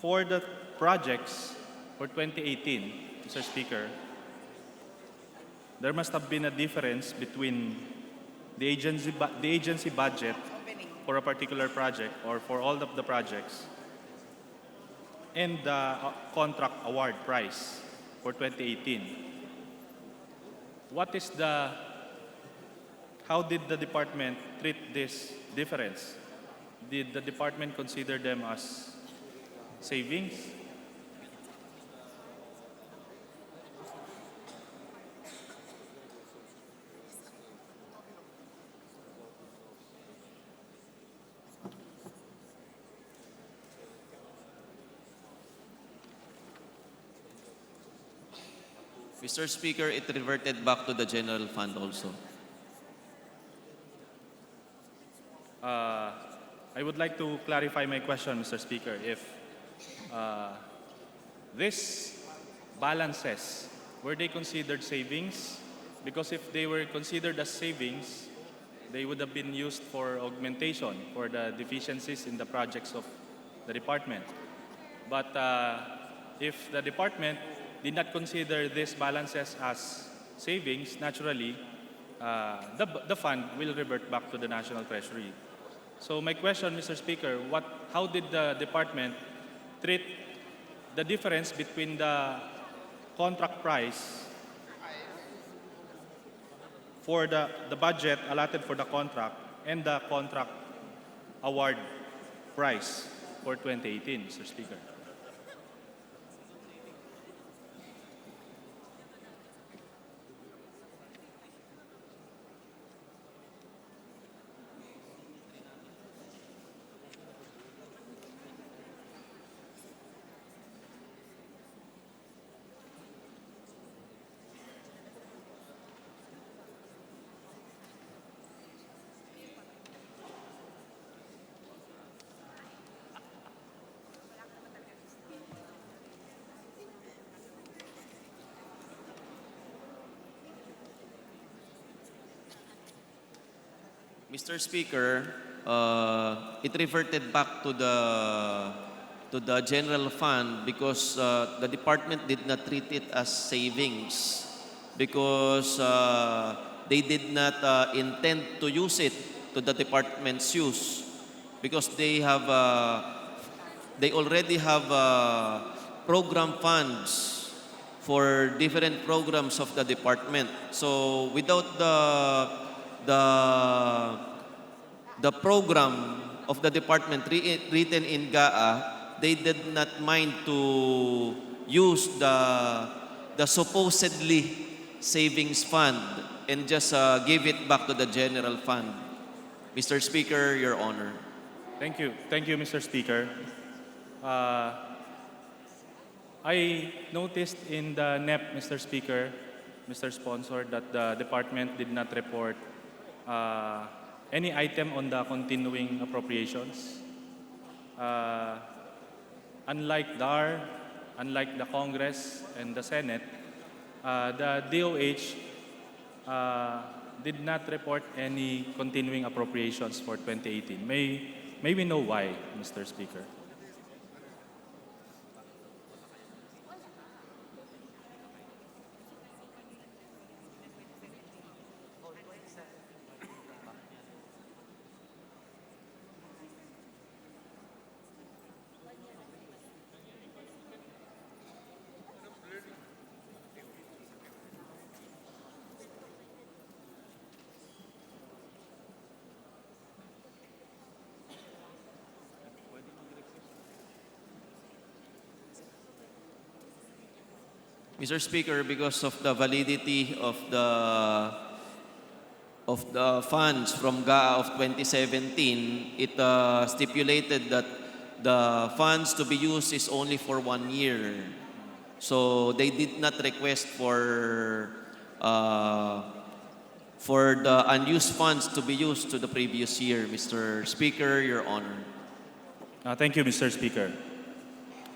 for the projects for 2018, Mr. Speaker, there must have been a difference between the agency budget for a particular project or for all of the projects and the contract award price for 2018. How did the department treat this difference? Did the department consider them as savings? Mr. Speaker, it reverted back to the general fund also. I would like to clarify my question, Mr. Speaker. If these balances, were they considered savings? Because if they were considered as savings, they would have been used for augmentation for the deficiencies in the projects of the department. But if the department did not consider these balances as savings, naturally, the fund will revert back to the National Treasury. So my question, Mr. Speaker, how did the department treat the difference between the contract price for the budget allotted for the contract and the contract award price for 2018, Mr. Speaker? Mr. Speaker, it reverted back to the general fund because the department did not treat it as savings because they did not intend to use it to the department's use because they already have program funds for different programs of the department. So without the program of the department written in GAA, they did not mind to use the supposedly savings fund and just give it back to the general fund. Mr. Speaker, Your Honor. Thank you, Mr. Speaker. I noticed in the NEP, Mr. Speaker, Mr. Sponsor, that the department did not report any item on the continuing appropriations. Unlike DAR, unlike the Congress and the Senate, the DOH did not report any continuing appropriations for 2018. May we know why, Mr. Speaker? Mr. Speaker, because of the validity of the funds from GAA of 2017, it stipulated that the funds to be used is only for 1 year. So they did not request for the unused funds to be used to the previous year. Mr. Speaker, Your Honor. Thank you, Mr. Speaker.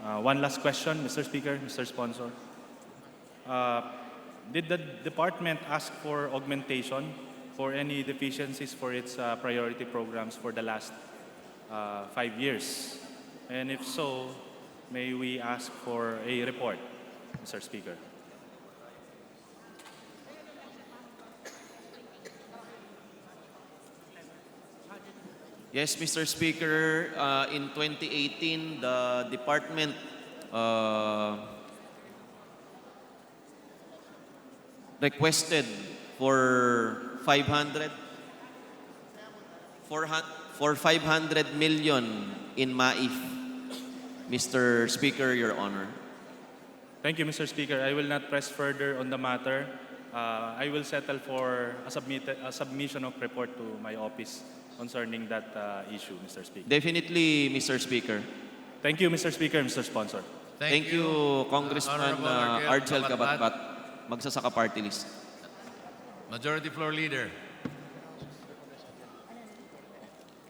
One last question, Mr. Speaker, Mr. Sponsor. Did the department ask for augmentation for any deficiencies for its priority programs for the last 5 years? And if so, may we ask for a report, Mr. Speaker? Yes, Mr. Speaker, in 2018, the department requested for 500 million in MAIF. Mr. Speaker, Your Honor. Thank you, Mr. Speaker. I will not press further on the matter. I will settle for a submission of report to my office concerning that issue, Mr. Speaker. Definitely, Mr. Speaker. Thank you, Mr. Speaker, Mr. Sponsor. Thank you, Congressman Argel Kabatbat. Magsasaka party list. Majority Floor Leader.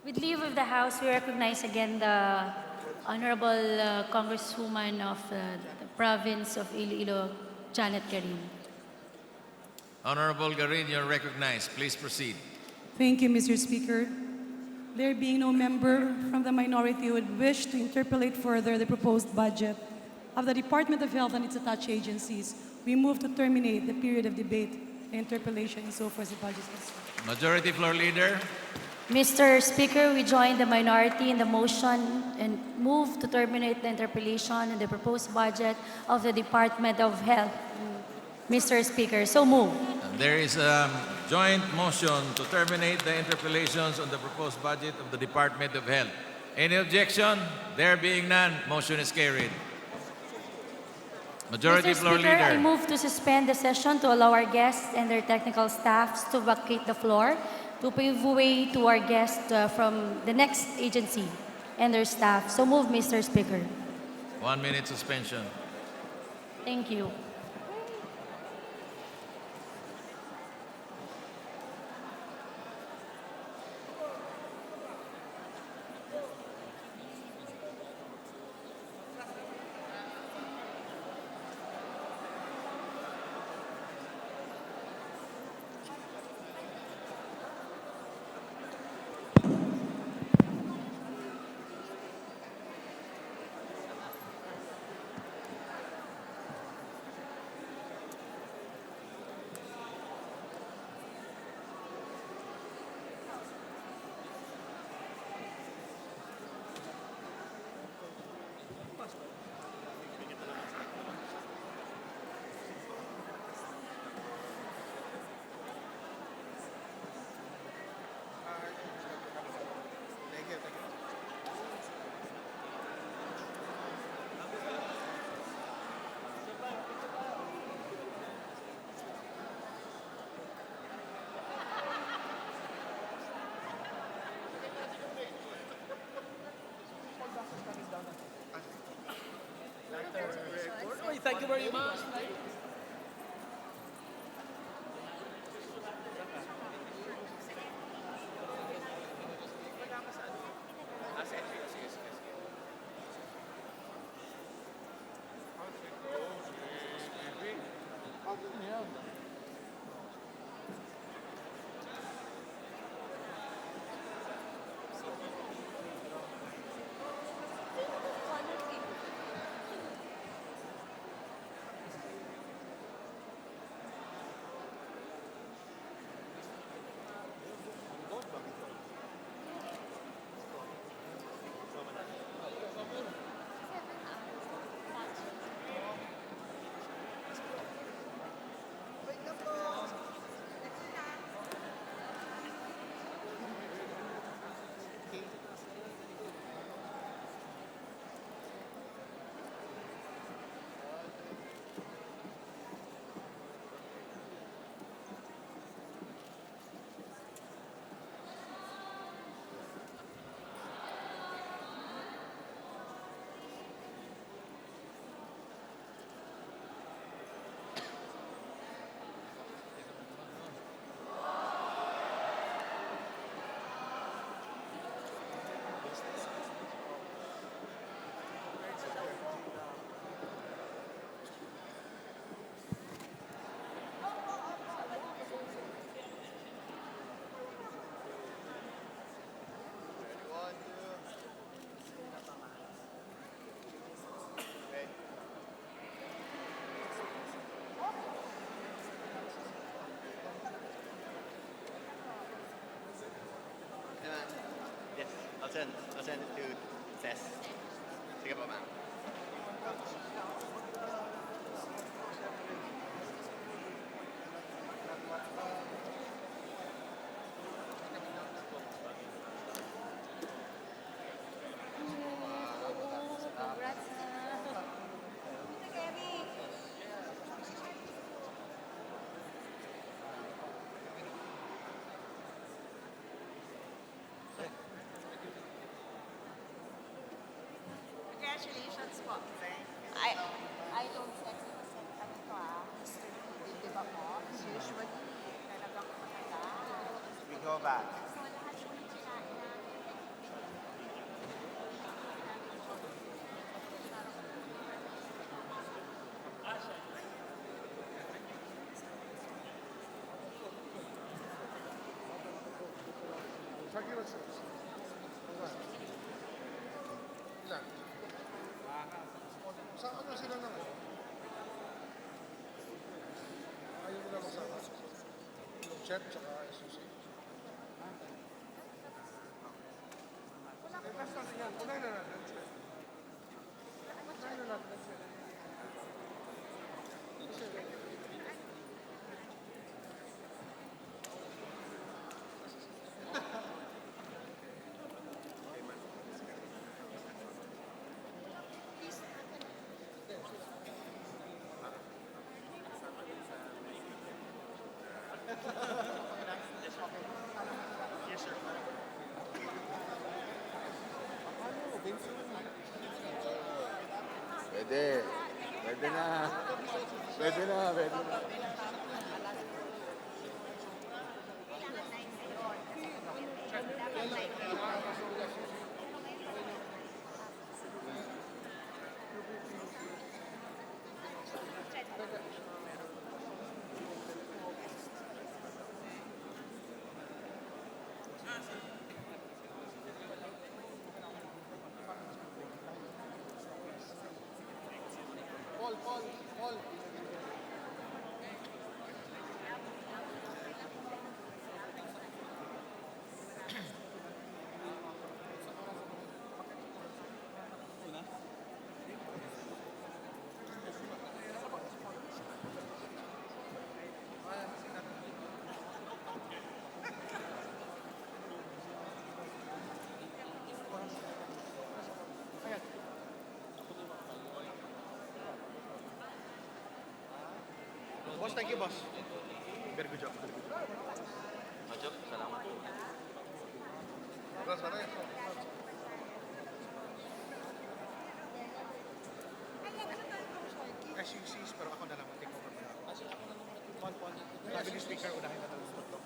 With leave of the House, we recognize again the Honorable Congresswoman of the province of Iloilo, Janet Garin. Honorable Garin, you're recognized. Please proceed. Thank you, Mr. Speaker. There being no member from the minority who would wish to interpolate further the proposed budget of the Department of Health and its attached agencies, we move to terminate the period of debate, interpellation, and so forth. The budget is Majority Floor Leader. Mr. Speaker, we join the minority in the motion and move to terminate the interpellation and the proposed budget of the Department of Health. Mr. Speaker, so move. There is a joint motion to terminate the interpellations on the proposed budget of the Department of Health. Any objection? There being none, motion is carried. Majority Mr. Floor Speaker, Leader. I move to suspend the session to allow our guests and their technical staffs to vacate the floor to pave way to our guests from the next agency and their staff. So move, Mr. Speaker. 1 minute suspension. Thank you. Thank you very much. Yes, I'll send it to Tess. Sige po, ma'am. Congrats na. Kevin. Congratulations po. I don't sexy kasi ano to Mr. Di ba po? Usually, talagang matagal. We go back. So, lahat yung kinain namin. Ilan? Saan na sila na? Ayaw mo na magsama. Yung chat tsaka SUC. Unahin na natin. Unahin na natin. Yes, sir. Pwede. Pwede na. Pwede na. Pwede na. Paul. Boss, thank you, boss. Very good job. Majok, salamat. Congrats, Manay. SUC. sabi ni Speaker, unahin na ng tatlo.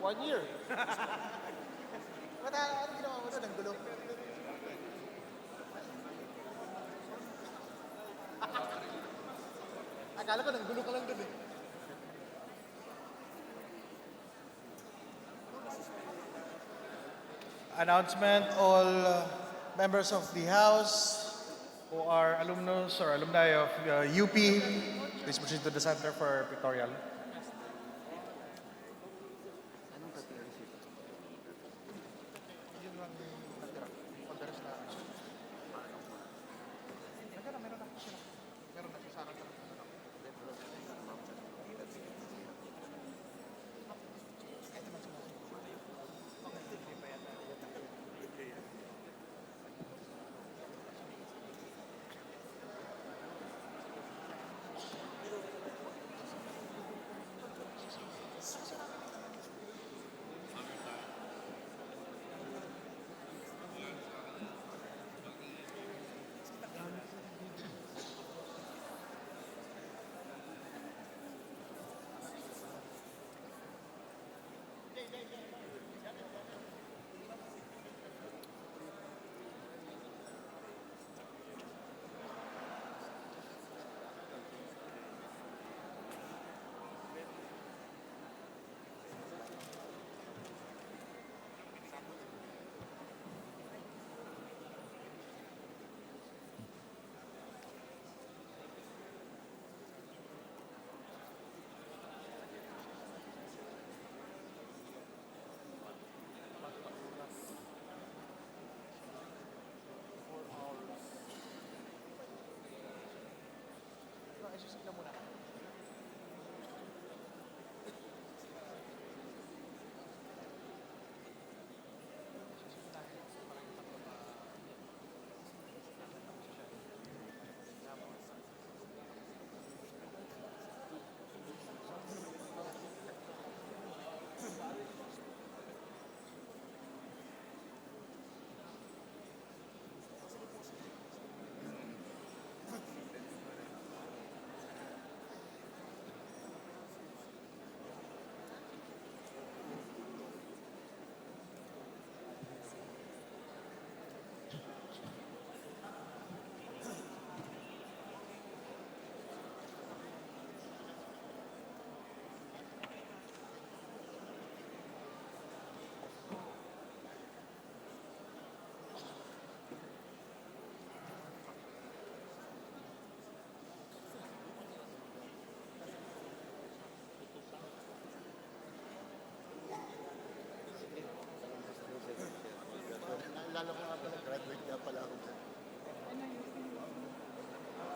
One year. Ano ginawa mo doon? Ang gulo. Akala ko nang gulo ka lang doon eh. Announcement, all members of the House who are alumnus or alumni of UP, please proceed to the center for pictorial.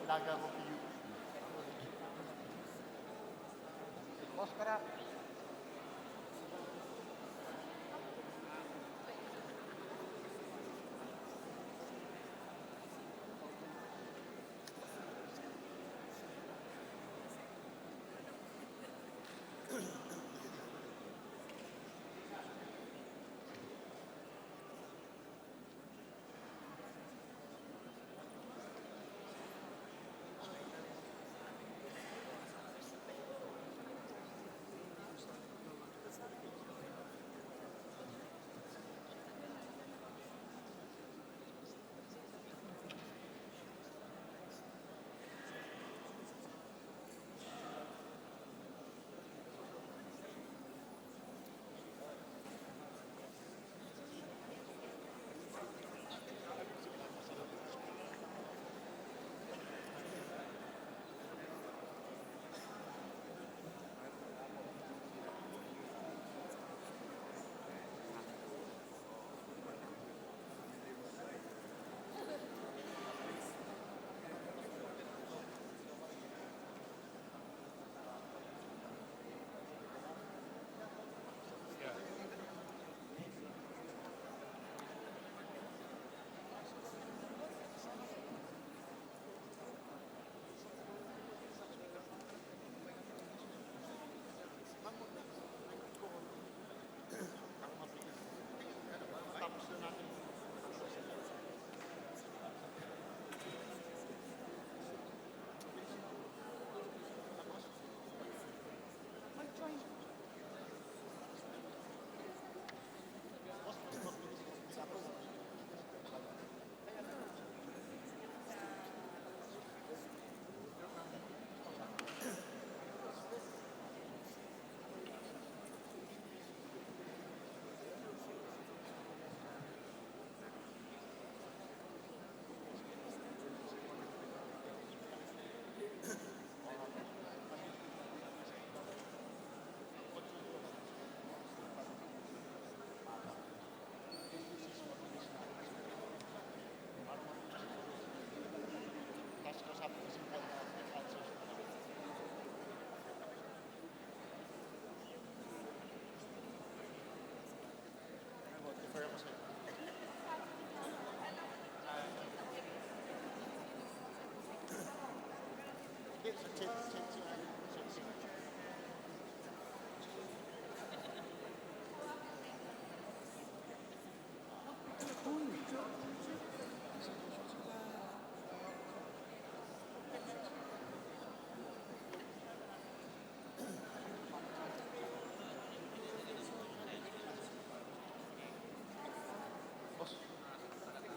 alaga ko PU. Boss, kara.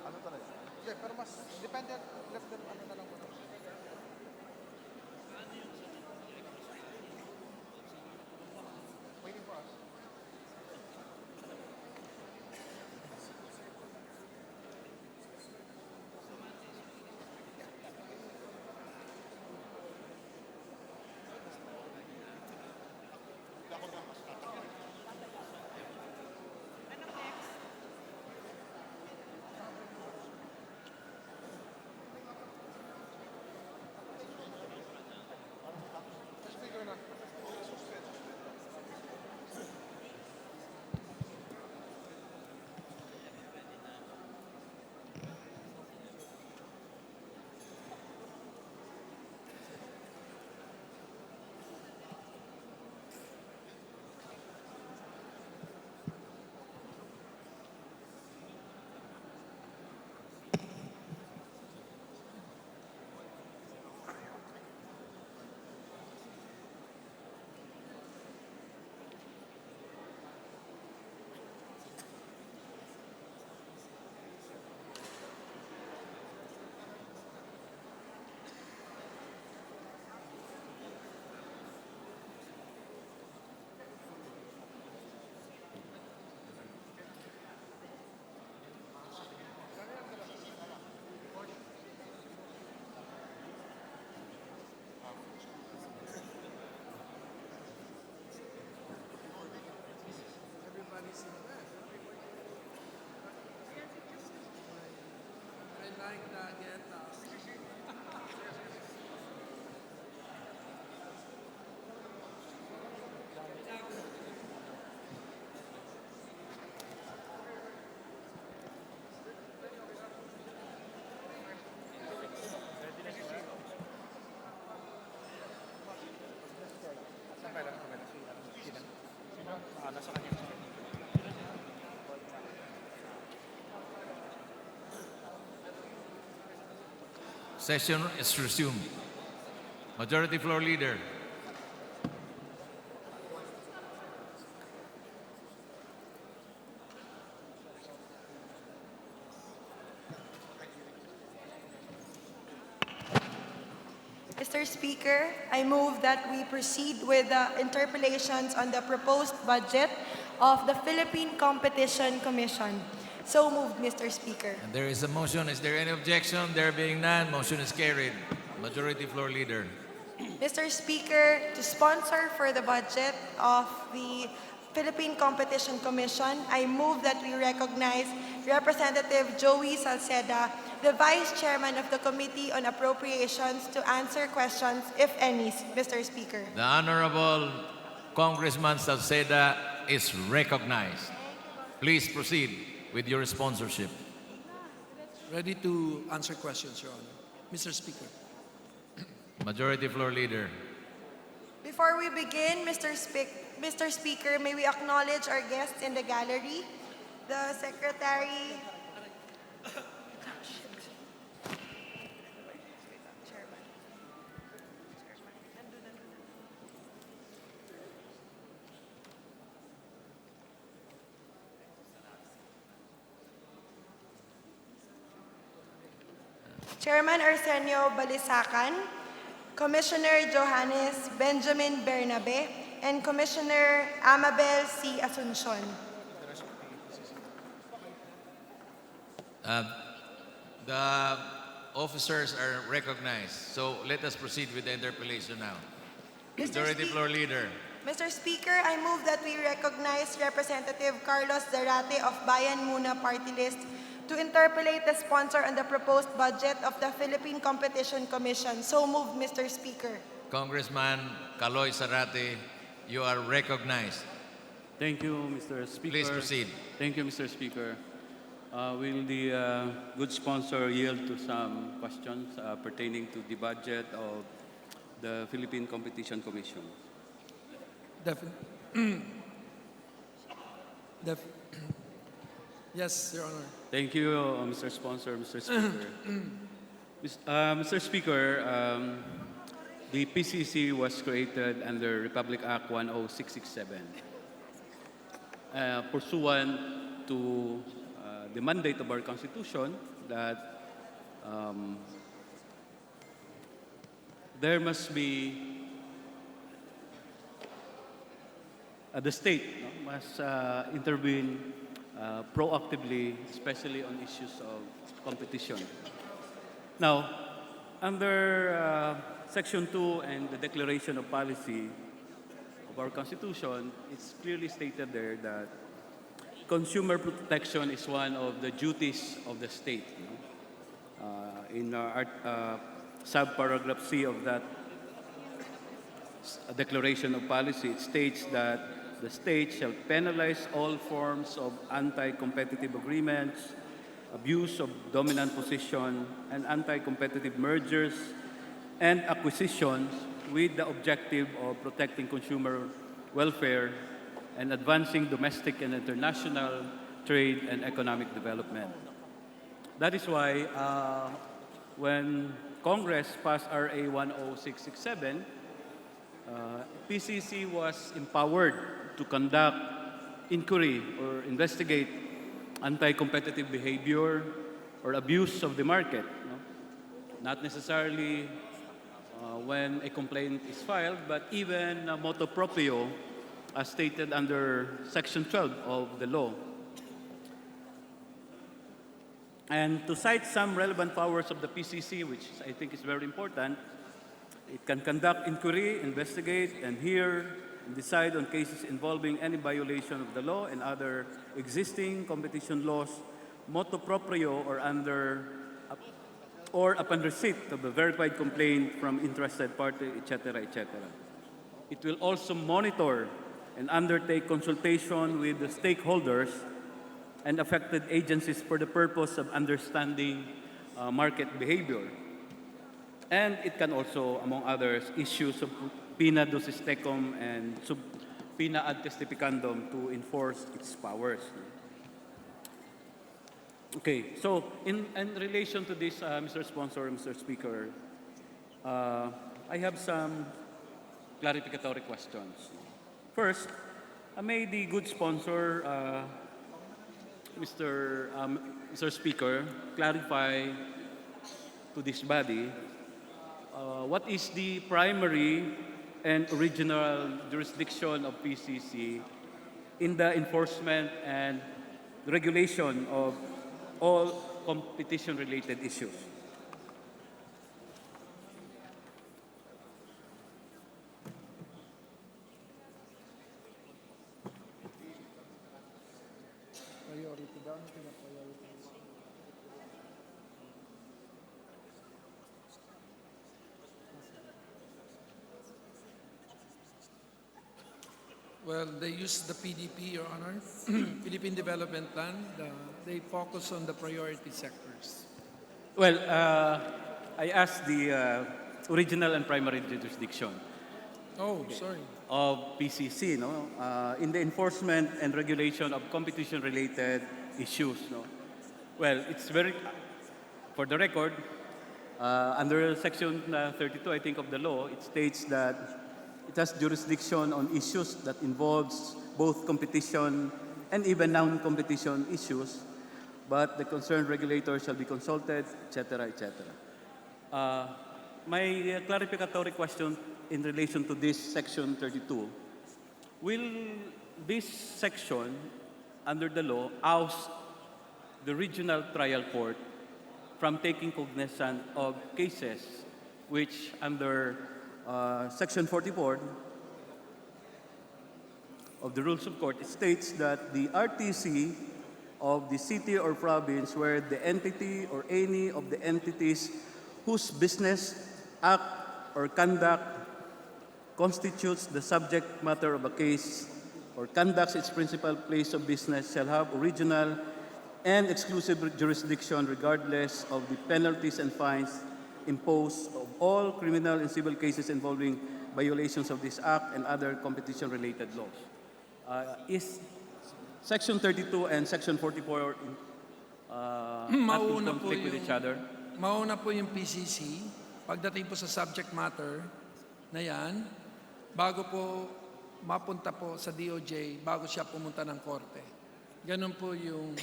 Ano talaga? Hindi, pero mas depende, let them, ano na lang muna. Waiting for us. Everybody's in bed. I like that get Session is resumed. Majority Floor Leader. Mr. Speaker, I move that we proceed with the interpellations on the proposed budget of the Philippine Competition Commission. So moved, Mr. Speaker. And there is a motion. Is there any objection? There being none, motion is carried. Majority Floor Leader. Mr. Speaker, to sponsor for the budget of the Philippine Competition Commission, I move that we recognize Representative Joey Salceda, the Vice Chairman of the Committee on Appropriations, to answer questions, if any, Mr. Speaker. The Honorable Congressman Salceda is recognized. Please proceed with your sponsorship. Ready to answer questions, Your Honor. Mr. Speaker. Majority Floor Leader. Before we begin, Mr. Speaker, may we acknowledge our guests in the gallery, the Secretary. Chairman Arsenio Balisacan, Commissioner Johannes Benjamin Bernabe, and Commissioner Amabel C. Asuncion. The officers are recognized. So let us proceed with the interpellation now. Majority Floor Leader. Mr. Speaker, I move that we recognize Representative Carlos Zarate of Bayan Muna Party List to interpellate the sponsor on the proposed budget of the Philippine Competition Commission. So moved, Mr. Speaker. Congressman Caloy Zarate, you are recognized. Thank you, Mr. Speaker. Please proceed. Thank you, Mr. Speaker. Will the good sponsor yield to some questions pertaining to the budget of the Philippine Competition Commission? Yes, Your Honor. Thank you, Mr. Sponsor, Mr. Speaker. Mr. Speaker, the PCC was created under Republic Act 10667, pursuant to the mandate of our Constitution that there must be the state must intervene proactively, especially on issues of competition. Now, under Section 2 and the Declaration of Policy of our Constitution, it's clearly stated there that consumer protection is one of the duties of the state. In subparagraph C of that Declaration of Policy, it states that the state shall penalize all forms of anti-competitive agreements, abuse of dominant position, and anti-competitive mergers and acquisitions with the objective of protecting consumer welfare and advancing domestic and international trade and economic development. That is why when Congress passed RA 10667, PCC was empowered to conduct inquiry or investigate anti-competitive behavior or abuse of the market. Not necessarily when a complaint is filed, but even motu proprio, as stated under Section 12 of the law. And to cite some relevant powers of the PCC, which I think is very important, it can conduct inquiry, investigate, and hear and decide on cases involving any violation of the law and other existing competition laws, motu proprio or upon receipt of a verified complaint from interested party, etc., etc. It will also monitor and undertake consultation with the stakeholders and affected agencies for the purpose of understanding market behavior. And it can also, among others, issue subpoena ducis tecum and subpoena ad testificandum to enforce its powers. Okay, so in relation to this, Mr. Sponsor, Mr. Speaker, I have some clarificatory questions. First, may the good sponsor, Mr. Speaker, clarify to this body what is the primary and original jurisdiction of PCC in the enforcement and regulation of all competition-related issues. Well, they use the PDP, Your Honor, Philippine Development Plan. They focus on the priority sectors. Well, I asked the original and primary jurisdiction Oh, sorry. of PCC, no, in the enforcement and regulation of competition-related issues, no. Well, it's very, for the record, under Section 32, I think, of the law, it states that it has jurisdiction on issues that involves both competition and even non-competition issues, but the concerned regulator shall be consulted, etc., etc. My clarificatory question in relation to this Section 32, will this section under the law oust the regional trial court from taking cognizance of cases which under Section 44 of the Rules of Court, it states that the RTC of the city or province where the entity or any of the entities whose business, act, or conduct constitutes the subject matter of a case or conducts its principal place of business shall have original and exclusive jurisdiction regardless of the penalties and fines imposed of all criminal and civil cases involving violations of this Act and other competition-related laws. Is Section 32 and Section 44 not in conflict with each other? Mauna po yung PCC, pagdating po sa subject matter na yan, bago po mapunta po sa DOJ, bago siya pumunta ng korte. Ganun po yung...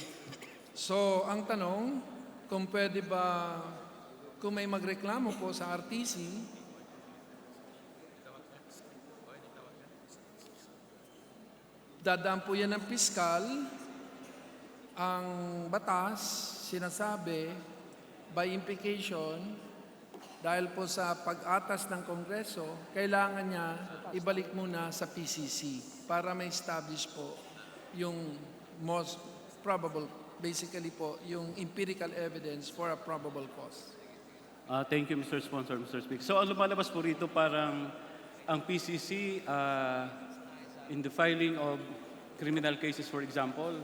So, ang tanong, kung pwede ba, kung may magreklamo po sa RTC, dadaan po yan ng piskal, ang batas, sinasabi, by implication, dahil po sa pag-atas ng Kongreso, kailangan niya ibalik muna sa PCC para ma-establish po yung most probable, basically po, yung empirical evidence for a probable cause. Thank you, Mr. Sponsor, Mr. Speaker. So, ang lumalabas po rito parang ang PCC, in the filing of criminal cases, for example,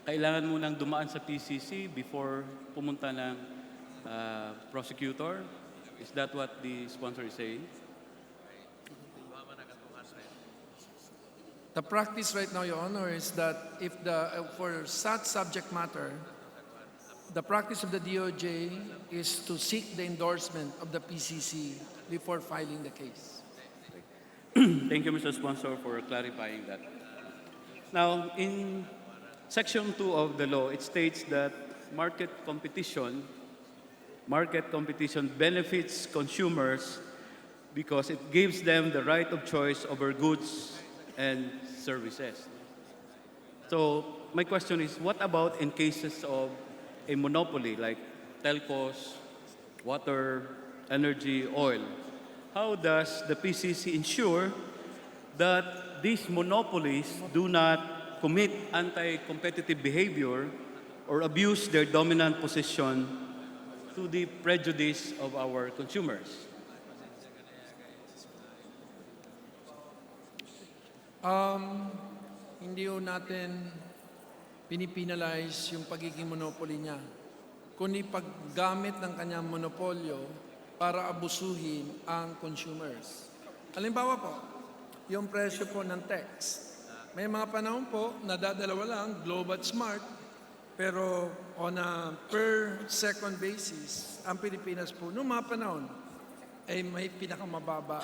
kailangan munang dumaan sa PCC before pumunta ng prosecutor. Is that what the sponsor is saying? The practice right now, Your Honor, is that if for such subject matter, the practice of the DOJ is to seek the endorsement of the PCC before filing the case. Thank you, Mr. Sponsor, for clarifying that. Now, in Section 2 of the law, it states that market competition benefits consumers because it gives them the right of choice over goods and services. So, my question is, what about in cases of a monopoly like telcos, water, energy, oil? How does the PCC ensure that these monopolies do not commit anti-competitive behavior or abuse their dominant position to the prejudice of our consumers? Hindi ho natin pinipinalize yung pagiging monopoly niya, kundi paggamit ng kanyang monopolyo para abusuhin ang consumers. Halimbawa po, yung presyo po ng text. May mga panahon po, nadadalawa lang, Globe at Smart, Pero on a per second basis, ang Pilipinas po, noong mga panahon, ay may pinakamababa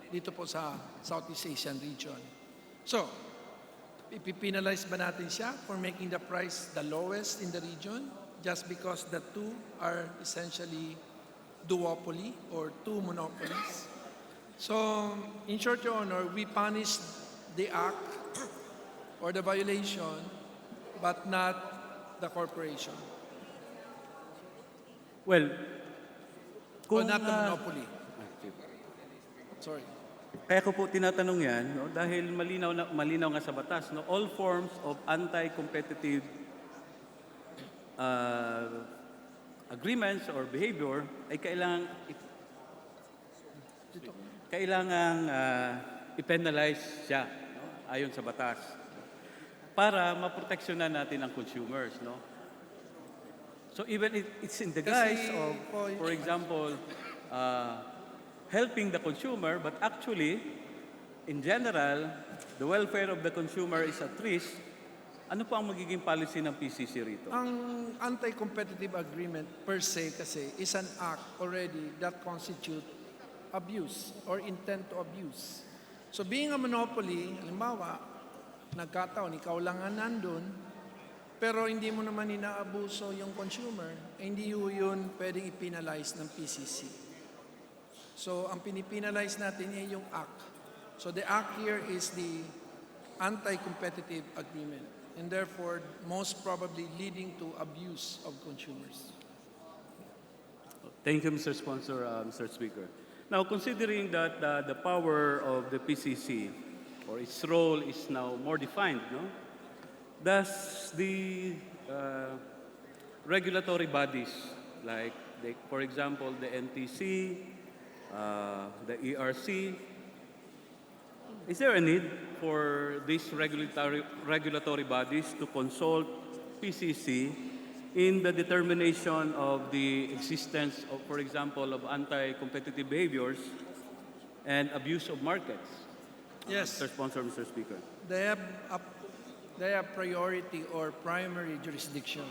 dito po sa Southeast Asian region. So, ipipinalize ba natin siya for making the price the lowest in the region just because the two are essentially duopoly or two monopolies? So, in short, Your Honor, we punished the act or the violation, but not the corporation. Well, Or not the monopoly. Sorry. Kaya ko po tinatanong yan, no, dahil malinaw nga sa batas, no, all forms of anti-competitive agreements or behavior ay kailangang i-penalize siya, no, ayon sa batas para maproteksyonan natin ang consumers, no? So even if it's in the guise of, for example, helping the consumer, but actually, in general, the welfare of the consumer is at risk, ano po ang magiging policy ng PCC rito? Ang anti-competitive agreement per se kasi is an act already that constitute abuse or intent to abuse. So being a monopoly, halimbawa, nagkataon, ikaw lang nga nandun, pero hindi mo naman inaabuso yung consumer, hindi yun pwedeng ipinalize ng PCC. So, ang pinipinalize natin ay yung act. So, the act here is the anti-competitive agreement and therefore most probably leading to abuse of consumers. Thank you, Mr. Sponsor, Mr. Speaker. Now, considering that the power of the PCC or its role is now more defined, no? Does the regulatory bodies, like, for example, the NTC, the ERC, is there a need for these regulatory bodies to consult PCC in the determination of the existence of, for example, of anti-competitive behaviors and abuse of markets? Yes. Mr. Sponsor, Mr. Speaker. They have priority or primary jurisdiction,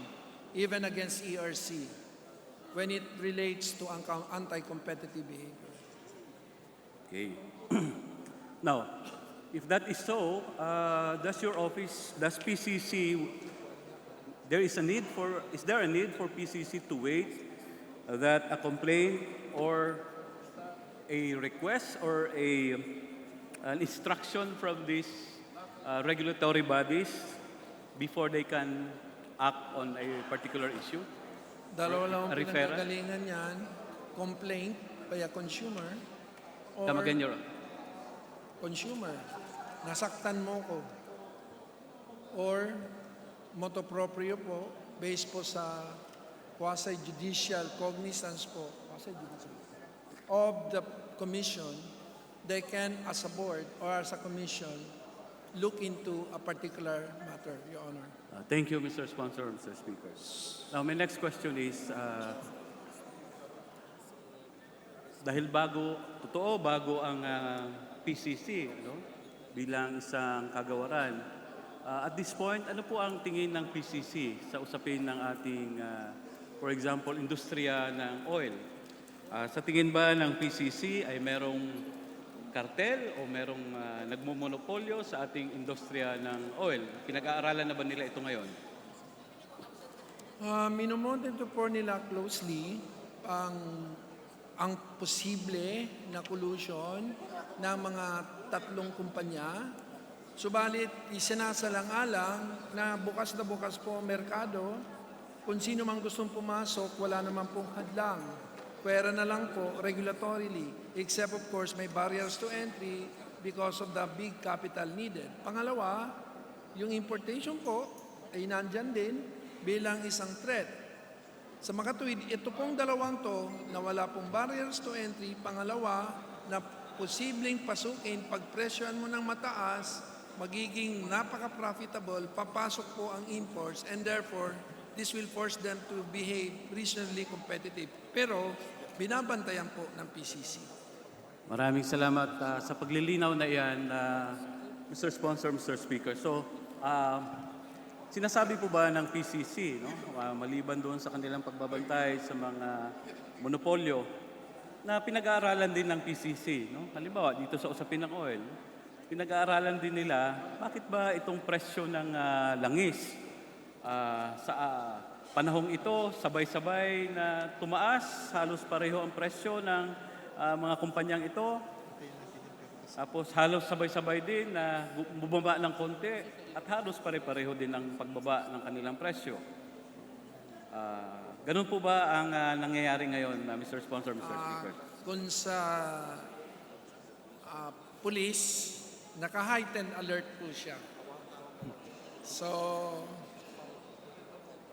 even against ERC, when it relates to anti-competitive behavior. Okay. Now, if that is so, does your office, does PCC, is there a need for PCC to wait that a complaint or a request or an instruction from these regulatory bodies before they can act on a particular issue? Dalawa lang ang A referral? pinanggagalingan yan, complaint by a consumer or Come again, Your consumer, nasaktan mo ko. Or motu proprio po, based po sa quasi-judicial cognizance po, of the commission, they can, as a board or as a commission, look into a particular matter, Your Honor. Thank you, Mr. Sponsor, Mr. Speaker. Now, my next question is, dahil bago ang PCC, ano, bilang isang kagawaran, at this point, ano po ang tingin ng PCC sa usapin ng ating, for example, industriya ng oil? Sa tingin ba ng PCC ay merong kartel o merong nagmumonopolyo sa ating industriya ng oil? Pinag-aaralan na ba nila ito ngayon? Minomonitor po nila closely ang posible na collusion ng mga tatlong kumpanya. Subalit, isinasalang-alang na bukas po ang merkado. Kung sino mang gustong pumasok, wala naman pong hadlang. Pwera na lang po regulatorily, except of course may barriers to entry because of the big capital needed. Pangalawa, yung importation po ay nandyan din bilang isang threat. Sa makatuwid, ito pong dalawang to na wala pong barriers to entry. Pangalawa, na posibleng pasukin, pagpresyohan mo ng mataas, magiging napaka-profitable, papasok po ang imports and therefore, this will force them to behave reasonably competitive. Pero, binabantayan po ng PCC. Maraming salamat sa paglilinaw na iyan, Mr. Sponsor, Mr. Speaker. So, Sinasabi po ba ng PCC, no, maliban doon sa kanilang pagbabantay sa mga monopolyo, na pinag-aaralan din ng PCC, no? Halimbawa, dito sa usapin ng oil, pinag-aaralan din nila bakit ba itong presyo ng langis sa panahong ito sabay-sabay na tumaas, halos pareho ang presyo ng mga kumpanyang ito. Tapos halos sabay-sabay din na bumaba ng konti at halos pare-pareho din ang pagbaba ng kanilang presyo. Ganun po ba ang nangyayari ngayon, Mr. Sponsor, Mr. Speaker? Kung sa police, naka-heightened alert po siya. So,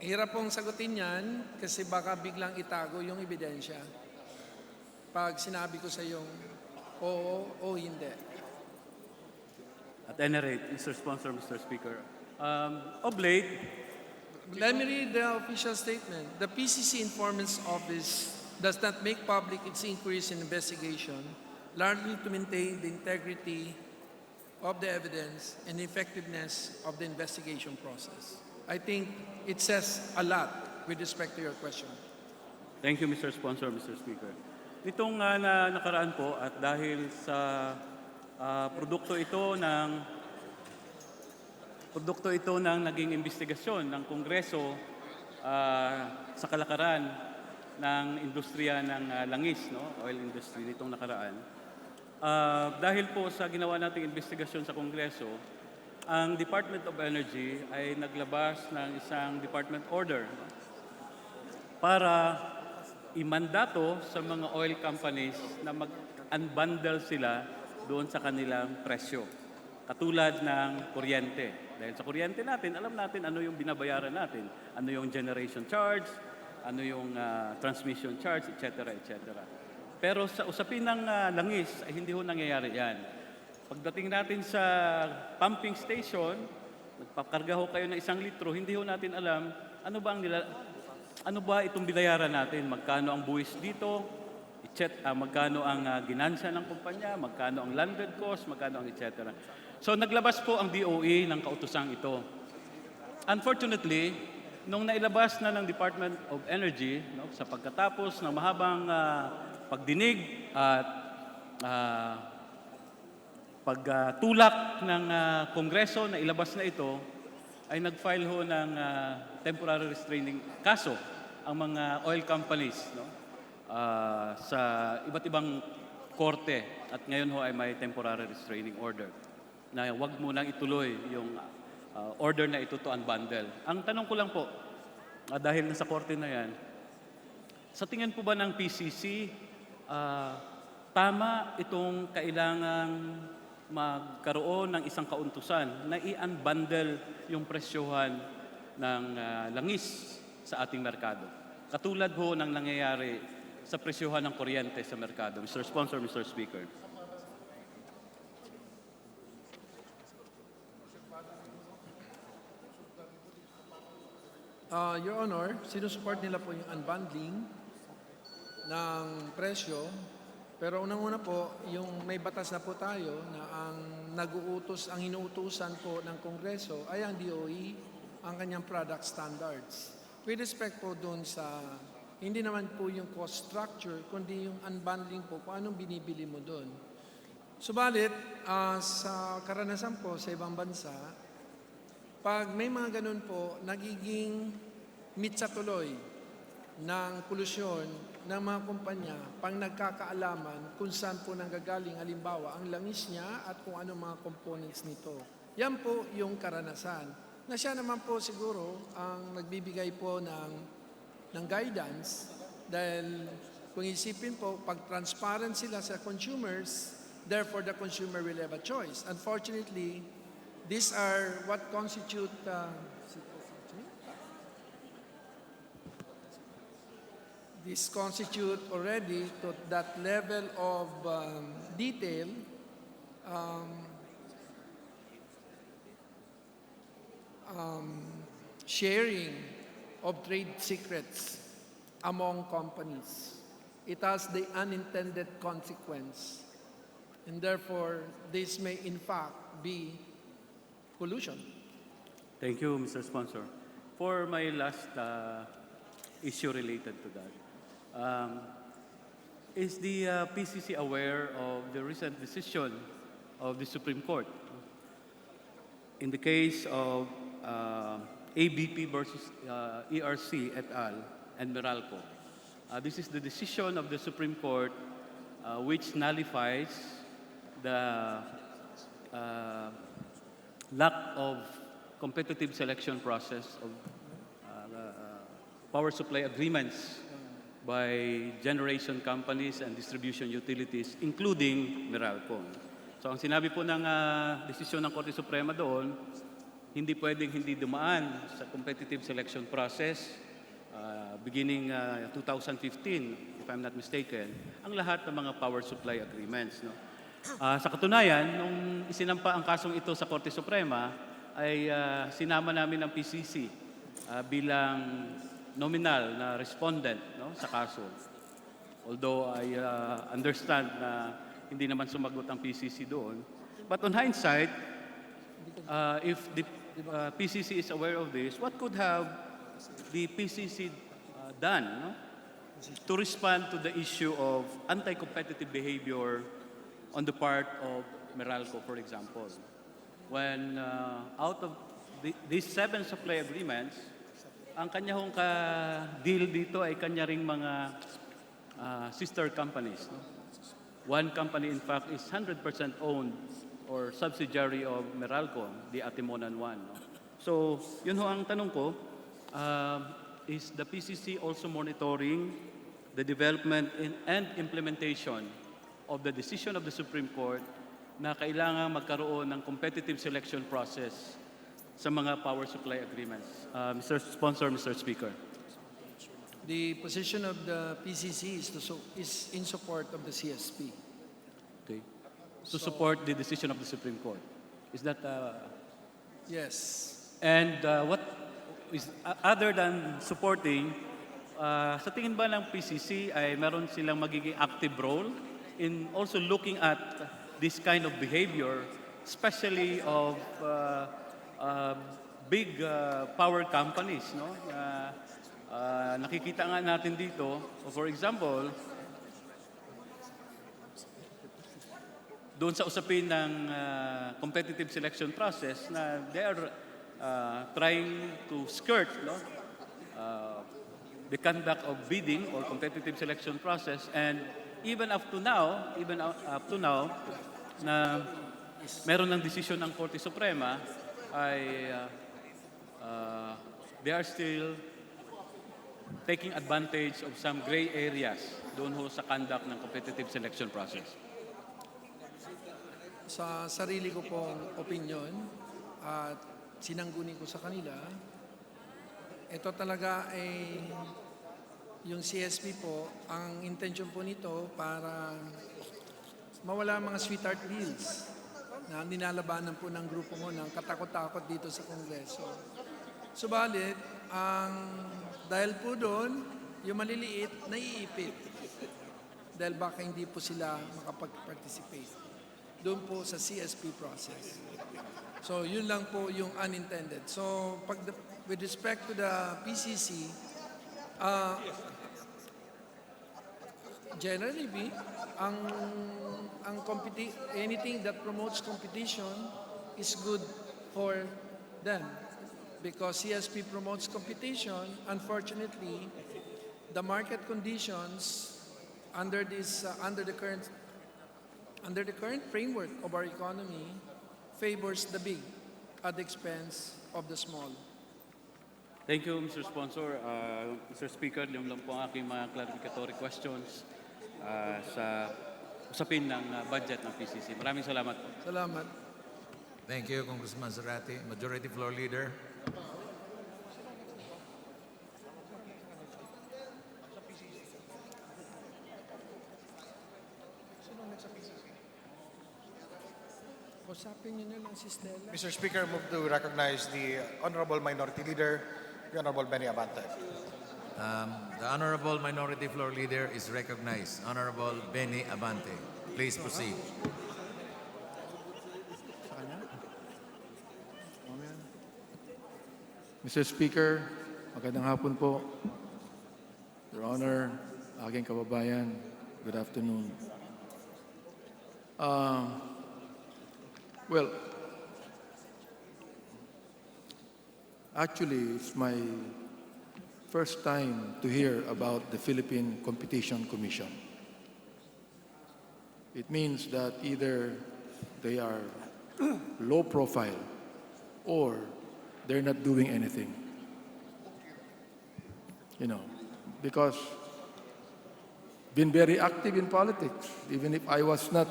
hirap pong sagutin yan kasi baka biglang itago yung ebidensya. Pag sinabi ko sa yung oo o hindi. At any rate, Mr. Sponsor, Mr. Speaker, of late, let me read the official statement. The PCC Informant's Office does not make public its inquiries and investigation, largely to maintain the integrity of the evidence and effectiveness of the investigation process. I think it says a lot with respect to your question. thank you, Mr. Sponsor, Mr. Speaker. Nitong nakaraan po at dahil sa produkto ito ng naging investigasyon ng Kongreso sa kalakaran ng industriya ng langis, no? Oil industry nitong nakaraan. Dahil po sa ginawa nating investigasyon sa Kongreso, ang Department of Energy ay naglabas ng isang department order, no? Para imandato sa mga oil companies na mag-unbundle sila doon sa kanilang presyo. Katulad ng kuryente. Dahil sa kuryente natin, alam natin ano yung binabayaran natin. Ano yung generation charge, ano yung transmission charge, etc. etc. Pero sa usapin ng langis, ay hindi ho nangyayari yan. Pagdating natin sa pumping station, nagpakarga ho kayo ng 1 litro, hindi ho natin alam ano ba itong binayaran natin, magkano ang buwis dito, magkano ang ginansya ng kumpanya, magkano ang landed cost, magkano ang etc. So naglabas po ang DOE ng kautosang ito. Unfortunately, nung nailabas na ng Department of Energy, no, sa pagkatapos ng mahabang pagdinig at pagtulak ng Kongreso na ilabas na ito, ay nag-file ho ng temporary restraining kaso ang mga oil companies, no, sa iba't ibang korte, at ngayon ho ay may temporary restraining order na wag mo nang ituloy yung order na ito to unbundle. Ang tanong ko lang po, dahil nasa korte na yan, sa tingin po ba ng PCC, tama itong kailangang magkaroon ng isang kauntusan na i-unbundle yung presyohan ng langis sa ating merkado? Katulad ho ng nangyayari sa presyohan ng kuryente sa merkado. Mr. Sponsor, Mr. Speaker. Your Honor, sinusupport nila po yung unbundling ng presyo. Pero unang-una po, yung may batas na po tayo na ang inuutusan po ng Kongreso ay ang DOE, ang kanyang product standards. With respect po doon sa, hindi naman po yung cost structure, kundi yung unbundling po, kung anong binibili mo doon. Subalit, sa karanasan po sa ibang bansa, pag may mga ganun po, nagiging mitsa tuloy ng polusyon ng mga kumpanya pang nagkakaalaman kung saan po nanggagaling, halimbawa, ang langis niya at kung ano mga components nito. Yan po yung karanasan. Na siya naman po siguro ang nagbibigay po ng guidance dahil kung isipin po, pag transparent sila sa consumers, therefore the consumer will have a choice. Unfortunately, these are what constitute already to that level of detail sharing of trade secrets among companies. It has the unintended consequence, and therefore this may in fact be collusion. Thank you, Mr. Sponsor. For my last issue related to that, is the PCC aware of the recent decision of the Supreme Court in the case of ABP versus ERC et al. And Meralco? This is the decision of the Supreme Court which nullifies the lack of competitive selection process of power supply agreements by generation companies and distribution utilities, including Meralco. So ang sinabi po ng desisyon ng Korte Suprema doon, hindi pwedeng hindi dumaan sa competitive selection process beginning 2015, if I'm not mistaken, ang lahat ng mga power supply agreements. No? Sa katunayan, nung isinampa ang kasong ito sa Korte Suprema, ay sinama namin ang PCC bilang nominal na respondent, no, sa kaso. Although I understand na hindi naman sumagot ang PCC doon. But on hindsight, if the PCC is aware of this, what could have the PCC done, no, to respond to the issue of anti-competitive behavior on the part of Meralco, for example? When out of these 7 supply agreements, ang kanya hong ka-deal dito ay kanya ring mga sister companies. No? One company, in fact, is 100% owned or subsidiary of Meralco, the Atimonan one. No? So, yun ho ang tanong ko, is the PCC also monitoring the development and implementation of the decision of the Supreme Court na kailangan magkaroon ng competitive selection process sa mga power supply agreements? Mr. Sponsor, Mr. Speaker. The position of the PCC is in support of the CSP. Okay. To support the decision of the Supreme Court. Is that... Yes. And what is, other than supporting, sa tingin ba ng PCC ay meron silang magiging active role in also looking at this kind of behavior, especially of big power companies, no? Nakikita nga natin dito, for example, doon sa usapin ng competitive selection process na they are trying to skirt, no, the conduct of bidding or competitive selection process, and even up to now na meron ng desisyon ng Korte Suprema ay they are still taking advantage of some gray areas doon ho sa conduct ng competitive selection process. Sa sarili ko pong opinion at sinanggunin ko sa kanila, ito talaga ay yung CSP po, ang intention po nito para mawala mga sweetheart bills na nilalabanan po ng grupo mo ng katakot-takot dito sa Kongreso. Subalit, dahil po doon, yung maliliit, naiipit. Dahil baka hindi po sila makapag-participate. Doon po sa CSP process. So, yun lang po yung unintended. So, with respect to the PCC, generally, anything that promotes competition is good for them. Because CSP promotes competition, unfortunately, the market conditions under the current framework of our economy favors the big at the expense of the small. Thank you, Mr. Sponsor. Mr. Speaker, yung lang po ang aking mga clarificatory questions sa usapin ng budget ng PCC. Maraming salamat po. Salamat. Thank you, Congressman Zarate. Majority Floor Leader. Usapin niyo na lang si Stella. Mr. Speaker, move to recognize the Honorable Minority Leader, the Honorable Benny Abante. The Honorable Minority Floor Leader is recognized. Honorable Benny Abante. Please proceed. Mr. Speaker, magandang hapon po. Your Honor, aking kababayan, good afternoon. Well, actually, it's my first time to hear about the Philippine Competition Commission. It means that either they are low profile or they're not doing anything. You know, because been very active in politics, even if I was not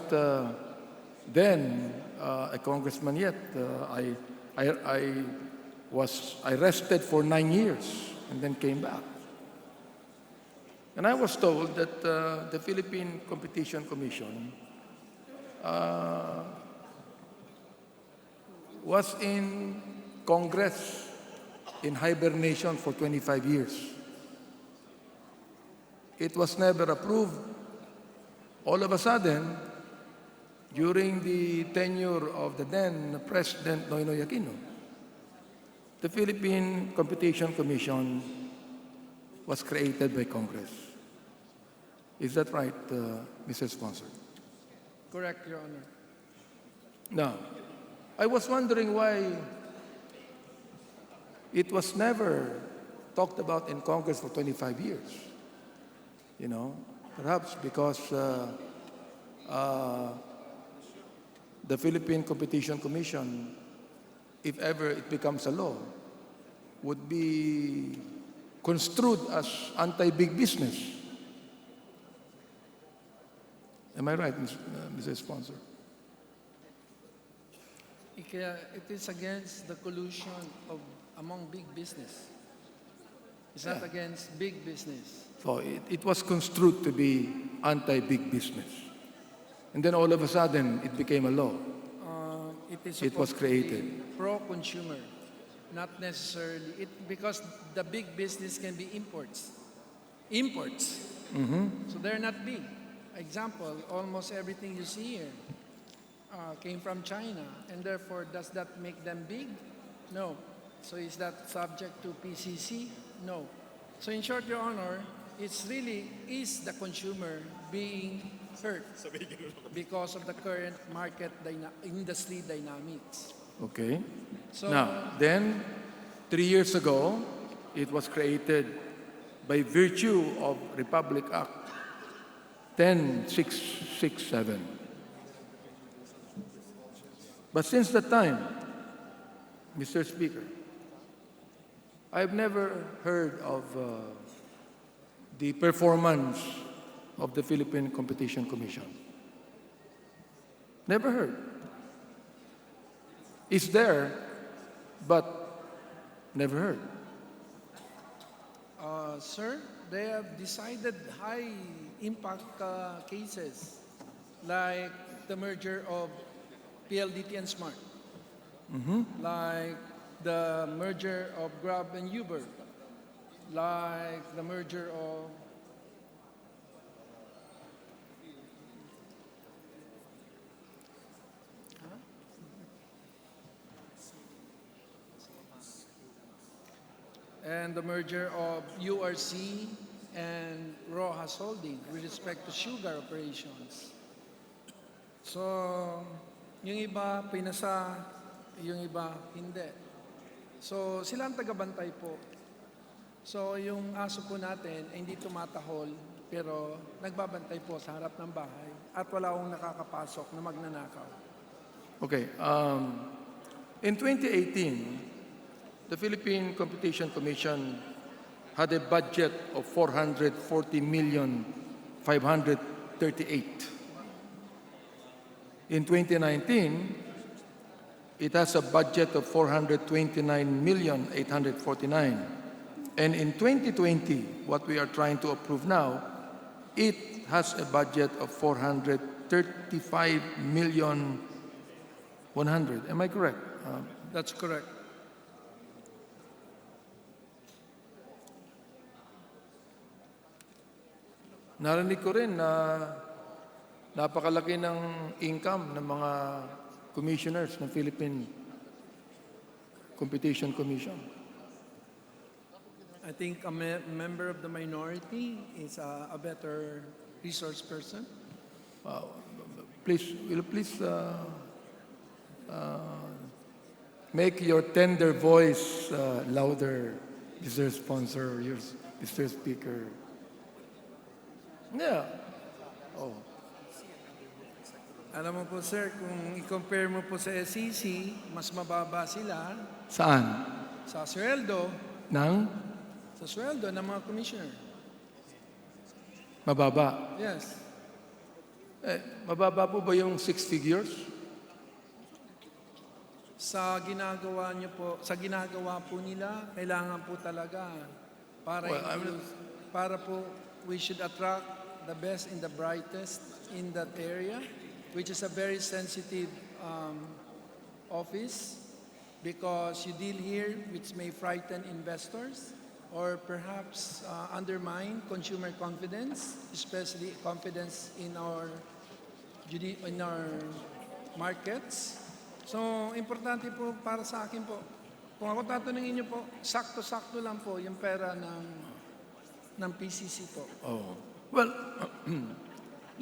then a congressman yet. I was arrested for 9 years and then came back. And I was told that the Philippine Competition Commission was in Congress in hibernation for 25 years. It was never approved. All of a sudden, during the tenure of the then President Noynoy Aquino, the Philippine Competition Commission was created by Congress. Is that right, Mr. Sponsor? Correct, Your Honor. Now, I was wondering why it was never talked about in Congress for 25 years. You know, perhaps because the Philippine Competition Commission, if ever it becomes a law, would be construed as anti-big business. Am I right, Mr. Sponsor? It is against the collusion among big business. It's not against big business. So it was construed to be anti-big business. And then all of a sudden, it became a law. It was created. Pro-consumer, not necessarily. Because the big business can be imports. Imports. So they're not big. Example, almost everything you see here came from China. And therefore, does that make them big? No. So is that subject to PCC? No. So in short, Your Honor, it's really is the consumer being hurt because of the current market industry dynamics. Okay. So, now, then, 3 years ago, it was created by virtue of Republic Act 10667. But since that time, Mr. Speaker, I've never heard of the performance of the Philippine Competition Commission. Never heard. It's there, but never heard. Sir, they have decided high-impact cases like the merger of PLDT and Smart, like the merger of Grab and Uber, like the merger of and the merger of URC and Rojas Holding with respect to sugar operations. So, yung iba pinasa, yung iba hindi. So, sila ang tagabantay po. So, yung aso po natin ay hindi tumatahol, pero nagbabantay po sa harap ng bahay at wala akong nakakapasok na magnanakaw. Okay. In 2018, the Philippine Competition Commission had a budget of 440,538,000. In 2019, it has a budget of 429,849,000. And in 2020, what we are trying to approve now, it has a budget of 435,100,000. Am I correct? That's correct. Narinig ko rin na napakalaki ng income ng mga commissioners ng Philippine Competition Commission. I think a member of the minority is a better resource person. Please, will you please make your tender voice louder, Mr. Sponsor, Mr. Speaker. Yeah. Oh. Alam mo po sir, kung i-compare mo po sa SEC, mas mababa sila Saan? sa sweldo, Nang? sa sweldo ng mga commissioner. Mababa. Yes. Mababa po ba yung 6 figures? Sa ginagawa niyo po, sa ginagawa po nila, kailangan po talaga para para po we should attract the best and the brightest in that area, which is a very sensitive office because you deal here which may frighten investors or perhaps undermine consumer confidence, especially confidence in our markets. So, importante po para sa akin po, kung ako tatanungin niyo po, sakto-sakto lang po yung pera ng PCC po. Oh. Well,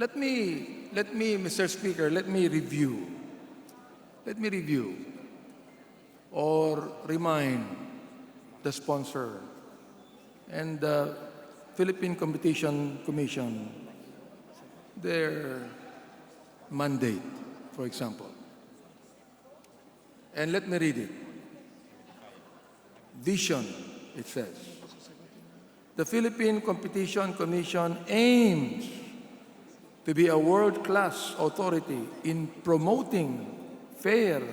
let me, Mr. Speaker, let me review or remind the sponsor and the Philippine Competition Commission their mandate, for example. And let me read it. Vision, it says. The Philippine Competition Commission aims to be a world-class authority in promoting fair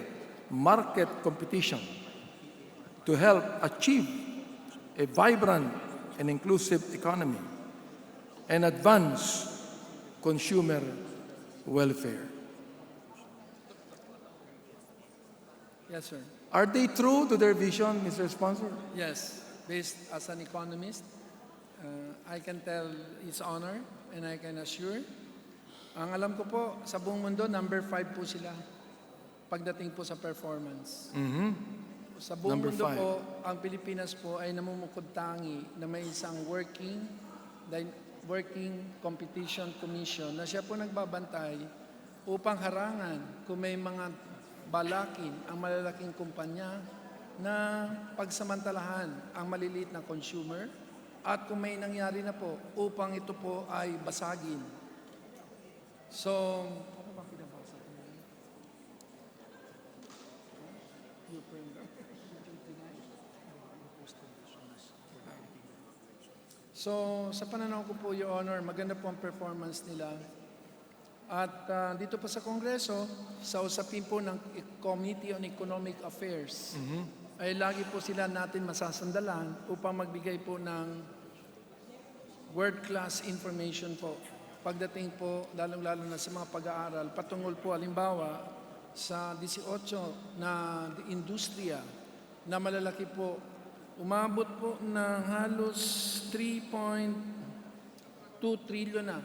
market competition to help achieve a vibrant and inclusive economy and advance consumer welfare. Yes, sir. Are they true to their vision, Mr. Sponsor? Yes. Based as an economist, I can tell His Honor and I can assure, ang alam ko po, sa buong mundo, number 5 po sila pagdating po sa performance. Mm-hmm. Sa buong Number mundo 5. po, ang Pilipinas po ay namumukod-tangi na may isang working competition commission na siya po nagbabantay upang harangan kung may mga balakin ang malalaking kumpanya na pagsamantalahan ang maliliit na consumer at kung may nangyari na po upang ito po ay basagin. So, sa pananaw ko po, Your Honor, maganda po ang performance nila. At dito pa sa Kongreso, sa usapin po ng Committee on Economic Affairs, ay lagi po sila natin masasandalan upang magbigay po ng world-class information po. Pagdating po, lalong-lalo na sa mga pag-aaral, patungkol po, halimbawa, sa 18 na industriya na malalaki po, umabot po ng halos 3.2 trillion na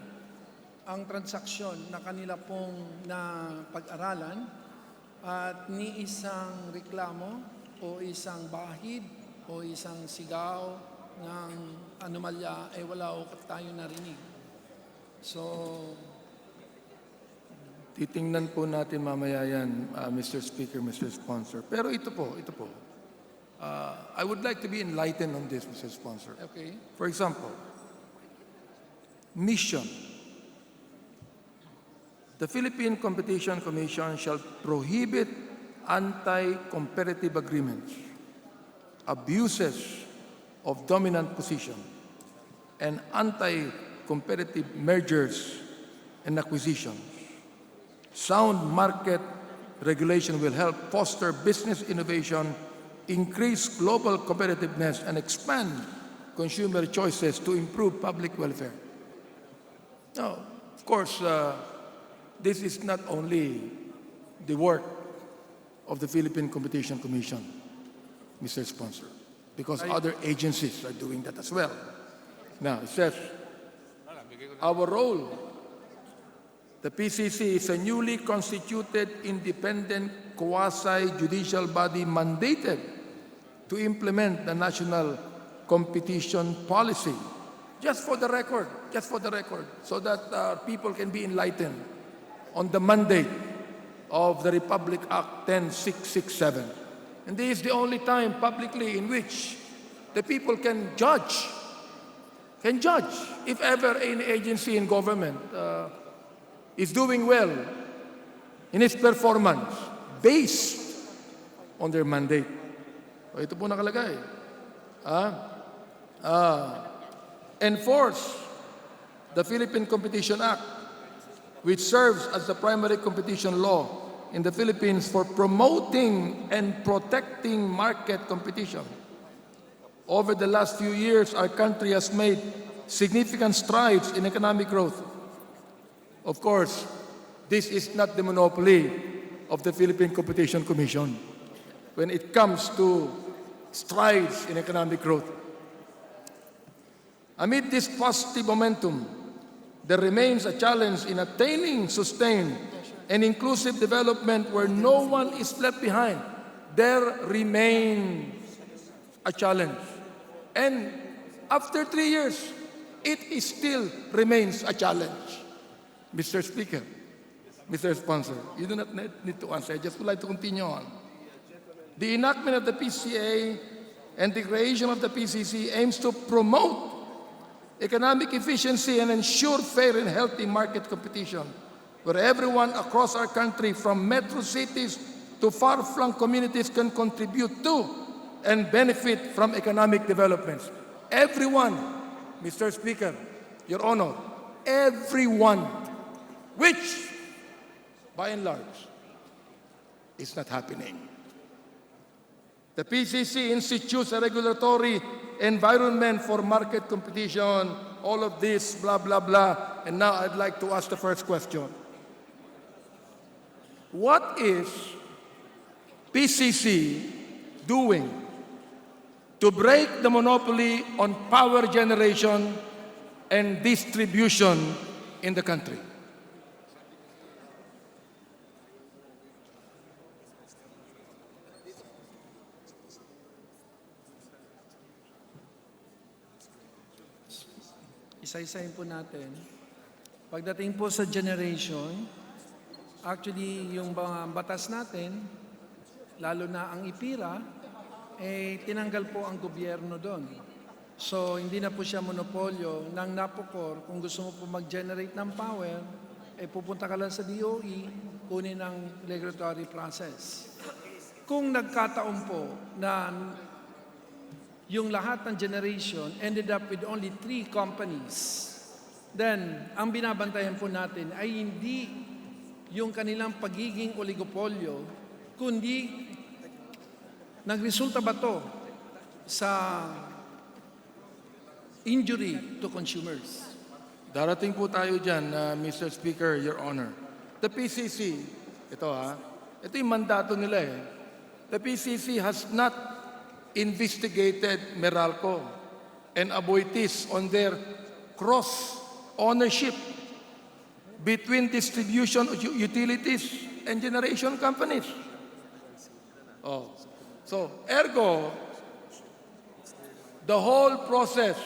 ang transaksyon na kanila pong na pag-aralan at ni isang reklamo o isang bahid o isang sigaw ng anomalya ay wala o tayo narinig. So, titingnan po natin mamaya yan, Mr. Speaker, Mr. Sponsor. Pero ito po. I would like to be enlightened on this, Mr. Sponsor. okay. For example, mission. The Philippine Competition Commission shall prohibit anti-competitive agreements, abuses of dominant position, and anti-competitive mergers and acquisitions. Sound market regulation will help foster business innovation, increase global competitiveness, and expand consumer choices to improve public welfare. Now, of course, this is not only the work of the Philippine Competition Commission, Mr. Sponsor, because other agencies are doing that as well. Now, it says, our role, the PCC is a newly constituted independent quasi-judicial body mandated to implement the national competition policy. Just for the record, so that people can be enlightened on the mandate of the Republic Act 10667. And this is the only time publicly in which the people can judge if ever an agency in government is doing well in its performance based on their mandate. So ito po nakalagay. Enforce the Philippine Competition Act, which serves as the primary competition law in the Philippines for promoting and protecting market competition. Over the last few years, our country has made significant strides in economic growth. Of course, this is not the monopoly of the Philippine Competition Commission when it comes to strides in economic growth. Amid this positive momentum, there remains a challenge in attaining sustained and inclusive development where no one is left behind. There remains a challenge. And after 3 years, it still remains a challenge. Mr. Speaker, Mr. Sponsor, you do not need to answer. I just would like to continue on. The enactment of the PCA and the creation of the PCC aims to promote economic efficiency and ensure fair and healthy market competition, where everyone across our country, from metro cities to far-flung communities, can contribute to and benefit from economic developments. Everyone, Mr. Speaker, Your Honor, everyone, which, by and large, is not happening. The PCC institutes a regulatory environment for market competition, all of this, blah, blah, blah. And now I'd like to ask the first question. What is PCC doing to break the monopoly on power generation and distribution in the country? Isa-isahin po natin. Pagdating po sa generation, actually yung mga batas natin, lalo na ang IPIRA, tinanggal po ang gobyerno doon. So hindi na po siya monopolyo ng NAPOCOR. Kung gusto mo po mag-generate ng power, pupunta ka lang sa DOE, kunin ang regulatory process. Kung nagkataon po na yung lahat ng generation ended up with only 3 companies, then ang binabantayan po natin ay hindi yung kanilang pagiging oligopolyo, kundi nagresulta ba to sa injury to consumers? Darating po tayo dyan, Mr. Speaker, Your Honor. The PCC, ito yung mandato nila eh. The PCC has not investigated Meralco and Aboitiz on their cross-ownership between distribution utilities and generation companies. So, ergo, the whole process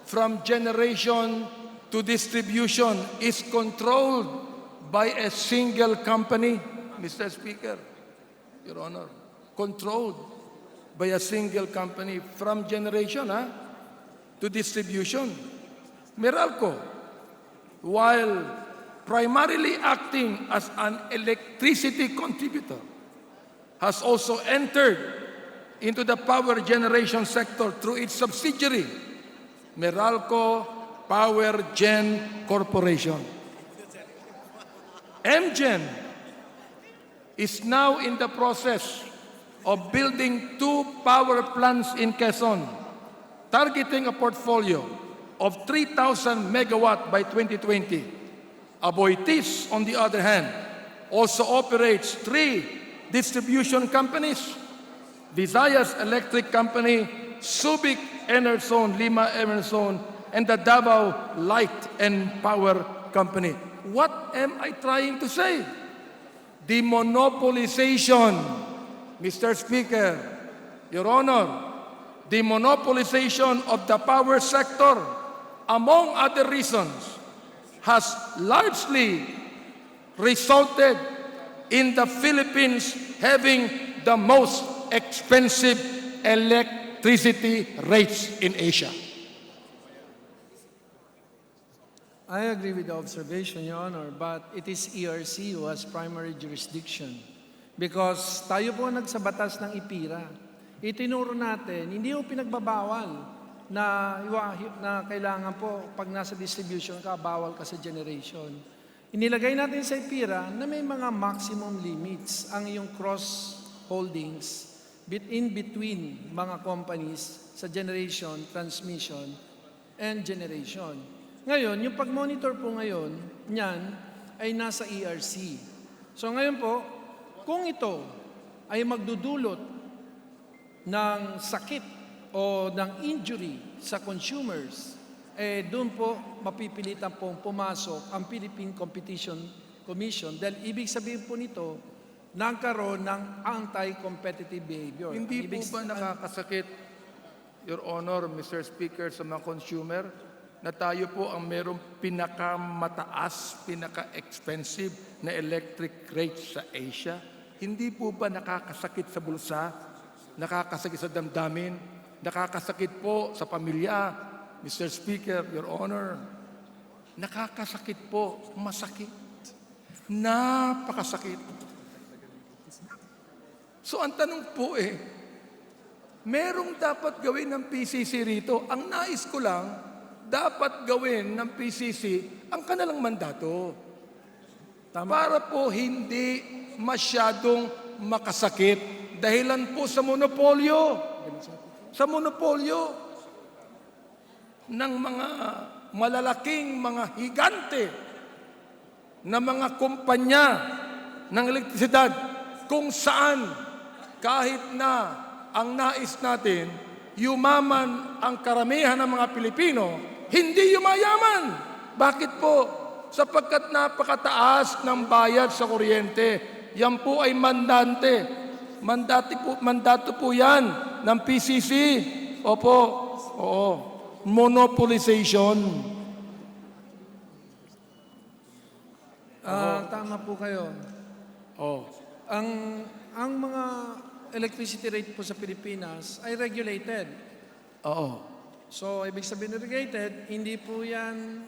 from generation to distribution is controlled by a single company, Mr. Speaker, Your Honor, controlled by a single company from generation to distribution. Meralco, while primarily acting as an electricity contributor, has also entered into the power generation sector through its subsidiary, Meralco Power Gen Corporation. MGen is now in the process of building 2 power plants in Quezon, targeting a portfolio of 3,000 megawatt by 2020. Aboitiz, on the other hand, also operates 3 distribution companies: Visayas Electric Company, Subic Enerzone, Lima Enerzone, and the Davao Light and Power Company. What am I trying to say? The monopolization Mr. Speaker, Your Honor, the monopolization of the power sector, among other reasons, has largely resulted in the Philippines having the most expensive electricity rates in Asia. I agree with the observation, Your Honor, but it is ERC who has primary jurisdiction. Because tayo po nagsabatas ng IPIRA. Itinuro natin, hindi po pinagbabawal na kailangan po pag nasa distribution ka, bawal ka sa generation. Inilagay natin sa IPIRA na may mga maximum limits ang iyong cross-holdings in between mga companies sa generation, transmission, and generation. Ngayon, yung pag-monitor po ngayon, niyan ay nasa ERC. So ngayon po, kung ito ay magdudulot ng sakit o ng injury sa consumers, doon po mapipilitan pong pumasok ang Philippine Competition Commission dahil ibig sabihin po nito, nagkaroon ng anti-competitive behavior. Hindi po ba nakakasakit, Your Honor, Mr. Speaker, sa mga consumer, na tayo po ang merong pinakamataas, pinaka-expensive na electric rates sa Asia? Hindi po ba nakakasakit sa bulsa? Nakakasakit sa damdamin? Nakakasakit po sa pamilya? Mr. Speaker, Your Honor, nakakasakit po, masakit. Napakasakit. So ang tanong po merong dapat gawin ng PCC rito. Ang nais ko lang, dapat gawin ng PCC ang kanilang mandato. Para po hindi masyadong makasakit dahilan po sa monopolyo. Sa monopolyo ng mga malalaking mga higante na mga kumpanya ng elektrisidad kung saan kahit na ang nais natin yumaman ang karamihan ng mga Pilipino, hindi yumayaman. Bakit po? Sapagkat napakataas ng bayad sa kuryente. Yan po ay mandante. Mandato po yan ng PCC. Opo. Oo. Monopolization. Tama po kayo. Ang mga electricity rate po sa Pilipinas ay regulated. So, ibig sabihin regulated, hindi po yan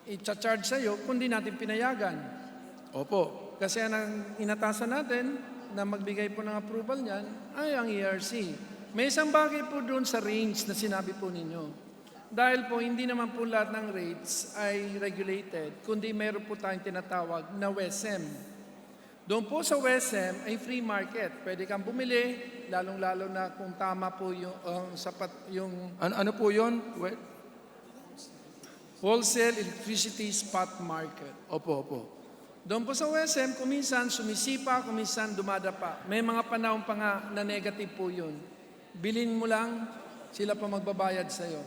i-charge sa'yo kundi natin pinayagan. Opo. Kasi ang inatasan natin na magbigay po ng approval niyan ay ang ERC. May isang bagay po doon sa range na sinabi po ninyo. Dahil po hindi naman po lahat ng rates ay regulated, kundi mayroon po tayong tinatawag na WESM. Doon po sa WESM ay free market. Pwede kang bumili, lalong-lalo na kung tama po yung sapat yung... Ano po yun? Wholesale electricity spot market. Opo. Doon po sa WESM, kuminsan sumisipa, kuminsan dumadapa. May mga panahon pa nga na negative po yun. Bilin mo lang, sila pa magbabayad sa'yo.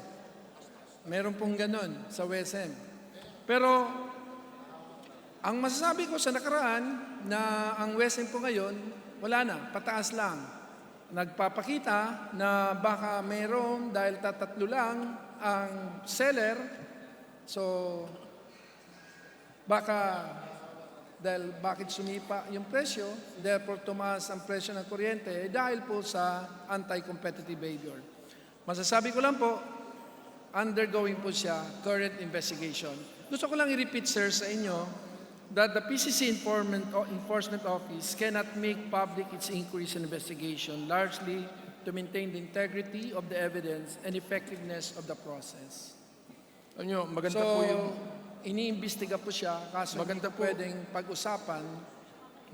Meron pong ganun sa WESM. Pero ang masasabi ko sa nakaraan na ang WESM po ngayon, wala na, pataas lang. Nagpapakita na baka mayroon dahil tatatlo lang ang seller, so baka dahil bakit sumipa yung presyo, therefore tumaas ang presyo ng kuryente dahil po sa anti-competitive behavior. Masasabi ko lang po, undergoing po siya current investigation. Gusto ko lang i-repeat, sir, sa inyo that the PCC Enforcement Office cannot make public its inquiries and investigation, largely to maintain the integrity of the evidence and effectiveness of the process. Maganda po yung... iniimbestiga po siya, kaso maganda hindi po pwedeng pag-usapan.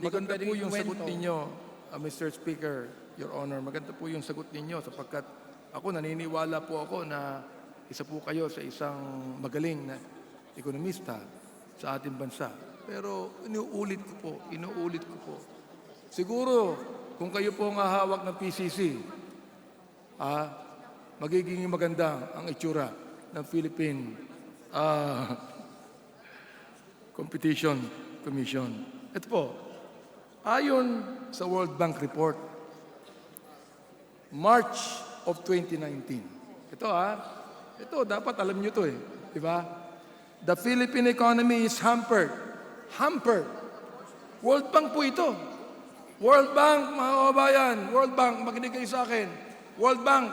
Maganda po yung sagot ninyo, Mr. Speaker, Your Honor. Maganda po yung sagot ninyo sapagkat ako naniniwala po ako na isa po kayo sa isang magaling na ekonomista sa ating bansa. Pero inuulit ko po. Siguro, kung kayo po ang hahawak ng PCC, magiging maganda ang itsura ng Philippine Competition Commission. Ito po, ayon sa World Bank report, March of 2019. Ito ito dapat alam nyo to di ba? The Philippine economy is hampered. Hampered. World Bank po ito. World Bank, mga kababayan, World Bank, makinig kayo sa akin. World Bank.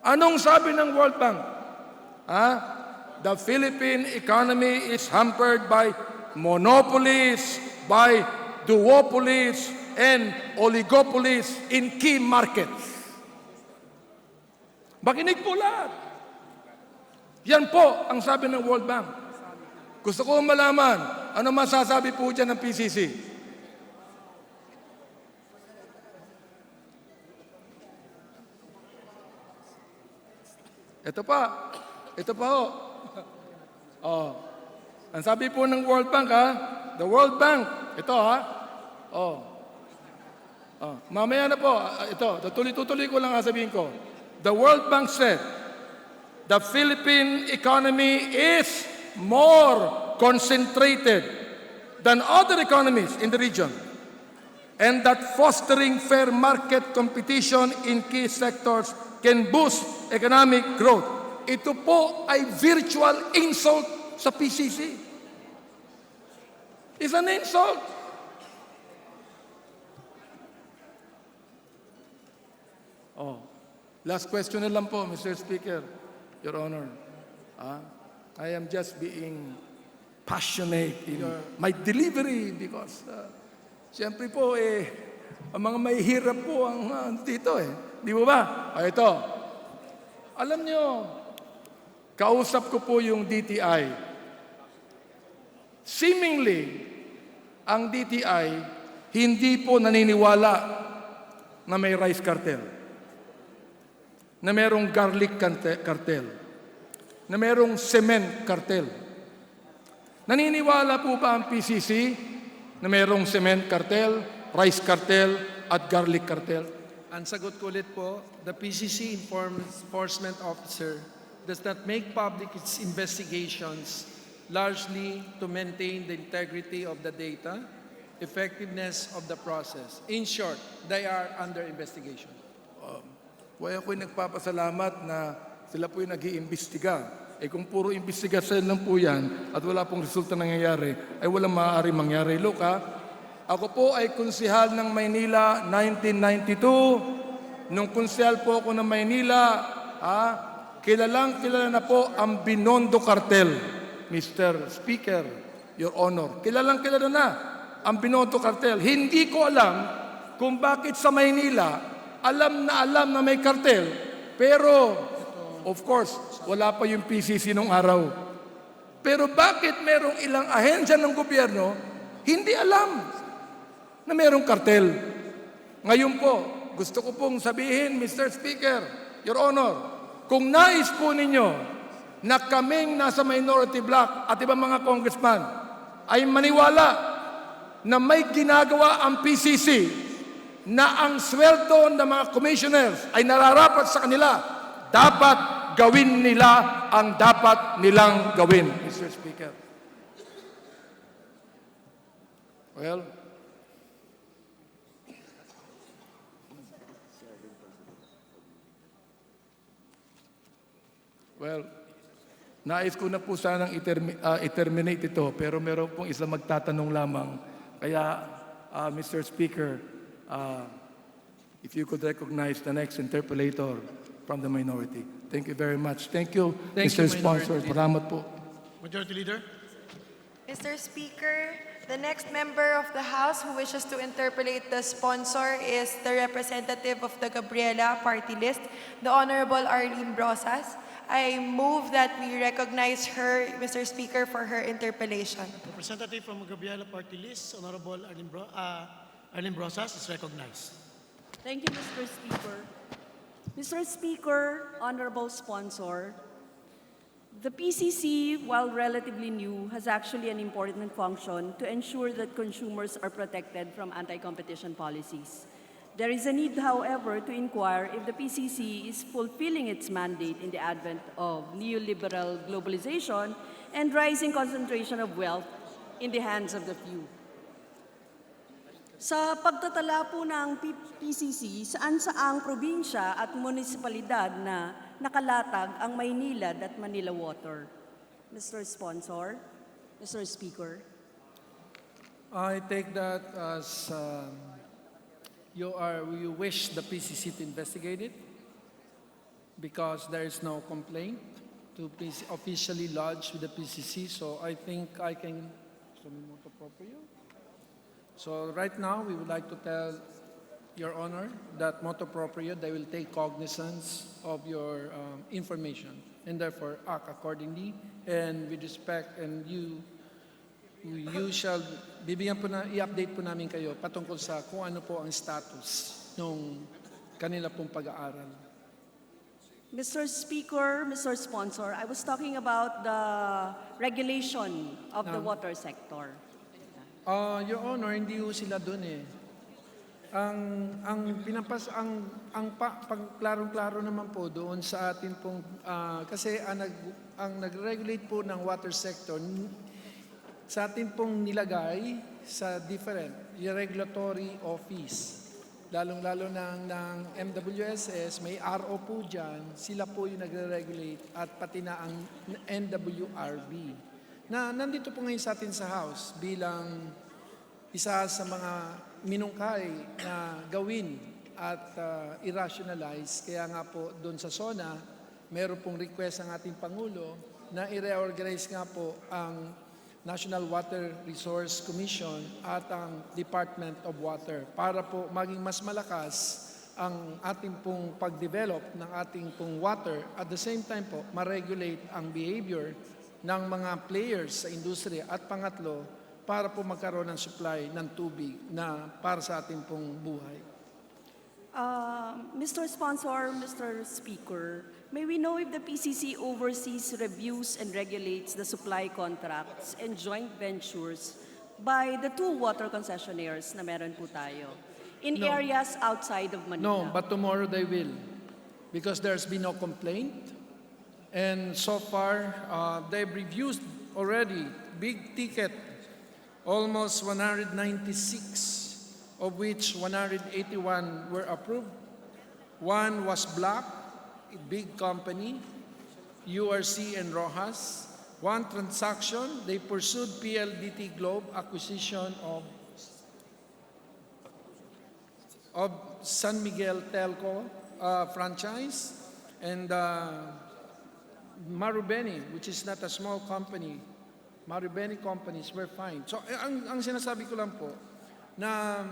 Anong sabi ng World Bank? The Philippine economy is hampered by monopolies, by duopolies, and oligopolies in key markets. Makinig po lahat. Yan po ang sabi ng World Bank. Gusto ko malaman, ano masasabi po dyan ng PCC? Ito pa ang sabi po ng World Bank the World Bank, ito mamaya na po, ito, tutuloy ko lang sabihin ko. The World Bank said, the Philippine economy is more concentrated than other economies in the region, and that fostering fair market competition in key sectors can boost economic growth. Ito po ay virtual insult sa PCC. It's an insult. Last question na lang po, Mr. Speaker, Your Honor. I am just being passionate in my delivery because siyempre po ang mga may hirap po ang dito Di mo ba? Ito. Alam nyo, kausap ko po yung DTI. Seemingly, ang DTI hindi po naniniwala na may rice cartel, na merong garlic cartel, na merong cement cartel. Naniniwala po ba ang PCC na merong cement cartel, rice cartel, at garlic cartel? Ang sagot ko ulit po, the PCC Enforcement Officer does not make public its investigations largely to maintain the integrity of the data, effectiveness of the process. In short, they are under investigation. Kaya ako'y nagpapasalamat na sila po'y nag-iimbestiga. Kung puro investigasyon lang po yan at wala pong resulta nangyayari, ay walang maaari mangyari. Look ako po ay konsehal ng Maynila 1992. Nung konsehal po ako ng Maynila, kilala na po ang Binondo Cartel, Mr. Speaker, Your Honor. Kilala na ang Binondo Cartel. Hindi ko alam kung bakit sa Maynila, alam na may cartel, pero of course, wala pa yung PCC nung araw. Pero bakit merong ilang ahensya ng gobyerno hindi alam na merong cartel? Ngayon po, gusto ko pong sabihin, Mr. Speaker, Your Honor, kung nais po ninyo na kaming nasa minority bloc at ibang mga congressman ay maniwala na may ginagawa ang PCC na ang sweldo ng mga commissioners ay nararapat sa kanila, dapat gawin nila ang dapat nilang gawin, Mr. Speaker. Well, nais ko na po sanang i-terminate ito, pero meron pong isang magtatanong lamang. Kaya, Mr. Speaker, if you could recognize the next interpellator from the minority. Thank you very much. Thank you, Mr. Sponsor. Salamat po. Majority Leader. Mr. Speaker, the next member of the House who wishes to interpellate the sponsor is the representative of the Gabriela party list, the Honorable Arlene Brosas. I move that we recognize her, Mr. Speaker, for her interpellation. Representative from Gabriela party list, Honorable Arlene Brosas is recognized. Thank you, Mr. Speaker. Mr. Speaker, Honorable Sponsor, the PCC, while relatively new, has actually an important function to ensure that consumers are protected from anti-competition policies. There is a need, however, to inquire if the PCC is fulfilling its mandate in the advent of neoliberal globalization and rising concentration of wealth in the hands of the few. Sa pagtatala po ng PCC, saan-saang probinsya at munisipalidad na nakalatag ang Maynilad at Manila Water? Mr. Sponsor, Mr. Speaker. I take that as you wish the PCC to investigate it because there is no complaint to be officially lodged with the PCC. So I think I can. So right now we would like to tell Your Honor that motu proprio they will take cognizance of your information and therefore act accordingly and with respect and you shall bibigyan po na i-update po namin kayo patungkol sa kung ano po ang status ng kanila pong pag-aaral. Mr. Speaker, Mr. Sponsor, I was talking about the regulation of the water sector. Your Honor, hindi ho sila doon eh. Klarong-klaro naman po doon sa atin pong kasi ang nag-regulate po ng water sector sa atin pong nilagay sa different regulatory office. Lalong-lalo ng MWSS, may RO po dyan, sila po yung nagre-regulate at pati na ang NWRB. Na nandito po ngayon sa atin sa House bilang isa sa mga minungkay na gawin at i-rationalize. Kaya nga po doon sa SONA, meron pong request ng ating Pangulo na i-reorganize nga po ang National Water Resource Commission at ang Department of Water para po maging mas malakas ang ating pong pag-develop ng ating pong water at the same time po ma-regulate ang behavior ng mga players sa industriya at pangatlo para po magkaroon ng supply ng tubig na para sa ating pong buhay. Mr. Sponsor, Mr. Speaker, may we know if the PCC oversees, reviews, and regulates the supply contracts and joint ventures by the two water concessionaires na meron po tayo in areas outside of Manila? No, but tomorrow they will because there's been no complaint. And so far, they've reviewed already big ticket, almost 196, of which 181 were approved. One was Black, a big company, URC and Rojas. One transaction, they pursued PLDT Globe acquisition of San Miguel Telco franchise, and Marubeni, which is not a small company. Marubeni companies were fined. So ang sinasabi ko lang po, na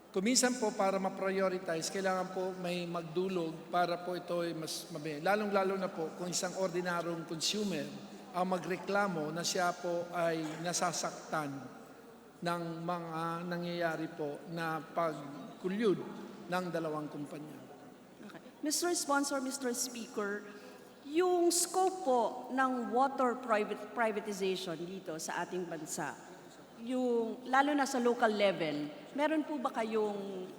kuminsan po para ma-prioritize, kailangan po may magdulog para po ito ay mas mabili. Lalong-lalo na po kung isang ordinaryong consumer ang magreklamo na siya po ay nasasaktan ng mga nangyayari po na pagkulyod ng dalawang kumpanya. Okay. Mr. Sponsor, Mr. Speaker, yung scope po ng water privatization dito sa ating bansa, yung lalo na sa local level, meron po ba kayong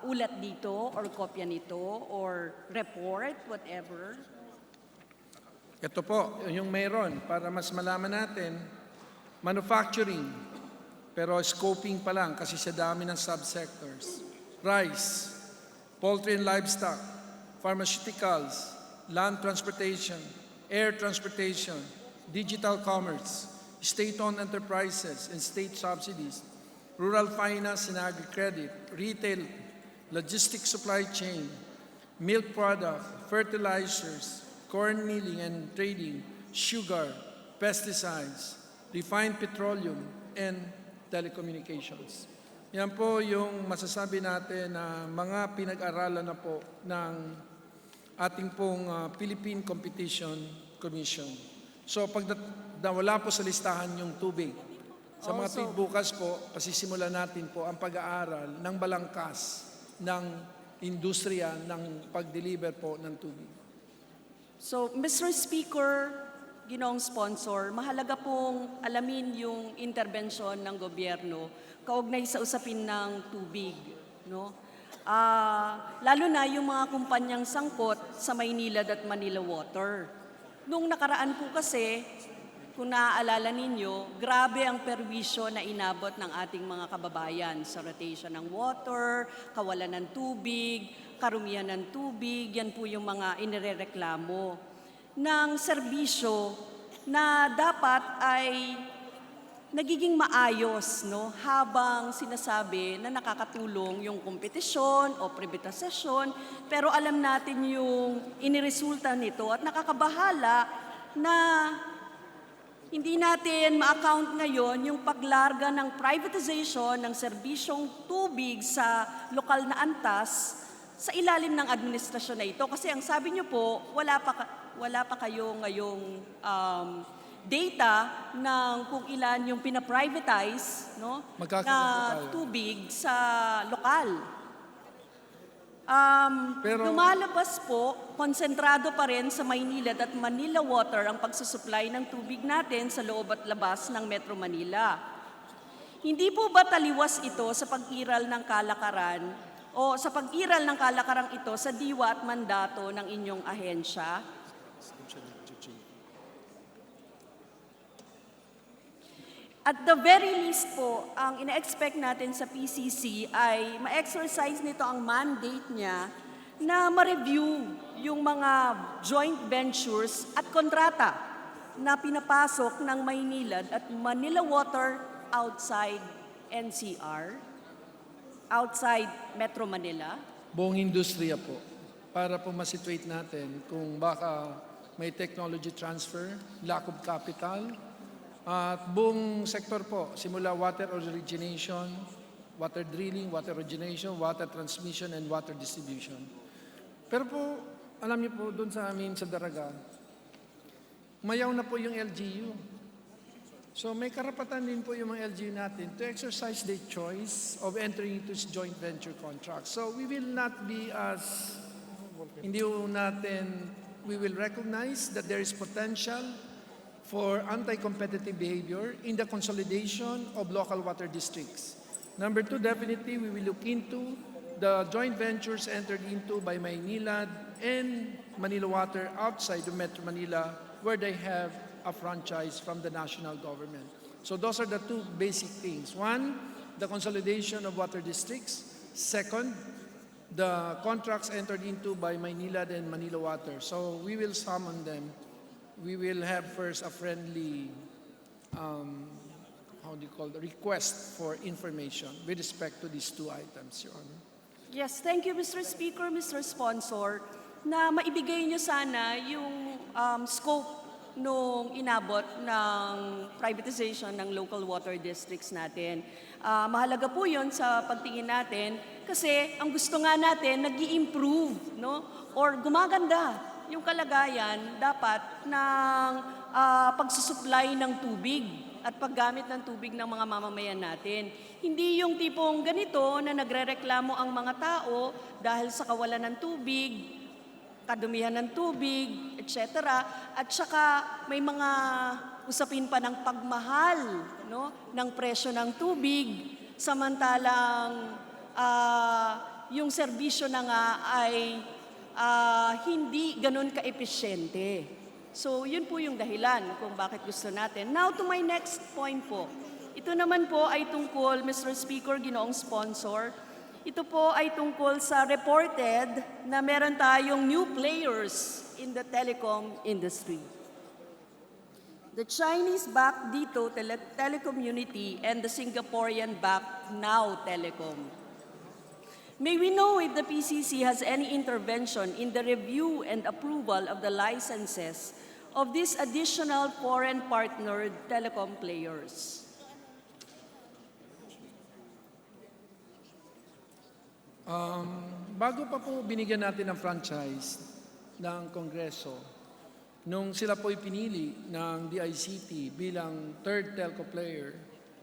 ulat dito or kopya nito or report, whatever? Ito po, yung mayroon, para mas malaman natin, manufacturing, pero scoping pa lang kasi sa dami ng subsectors. Rice, poultry and livestock, pharmaceuticals, land transportation, air transportation, digital commerce, state-owned enterprises and state subsidies, rural finance and agri-credit, retail, logistics supply chain, milk product, fertilizers, corn milling and trading, sugar, pesticides, refined petroleum, and telecommunications. Yan po yung masasabi natin na mga pinag-aralan na po ng ating pong Philippine Competition Commission. So pag nawala po sa listahan yung tubig, sa mga tuwing bukas po, pasisimulan natin po ang pag-aaral ng balangkas ng industriya ng pag-deliver po ng tubig. So, Mr. Speaker, Ginoong Sponsor, mahalaga pong alamin yung intervensyon ng gobyerno kaugnay sa usapin ng tubig, no? Lalo na yung mga kumpanyang sangkot sa Maynilad at Manila Water. Nung nakaraan po kasi, kung naaalala ninyo, grabe ang perwisyo na inabot ng ating mga kababayan sa rotation ng water, kawalan ng tubig, karumihan ng tubig, yan po yung mga inirereklamo ng serbisyo na dapat ay nagiging maayos, no, habang sinasabi na nakakatulong yung kompetisyon o privatisasyon, pero alam natin yung iniresulta nito at nakakabahala na hindi natin ma-account ngayon yung paglarga ng privatization ng serbisyong tubig sa lokal na antas sa ilalim ng administrasyon na ito. Kasi ang sabi niyo po, wala pa kayo ngayong data ng kung ilan yung pinaprivatize, no, na tubig sa lokal. Lumalabas po, konsentrado pa rin sa Maynilad at Manila Water ang pagsusupply ng tubig natin sa loob at labas ng Metro Manila. Hindi po ba taliwas ito sa pag-iral ng kalakaran o sa pag-iral ng kalakarang ito sa diwa at mandato ng inyong ahensya? At the very least po, ang ina-expect natin sa PCC ay ma-exercise nito ang mandate niya na ma-review yung mga joint ventures at kontrata na pinapasok ng Maynilad at Manila Water outside NCR, outside Metro Manila. Buong industriya po, para po masituate natin kung baka may technology transfer, lack of capital, at buong sektor po, simula water origination, water drilling, water origination, water transmission, and water distribution. Pero po, alam niyo po, doon sa amin sa Daraga, mayaw na po yung LGU. So may karapatan din po yung mga LGU natin to exercise their choice of entering into joint venture contracts. So we will not be as, hindi natin, we will recognize that there is potential for anti-competitive behavior in the consolidation of local water districts. Number two, definitely we will look into the joint ventures entered into by Maynilad and Manila Water outside of Metro Manila where they have a franchise from the national government. So those are the two basic things. One, the consolidation of water districts. Second, the contracts entered into by Maynilad and Manila Water. So we will summon them. We will have first a friendly, request for information with respect to these two items, Your Honor. Yes, thank you, Mr. Speaker, Mr. Sponsor, na maibigay niyo sana yung scope nung inabot ng privatization ng local water districts natin. Mahalaga po yun sa pagtingin natin kasi ang gusto nga natin, nag-i-improve, no? Or gumaganda yung kalagayan dapat ng pagsusupply ng tubig at paggamit ng tubig ng mga mamamayan natin. Hindi yung tipong ganito na nagrereklamo ang mga tao dahil sa kawalan ng tubig, kadumihan ng tubig, etc. At saka may mga usapin pa ng pagmahal, no, ng presyo ng tubig, samantalang yung serbisyo na nga ay hindi ganun ka-epesyente. So, yun po yung dahilan kung bakit gusto natin. Now, to my next point po. Ito naman po ay tungkol, Mr. Speaker, Ginoong Sponsor, ito po ay tungkol sa reported na meron tayong new players in the telecom industry. The Chinese-backed Dito Telecommunity and the Singaporean-backed Now Telecom. May we know if the PCC has any intervention in the review and approval of the licenses of these additional foreign partnered telecom players? Bago pa po binigyan natin ng franchise ng Kongreso, nung sila po pinili ng DICT bilang third telco player,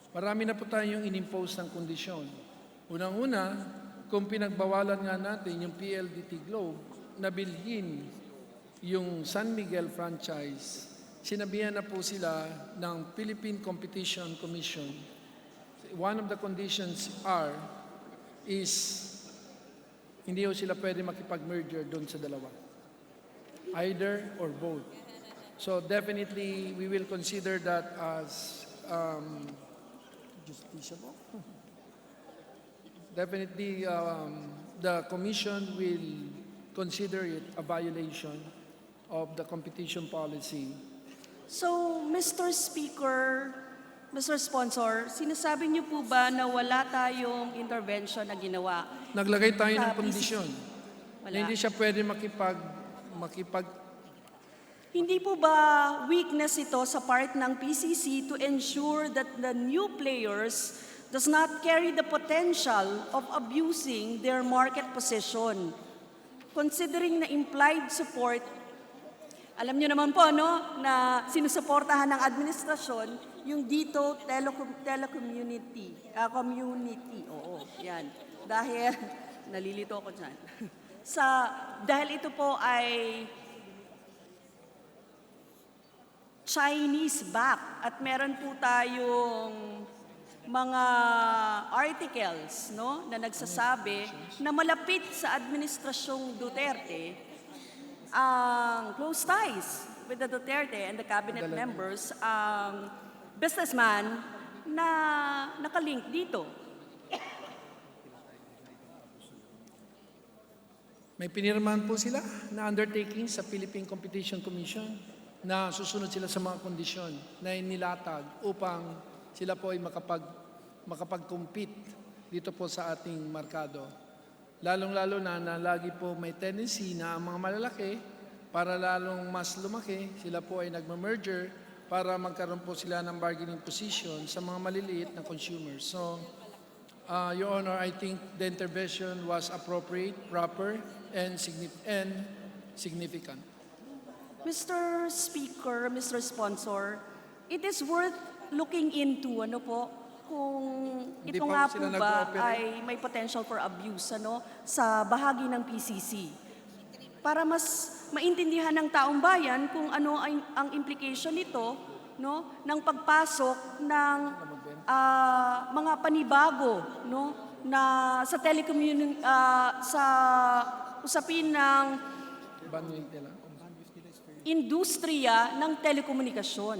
marami na po tayong inimpose ng kondisyon. Unang-una, kung pinagbawalan nga natin yung PLDT Globe na bilhin yung San Miguel franchise, sinabihan na po sila ng Philippine Competition Commission. One of the conditions is hindi ho sila pwede makipag-merger doon sa dalawa. Either or both. So definitely, we will consider that as justiciable. Definitely, the Commission will consider it a violation of the competition policy. So, Mr. Speaker, Mr. Sponsor, sinasabi niyo po ba na wala tayong intervention na ginawa? Naglagay tayo Sa ng kondisyon Wala. na hindi siya pwede Hindi po ba weakness ito sa part ng PCC to ensure that the new players does not carry the potential of abusing their market position? Considering na implied support, alam niyo naman po, no, na sinusuportahan ng administrasyon yung dito telecommunity, community. Oo, yan. Dahil, nalilito ako dyan. Dahil ito po ay Chinese-backed at meron po tayong mga articles, no, na nagsasabi na malapit sa administrasyong Duterte ang close ties with the Duterte and the cabinet members, businessman na nakalink dito. May pinirmahan po sila na undertaking sa Philippine Competition Commission na susunod sila sa mga kondisyon na inilatag upang sila po ay makapag-compete dito po sa ating merkado. Lalong-lalo na lagi po may tendency na ang mga malalaki, para lalong mas lumaki, sila po ay nagma-merger para magkaroon po sila ng bargaining position sa mga maliliit na consumers. So, Your Honor, I think the intervention was appropriate, proper, and significant. Mr. Speaker, Mr. Sponsor, it is worth looking into, ano po, kung Hindi ito pa nga po sila ba nag-ooperate? ay may potential for abuse, ano, sa bahagi ng PCC. Para mas maintindihan ng taong bayan kung ano ang implication nito, no, ng pagpasok ng mga panibago, no, na sa sa usapin ng industriya ng telekomunikasyon.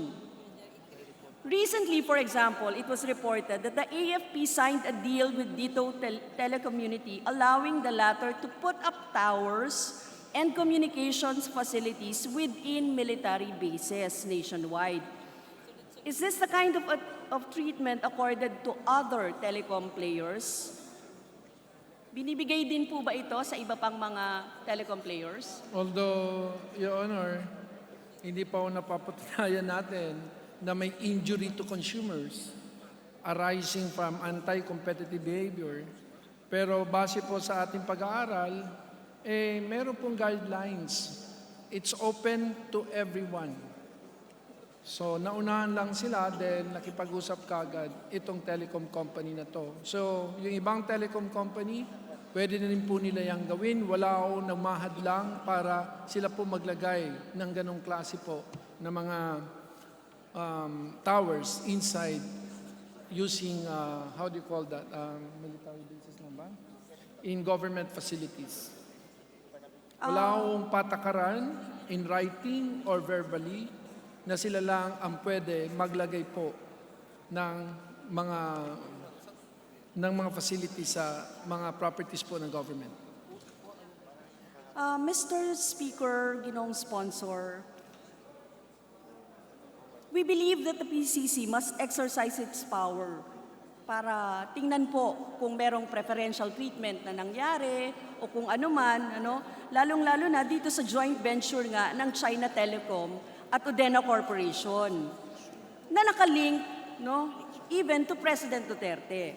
Recently, for example, it was reported that the AFP signed a deal with Dito Telecommunity, allowing the latter to put up towers and communications facilities within military bases nationwide. Is this the kind of treatment accorded to other telecom players? Binibigay din po ba ito sa iba pang mga telecom players? Although, Your Honor, hindi pa napapatunayan natin na may injury to consumers arising from anti-competitive behavior. Pero base po sa ating pag-aaral, meron pong guidelines. It's open to everyone. So, naunahan lang sila dahil nakipag-usap kagad itong telecom company na to. So, yung ibang telecom company, pwede na rin po nila yung gawin. Wala akong namahadlang para sila po maglagay ng ganong klase po na mga towers inside using, how do you call that, military bases lang ba? In government facilities. Wala akong patakaran in writing or verbally na sila lang ang pwede maglagay po ng mga facilities sa mga properties po ng government. Mr. Speaker, Ginoong Sponsor, we believe that the PCC must exercise its power para tingnan po kung merong preferential treatment na nangyari o kung ano man, ano, lalong-lalo na dito sa joint venture nga ng China Telecom at Udena Corporation na nakalink, no, even to President Duterte.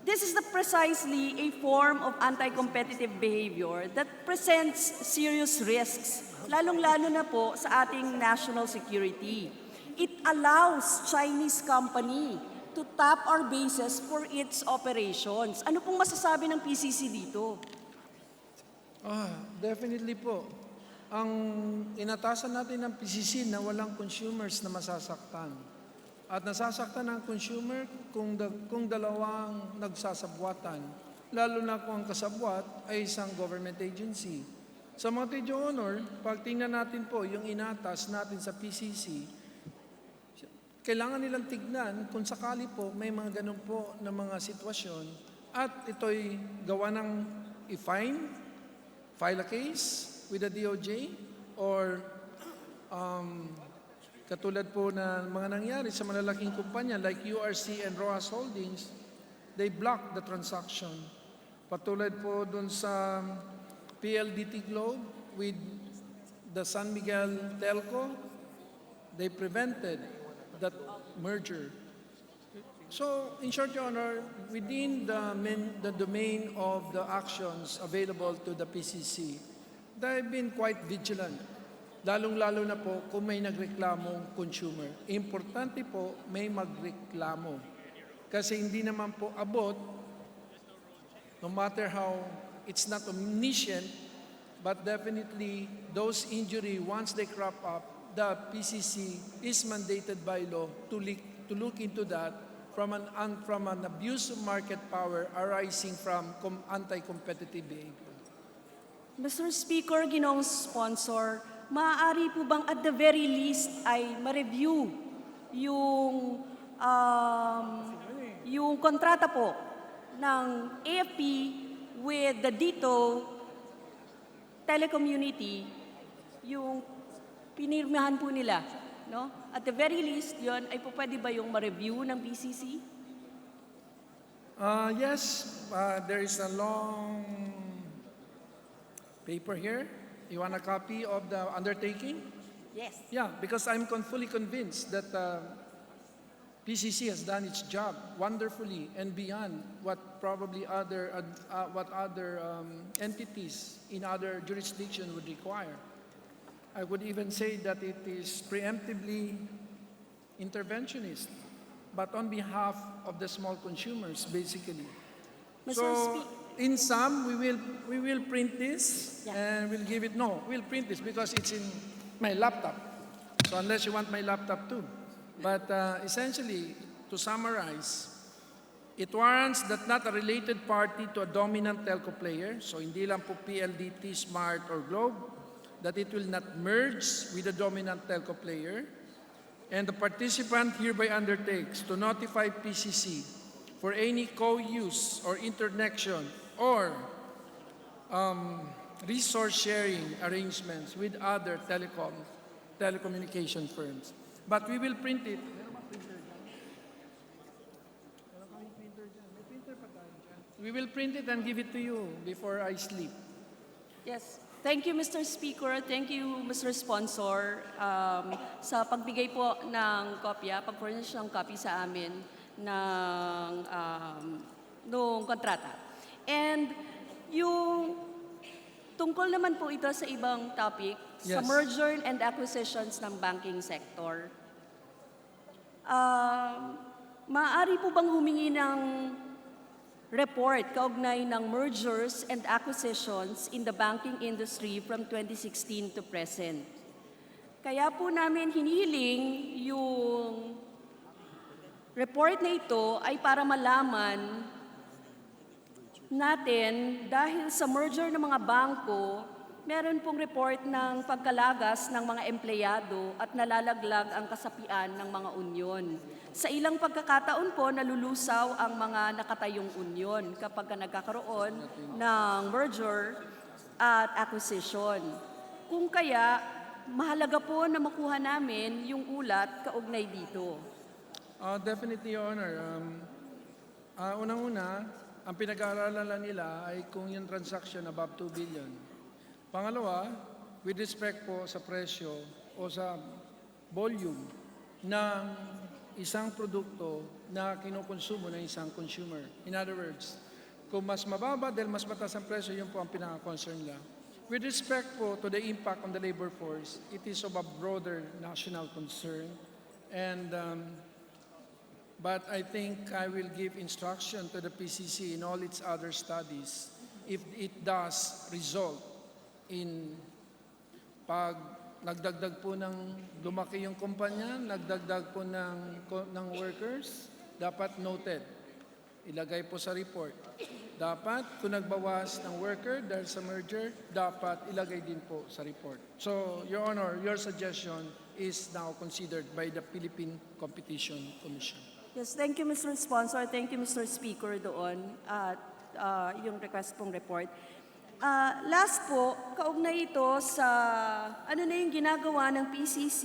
This is precisely a form of anti-competitive behavior that presents serious risks, lalong-lalo na po sa ating national security. It allows Chinese company to tap our bases for its operations. Ano pong masasabi ng PCC dito? Definitely po. Ang inatasan natin ng PCC na walang consumers na masasaktan. At nasasaktan ang consumer kung dalawang nagsasabwatan, lalo na kung ang kasabwat ay isang government agency. Sa mga Tejo Honor, pag tingnan natin po yung inatas natin sa PCC, kailangan nilang tignan kung sakali po may mga ganun po na mga sitwasyon at ito'y gawa ng file a case with the DOJ or katulad po na mga nangyari sa malalaking kumpanya like URC and Rojas Holdings, they blocked the transaction. Patulad po dun sa PLDT Globe with the San Miguel Telco, they prevented that merger. So, in short, Your Honor, within the domain of the actions available to the PCC, they've been quite vigilant. Lalong-lalo na po kung may nagreklamong consumer. Importante po, may magreklamo. Kasi hindi naman po abot, no matter how it's not omniscient, but definitely those injury, once they crop up, the PCC is mandated by law to look into that from an abuse of market power arising from anti-competitive behavior. Mr. Speaker, Ginoong Sponsor, maaari po bang at the very least ay ma-review yung kontrata po ng AFP with the DITO telecommunity, yung pinirmahan po nila, no? At the very least, yon ay po pwede ba yung ma-review ng PCC? Yes, there is a long paper here. You want a copy of the undertaking? Yes. Yeah, because I'm fully convinced that PCC has done its job wonderfully and beyond what probably other entities in other jurisdictions would require. I would even say that it is preemptively interventionist, but on behalf of the small consumers, basically. So, in sum, we will print this and we'll give it. No, we'll print this because it's in my laptop. So unless you want my laptop too. But essentially, to summarize, it warrants that not a related party to a dominant telco player, so hindi lang po PLDT, Smart, or Globe, that it will not merge with the dominant telco player, and the participant hereby undertakes to notify PCC for any co-use or interconnection or resource sharing arrangements with other telecommunication firms. But we will print it. We will print it and give it to you before I sleep. Yes. Thank you, Mr. Speaker. Thank you, Mr. Sponsor, sa pagbigay po ng kopya, pag-furnish ng copy sa amin ng kontrata. And yung tungkol naman po ito sa ibang topic, sa merger and acquisitions ng banking sector. Maaari po bang humingi ng report kaugnay ng mergers and acquisitions in the banking industry from 2016 to present? Kaya po namin hinihiling yung report na ito ay para malaman natin dahil sa merger ng mga bangko, meron pong report ng pagkalagas ng mga empleyado at nalalaglag ang kasapian ng mga unyon. Sa ilang pagkakataon po, nalulusaw ang mga nakatayong unyon kapag nagkakaroon ng merger at acquisition. Kung kaya, mahalaga po na makuha namin yung ulat kaugnay dito. Definitely, Your Honor. Unang-una, ang pinag-aaralan nila ay kung yung transaction above 2 billion. Pangalawa, with respect po sa presyo o sa volume ng isang produkto na kinukonsumo ng isang consumer. In other words, kung mas mababa dahil mas mataas ang presyo, yun po ang pinaka-concern nila. With respect po to the impact on the labor force, it is of a broader national concern. And but I think I will give instruction to the PCC in all its other studies if it does result in pag nagdagdag po ng lumaki yung kumpanya, nagdagdag po ng workers, dapat noted. Ilagay po sa report. Dapat, kung nagbawas ng worker dahil sa merger, dapat ilagay din po sa report. So, Your Honor, your suggestion is now considered by the Philippine Competition Commission. Yes, thank you, Mr. Sponsor. Thank you, Mr. Speaker, doon at yung request pong report. Last po, kaugnay ito sa ano na yung ginagawa ng PCC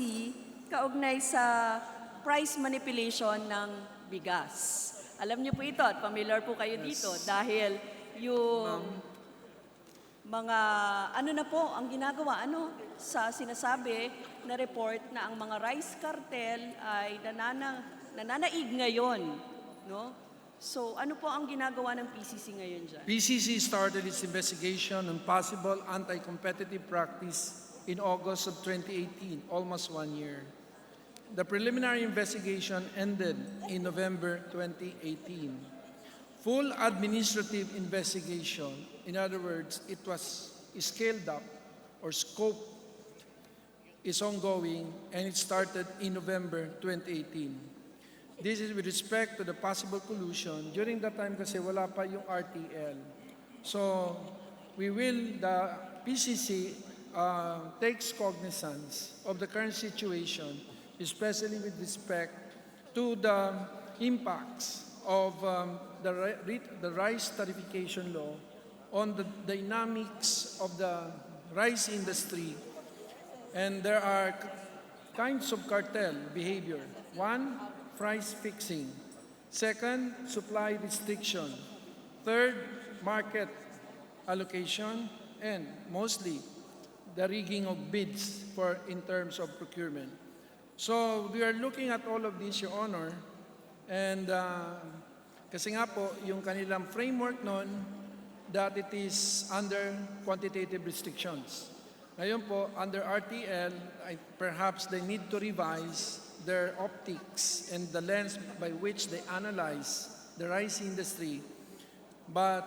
kaugnay sa price manipulation ng bigas. Alam niyo po ito at familiar po kayo dito dahil yung mga ano na po ang ginagawa sa sinasabi na report na ang mga rice cartel ay nananaig ngayon, no? So ano po ang ginagawa ng PCC ngayon dyan? PCC started its investigation on possible anti-competitive practice in August of 2018, almost 1 year. The preliminary investigation ended in November 2018. Full administrative investigation, in other words, it was scaled up or scoped, is ongoing and it started in November 2018. This is with respect to the possible collusion. During that time kasi wala pa yung RTL. So the PCC takes cognizance of the current situation, especially with respect to the impacts of the rice tarification law on the dynamics of the rice industry. And there are kinds of cartel behavior. One, price fixing. Second, supply restriction. Third, market allocation. And mostly, the rigging of bids in terms of procurement. So we are looking at all of this, Your Honor, and kasi nga po, yung kanilang framework nun, that it is under quantitative restrictions. Ngayon po, under RTL, perhaps they need to revise their optics and the lens by which they analyze the rice industry. But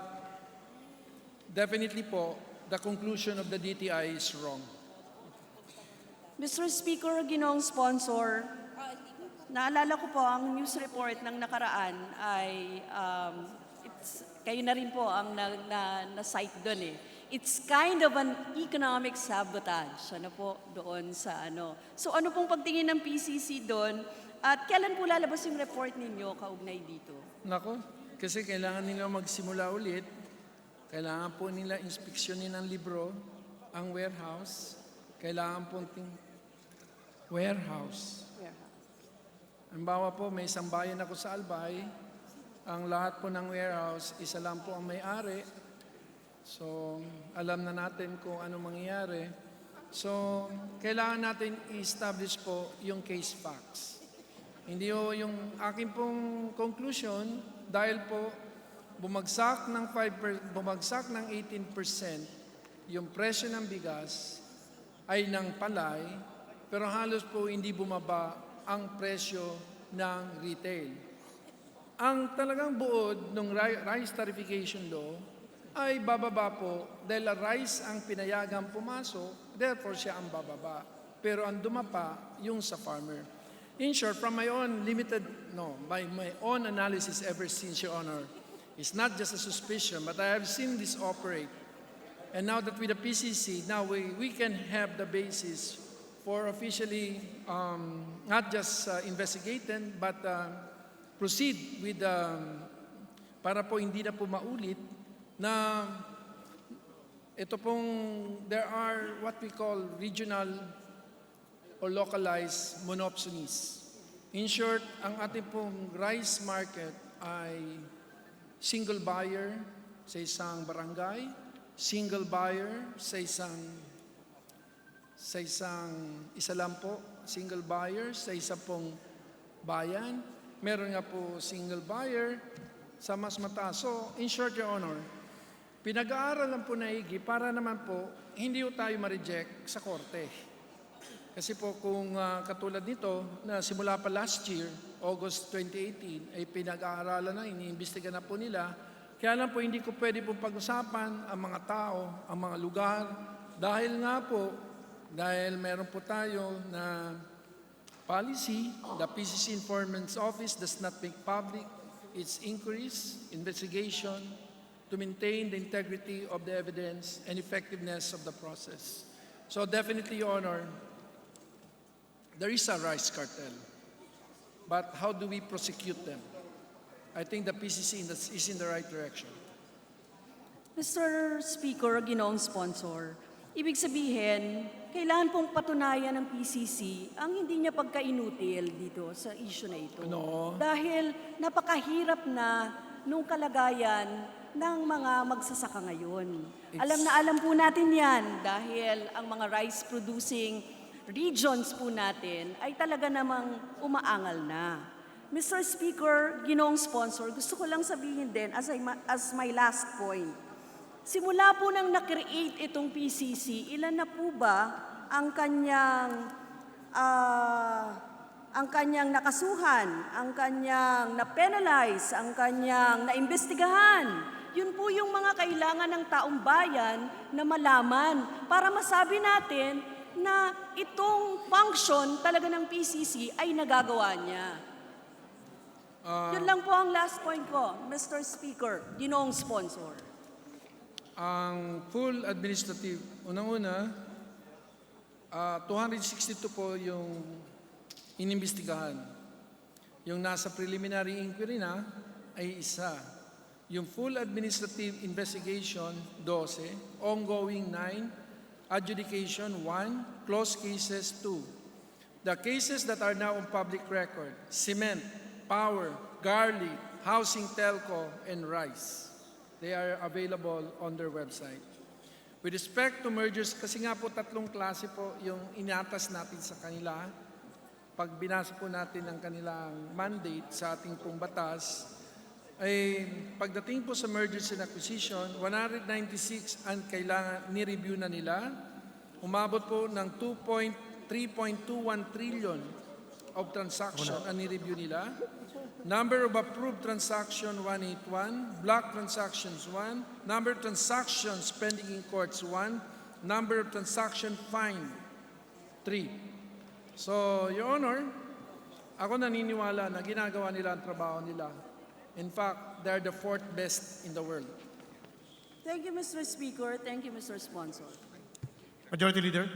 definitely po, the conclusion of the DTI is wrong. Mr. Speaker, Ginoong Sponsor, naalala ko po ang news report ng nakaraan ay kayo na rin po ang na-cite doon eh. It's kind of an economic sabotage. Ano po doon sa ano. So ano pong pagtingin ng PCC doon at kailan po lalabas yung report ninyo kaugnay dito? Nako, kasi kailangan nila magsimula ulit. Kailangan po nila inspeksyonin ng libro, ang warehouse. Kailangan po warehouse. Halimbawa po, may isang bayan ako sa Albay. Ang lahat po ng warehouse, isa lang po ang may-ari. So, alam na natin kung ano mangyayari. So, kailangan natin i-establish po yung case facts. Hindi po yung aking pong conclusion, dahil po bumagsak ng 18% yung presyo ng bigas ay ng palay, pero halos po hindi bumaba ang presyo ng retail. Ang talagang buod ng rice tarification law ay bababa po dahil rice ang pinayagang pumasok, therefore siya ang bababa. Pero ang dumapa yung sa farmer. In short, from my own by my own analysis ever since, Your Honor, it's not just a suspicion, but I have seen this operate. And now that with the PCC, now we can have the basis for officially not just investigating, but proceed with para po hindi na po maulit na ito pong there are what we call regional or localized monopolies. In short, ang ating pong rice market ay single buyer sa isang barangay, single buyer sa isa lang po, single buyer sa isa pong bayan. Meron nga po single buyer sa mas mataas. So, in short, Your Honor, pinag-aaral lang po naigi para naman po hindi po tayo ma-reject sa korte. Kasi po kung katulad nito na simula pa last year, August 2018, ay pinag-aaralan na, iniimbestiga na po nila. Kaya lang po hindi ko pwede po pag-usapan ang mga tao, ang mga lugar, dahil meron po tayo na policy, the PCC Informant's Office does not make public its inquiries, investigation, to maintain the integrity of the evidence and effectiveness of the process. So definitely, Your Honor, there is a rice cartel. But how do we prosecute them? I think the PCC is in the right direction. Mr. Speaker, ginoong sponsor, ibig sabihin, kailangan pong patunayan ng PCC ang hindi niya pagkainutil dito sa issue na ito. No. Dahil napakahirap na nung kalagayan ng mga magsasaka ngayon. Alam po natin yan dahil ang mga rice-producing regions po natin ay talaga namang umaangal na. Mr. Speaker, ginoong sponsor, gusto ko lang sabihin din as my last point. Simula po nang na-create itong PCC, ilan na po ba ang kanyang nakasuhan, ang kanyang na-penalize, ang kanyang naimbestigahan? Yun po yung mga kailangan ng taong bayan na malaman para masabi natin na itong function talaga ng PCC ay nagagawa niya. Yun lang po ang last point ko, Mr. Speaker, ginoong sponsor. Ang full administrative, unang-una, 262 po yung inimbestigahan. Yung nasa preliminary inquiry na ay isa. Yung full administrative investigation, 12, ongoing 9, adjudication 1, closed cases 2. The cases that are now on public record, cement, power, garlic, housing telco, and rice. They are available on their website. With respect to mergers, kasi nga po tatlong klase po yung inatas natin sa kanila. Pag binasa po natin ang kanilang mandate sa ating pong batas, ay pagdating po sa mergers and acquisition, 196 ang kailangan ni-review na nila. Umabot po ng 3.21 trillion of transaction ang ni-review nila. Number of approved transaction 181, block transactions 1, number of transactions pending in courts 1, number of transaction fine 3. So, Your Honor, ako naniniwala na ginagawa nila ang trabaho nila. In fact, they're the fourth best in the world. Thank you, Mr. Speaker. Thank you, Mr. Sponsor. Majority Leader.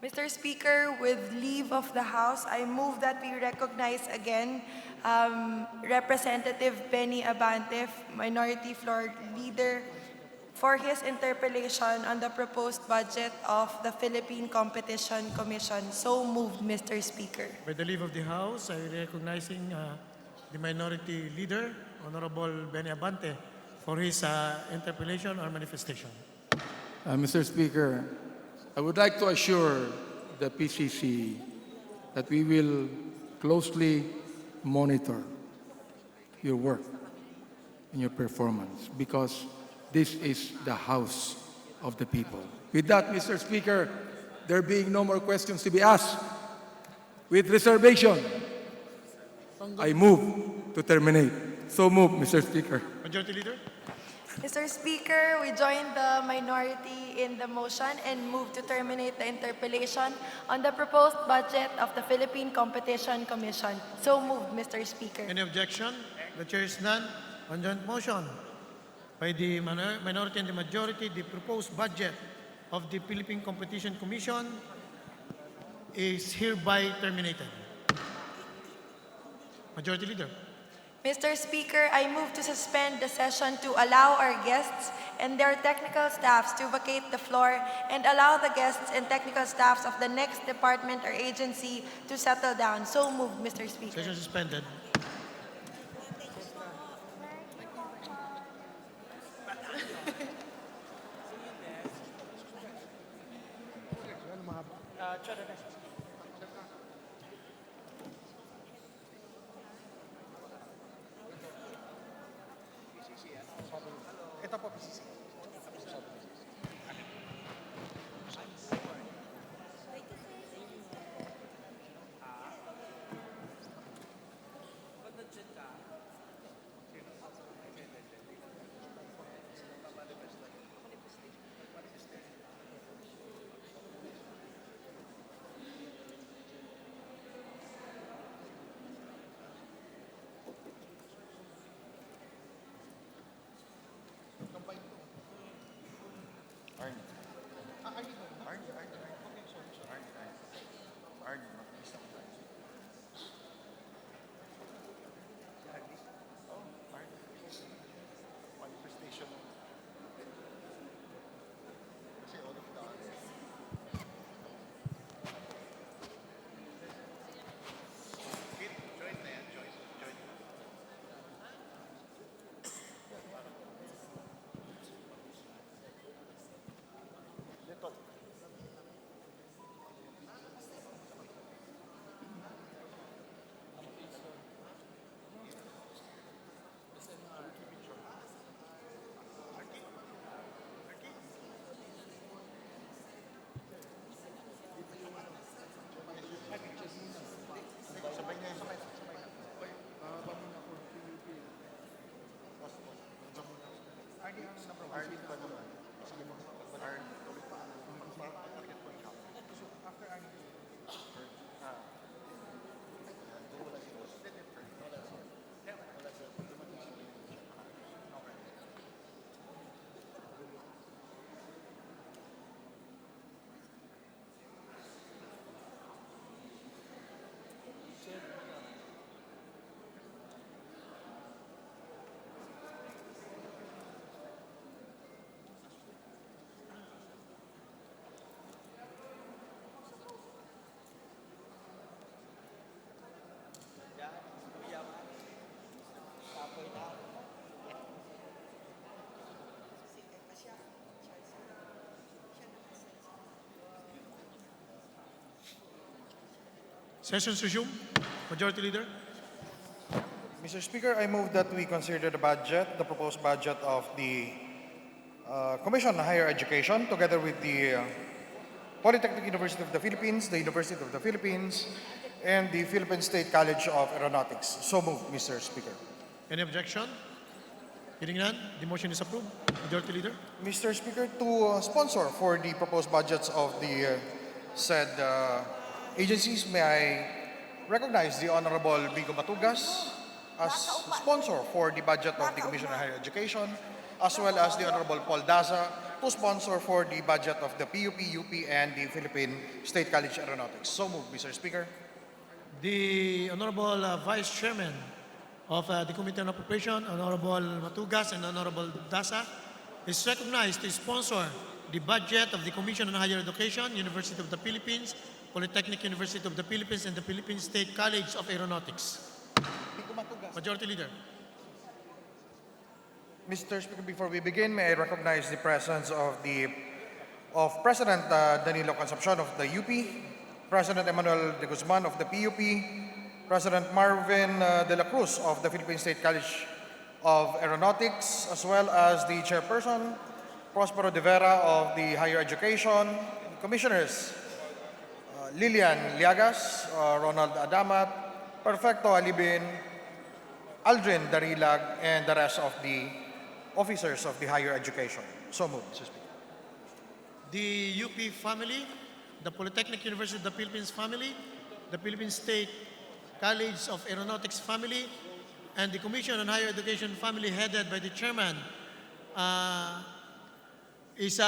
Mr. Speaker, with leave of the House, I move that we recognize again Representative Benny Abante, Minority Floor Leader, for his interpellation on the proposed budget of the Philippine Competition Commission. So moved, Mr. Speaker. By the leave of the House, I recognizing the Minority Leader, Honorable Benny Abante, for his interpellation or manifestation. Mr. Speaker, I would like to assure the PCC that we will closely monitor your work and your performance because this is the House of the people. With that, Mr. Speaker, there being no more questions to be asked, with reservation, I move to terminate. So move, Mr. Speaker. Majority Leader. Mr. Speaker, we join the minority in the motion and move to terminate the interpellation on the proposed budget of the Philippine Competition Commission. So moved, Mr. Speaker. Any objection? The chair is none. On joint motion by the minority and the majority, the proposed budget of the Philippine Competition Commission is hereby terminated. Majority Leader. Mr. Speaker, I move to suspend the session to allow our guests and their technical staffs to vacate the floor and allow the guests and technical staffs of the next department or agency to settle down. So moved, Mr. Speaker. Session suspended. Ito po, PCC. Sessions resume. Majority Leader. Mr. Speaker, I move that we consider the proposed budget of the Commission on Higher Education, together with the Polytechnic University of the Philippines, the University of the Philippines, and the Philippine State College of Aeronautics. So moved, Mr. Speaker. Any objection? Hearing none, the motion is approved. Majority Leader. Mr. Speaker, to sponsor for the proposed budgets of the said agencies, may I recognize the Honorable Bigo Matugas as sponsor for the budget of the Commission on Higher Education, as well as the Honorable Paul Daza to sponsor for the budget of the PUP, UP, and the Philippine State College Aeronautics. So moved, Mr. Speaker. The Honorable Vice Chairman of the Committee on Appropriation, Honorable Matugas and Honorable Dasa, is recognized to sponsor the budget of the Commission on Higher Education, University of the Philippines, Polytechnic University of the Philippines, and the Philippine State College of Aeronautics. Majority Leader. Mr. Speaker, before we begin, may I recognize the presence of President Danilo Concepcion of the UP, President Emmanuel de Guzman of the PUP, President Marvin de la Cruz of the Philippine State College of Aeronautics, as well as the Chairperson, Prospero de Vera of the Higher Education, Commissioners Lilian Liagas, Ronald Adamat, Perfecto Alibin, Aldrin Darilag, and the rest of the officers of the higher education. So moved, Mr. Speaker. The UP family, the Polytechnic University of the Philippines family, the Philippine State College of Aeronautics family, and the Commission on Higher Education family headed by the chairman is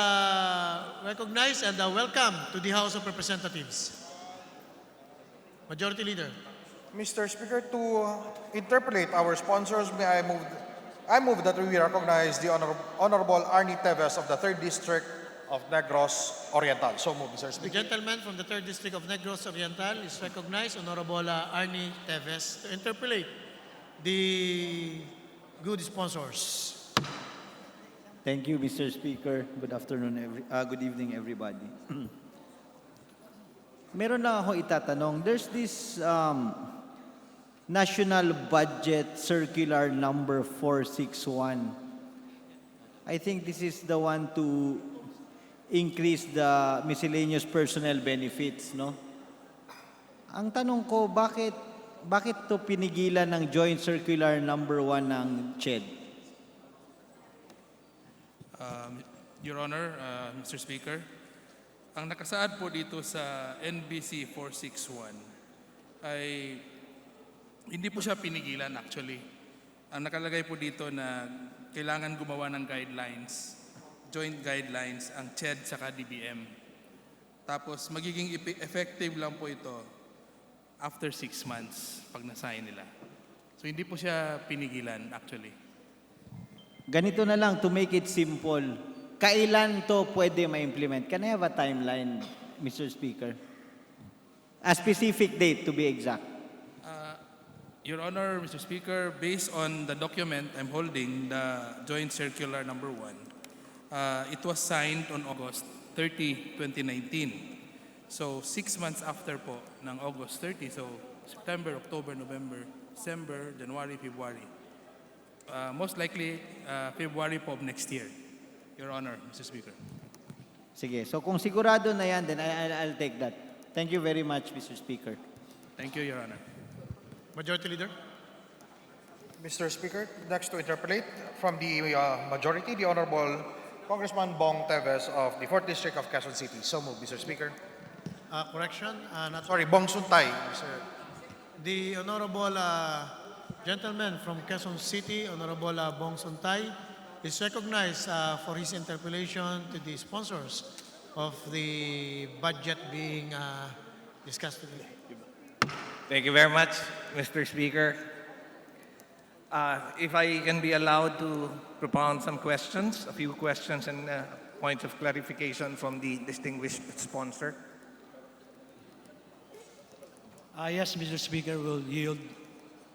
recognized and welcome to the House of Representatives. Majority Leader. Mr. Speaker, to interpolate our sponsors, I move that we recognize the Honorable Arnie Teves of the 3rd District of Negros Oriental. So moved, Mr. The Speaker. gentleman from the 3rd District of Negros Oriental is recognized, Honorable Arnie Teves, to interpolate the good sponsors. Thank you, Mr. Speaker. Good afternoon, good evening, everybody. Meron lang ako itatanong. There's this National Budget Circular number 461. I think this is the one to increase the miscellaneous personnel benefits, no? Ang tanong ko, bakit to pinigilan ng Joint Circular number 1 ng CHED? Your Honor, Mr. Speaker, ang nakasaad po dito sa NBC 461 ay hindi po siya pinigilan actually. Ang nakalagay po dito na kailangan gumawa ng guidelines, joint guidelines ang CHED saka DBM. Tapos magiging effective lang po ito after 6 months pag nasign nila. So hindi po siya pinigilan actually. Ganito na lang, to make it simple. Kailan to pwede ma-implement? Can I have a timeline, Mr. Speaker? A specific date, to be exact. Your Honor, Mr. Speaker, based on the document I'm holding, the Joint Circular number 1, it was signed on August 30, 2019. So 6 months after po ng August 30, so September, October, November, December, January, February. Most likely, February po of next year, Your Honor, Mr. Speaker. Sige, so kung sigurado na yan, then I'll take that. Thank you very much, Mr. Speaker. Thank you, Your Honor. Majority Leader. Mr. Speaker, next to interpolate from the majority, the Honorable Congressman Bong Teves of the 4th District of Quezon City. So moved, Mr. Speaker. Correction, Bong Suntay, Mr. the Honorable gentleman from Quezon City, Honorable Bong Sontay, is recognized for his interpellation to the sponsors of the budget being discussed today. Thank you very much, Mr. Speaker. If I can be allowed to propound some questions, a few questions and points of clarification from the distinguished sponsor. Yes, Mr. Speaker, will yield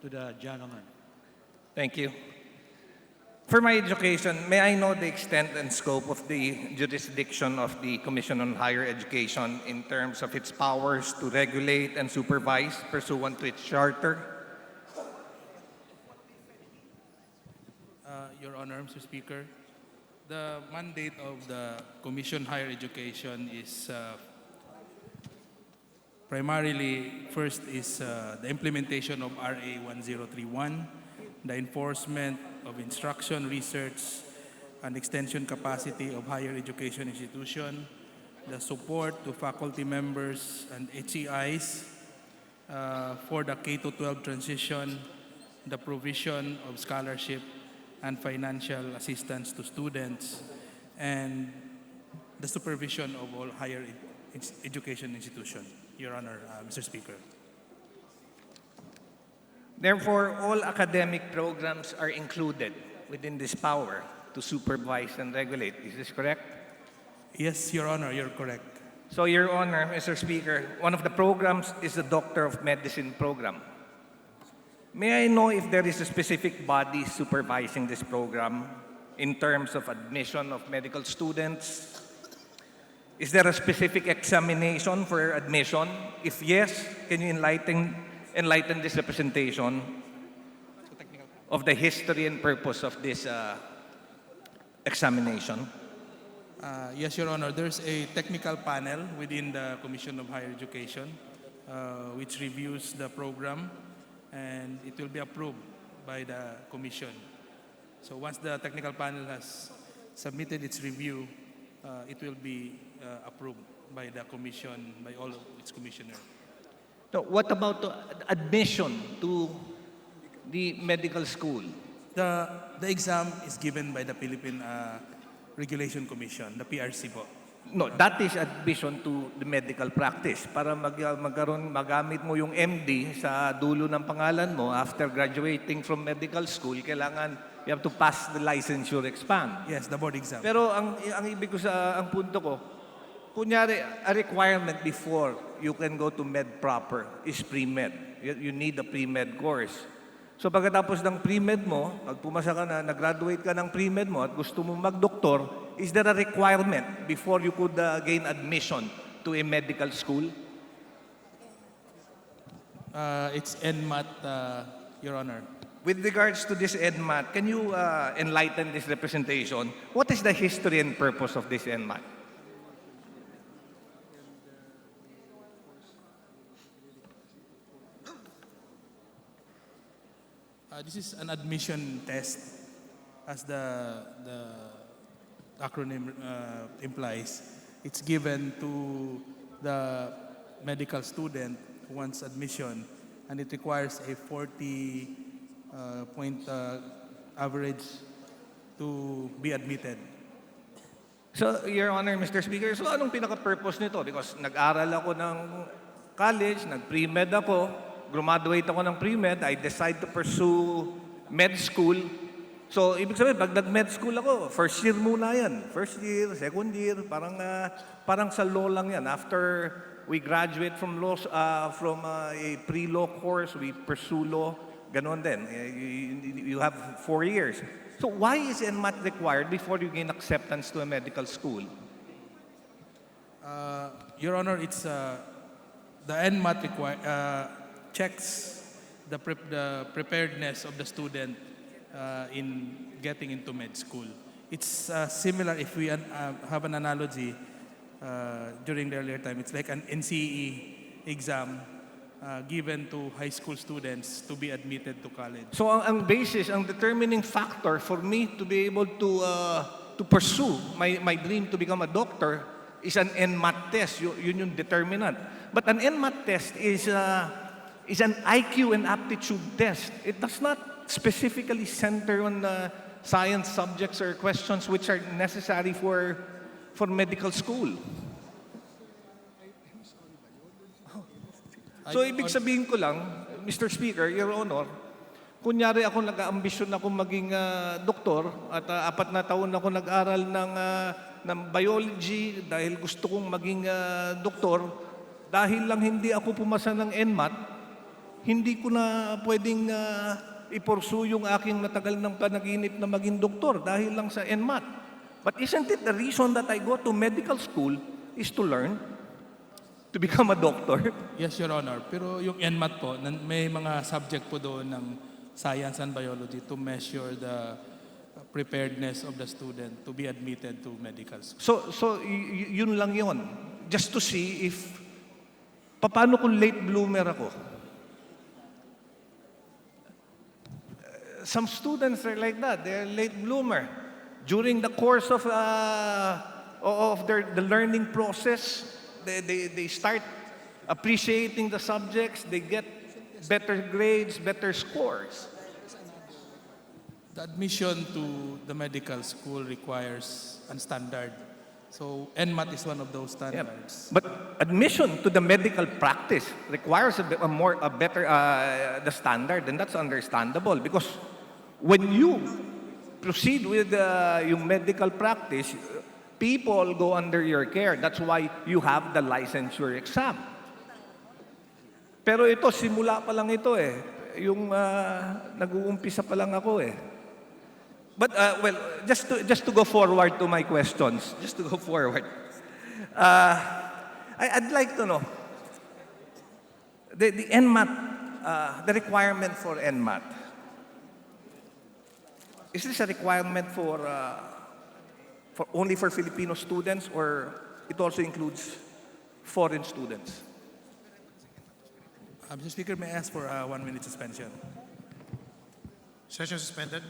to the gentleman. Thank you. For my education, may I know the extent and scope of the jurisdiction of the Commission on Higher Education in terms of its powers to regulate and supervise pursuant to its charter? Your Honor, Mr. Speaker, the mandate of the Commission on Higher Education is primarily, first is the implementation of RA 1031, the enforcement of instruction, research, and extension capacity of higher education institution, the support to faculty members and HEIs for the K-12 transition, the provision of scholarship and financial assistance to students, and the supervision of all higher education institutions, Your Honor, Mr. Speaker. Therefore, all academic programs are included within this power to supervise and regulate. Is this correct? Yes, Your Honor, you're correct. So, Your Honor, Mr. Speaker, one of the programs is the Doctor of Medicine program. May I know if there is a specific body supervising this program in terms of admission of medical students? Is there a specific examination for admission? If yes, can you enlighten this representation of the history and purpose of this examination? Yes, Your Honor. There's a technical panel within the Commission of Higher Education which reviews the program, and it will be approved by the Commission. So once the technical panel has submitted its review, it will be approved by the Commission, by all of its commissioners. So what about the admission to the medical school? The exam is given by the Philippine Regulation Commission, the PRC po. No, that is admission to the medical practice. Para magamit mo yung MD sa dulo ng pangalan mo after graduating from medical school, kailangan you have to pass the licensure exam. Yes, the board exam. Pero ang ibig ko ang punto ko, kunyari, a requirement before you can go to med proper is pre-med. You need a pre-med course. So pagkatapos ng pre-med mo, pag pumasa ka na, nag-graduate ka ng pre-med mo at gusto mong mag-doktor, is there a requirement before you could gain admission to a medical school? It's ENMAT, Your Honor. With regards to this ENMAT, can you enlighten this representation? What is the history and purpose of this ENMAT? This is an admission test, as the acronym implies. It's given to the medical student who wants admission, and it requires a 40-point average to be admitted. So, Your Honor, Mr. Speaker, so anong pinaka-purpose nito? Because nag-aral ako ng college, nag-pre-med ako, graduate ako ng pre-med, I decide to pursue med school. So, ibig sabihin, pag nag-med school ako, first year muna yan. First year, second year, parang sa law lang yan. After we graduate from law, from a pre-law course, we pursue law, ganon din. You have 4 years. So, why is ENMAT required before you gain acceptance to a medical school? Your Honor, it's the ENMAT checks the preparedness of the student in getting into med school. It's similar, if we have an analogy during the earlier time, it's like an NCE exam given to high school students to be admitted to college. So ang basis, ang determining factor for me to be able to pursue my dream to become a doctor is an NMAT test. Yun yung determinant. But an NMAT test is an IQ and aptitude test. It does not specifically center on science subjects or questions which are necessary for medical school. So ibig sabihin ko lang, Mr. Speaker, Your Honor, kunyari ako nag-aambisyon ako maging doktor at 4 na taon ako nag-aral ng biology dahil gusto kong maging doktor, dahil lang hindi ako pumasa ng NMAT, hindi ko na pwedeng i-pursue yung aking matagal ng panaginip na maging doktor dahil lang sa NMAT. But isn't it the reason that I go to medical school is to learn? To become a doctor? Yes, Your Honor. Pero yung NMAT po, may mga subject po doon ng science and biology to measure the preparedness of the student to be admitted to medical school. So yun lang yun. Just to see if, paano kung late bloomer ako? Some students are like that. They're late bloomer. During the course of the learning process, they start appreciating the subjects, they get better grades, better scores. The admission to the medical school requires a standard. So NMAT is one of those standards. But admission to the medical practice requires a better the standard, and that's understandable because when you proceed with yung medical practice, people go under your care. That's why you have the licensure exam. Pero ito, simula pa lang ito eh. Yung nag-uumpisa pa lang ako eh. But, well, just to go forward to my questions, just to go forward, I'd like to know, the NMAT, the requirement for NMAT, is this a requirement for only for Filipino students, or it also includes foreign students? Mr. Speaker, may I ask for a 1-minute suspension? Session suspended.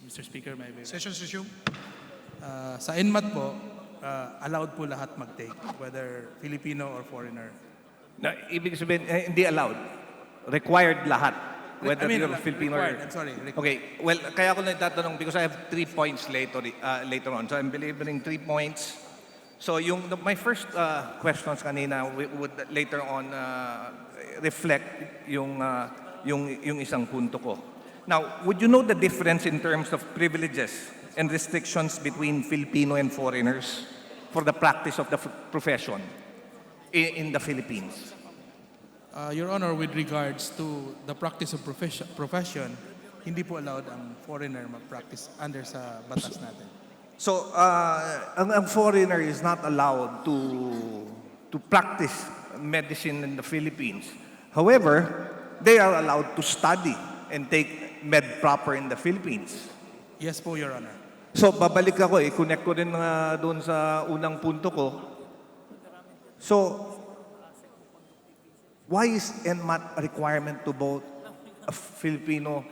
Mr. Speaker, may I? Session resumed. Sa NMAT po, allowed po lahat mag-take, whether Filipino or foreigner. Na, ibig sabihin, hindi allowed. Required lahat. Whether you're Filipino required. or... I'm sorry. Required. Okay, well, kaya ako nagtatanong because I have 3 points later on. So I'm delivering 3 points. So my first questions kanina would later on reflect yung isang punto ko. Now, would you know the difference in terms of privileges and restrictions between Filipino and foreigners for the practice of the profession in the Philippines? Your Honor, with regards to the practice of profession, hindi po allowed ang foreigner mag-practice under sa batas natin. So, ang foreigner is not allowed to practice medicine in the Philippines. However, they are allowed to study and take med proper in the Philippines. Yes po, Your Honor. So, babalik ako, i-connect ko rin doon sa unang punto ko. So, why is NMAT a requirement to both a Filipino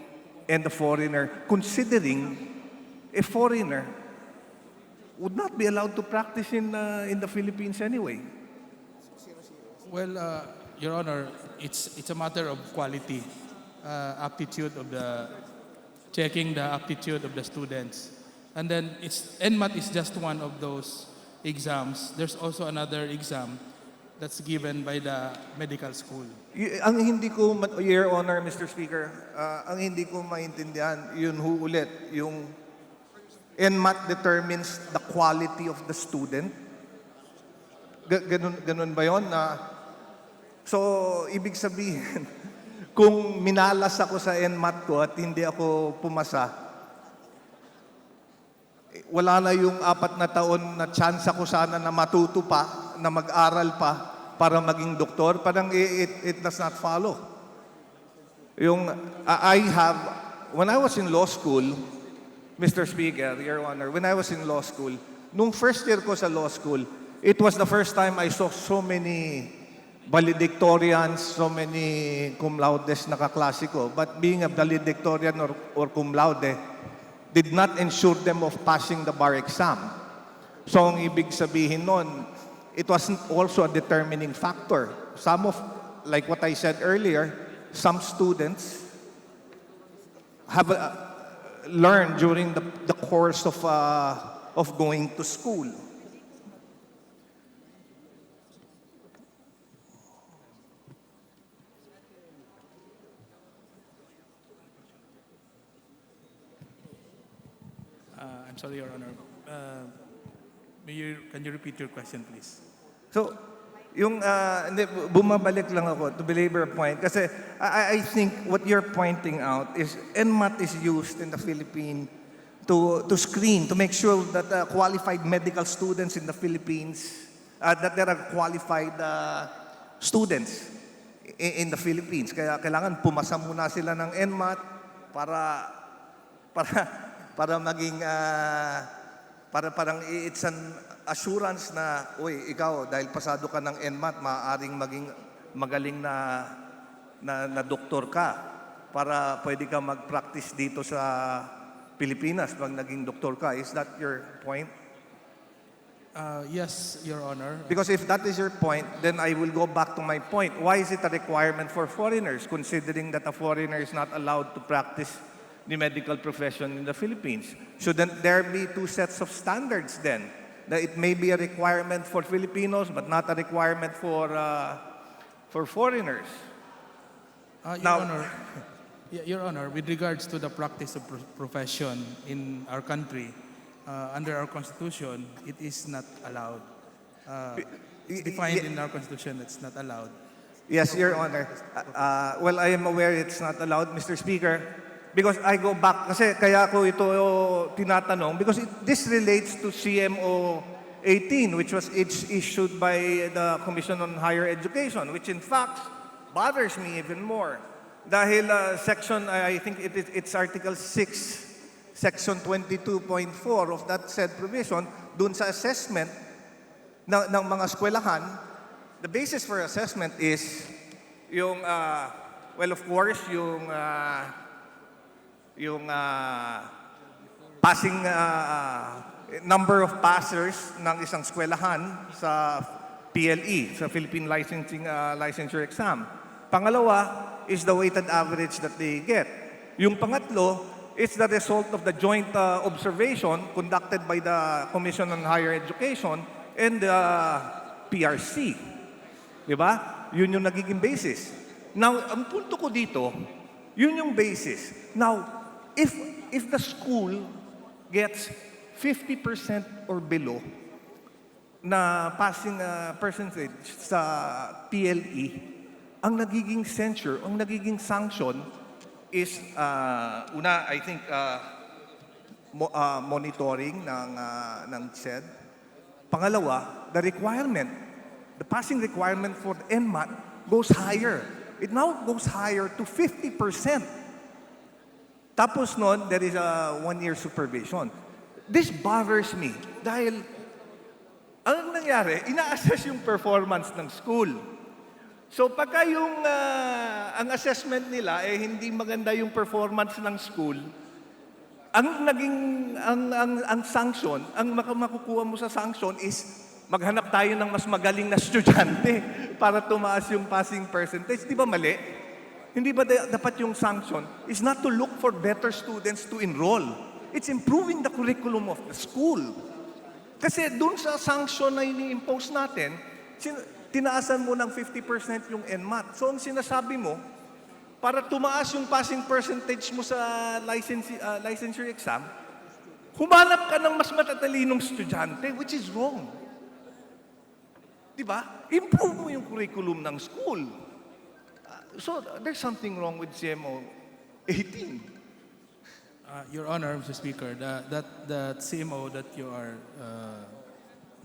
and a foreigner, considering a foreigner would not be allowed to practice in the Philippines anyway? Well, Your Honor, it's a matter of quality, aptitude of checking the aptitude of the students. And then NMAT is just one of those exams. There's also another exam that's given by the medical school. Ang hindi ko, Your Honor, Mr. Speaker, ang hindi ko maintindihan, yun ho ulit, yung NMAT determines the quality of the student. Ganun ba yun? So, ibig sabihin, kung minalas ako sa NMAT ko at hindi ako pumasa, wala na yung 4 na taon na chance ako sana na matuto pa, na mag-aral pa para maging doktor. Parang it does not follow. When I was in law school, Mr. Speaker, Your Honor, when I was in law school, nung first year ko sa law school, it was the first time I saw so many valedictorians, so many cum laudes na kaklase ko. But being a valedictorian or cum laude did not ensure them of passing the bar exam. So ang ibig sabihin nun, it wasn't also a determining factor. Like what I said earlier, some students have learned during the course of going to school. I'm sorry, Your Honor. Can you repeat your question, please? So, bumabalik lang ako to belabor a point kasi I think what you're pointing out is NMAT is used in the Philippines to screen, to make sure that qualified medical students in the Philippines, that there are qualified students in the Philippines. Kaya kailangan pumasa muna sila ng NMAT para maging parang it's an assurance na, uy, ikaw, dahil pasado ka ng NMAT, maaaring maging magaling na doktor ka para pwede ka mag-practice dito sa Pilipinas pag naging doktor ka. Is that your point? Yes, Your Honor. Because if that is your point, then I will go back to my point. Why is it a requirement for foreigners, considering that a foreigner is not allowed to practice the medical profession in the Philippines? Shouldn't there be 2 sets of standards then? That it may be a requirement for Filipinos, but not a requirement for foreigners. Your Honor, with regards to the practice of profession in our country, under our Constitution, it is not allowed. It's defined in our Constitution, it's not allowed. Yes, Your Honor. Well, I am aware it's not allowed, Mr. Speaker. Because I go back, kasi kaya ko ito tinatanong, because this relates to CMO 18, which was issued by the Commission on Higher Education, which in fact bothers me even more. Dahil I think it's Article 6, Section 22.4 of that said provision, dun sa assessment ng mga eskwelahan, the basis for assessment is yung, well, of course, yung passing number of passers ng isang eskwelahan sa PLE, sa Philippine Licensure Exam. Pangalawa is the weighted average that they get. Yung pangatlo is the result of the joint observation conducted by the Commission on Higher Education and the PRC. Diba? Yun yung nagiging basis. Now, ang punto ko dito, yun yung basis. Now, if the school gets 50% or below na passing percentage sa PLE, ang nagiging censure, ang nagiging sanction is, una, I think, monitoring ng SED. Pangalawa, the passing requirement for the NMAT goes higher. It now goes higher to 50%. Tapos nun, there is a 1-year supervision. This bothers me dahil anong nangyari? Ina-assess yung performance ng school. So pagka yung ang assessment nila hindi maganda yung performance ng school, ang sanction, ang makukuha mo sa sanction is maghanap tayo ng mas magaling na estudyante para tumaas yung passing percentage. Di ba mali? Hindi ba dapat yung sanction is not to look for better students to enroll? It's improving the curriculum of the school. Kasi dun sa sanction na ini-impose natin, tinaasan mo ng 50% yung NMAT. So ang sinasabi mo, para tumaas yung passing percentage mo sa licensure exam, humanap ka ng mas matatalinong estudyante, which is wrong. Di ba? Improve mo yung curriculum ng school. So there's something wrong with CMO 18. Your Honor, Mr. Speaker, the CMO that you are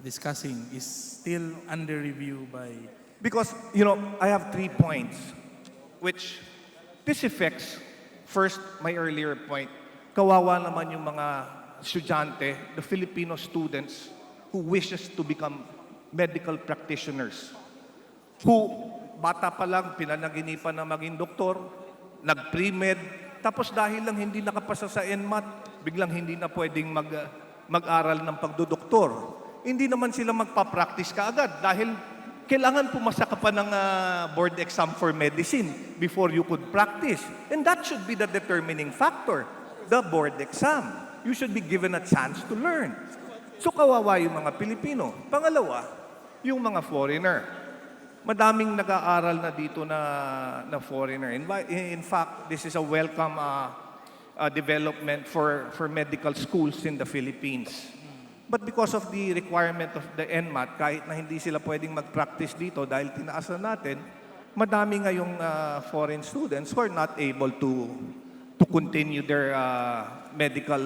discussing is still under review by... Because, I have 3 points, which this affects, first, my earlier point, kawawa naman yung mga estudyante, the Filipino students who wishes to become medical practitioners, who bata pa lang pinanaginipan na maging doktor, nag-pre-med, tapos dahil lang hindi nakapasa sa NMAT, biglang hindi na pwedeng mag-aral ng pagdodoktor. Hindi naman sila magpa-practice kaagad dahil kailangan pumasa ka pa ng board exam for medicine before you could practice. And that should be the determining factor, the board exam. You should be given a chance to learn. So kawawa yung mga Pilipino. Pangalawa, yung mga foreigner. Madaming nag-aaral na dito na foreigner. In fact, this is a welcome development for medical schools in the Philippines. But because of the requirement of the NMAT, kahit na hindi sila pwedeng mag-practice dito dahil tinaasan natin, madami ngayong foreign students who are not able to continue their medical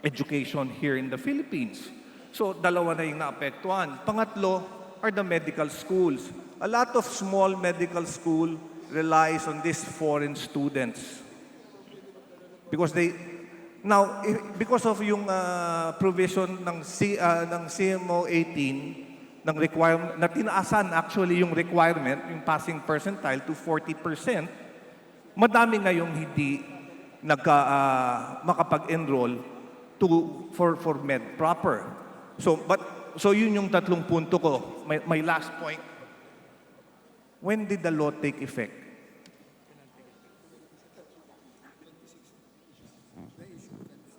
education here in the Philippines. So, dalawa na yung naapektuhan. Pangatlo, are the medical schools. A lot of small medical school relies on these foreign students. Because because of yung provision ng CMO 18 ng requirement na tinaasan actually yung requirement, yung passing percentile to 40%, madami ngayong hindi makapag-enroll for med proper. So yun yung tatlong punto ko. My last point. When did the law take effect?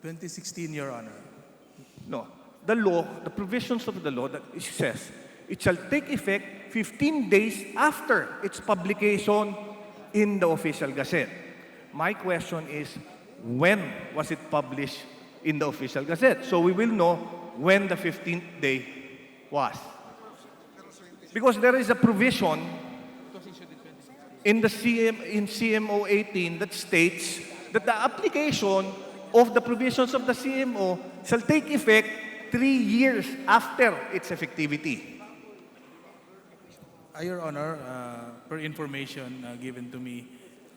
In 2016, Your Honor. No. The law, the provisions of the law that it says, it shall take effect 15 days after its publication in the official gazette. My question is, when was it published in the official gazette? So we will know when the 15th day was. Because there is a provision in CMO 18 that states that the application of the provisions of the CMO shall take effect 3 years after its effectivity. Your Honor, per information given to me,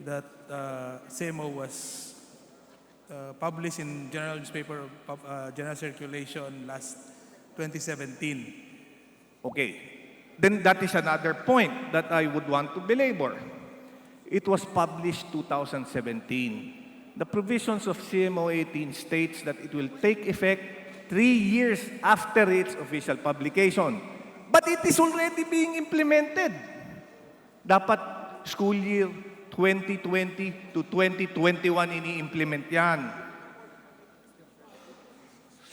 that CMO was published in General Newspaper of General Circulation last 2017. Okay. Then that is another point that I would want to belabor. It was published 2017. The provisions of CMO 18 states that it will take effect 3 years after its official publication. But it is already being implemented. Dapat school year 2020 to 2021 ini-implement yan.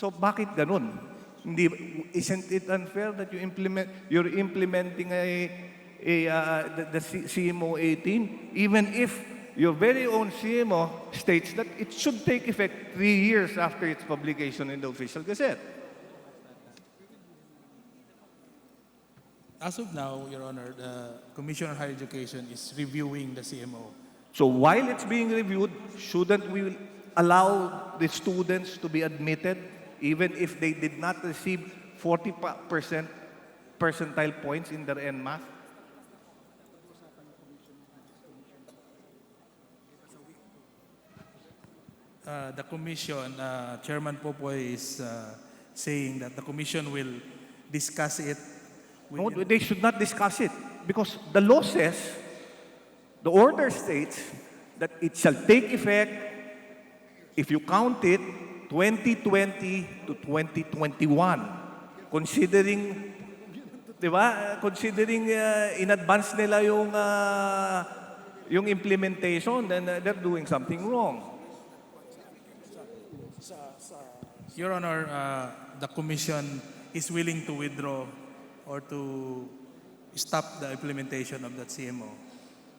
So bakit ganun? Isn't it unfair that you're implementing the CMO 18 even if your very own CMO states that it should take effect 3 years after its publication in the official gazette? As of now, Your Honor, the Commission on Higher Education is reviewing the CMO. So while it's being reviewed, shouldn't we allow the students to be admitted even if they did not receive 40% percentile points in their NMAT? The Commission, Chairman Popoy is saying that the Commission will discuss it. No, they should not discuss it because the law says, the order states that it shall take effect, if you count it, 2020 to 2021. Considering, di ba? Considering in advance nila yung implementation, then they're doing something wrong. Your Honor, the Commission is willing to withdraw or to stop the implementation of that CMO.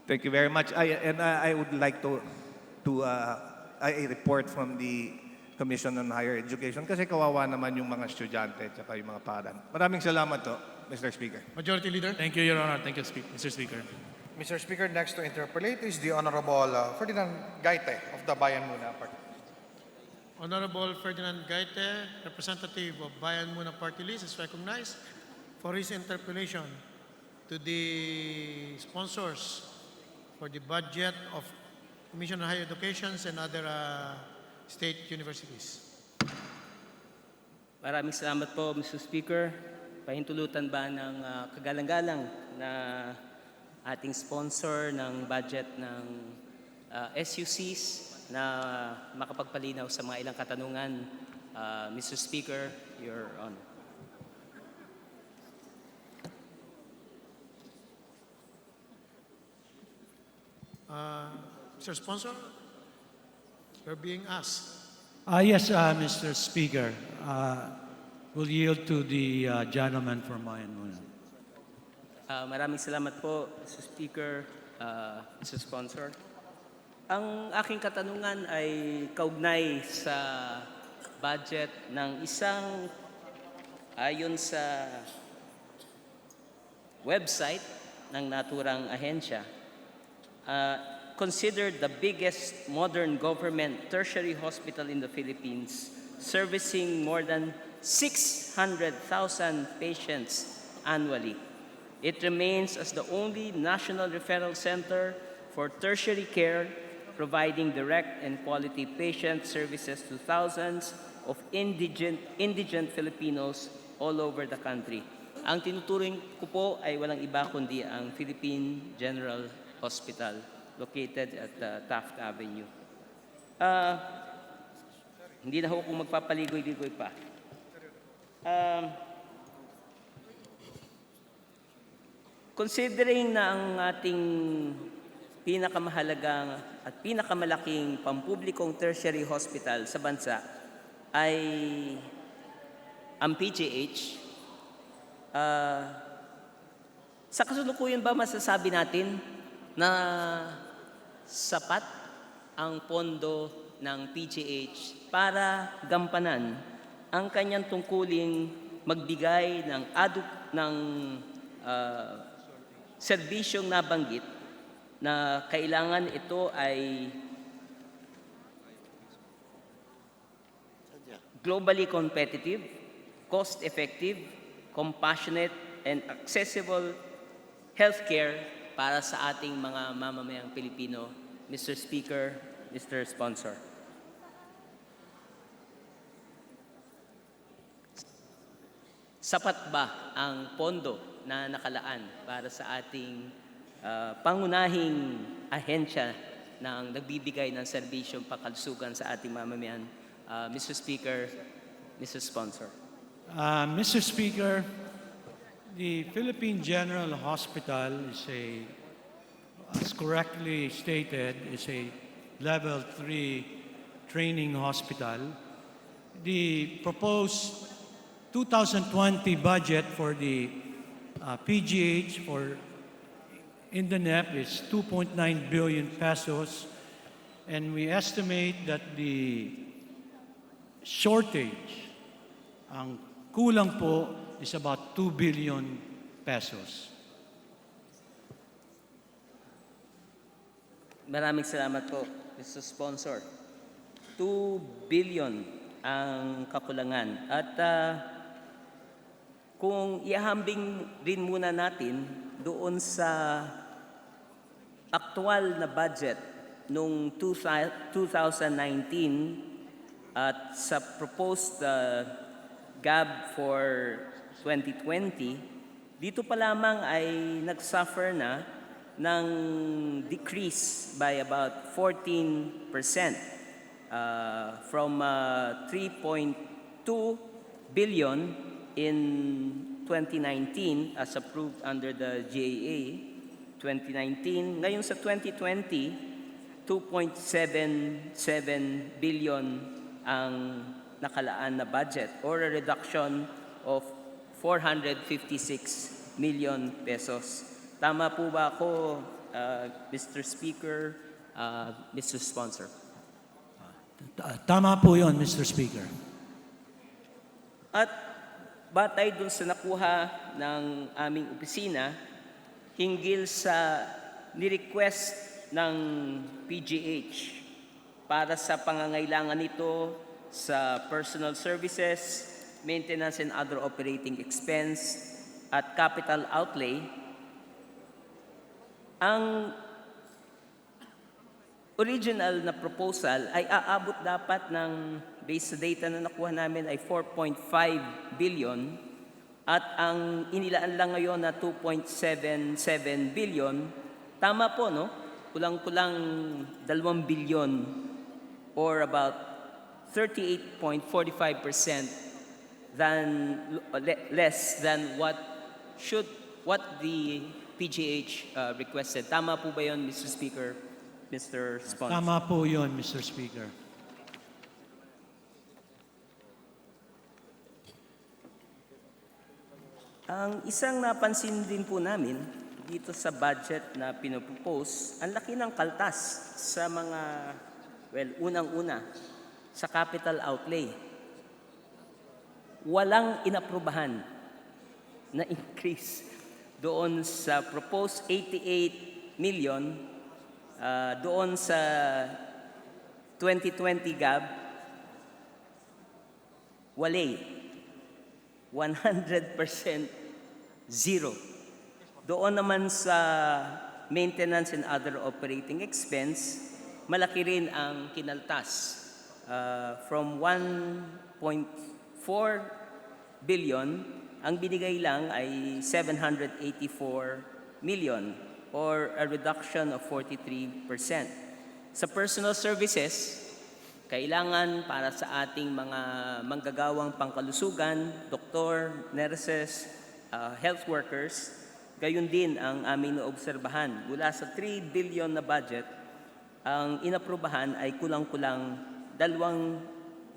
Thank you very much. I would like to a report from the Commission on Higher Education kasi kawawa naman yung mga estudyante at yung mga parent. Maraming salamat to, Mr. Speaker. Majority Leader. Thank you, Your Honor. Thank you, Mr. Speaker. Mr. Speaker, next to interpolate is the Honorable Ferdinand Gaite of the Bayan Muna Party. Honorable Ferdinand Gaite, representative of Bayan Muna Party List, is recognized for his interpellation to the sponsors for the budget of Commission on Higher Education and other state universities. Maraming salamat po, Mr. Speaker. Pahintulutan ba ng kagalang-galang na ating sponsor ng budget ng SUCs na makapagpalinaw sa mga ilang katanungan, Mr. Speaker, Your Honor. Mr. Sponsor, you're being asked. Yes, Mr. Speaker. We'll yield to the gentleman from Bayan Muna. Maraming salamat po, Mr. Speaker, Mr. Sponsor. Ang aking katanungan ay kaugnay sa budget ng isang ayon sa website ng naturang ahensya, considered the biggest modern government tertiary hospital in the Philippines, servicing more than 600,000 patients annually. It remains as the only national referral center for tertiary care, providing direct and quality patient services to thousands of indigent Filipinos all over the country. Ang tinuturing ko po ay walang iba kundi ang Philippine General Hospital located at Taft Avenue. Hindi na ako kung magpapaligoy-ligoy pa. Considering na ang ating pinakamahalagang at pinakamalaking pampublikong tertiary hospital sa bansa ay ang PGH, sa kasalukuyan ba masasabi natin na sapat ang pondo ng PGH para gampanan ang kanyang tungkuling magbigay ng serbisyong nabanggit na kailangan ito ay globally competitive, cost-effective, compassionate, and accessible healthcare para sa ating mga mamamayang Pilipino, Mr. Speaker, Mr. Sponsor. Sapat ba ang pondo na nakalaan para sa ating pangunahing ahensya ng nagbibigay ng serbisyong pangkalusugan sa ating mamamayan, Mr. Speaker, Mr. Sponsor? Mr. Speaker, the Philippine General Hospital is as correctly stated, is a level 3 training hospital. The proposed 2020 budget for the PGH in the NEP is 2.9 billion pesos, and we estimate that the shortage, ang kulang po, is about 2 billion pesos. Maraming salamat po, Mr. Sponsor. 2 billion ang kakulangan. At kung ihambing rin muna natin doon sa aktual na budget noong 2019 at sa proposed GAB for 2020, dito pa lamang ay nagsuffer na ng decrease by about 14% from 3.2 billion in 2019 as approved under the GAA 2019. Ngayon sa 2020, 2.77 billion ang nakalaan na budget or a reduction of 456 million pesos. Tama po ba ako, Mr. Speaker, Mr. Sponsor? Tama po yun, Mr. Speaker. At batay dun sa nakuha ng aming opisina, hinggil sa ni-request ng PGH para sa pangangailangan nito sa personal services, maintenance and other operating expense, at capital outlay, ang original na proposal ay aabot dapat ng, based sa data na nakuha namin, ay 4.5 billion at ang inilaan lang ngayon na 2.77 billion. Tama po, no? Kulang-kulang 2 billion or about 38.45% less than what the PGH requested. Tama po ba yun, Mr. Speaker, Mr. Sponsor? Tama po yun, Mr. Speaker. Ang isang napansin din po namin dito sa budget na pinopropose, ang laki ng kaltas sa mga, well, unang-una, sa capital outlay. Walang inaprubahan na increase doon sa proposed 88 million, doon sa 2020 GAB, wala. 100% zero. Doon naman sa maintenance and other operating expense, malaki rin ang kinaltas. From 1.4 billion, ang binigay lang ay 784 million or a reduction of 43%. Sa personal services, kailangan para sa ating mga manggagawang pangkalusugan, doktor, nurses, health workers, gayon din ang aming naobserbahan. Mula sa 3 billion na budget, ang inaprubahan ay kulang-kulang 2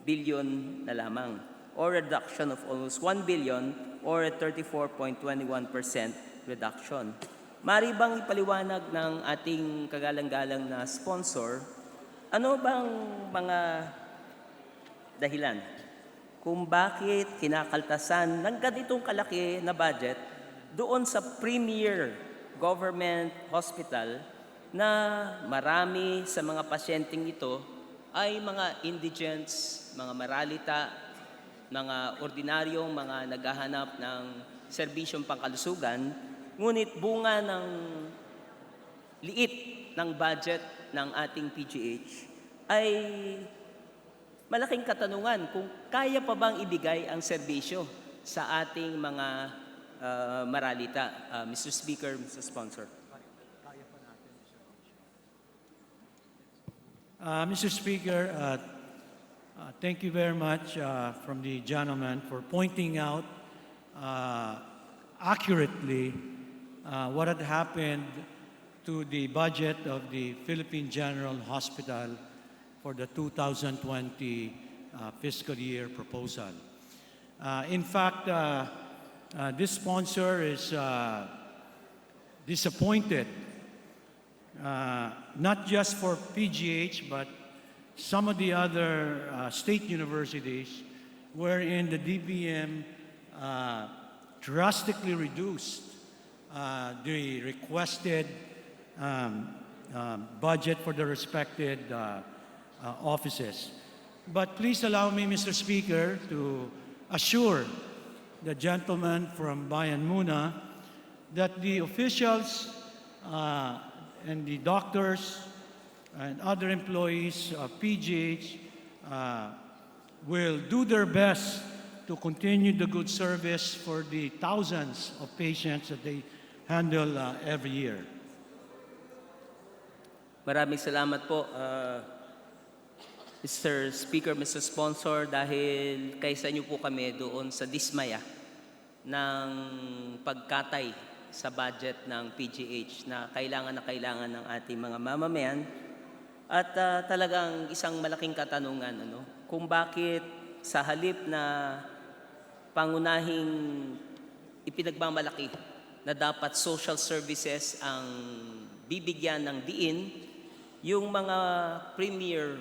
billion na lamang or reduction of almost 1 billion or a 34.21% reduction. Mari bang ipaliwanag ng ating kagalang-galang na sponsor, ano bang mga dahilan kung bakit kinakaltasan ng ganitong kalaki na budget doon sa premier government hospital na marami sa mga pasyenteng ito ay mga indigents, mga maralita, mga ordinaryong mga naghahanap ng serbisyong pangkalusugan, ngunit bunga ng liit ng budget ng ating PGH ay malaking katanungan kung kaya pa bang ibigay ang serbisyo sa ating mga maralita. Mr. Speaker, Mr. Sponsor. Mr. Speaker, thank you very much from the gentleman for pointing out accurately what had happened to the budget of the Philippine General Hospital for the 2020 fiscal year proposal. In fact, this sponsor is disappointed, not just for PGH, but some of the other state universities wherein the DBM drastically reduced the requested budget for the respected offices. But please allow me, Mr. Speaker, to assure the gentleman from Bayan Muna that the officials and the doctors and other employees of PGH will do their best to continue the good service for the thousands of patients that they handle every year. Maraming salamat po, Mr. Speaker, Mr. Sponsor, dahil kaysa niyo po kami doon sa dismaya ng pagkatay sa budget ng PGH na kailangan ng ating mga mamamayan at talagang isang malaking katanungan kung bakit sa halip na pangunahing ipinagmamalaki na dapat social services ang bibigyan ng diin, yung mga premier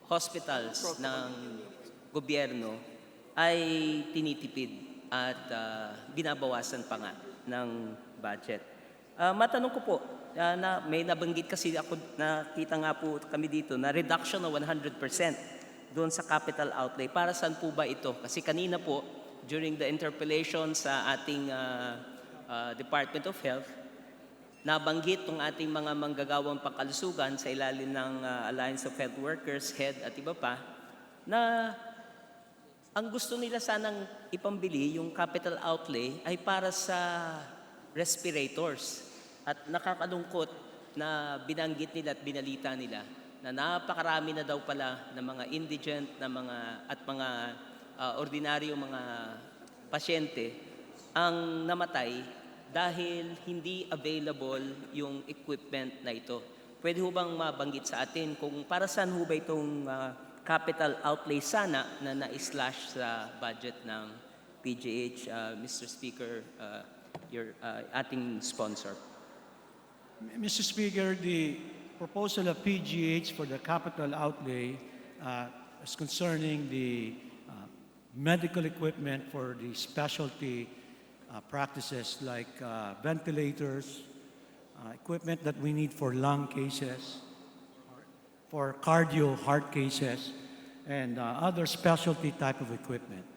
hospitals ng gobyerno ay tinitipid at binabawasan pa nga ng budget. Matanong ko po, na may nabanggit kasi ako, nakita nga po kami dito, na reduction ng 100% doon sa capital outlay. Para saan po ba ito? Kasi kanina po, during the interpellation sa ating Department of Health, nabanggit ng ating mga manggagawang pangkalusugan sa ilalim ng Alliance of Health Workers, HED at iba pa, na ang gusto nila sanang ipambili, yung capital outlay, ay para sa respirators. At nakakalungkot na binanggit nila at binalita nila na napakarami na daw pala ng mga indigent na mga ordinaryong mga pasyente ang namatay dahil hindi available yung equipment na ito. Pwede ho bang mabanggit sa atin kung para saan ho ba itong capital outlay sana na na-slash sa budget ng PGH, Mr. Speaker, your ating sponsor? Mr. Speaker, the proposal of PGH for the capital outlay is concerning the medical equipment for the specialty practices like ventilators, equipment that we need for lung cases, for cardio heart cases, and other specialty type of equipment.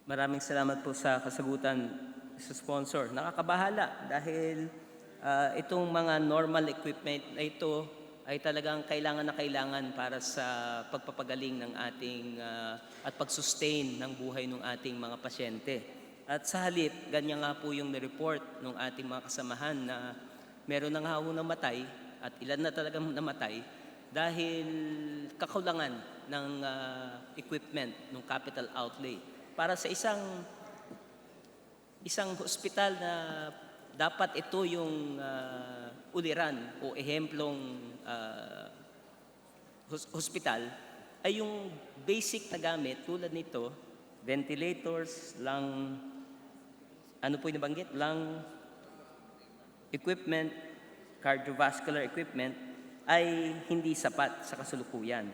Maraming salamat po sa kasagutan, Mr. Sponsor. Nakakabahala dahil itong mga normal equipment na ito ay talagang kailangan na kailangan para sa pagpapagaling ng ating at pag-sustain ng buhay ng ating mga pasyente. At sa halip, ganyan nga po yung ni-report ng ating mga kasamahan na meron na nga ho namatay at ilan na talagang namatay dahil kakulangan ng equipment ng capital outlay. Para sa isang hospital na dapat ito yung uliran o ehemplong hospital, ay yung basic na gamit tulad nito, ventilators, lung, ano po yung nabanggit? Lung equipment, cardiovascular equipment, ay hindi sapat sa kasalukuyan.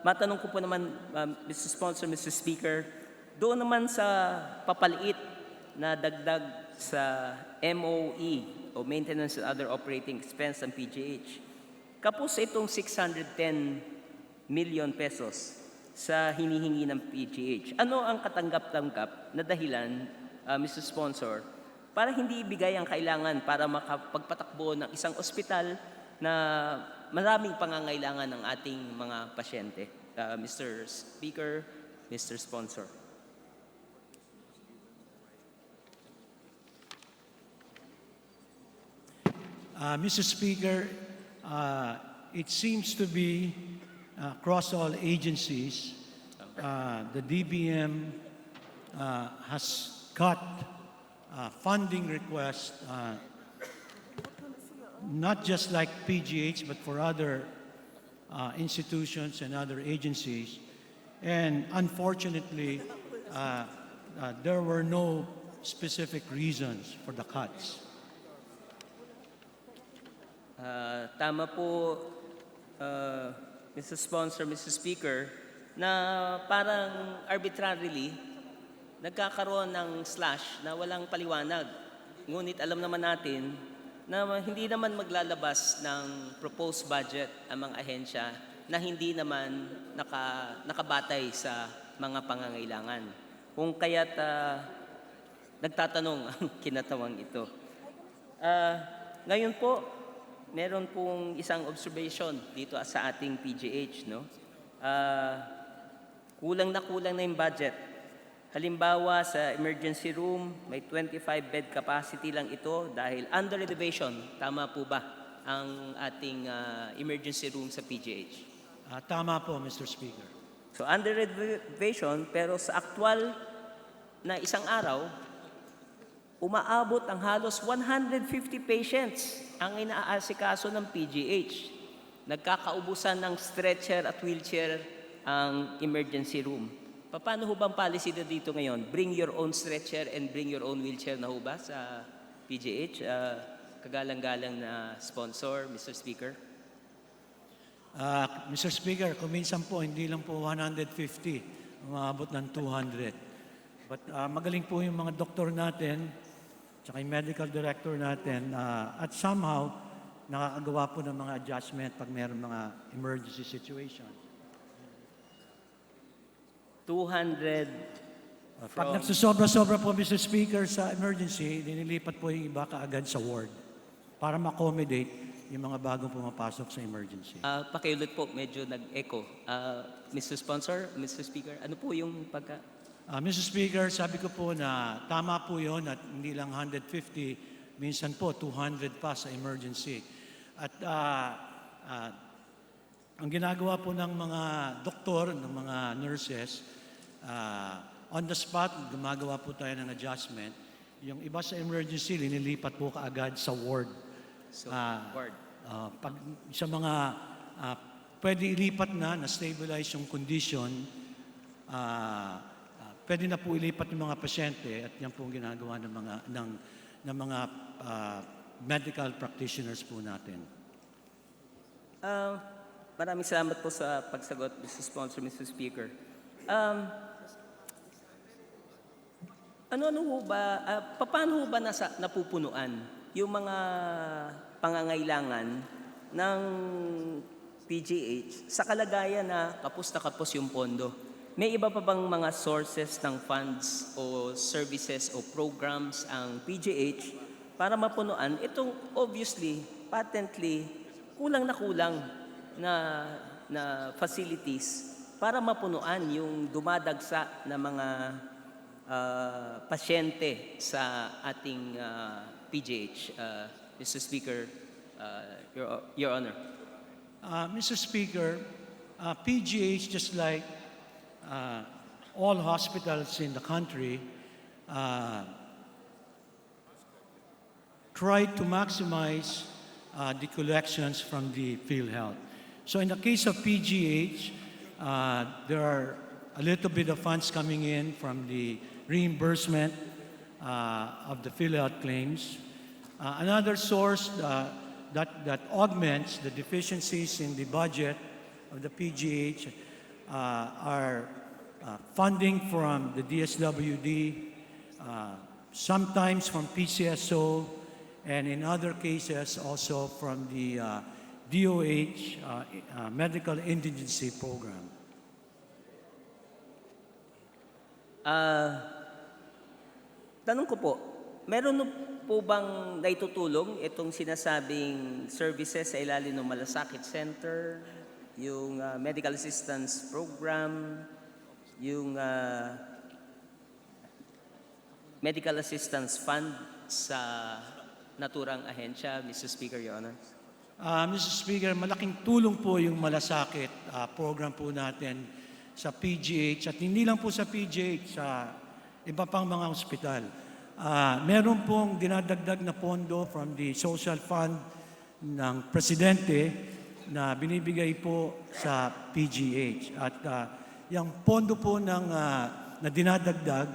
Matanong ko po naman, Mr. Sponsor, Mr. Speaker, doon naman sa papaliit na dagdag sa MOE o Maintenance and Other Operating Expense ng PGH, kapos itong 610 million pesos sa hinihingi ng PGH. Ano ang katanggap-tanggap na dahilan, Mr. Sponsor, para hindi ibigay ang kailangan para makapagpatakbo ng isang ospital na maraming pangangailangan ng ating mga pasyente? Mr. Speaker, Mr. Sponsor. Mr. Speaker, it seems to be across all agencies, the DBM has cut funding requests, not just like PGH, but for other institutions and other agencies. And unfortunately, there were no specific reasons for the cuts. Tama po, Mr. Sponsor, Mr. Speaker, na parang arbitrarily nagkakaroon ng slash na walang paliwanag. Ngunit alam naman natin na hindi naman maglalabas ng proposed budget ang mga ahensya na hindi naman nakabatay sa mga pangangailangan. Kung kaya't nagtatanong ang kinatawang ito. Ngayon po, meron pong isang observation dito sa ating PGH, no? Kulang na yung budget. Halimbawa, sa emergency room, may 25-bed capacity lang ito dahil under renovation. Tama po ba ang ating emergency room sa PGH? Tama po, Mr. Speaker. So under renovation, pero sa aktual na isang araw, umaabot ang halos 150 patients ang inaasikaso ng PGH. Nagkakaubusan ng stretcher at wheelchair ang emergency room. Paano ho bang policy na dito ngayon? Bring your own stretcher and bring your own wheelchair na ho ba sa PGH? Kagalang-galang na sponsor, Mr. Speaker. Mr. Speaker, kung minsan po, hindi lang po 150, umabot ng 200. But magaling po yung mga doktor natin, tsaka yung medical director natin, at somehow, nakakagawa po ng mga adjustment pag mayroong mga emergency situation. 200 Pag nagsusobra-sobra po, Mr. Speaker, sa emergency, dinilipat po yung iba kaagad sa ward para ma-accommodate yung mga bagong pumapasok sa emergency. Pakiulit po, medyo nag-echo. Mr. Sponsor, Mr. Speaker, ano po yung pagka... Mr. Speaker, sabi ko po na tama po yun at hindi lang 150, minsan po 200 pa sa emergency. At ang ginagawa po ng mga doktor, ng mga nurses, on the spot, gumagawa po tayo ng adjustment. Yung iba sa emergency, linilipat po kaagad sa ward. So, ward. Pag sa mga pwede ilipat na stabilize yung condition, pwede na po ilipat yung mga pasyente at yan po ang ginagawa ng mga medical practitioners po natin. Maraming salamat po sa pagsagot, Mr. Sponsor, Mr. Speaker. Ano ho ba, paano ho ba napupunuan yung mga pangangailangan ng PGH sa kalagayan na kapos yung pondo? May iba pa bang mga sources ng funds o services o programs ang PGH para mapunuan itong obviously, patently, kulang na facilities para mapunuan yung dumadagsa na mga pasyente sa ating PGH. Mr. Speaker, Your Honor. Mr. Speaker, PGH, just like all hospitals in the country, try to maximize the collections from the PhilHealth. So in the case of PGH, there are a little bit of funds coming in from the reimbursement of the PhilHealth claims. Another source that augments the deficiencies in the budget of the PGH are funding from the DSWD, sometimes from PCSO, and in other cases also from the DOH Medical Indigency Program. Tanong ko po, meron po bang naitutulong itong sinasabing services sa ilalim ng Malasakit Center, yung Medical Assistance Program, yung Medical Assistance Fund sa naturang ahensya, Mr. Speaker, Your Honor? Mr. Speaker, malaking tulong po yung Malasakit program po natin sa PGH at hindi lang po sa PGH, sa iba pang mga ospital. Meron pong dinadagdag na pondo from the social fund ng Presidente na binibigay po sa PGH. At yung pondo po na dinadagdag,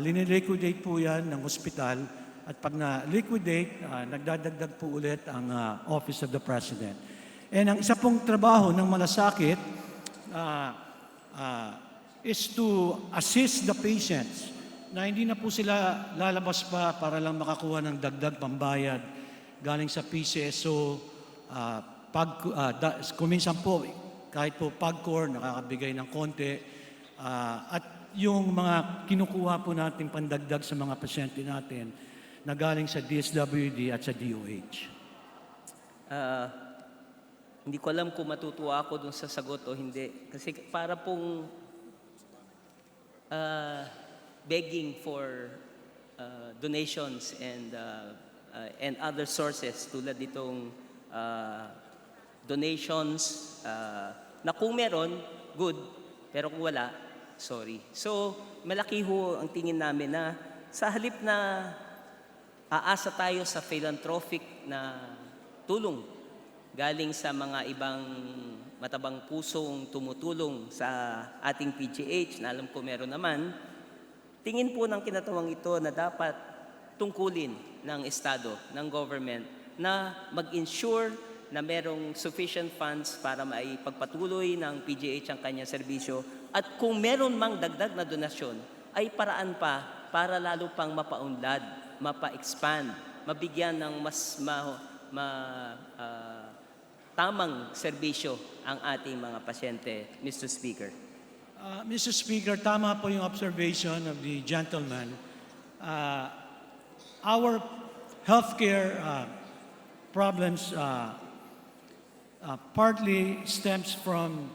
liniliquidate po yan ng ospital at pag na-liquidate, nagdadagdag po ulit ang Office of the President. And ang isa pong trabaho ng Malasakit is to assist the patients na hindi na po sila lalabas pa para lang makakuha ng dagdag pambayad galing sa PCSO. Kuminsan po, kahit po PAGCOR, nakakabigay ng konti. At yung mga kinukuha po natin pandagdag sa mga pasyente natin na galing sa DSWD at sa DOH. Hindi ko alam kung matutuwa ako dun sa sagot o hindi. Kasi para pong begging for donations and other sources tulad itong donations na kung meron, good, pero kung wala, sorry. So, malaki ho ang tingin namin na sa halip na aasa tayo sa philanthropic na tulong galing sa mga ibang matabang pusong tumutulong sa ating PGH, na alam ko meron naman, tingin po ng kinatawang ito na dapat tungkulin ng Estado, ng government, na mag-ensure na merong sufficient funds para maipagpatuloy ng PGH ang kanyang serbisyo, at kung meron mang dagdag na donasyon, ay paraan pa para lalo pang mapaunlad, mapa-expand, mabigyan ng mas tamang serbisyo ang ating mga pasyente, Mr. Speaker. Mr. Speaker, tama po yung observation of the gentleman. Our healthcare problems partly stems from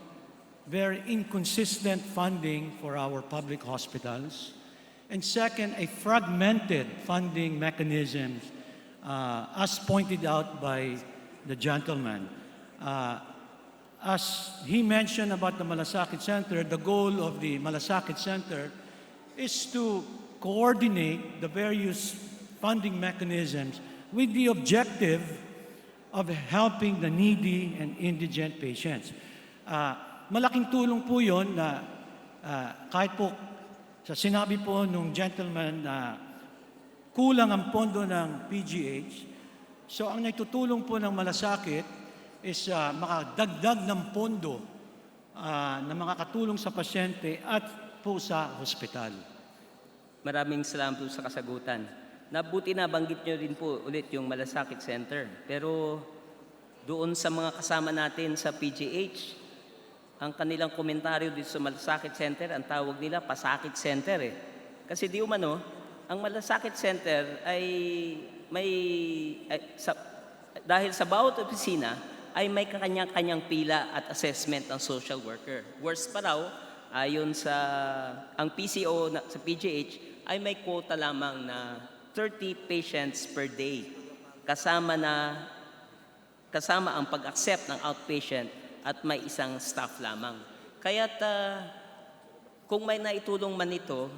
very inconsistent funding for our public hospitals. And second, a fragmented funding mechanisms, as pointed out by the gentleman. As he mentioned about the Malasakit Center, the goal of the Malasakit Center is to coordinate the various funding mechanisms with the objective of helping the needy and indigent patients. Malaking tulong po yun na kahit po sa sinabi po nung gentleman na kulang ang pondo ng PGH, so ang naitutulong po ng Malasakit is makadagdag ng pondo na makakatulong sa pasyente at po sa hospital. Maraming salamat po sa kasagutan. Nabuti na banggit nyo rin po ulit yung Malasakit Center. Pero doon sa mga kasama natin sa PGH, ang kanilang komentaryo dito sa Malasakit Center, ang tawag nila Pasakit Center eh. Kasi di umano, ang Malasakit Center ay dahil sa bawat opisina ay may kanya-kanyang pila at assessment ng social worker. Worse pa raw, ayon sa ang PCO sa PGH ay may quota lamang na 30 patients per day. Kasama ang pag-accept ng outpatient at may isang staff lamang. Kaya't kung may naitulong man ito,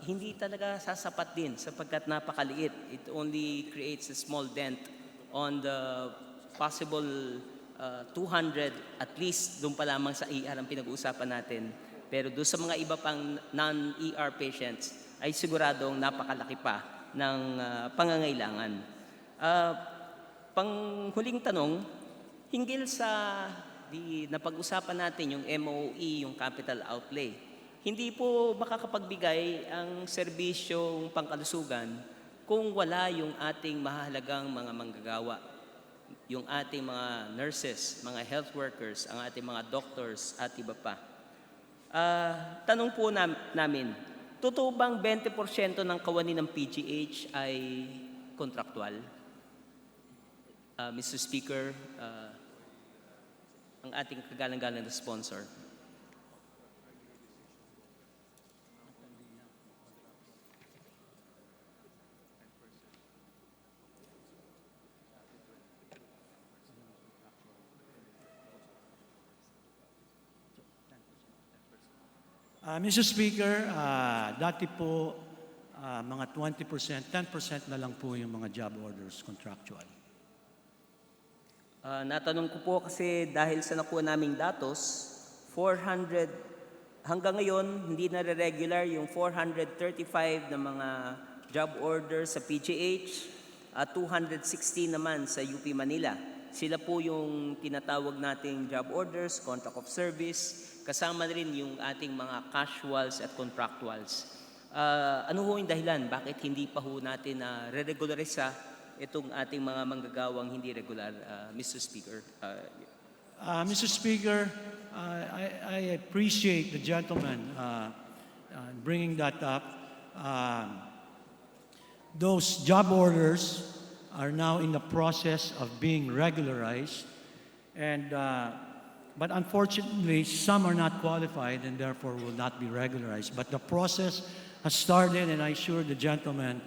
hindi talaga sasapat din sapagkat napakaliit. It only creates a small dent on the possible 200, at least doon pa lamang sa ER ang pinag-uusapan natin. Pero doon sa mga iba pang non-ER patients, ay siguradong napakalaki pa ng pangangailangan. Panghuling tanong, hinggil sa napag-usapan natin yung MOE, yung capital outlay, hindi po makakapagbigay ang serbisyong pangkalusugan kung wala yung ating mahalagang mga manggagawa, yung ating mga nurses, mga health workers, ang ating mga doctors at iba pa. Tanong po namin, totoo bang 20% ng kawani ng PGH ay kontraktual? Mr. Speaker, ang ating kagalang-galang na sponsor. Mr. Speaker, dati po mga 20%, 10% na lang po yung mga job orders contractual. Natanong ko po kasi dahil sa nakuha naming datos, 400, hanggang ngayon hindi na regular yung 435 na mga job orders sa PGH at 260 naman sa UP Manila. Sila po yung tinatawag nating job orders, contract of service, kasama rin yung ating mga casuals at contractuals. Ano ho yung dahilan? Bakit hindi pa ho natin re-regularisa itong ating mga manggagawang hindi regular, Mr. Speaker? Mr. Speaker, I appreciate the gentleman bringing that up. Those job orders are now in the process of being regularized, and but unfortunately, some are not qualified and therefore will not be regularized. But the process has started, and I assure the gentleman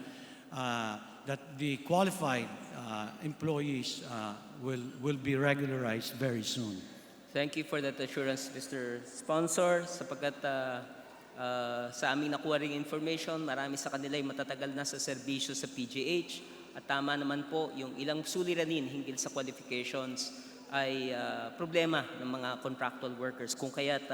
that the qualified employees will be regularized very soon. Thank you for that assurance, Mr. Sponsor, sapagkat sa aming nakuha ring information, marami sa kanila ay matatagal na sa serbisyo sa PGH. At tama naman po yung ilang suliranin hinggil sa qualifications ay problema ng mga contractual workers. Kung kaya't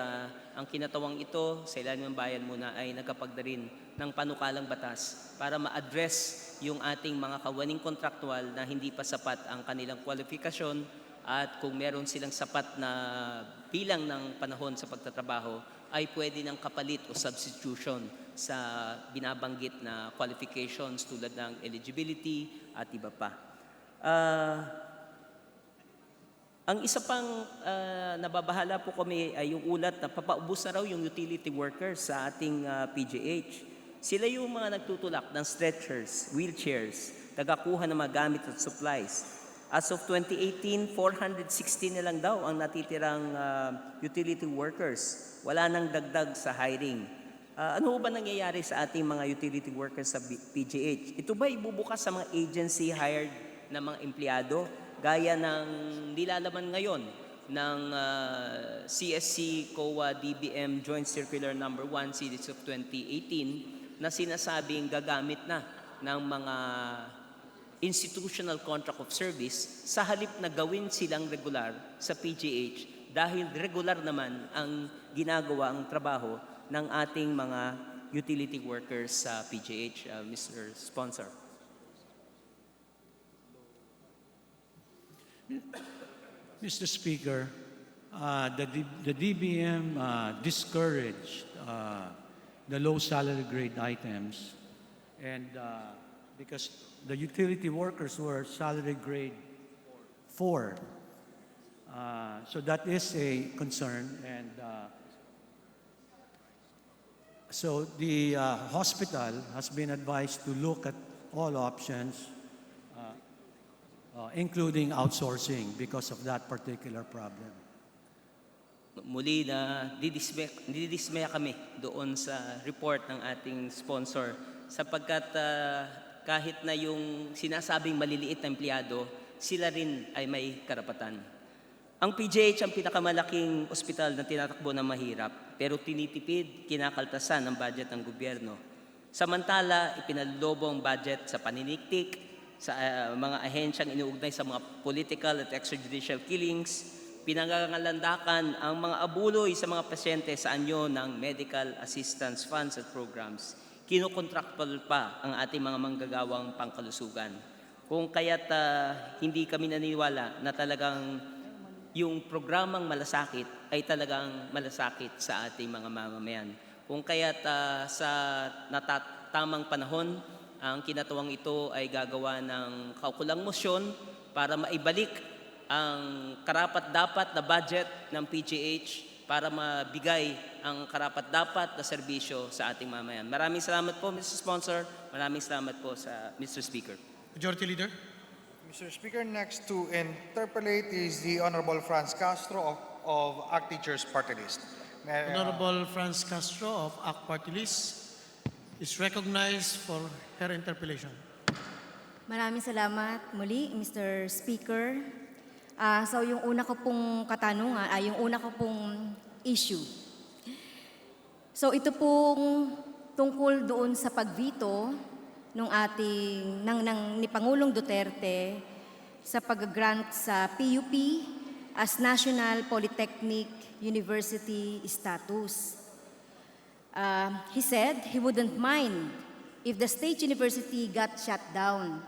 ang kinatawang ito sa ilalim ng bayan muna ay nagkapagdarin ng panukalang batas para ma-address yung ating mga kawaning kontraktual na hindi pa sapat ang kanilang kwalifikasyon at kung meron silang sapat na bilang ng panahon sa pagtatrabaho ay pwede ng kapalit o substitution sa binabanggit na qualifications tulad ng eligibility at iba pa. Ang isa pang nababahala po kami ay yung ulat na papaubos na raw yung utility workers sa ating PGH. Sila yung mga nagtutulak ng stretchers, wheelchairs, tagakuha ng mga gamit at supplies. As of 2018, 460 na lang daw ang natitirang utility workers. Wala nang dagdag sa hiring. Ano ba nangyayari sa ating mga utility workers sa PGH? Ito ba ibubukas sa mga agency hired na mga empleyado? Gaya ng nilalaman ngayon ng CSC COA DBM Joint Circular No. 1 Series of 2018 na sinasabing gagamit na ng mga institutional contract of service sa halip na gawin silang regular sa PGH dahil regular naman ang ginagawa ang trabaho ng ating mga utility workers sa PGH, Mr. Sponsor. Mr. Speaker, the DBM discouraged the low salary grade items, and because the utility workers were salary grade 4. So that is a concern, and so the hospital has been advised to look at all options, including outsourcing because of that particular problem. Muli na didismaya kami doon sa report ng ating sponsor sapagkat kahit na yung sinasabing maliliit na empleyado, sila rin ay may karapatan. Ang PGH ang pinakamalaking ospital na tinatakbo ng mahirap pero tinitipid, kinakaltasan ang budget ng gobyerno. Samantala, ipinalobo ang budget sa paniniktik, sa mga ahensyang inuugnay sa mga political at extrajudicial killings, pinangangalandakan ang mga abuloy sa mga pasyente sa anyo ng medical assistance funds at programs. Kinokontraktual pa ang ating mga manggagawang pangkalusugan. Kung kaya't hindi kami naniniwala na talagang yung programang malasakit ay talagang malasakit sa ating mga mamamayan. Kung kaya't sa tamang panahon, ang kinatawang ito ay gagawa ng kaukulang motion para maibalik ang karapat-dapat na budget ng PGH para mabigay ang karapat-dapat na serbisyo sa ating mamayan. Maraming salamat po, Mr. Sponsor. Maraming salamat po sa Mr. Speaker. Majority Leader. Mr. Speaker, next to interpellate is the Honorable Franz Castro of ACT Teachers Party List. Honorable Franz Castro of ACT Party List is recognized for her interpellation. Maraming salamat muli, Mr. Speaker. So yung una ko pong katanungan, yung una ko pong issue. So ito pong tungkol doon sa pagvito ni Pangulong Duterte sa pag-grant sa PUP as National Polytechnic University status. He said he wouldn't mind if the state university got shut down.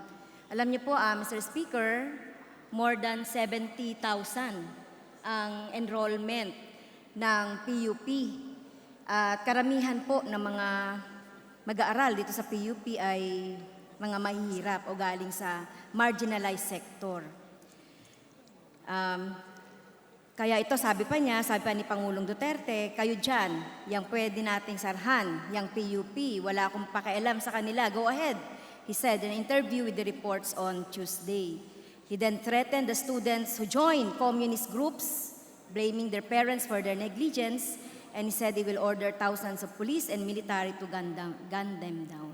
Alam niyo po, Mr. Speaker, more than 70,000 ang enrollment ng PUP. At karamihan po ng mga mag-aaral dito sa PUP ay mga mahihirap o galing sa marginalized sector. Kaya ito, sabi pa ni Pangulong Duterte, kayo dyan, yang pwede nating sarhan, yang PUP, wala akong pakialam sa kanila, go ahead, he said in an interview with the reports on Tuesday. He then threatened the students who joined communist groups, blaming their parents for their negligence, and he said he will order thousands of police and military to gun them down.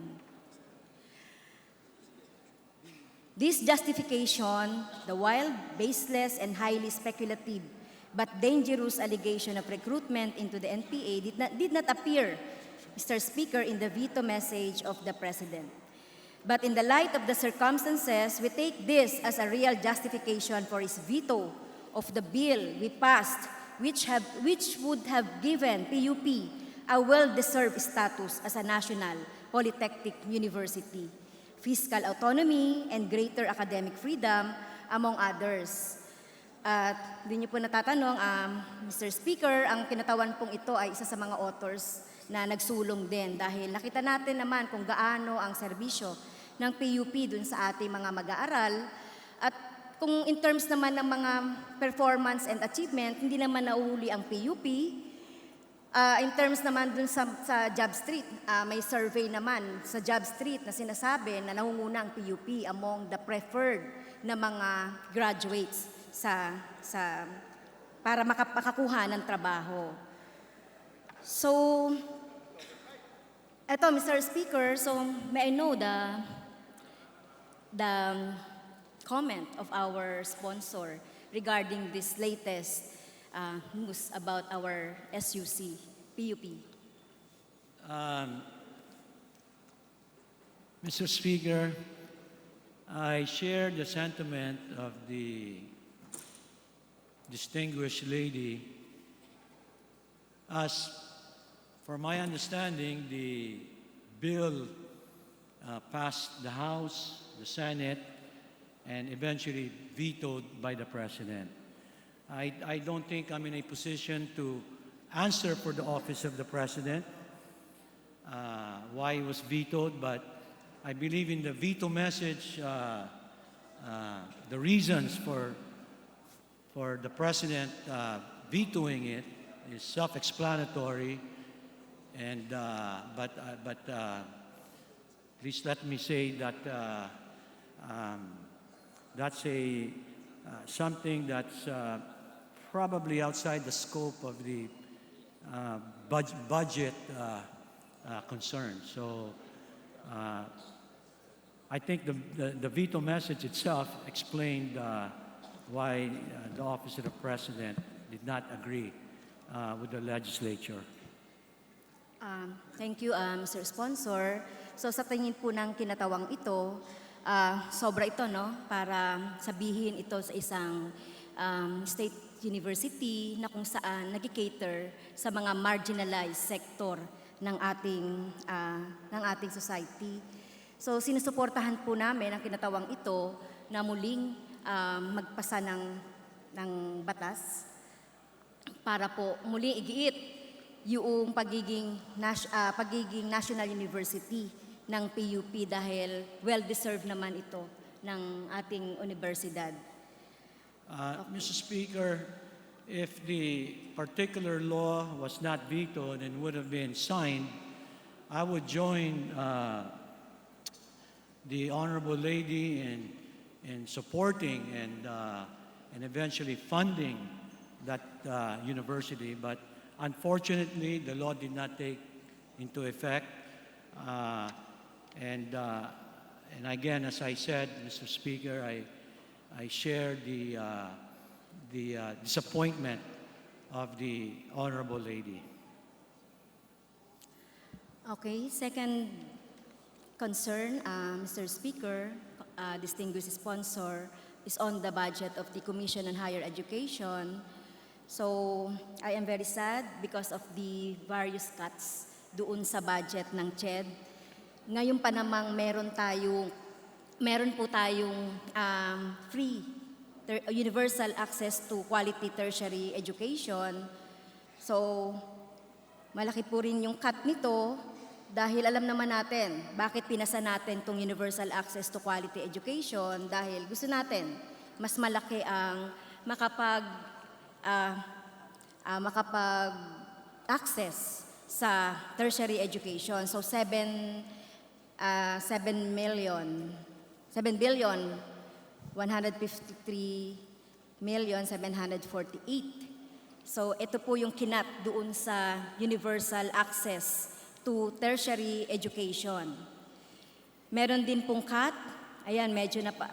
This justification, the wild, baseless, and highly speculative but dangerous allegation of recruitment into the NPA did not appear, Mr. Speaker, in the veto message of the President. But in the light of the circumstances, we take this as a real justification for his veto of the bill we passed, which would have given PUP a well-deserved status as a national polytechnic university, fiscal autonomy, and greater academic freedom, among others. At di niyo po natatanong, Mr. Speaker, ang kinatawan pong ito ay isa sa mga authors na nagsulong din dahil nakita natin naman kung gaano ang serbisyo ng PUP dun sa ating mga mag-aaral. At kung in terms naman ng mga performance and achievement, hindi naman nauhuli ang PUP. In terms naman dun sa Job Street, may survey naman sa Job Street na sinasabi na nangunguna ang PUP among the preferred na mga graduates para makakuha ng trabaho. So, eto, Mr. Speaker, so may I know the comment of our sponsor regarding this latest news about our SUC, PUP. Mr. Speaker, I share the sentiment of the distinguished lady. As for my understanding, the bill passed the House, the Senate, and eventually vetoed by the President. I don't think I'm in a position to answer for the office of the President why it was vetoed, but I believe in the veto message, the reasons for the President vetoing it is self-explanatory, and but please let me say that that's something that's probably outside the scope of the budget concern. So I think the veto message itself explained why the Office of the President did not agree with the legislature. Thank you, Mr. Sponsor. So sa tingin po ng kinatawang ito, sobra ito, no? Para sabihin ito sa isang state university na kung saan nag-cater sa mga marginalized sector ng ating society. So sinusuportahan po namin ang kinatawang ito na muling magpasa ng batas para po muling igiit yung pagiging national university ng PUP dahil well-deserved naman ito ng ating universidad. Mr. Speaker, if the particular law was not vetoed and would have been signed, I would join the Honorable Lady in supporting and eventually funding that university. But unfortunately, the law did not take into effect. And again, as I said, Mr. Speaker, I share the disappointment of the Honorable Lady. Okay, second concern, Mr. Speaker, distinguished sponsor, is on the budget of the Commission on Higher Education. So, I am very sad because of the various cuts doon sa budget ng CHED. Ngayon pa namang meron po tayong free universal access to quality tertiary education. So, malaki po rin yung cut nito dahil alam naman natin bakit pinasa natin itong universal access to quality education dahil gusto natin mas malaki ang makapag-access sa tertiary education. So 7,153,748. So ito po yung kinat doon sa universal access to tertiary education. Meron din pong cut, ayan medyo na pa,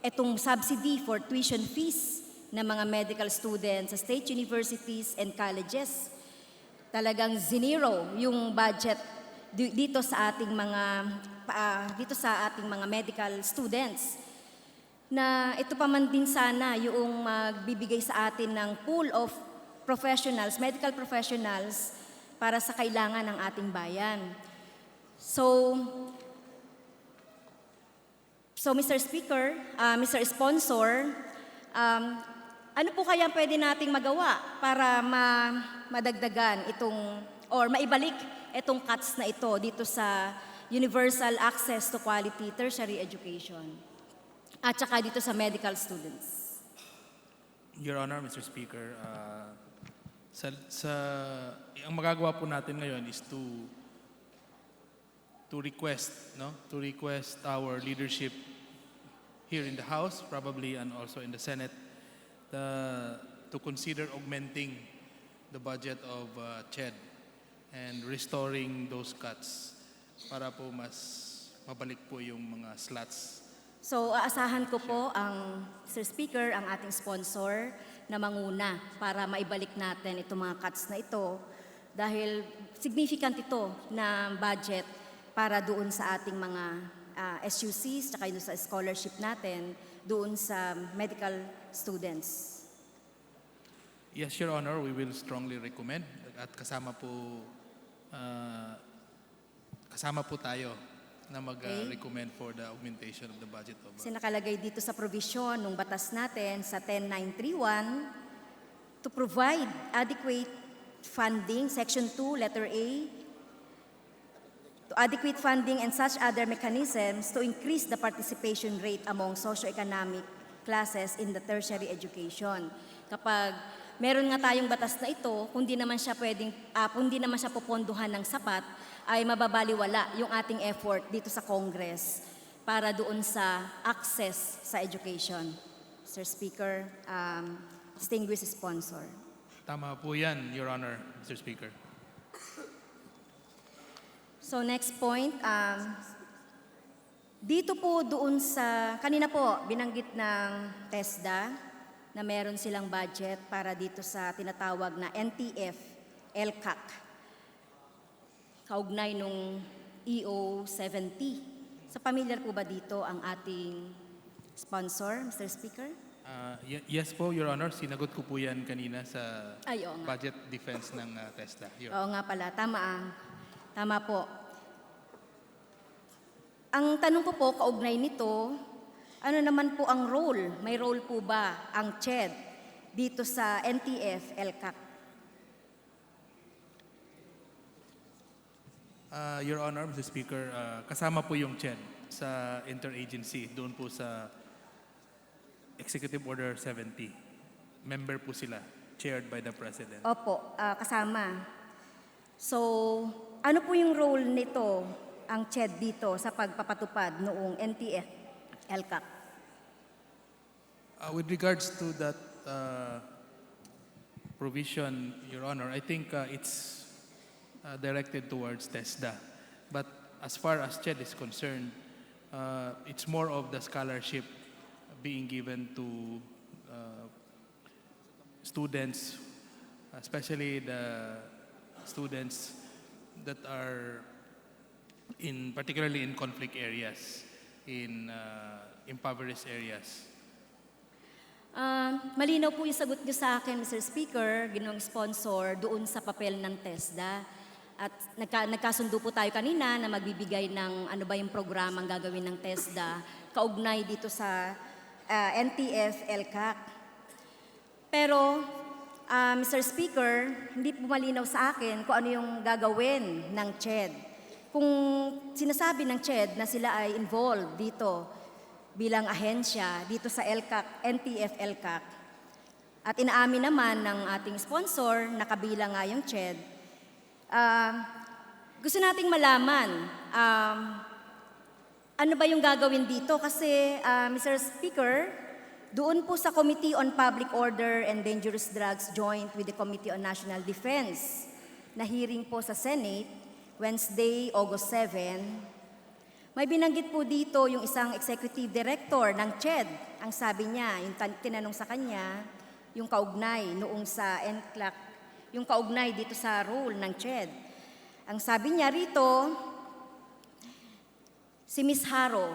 itong subsidy for tuition fees ng mga medical students sa state universities and colleges. Talagang zinero yung budget dito sa ating mga medical students. na ito pa man din sana yung magbibigay sa atin ng pool of professionals, medical professionals, para sa kailangan ng ating bayan. So Mr. Speaker, Mr. Sponsor, ano po kaya pwede nating magawa para madagdagan itong, or maibalik itong cuts na ito dito sa universal access to quality tertiary education at saka dito sa medical students? Your Honor, Mr. Speaker, ang magagawa po natin ngayon is to request our leadership here in the House, probably, and also in the Senate, to consider augmenting the budget of CHED and restoring those cuts para po mas mabalik po yung mga slots. So, aasahan ko po ang, Sir Speaker, ang ating sponsor na manguna para maibalik natin itong mga cuts na ito dahil significant ito na budget para doon sa ating mga SUCs tsaka doon sa scholarship natin doon sa medical students. Yes, Your Honor, we will strongly recommend at kasama po tayo na mag-recommend for the augmentation of the budget of... Kasi nakalagay dito sa provision ng batas natin sa 10931 to provide adequate funding, Section 2, letter A, to adequate funding and such other mechanisms to increase the participation rate among socioeconomic classes in the tertiary education. Kapag meron nga tayong batas na ito, kung di naman siya popondohan ng sapat, ay mababaliwala yung ating effort dito sa Congress para doon sa access sa education. Mr. Speaker, distinguished sponsor. Tama po yan, Your Honor, Mr. Speaker. So next point, dito po doon sa, kanina po binanggit ng Tesda na meron silang budget para dito sa tinatawag na NTF, LCAC. Kaugnay nung EO70. Sa pamilyar po ba dito ang ating sponsor, Mr. Speaker? Yes po, Your Honor. Sinagot ko po yan kanina sa Ay, oo nga. budget defense ng Tesda. Oo nga pala, tama po. Ang tanong ko po, kaugnay nito, ano naman po ang role? May role po ba ang CHED dito sa NTF, LCAC? Your Honor, Mr. Speaker, kasama po yung CHED sa interagency doon po sa Executive Order 70. Member po sila, chaired by the President. Opo, kasama. So, ano po yung role nito, ang CHED dito sa pagpapatupad noong NTF, LCAC? With regards to that provision, Your Honor, I think it's directed towards Tesda. But as far as CHED is concerned, it's more of the scholarship being given to students, especially the students that are particularly in conflict areas, in impoverished areas. Malinaw po yung sagot niyo sa akin, Mr. Speaker, ginawang sponsor doon sa papel ng Tesda. At nagkasundo po tayo kanina na magbibigay ng ano ba yung programang gagawin ng Tesda kaugnay dito sa NTF, LCAC. Pero, Mr. Speaker, hindi po malinaw sa akin kung ano yung gagawin ng CHED. Kung sinasabi ng CHED na sila ay involved dito bilang ahensya dito sa LCAC, NTF, LCAC, at inaamin naman ng ating sponsor na kabilang nga yung CHED, gusto nating malaman ano ba yung gagawin dito kasi Mr. Speaker, doon po sa Committee on Public Order and Dangerous Drugs joint with the Committee on National Defense na hearing po sa Senate Wednesday, August 7, may binanggit po dito yung isang executive director ng CHED. Ang sabi niya, yung tinanong sa kanya, yung kaugnay noong sa NCLAC, yung kaugnay dito sa role ng CHED. Ang sabi niya rito, si Ms. Haro,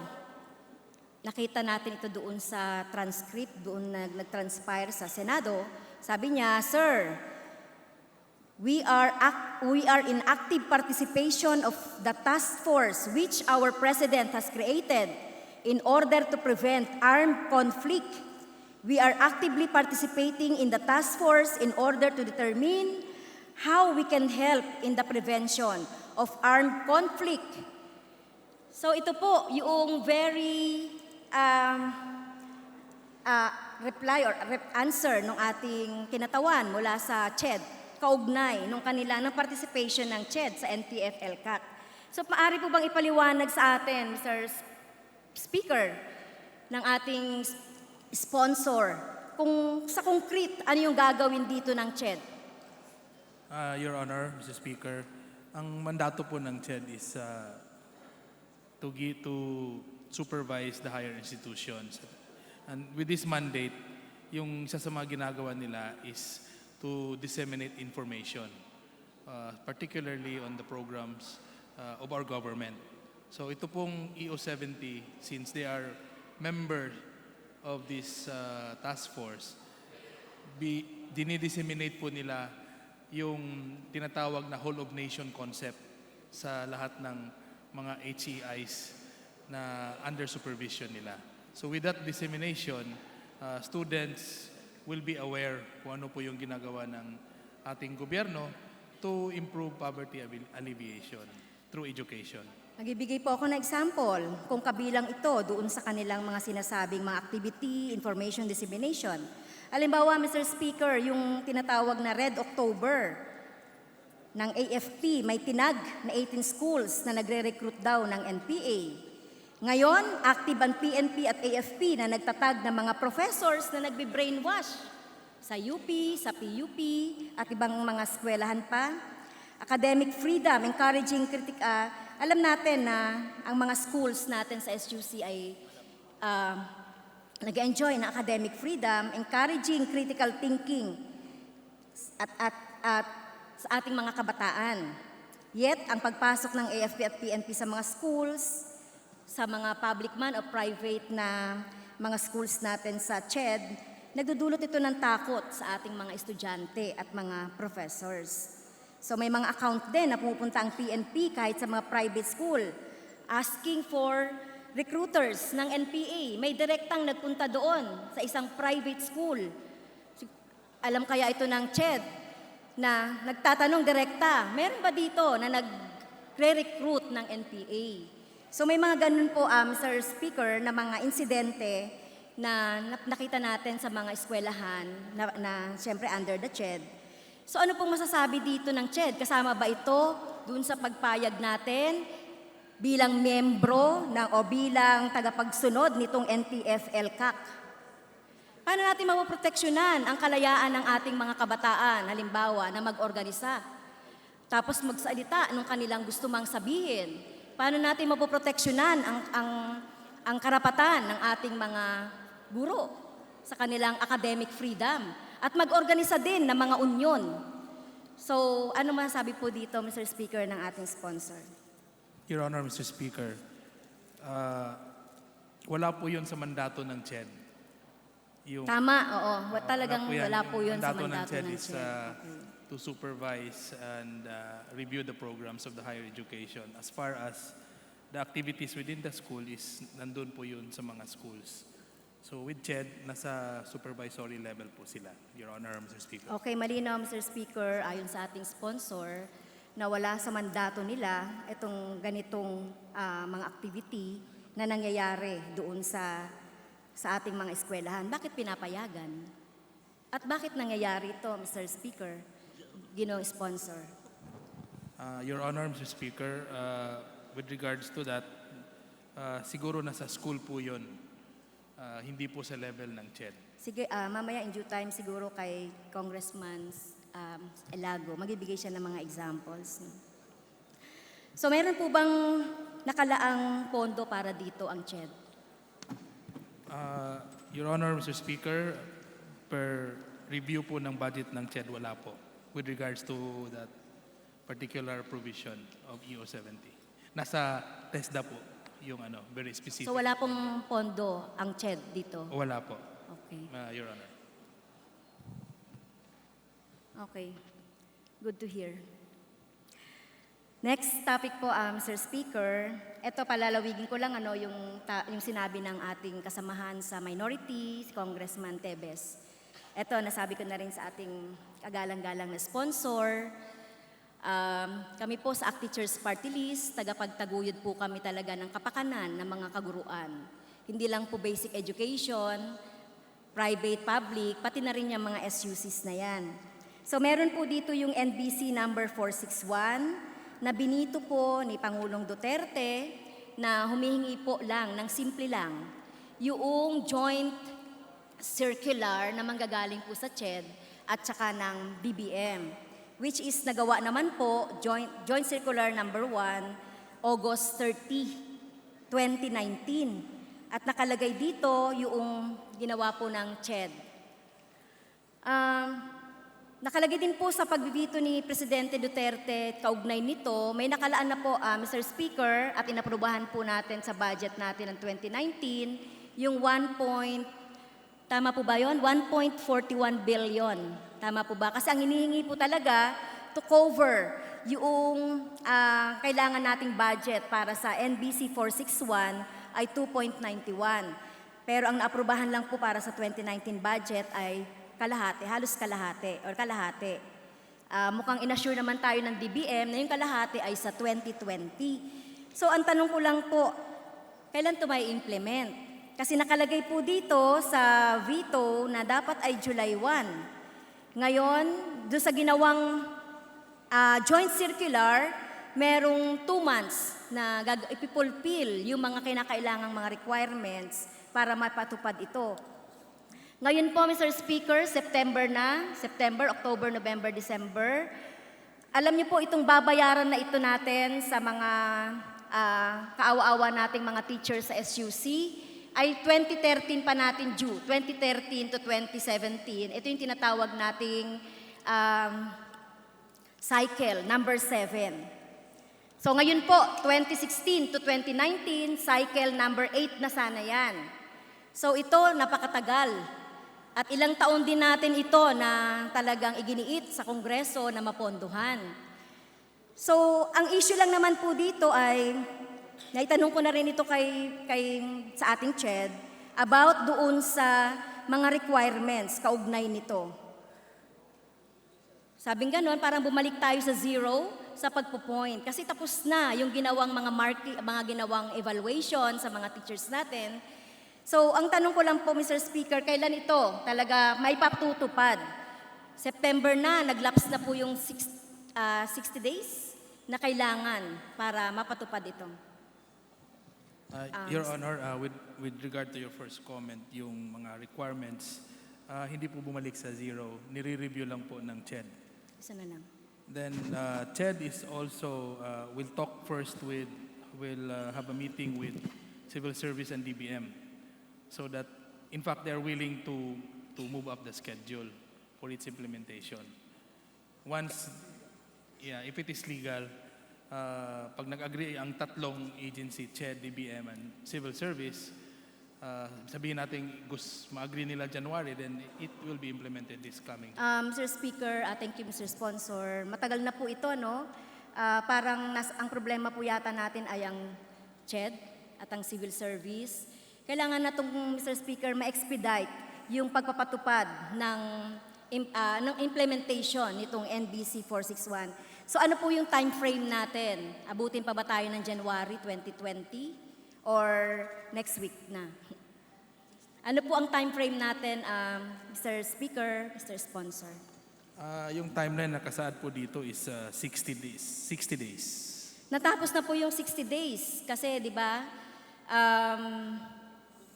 nakita natin ito doon sa transcript, doon nag-transpire sa Senado. Sabi niya, Sir, we are in active participation of the task force which our President has created in order to prevent armed conflict. We are actively participating in the task force in order to determine how we can help in the prevention of armed conflict. So ito po yung very reply or answer ng ating kinatawan mula sa CHED, kaugnay ng ng participation ng CHED sa NTF-LCAC. So maaari po bang ipaliwanag sa atin, Mr. Speaker, ng ating sponsor, kung sa concrete, ano yung gagawin dito ng CHED? Your Honor, Mr. Speaker, ang mandato po ng CHED is to supervise the higher institutions. And with this mandate, yung isa sa mga ginagawa nila is to disseminate information, particularly on the programs of our government. So ito pong EO70, since they are members of this task force, dinidisseminate po nila yung tinatawag na whole of nation concept sa lahat ng mga HEIs na under supervision nila. So with that dissemination, students will be aware kung ano po yung ginagawa ng ating gobyerno to improve poverty alleviation through education. Magbibigay po ako ng example kung kabilang ito doon sa kanilang mga sinasabing mga activity, information dissemination. Halimbawa, Mr. Speaker, yung tinatawag na Red October ng AFP, may tinag na 18 schools na nagre-recruit daw ng NPA. Ngayon, active ang PNP at AFP na nagtatag ng mga professors na nagbe-brainwash sa UP, sa PUP, at ibang mga eskwelahan pa. Academic freedom, encouraging alam natin na ang mga schools natin sa SUC ay nag-enjoy ng academic freedom, encouraging critical thinking at sa ating mga kabataan. Yet, ang pagpasok ng AFP at PNP sa mga schools, sa mga public man o private na mga schools natin sa CHED, nagdudulot ito ng takot sa ating mga estudyante at mga professors. So may mga account din na pumupunta ang PNP kahit sa mga private school, asking for recruiters ng NPA. May direktang nagpunta doon sa isang private school. Alam kaya ito ng CHED na nagtatanong direkta, meron ba dito na nagre-recruit ng NPA? So may mga ganun po, Mr. Speaker, na mga insidente na nakita natin sa mga eskwelahan na siyempre under the CHED. So ano pong masasabi dito ng CHED? Kasama ba ito dun sa pagpayag natin bilang membro o bilang tagapagsunod nitong NTF-LCAC? Paano natin mapoproteksyonan ang kalayaan ng ating mga kabataan, halimbawa, na mag-organisa? Tapos magsalita nung kanilang gusto mang sabihin. Paano natin mapoproteksyonan ang karapatan ng ating mga guro sa kanilang academic freedom? At mag-organisa din ng mga union. So, ano masasabi po dito, Mr. Speaker, ng ating sponsor? Your Honor, Mr. Speaker, wala po yun sa mandato ng CHED. Tama, oo. Talagang wala po yun sa mandato mandato ng CHED. ng Is CHED. to supervise and review the programs of the higher education. As far as the activities within the school is nandun po yun sa mga schools. So with CHED, nasa supervisory level po sila, Your Honor, Mr. Speaker. Okay, malinaw, Mr. Speaker, ayon sa ating sponsor, na wala sa mandato nila itong ganitong mga activity na nangyayari doon sa ating mga eskwelahan. Bakit pinapayagan? At bakit nangyayari ito, Mr. Speaker, Ginoong sponsor? Your Honor, Mr. Speaker, with regards to that, siguro nasa school po yun. Hindi po sa level ng CHED. Sige, mamaya in due time siguro kay Congressman Elago, magbibigay siya ng mga examples. So meron po bang nakalaang pondo para dito ang CHED? Your Honor, Mr. Speaker, per review po ng budget ng CHED, wala po with regards to that particular provision of EO70. Nasa Tesda po yung very specific. So wala pong pondo ang CHED dito? Wala po, Okay. Your Honor. Okay. Good to hear. Next topic po, Mr. Speaker. Ito, palalawigin ko lang yung sinabi ng ating kasamahan sa minority, si Congressman Tebes. Ito, nasabi ko na rin sa ating kagalang-galang na sponsor. Kami po sa ACT Teachers Party List, tagapagtaguyod po kami talaga ng kapakanan ng mga kaguruan. Hindi lang po basic education, private, public, pati na rin yung mga SUCs na yan. So meron po dito yung NBC number 461 na binito po ni Pangulong Duterte na humihingi po lang ng simple lang yung joint circular na manggagaling po sa CHED at saka ng BBM, which is nagawa naman po, joint circular number 1, August 30, 2019. At nakalagay dito yung ginawa po ng CHED. Nakalagay din po sa pagbibito ni Presidente Duterte, kaugnay nito, may nakalaan na po, Mr. Speaker, at inaprubahan po natin sa budget natin ng 2019, yung tama po ba yun? 1.41 billion. Tama po ba? Kasi ang hinihingi po talaga to cover yung kailangan nating budget para sa NBC 461 ay 2.91. Pero ang naaprubahan lang po para sa 2019 budget ay kalahati, halos kalahati, or kalahati. Mukhang inassure naman tayo ng DBM na yung kalahati ay sa 2020. So ang tanong ko lang po, kailan ito may implement? Kasi nakalagay po dito sa veto na dapat ay July 1. Ngayon, doon sa ginawang joint circular, merong 2 months na ipipulfill yung mga kinakailangang mga requirements para mapatupad ito. Ngayon po, Mr. Speaker, September, October, November, December. Alam niyo po itong babayaran na ito natin sa mga kaawa-awa nating mga teachers sa SUC ay 2013 pa natin due, 2013 to 2017. Ito yung tinatawag nating cycle, number 7. So ngayon po, 2016 to 2019, cycle number 8 na sana yan. So ito, napakatagal. At ilang taon din natin ito na talagang iginiit sa Kongreso na mapondohan. So, ang issue lang naman po dito ay, naitanong ko na rin ito sa ating CHED, about doon sa mga requirements kaugnay nito. Sabing ganon, parang bumalik tayo sa zero sa pagpo-point. Kasi tapos na yung ginawang mga ginawang evaluation sa mga teachers natin. So, ang tanong ko lang po, Mr. Speaker, kailan ito talaga may patutupad? September na, naglaps na po yung 60 days na kailangan para mapatupad ito. Your Honor, with regard to your first comment, yung mga requirements, hindi po bumalik sa zero. Nire-review lang po ng CHED. Isa na lang. Then, CHED is also, will talk first will have a meeting with Civil Service and DBM. So that, in fact, they're willing to move up the schedule for its implementation. Once, if it is legal, pag nag-agree ang tatlong agency, CHED, DBM, and Civil Service, sabihin natin ma-agree nila January, then it will be implemented this coming. Mr. Speaker, thank you, Mr. Sponsor. Matagal na po ito, no? Parang ang problema po yata natin ay ang CHED at ang Civil Service. Kailangan na itong, Mr. Speaker, ma-expedite yung pagpapatupad ng implementation nitong NBC 461. So ano po yung time frame natin? Abutin pa ba tayo ng January 2020 or next week na? Ano po ang time frame natin, Mr. Speaker, Mr. Sponsor? Yung timeline na nakasaad po dito is 60 days. 60 days. Natapos na po yung 60 days kasi, di ba,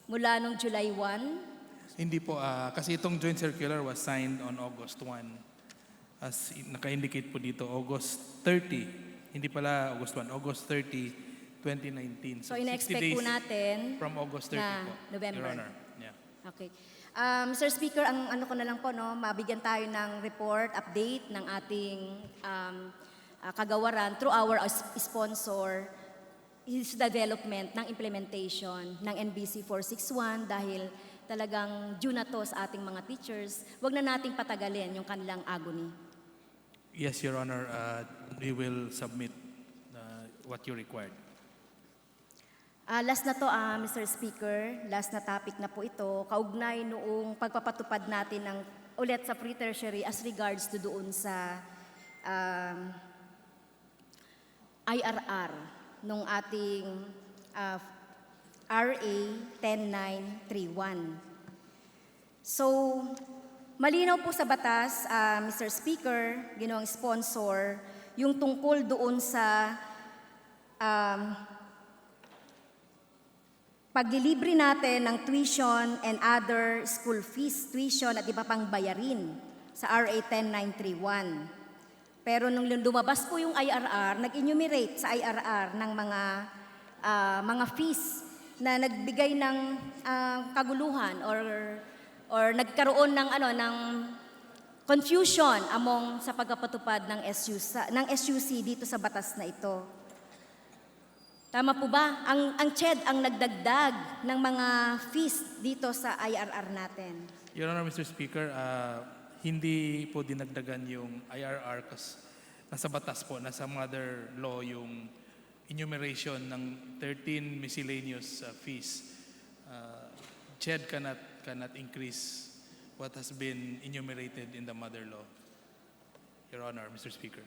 mula nung July 1? Hindi po, kasi itong joint circular was signed on August 1. As naka-indicate po dito, August 30. Hindi pala August 1, August 30, 2019. So ina-expect po natin from August 30 na po, November. Your Honor. Yeah. Okay. Mr. Speaker, ang ano ko na lang po, no, mabigyan tayo ng report, update ng ating kagawaran through our sponsor is development ng implementation ng NBC 461 dahil talagang due na to sa ating mga teachers. Huwag na nating patagalin yung kanilang agony. Yes, Your Honor. We will submit what you required. Last na to, Mr. Speaker. Last na topic na po ito. Kaugnay noong pagpapatupad natin ng ulit sa free tertiary as regards to doon sa IRR nung ating RA 10931. So, malinaw po sa batas, Mr. Speaker, ginoong sponsor, yung tungkol doon sa paglilibre natin ng tuition and other school fees, tuition at iba pang bayarin sa RA 10931. Pero nung lumabas po yung IRR, nag-enumerate sa IRR ng mga fees na nagbigay ng kaguluhan or nagkaroon ng confusion among sa pagpapatupad ng SUC dito sa batas na ito. Tama po ba? Ang CHED ang nagdagdag ng mga fees dito sa IRR natin. Your Honor, Mr. Speaker, hindi po dinagdagan yung IRR kasi nasa batas po, nasa mother law yung enumeration ng 13 miscellaneous fees. CHED cannot increase what has been enumerated in the mother law. Your Honor, Mr. Speaker.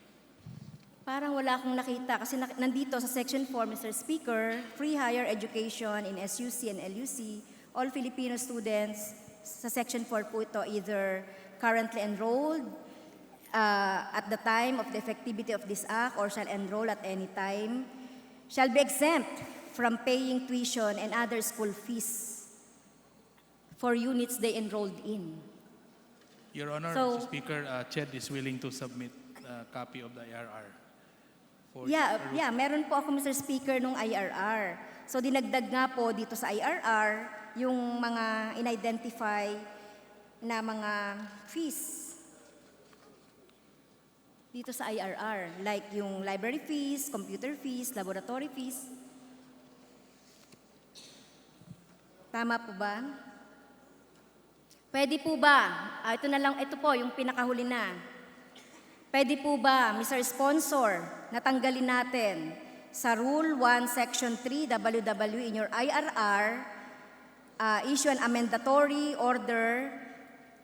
Parang wala akong nakita kasi nandito sa Section 4, Mr. Speaker, free higher education in SUC and LUC, all Filipino students, sa Section 4 po ito, either currently enrolled at the time of the effectivity of this act or shall enroll at any time, shall be exempt from paying tuition and other school fees for units they enrolled in. Your Honor, So- Mr. Speaker, CHED is willing to submit a copy of the IRR. Yeah, meron po ako, Mr. Speaker, nung IRR. So dinagdag nga po dito sa IRR yung mga in-identify na mga fees dito sa IRR, like yung library fees, computer fees, laboratory fees. Tama po ba? Pwede po ba, ito po yung pinakahuli na. Pwede po ba, Mr. Sponsor, natanggalin natin sa Rule 1, Section 3, WW in your IRR, issue an amendatory order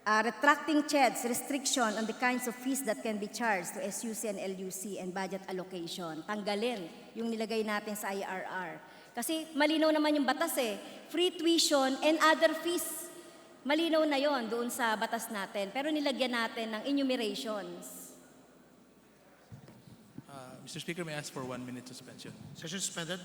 retracting CHED's restriction on the kinds of fees that can be charged to SUC and LUC and budget allocation. Tanggalin yung nilagay natin sa IRR. Kasi malinaw naman yung batas free tuition and other fees. Malinaw na yon doon sa batas natin. Pero nilagyan natin ng enumerations. Mr. Speaker, may I ask for 1 minute suspension? Session suspended.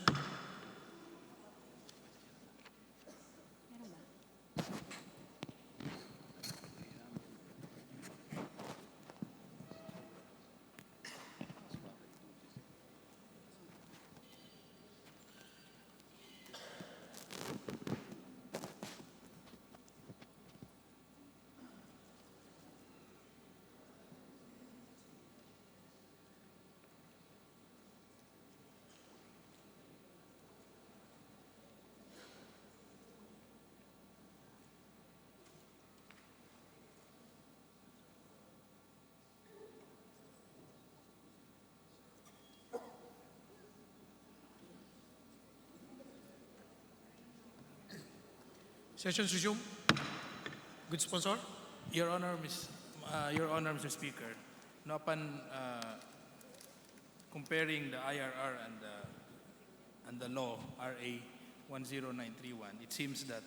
Session resume. Good sponsor. Your Honor, Mr. Speaker, no, upon comparing the IRR and the law, RA 10931, it seems that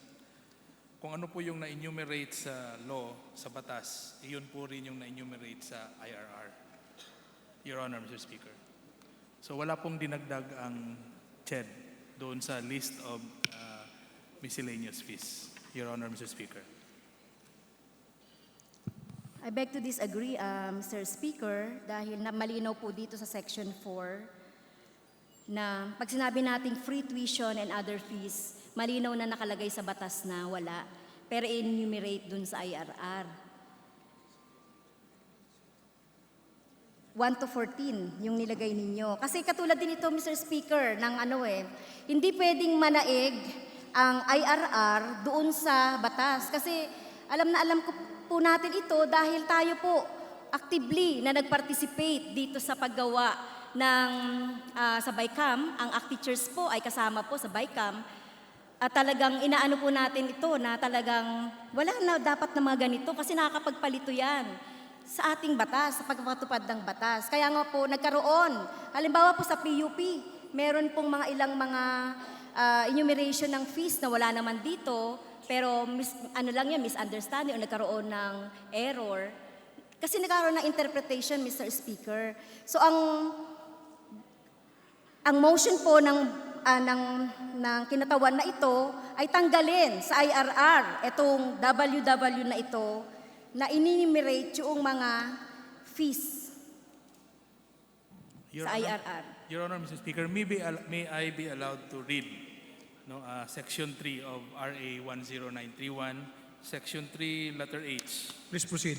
kung ano po yung na-enumerate sa law, sa batas, iyon po rin yung na-enumerate sa IRR. Your Honor, Mr. Speaker. So wala pong dinagdag ang CHED doon sa list of miscellaneous fees. Your Honor, Mr. Speaker. I beg to disagree, Mr. Speaker, dahil malinaw po dito sa Section 4 na pag sinabi nating free tuition and other fees, malinaw na nakalagay sa batas na wala, pero enumerate dun sa IRR. 1 to 14 yung nilagay ninyo. Kasi katulad din ito, Mr. Speaker, ng hindi pwedeng manaig ang IRR doon sa batas. Kasi alam na alam ko po natin ito dahil tayo po actively na nag-participate dito sa paggawa ng sa BICAM. Ang ACT teachers po ay kasama po sa BICAM. At talagang inaano po natin ito na talagang wala na dapat na mga ganito kasi nakakapagpalito yan sa ating batas, sa pagpapatupad ng batas. Kaya nga po nagkaroon, halimbawa po sa PUP, meron pong mga ilang mga enumeration ng fees na wala naman dito, pero misunderstanding o nagkaroon ng error. Kasi nagkaroon ng interpretation, Mr. Speaker. So ang motion po ng kinatawan na ito ay tanggalin sa IRR itong WW na ito na enumerate yung mga fees sa IRR. Your Honor, Mr. Speaker, may I be allowed to read Section 3 of RA 10931, Section 3, letter H. Please proceed.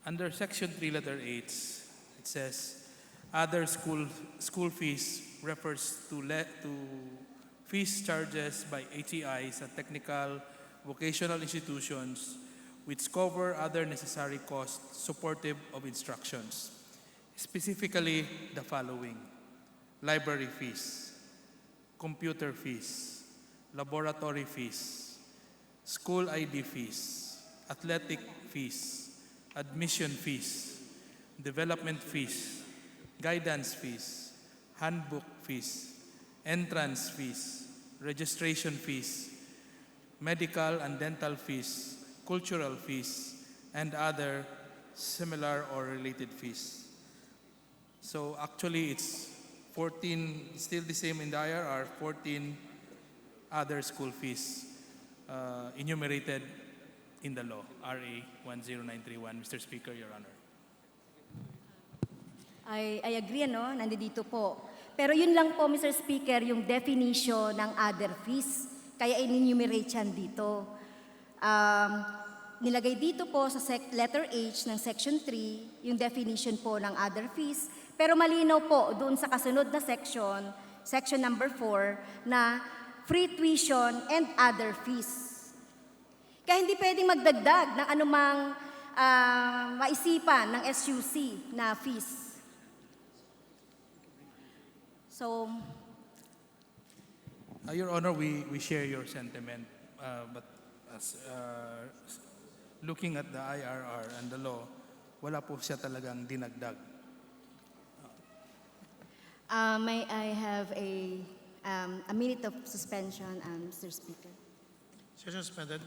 Under Section 3, letter H, it says, other school fees refers to fees charges by HEIs at technical vocational institutions which cover other necessary costs supportive of instructions. Specifically, the following: library fees, computer fees, laboratory fees, school ID fees, athletic fees, admission fees, development fees, guidance fees, handbook fees, entrance fees, registration fees, medical and dental fees, cultural fees, and other similar or related fees. So actually it's 14, still the same in the IRR, 14 other school fees enumerated in the law, RA 10931. Mr. Speaker, Your Honor. I agree, nandito po. Pero yun lang po, Mr. Speaker, yung definition ng other fees. Kaya in-enumerate yan dito. Nilagay dito po sa letter H ng Section 3, yung definition po ng other fees. Pero malinaw po doon sa kasunod na section number 4, na free tuition and other fees. Kaya hindi pwedeng magdagdag ng anumang maisipan ng SUC na fees. So, Your Honor, we share your sentiment, but as looking at the IRR and the law, wala po siya talagang dinagdag. may I have a minute of suspension, Mr. Speaker? Session suspended.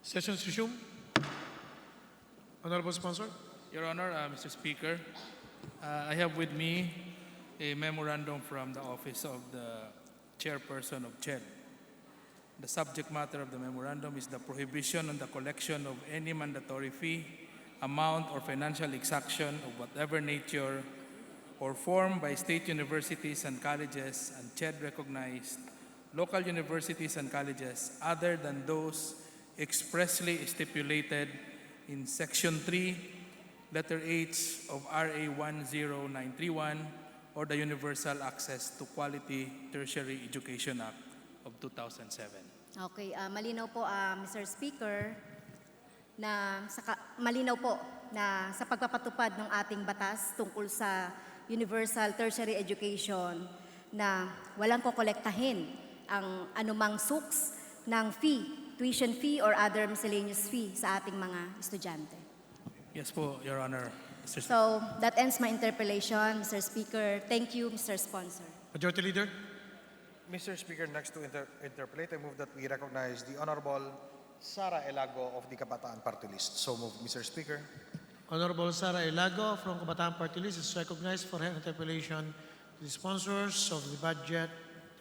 Session is resumed. Honorable Sponsor. Your Honor, Mr. Speaker, I have with me a memorandum from the Office of the Chairperson of CHED. The subject matter of the memorandum is the prohibition on the collection of any mandatory fee, amount, or financial exaction of whatever nature or form by state universities and colleges and CHED-recognized local universities and colleges other than those expressly stipulated in Section 3, Letter H of RA 10931 or the Universal Access to Quality Tertiary Education Act of 2007. Okay, malinaw po, Mr. Speaker, na malinaw po na sa pagpapatupad ng ating batas tungkol sa Universal Tertiary Education na walang kokolektahin ang anumang SUCs ng fee, tuition fee or other miscellaneous fee sa ating mga estudyante. Yes po, Your Honor. Mr. So that ends my interpellation, Mr. Speaker. Thank you, Mr. Sponsor. Majority Leader. Mr. Speaker, next to interpolate, I move that we recognize the Honorable Sara Elago of the Kabataan Party List. So moved, Mr. Speaker. Honorable Sara Elago from Kabataan Party List is recognized for her interpellation to the sponsors of the budget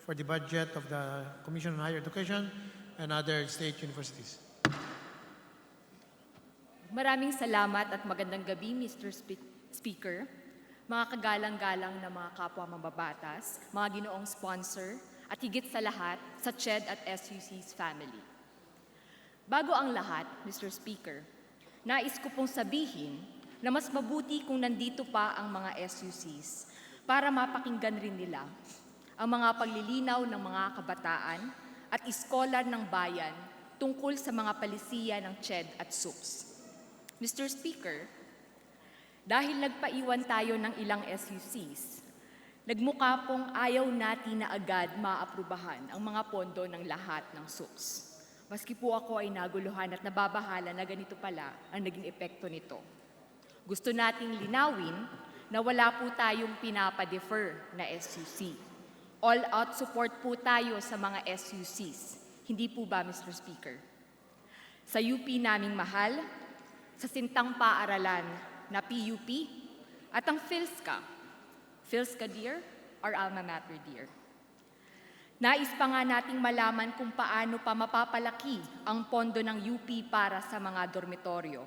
for the budget of the Commission on Higher Education and other state universities. Maraming salamat at magandang gabi, Mr. Speaker, mga kagalang-galang na mga kapwa mambabatas, mga ginoong sponsor, at higit sa lahat, sa CHED at SUCs family. Bago ang lahat, Mr. Speaker, nais ko pong sabihin na mas mabuti kung nandito pa ang mga SUCs para mapakinggan rin nila ang mga paglilinaw ng mga kabataan at iskolar ng bayan tungkol sa mga palisiya ng CHED at SUCs. Mr. Speaker, dahil nagpaiwan tayo ng ilang SUCs, nagmukha pong ayaw natin na agad maaprubahan ang mga pondo ng lahat ng SUCs. Maski po ako ay naguluhan at nababahala na ganito pala ang naging epekto nito. Gusto nating linawin na wala po tayong pinapa-defer na SUC. All-out support po tayo sa mga SUCs. Hindi po ba, Mr. Speaker? Sa UP naming mahal, sa sintang paaralan na PUP, at ang PhilSCA. PhilSCA, dear, or alma mater, dear. Nais pa nga nating malaman kung paano pa mapapalaki ang pondo ng UP para sa mga dormitoryo,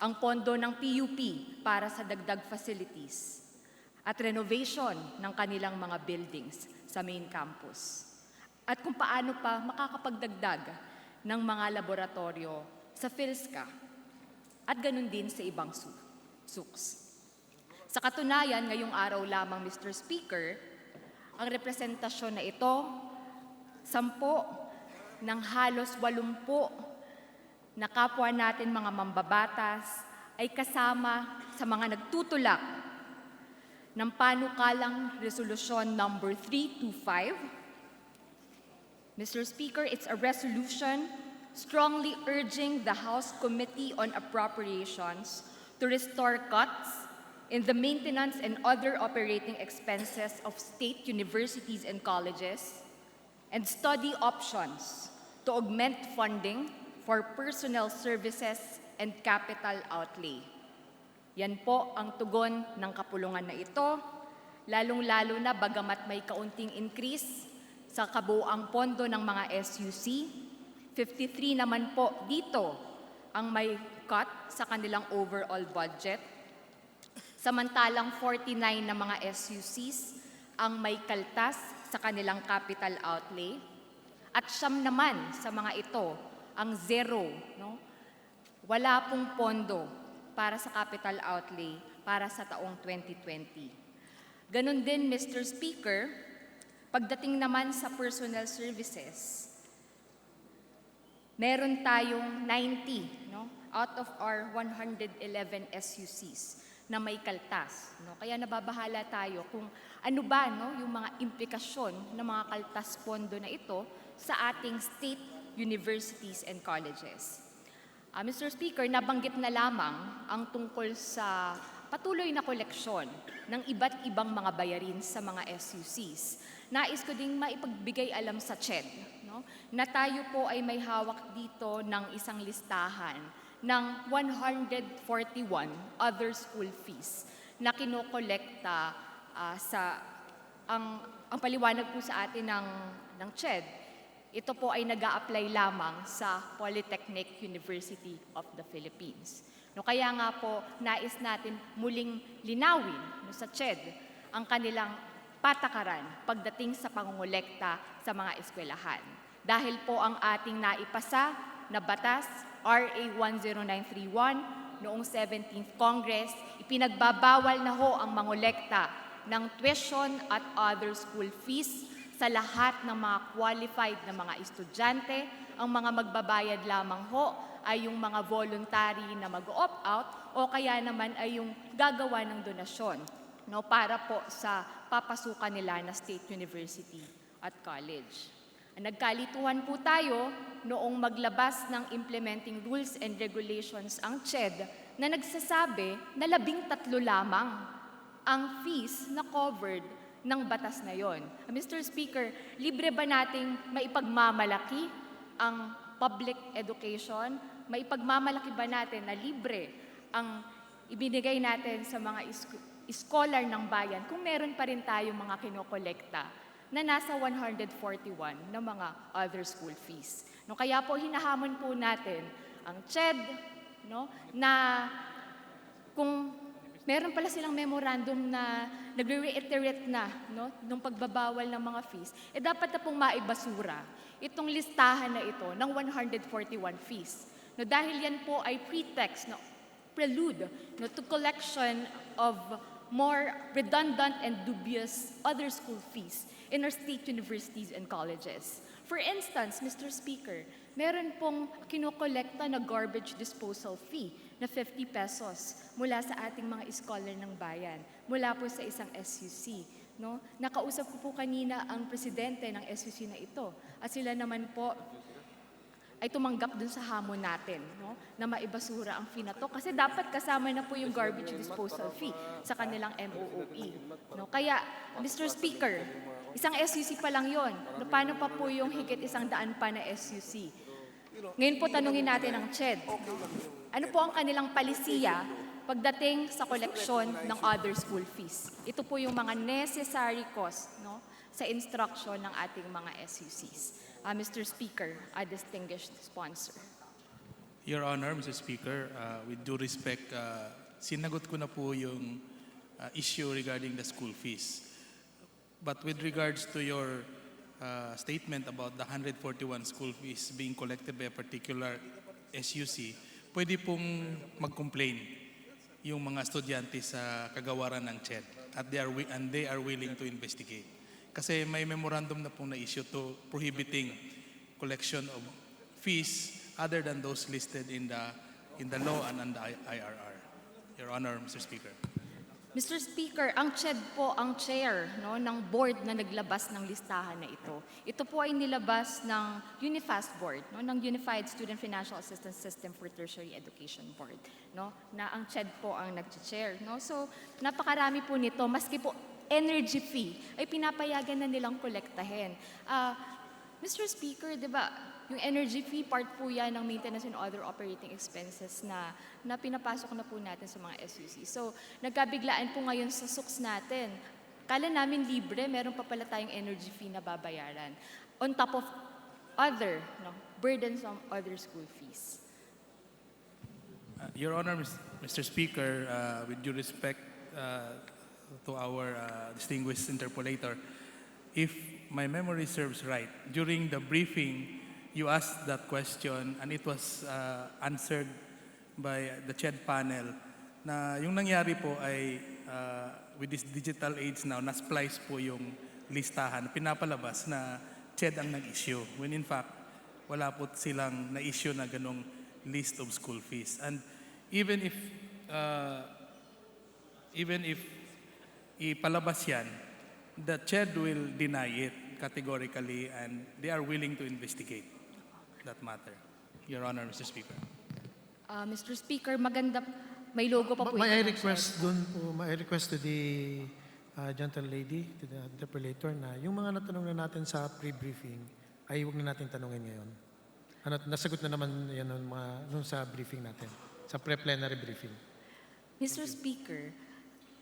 ang pondo ng PUP para sa dagdag facilities, at renovation ng kanilang mga buildings sa main campus. At kung paano pa makakapagdagdag ng mga laboratorio sa PhilSCA at ganun din sa ibang SUCs. Sa katunayan, ngayong araw lamang, Mr. Speaker, ang representasyon na ito, 10 ng halos 80 na kapwa natin mga mambabatas ay kasama sa mga nagtutulak ng panukalang Resolution number 325. Mr. Speaker, it's a resolution strongly urging the House Committee on Appropriations to restore cuts in the maintenance and other operating expenses of state universities and colleges, and study options to augment funding for personnel services and capital outlay. Yan po ang tugon ng kapulungan na ito, lalong-lalo na bagamat may kaunting increase sa kabuuang pondo ng mga SUC, 53 naman po dito ang may cut sa kanilang overall budget. Samantalang 49 na mga SUCs ang may kaltas sa kanilang capital outlay. At 9 naman sa mga ito ang zero. No? Wala pong pondo para sa capital outlay para sa taong 2020. Ganon din, Mr. Speaker, pagdating naman sa personnel services, meron tayong 90 out of our 111 SUCs na may kaltas. Kaya nababahala tayo kung ano ba yung mga implikasyon ng mga kaltas pondo na ito sa ating state universities and colleges. Mr. Speaker, nabanggit na lamang ang tungkol sa patuloy na koleksyon ng iba't ibang mga bayarin sa mga SUCs. Nais ko ding maipagbigay alam sa CHED no, na tayo po ay may hawak dito ng isang listahan ng 141 other school fees na kinokolekta ang paliwanag po sa atin ng CHED. Ito po ay nag-a-apply lamang sa Polytechnic University of the Philippines. No, kaya nga po, nais natin muling linawin sa CHED ang kanilang patakaran pagdating sa pangungulekta sa mga eskwelahan. Dahil po ang ating naipasa na batas, RA 10931, noong 17th Congress, ipinagbabawal na ho ang mangolekta ng tuition at other school fees sa lahat ng mga qualified na mga estudyante. Ang mga magbabayad lamang ho ay yung mga voluntary na mag-opt out o kaya naman ay yung gagawa ng donasyon, no, para po sa papasukan nila na state university at college. Nagkalituhan po tayo noong maglabas ng implementing rules and regulations ang CHED na nagsasabi na 13 lamang ang fees na covered ng batas na yon. Mr. Speaker, libre ba nating maipagmamalaki ang public education? Maipagmamalaki ba natin na libre ang ibinigay natin sa mga scholar ng bayan kung meron pa rin tayong mga kinokolekta na nasa 141 na mga other school fees? No, kaya po hinahamon po natin ang CHED, no, na kung meron pala silang memorandum na nagre-reiterate na, no, nung pagbabawal ng mga fees, dapat na pong maibasura itong listahan na ito ng 141 fees. No, dahil yan po ay pretext, no, prelude, no, to collection of more redundant and dubious other school fees in our state universities and colleges. For instance, Mr. Speaker, meron pong kinokolekta na garbage disposal fee na 50 pesos mula sa ating mga scholar ng bayan, mula po sa isang SUC. No? Nakausap ko po kanina ang presidente ng SUC na ito at sila naman po ay tumanggap dun sa hamon natin, no, na maibasura ang fee na to kasi dapat kasama na po yung garbage disposal fee sa kanilang MOOE. No? Kaya, Mr. Speaker, isang SUC pa lang yon. No, paano pa po yung higit 100 pa na SUC? Ngayon po tanungin natin ang CHED. No? Ano po ang kanilang palisiya pagdating sa koleksyon ng other school fees? Ito po yung mga necessary cost, no, sa instruction ng ating mga SUCs. Mr. Speaker, a distinguished sponsor. Your Honor, Mr. Speaker, with due respect, sinagot ko na po yung issue regarding the school fees. But with regards to your statement about the 141 school fees being collected by a particular SUC, pwede pong mag-complain yung mga estudyante sa kagawaran ng CHED at they are willing to investigate. Kasi may memorandum na pong na-issue to prohibiting collection of fees other than those listed in the law and on the IRR. Your Honor, Mr. Speaker. Mr. Speaker, ang CHED po ang chair, no, ng board na naglabas ng listahan na ito. Ito po ay nilabas ng UNIFAST Board, no, ng Unified Student Financial Assistance System for Tertiary Education Board, no, na ang CHED po ang nag-chair. No? So, napakarami po nito, maski po energy fee ay pinapayagan na nilang kolektahin. Mr. Speaker, di ba, yung energy fee, part po yan ng maintenance and other operating expenses na pinapasok na po natin sa mga SUC. So, nagkabiglaan po ngayon sa SUCs natin. Kala namin libre, meron pa pala tayong energy fee na babayaran. On top of other, no, burdensome other school fees. Your Honor, Mr. Speaker, with due respect to our distinguished interpolator, if my memory serves right, during the briefing, you asked that question and it was answered by the CHED panel na yung nangyari po ay with this digital age now, na-splice po yung listahan, pinapalabas na CHED ang nag-issue when in fact, wala po silang na-issue na ganong list of school fees. And even if ipalabas yan, the CHED will deny it categorically and they are willing to investigate that matter. Your Honor, Mr. Speaker. Mr. Speaker, maganda, may logo pa po. May I request to the gentle lady, to the interpolator, na yung mga natanong na natin sa pre-briefing, ay huwag na natin tanungin ngayon. Nasagot na naman yan nung sa briefing natin, sa pre-plenary briefing. Mr. Speaker,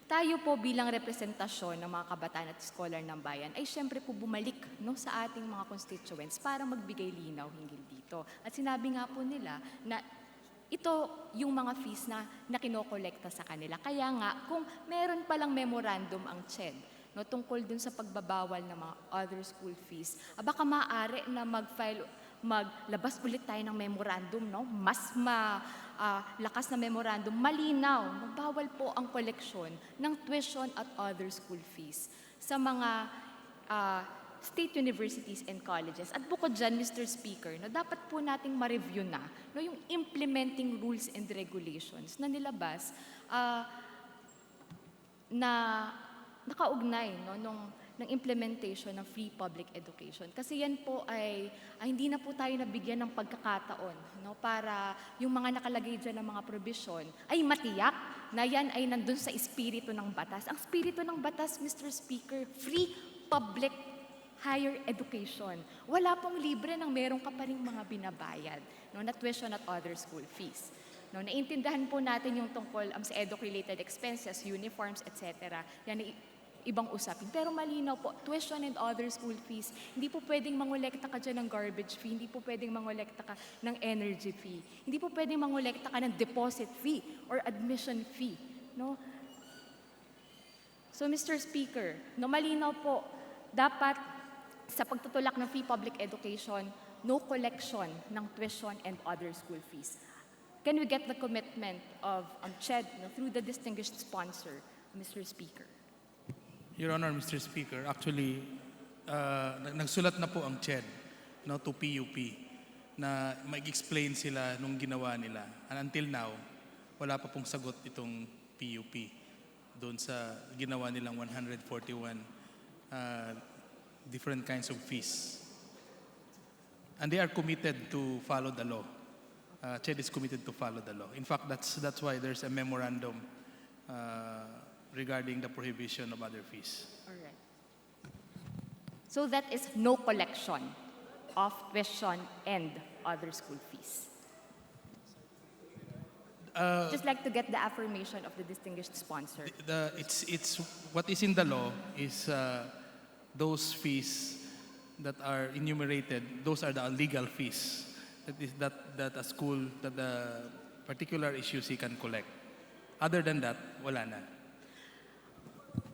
tayo po bilang representasyon ng mga kabataan at scholar ng bayan ay syempre po bumalik sa ating mga constituents para magbigay linaw hinggil dito. At sinabi nga po nila na ito yung mga fees na kinokolekta sa kanila. Kaya nga, kung meron palang memorandum ang CHED tungkol dun sa pagbabawal ng mga other school fees, baka maaari na maglabas ulit tayo ng memorandum, mas lakas na memorandum, malinaw, magbawal po ang koleksyon ng tuition at other school fees sa mga state universities and colleges. At bukod dyan, Mr. Speaker, dapat po nating ma-review na yung implementing rules and regulations na nilabas na nakaugnay ng implementation ng free public education. Kasi yan po ay hindi na po tayo nabigyan ng pagkakataon para yung mga nakalagay dyan ng mga provision ay matiyak na yan ay nandun sa espiritu ng batas. Ang espiritu ng batas, Mr. Speaker, free public higher education. Wala pong libre nang meron ka pa rin mga binabayad na tuition at other school fees. Naintindahan po natin yung tungkol sa edu-related expenses, uniforms, etc. Yan ay ibang usapin. Pero malinaw po, tuition and other school fees, hindi po pwedeng mangolekta ka dyan ng garbage fee, hindi po pwedeng mangolekta ka ng energy fee, hindi po pwedeng mangolekta ka ng deposit fee or admission fee. So, Mr. Speaker, malinaw po, dapat sa pagtutulak ng free public education, no collection ng tuition and other school fees. Can we get the commitment of CHED through the distinguished sponsor, Mr. Speaker? Your Honor, Mr. Speaker, actually, nagsulat na po ang CHED to PUP na mag-explain sila nung ginawa nila. And until now, wala pa pong sagot itong PUP doon sa ginawa nilang 141 different kinds of fees. And they are committed to follow the law. CHED is committed to follow the law. In fact, that's why there's a memorandum regarding the prohibition of other fees. All right. So that is no collection of tuition and other school fees. Just like to get the affirmation of the distinguished sponsor. It's what is in the law is those fees that are enumerated. Those are the legal fees that a school that the particular SUC can collect. Other than that, wala na.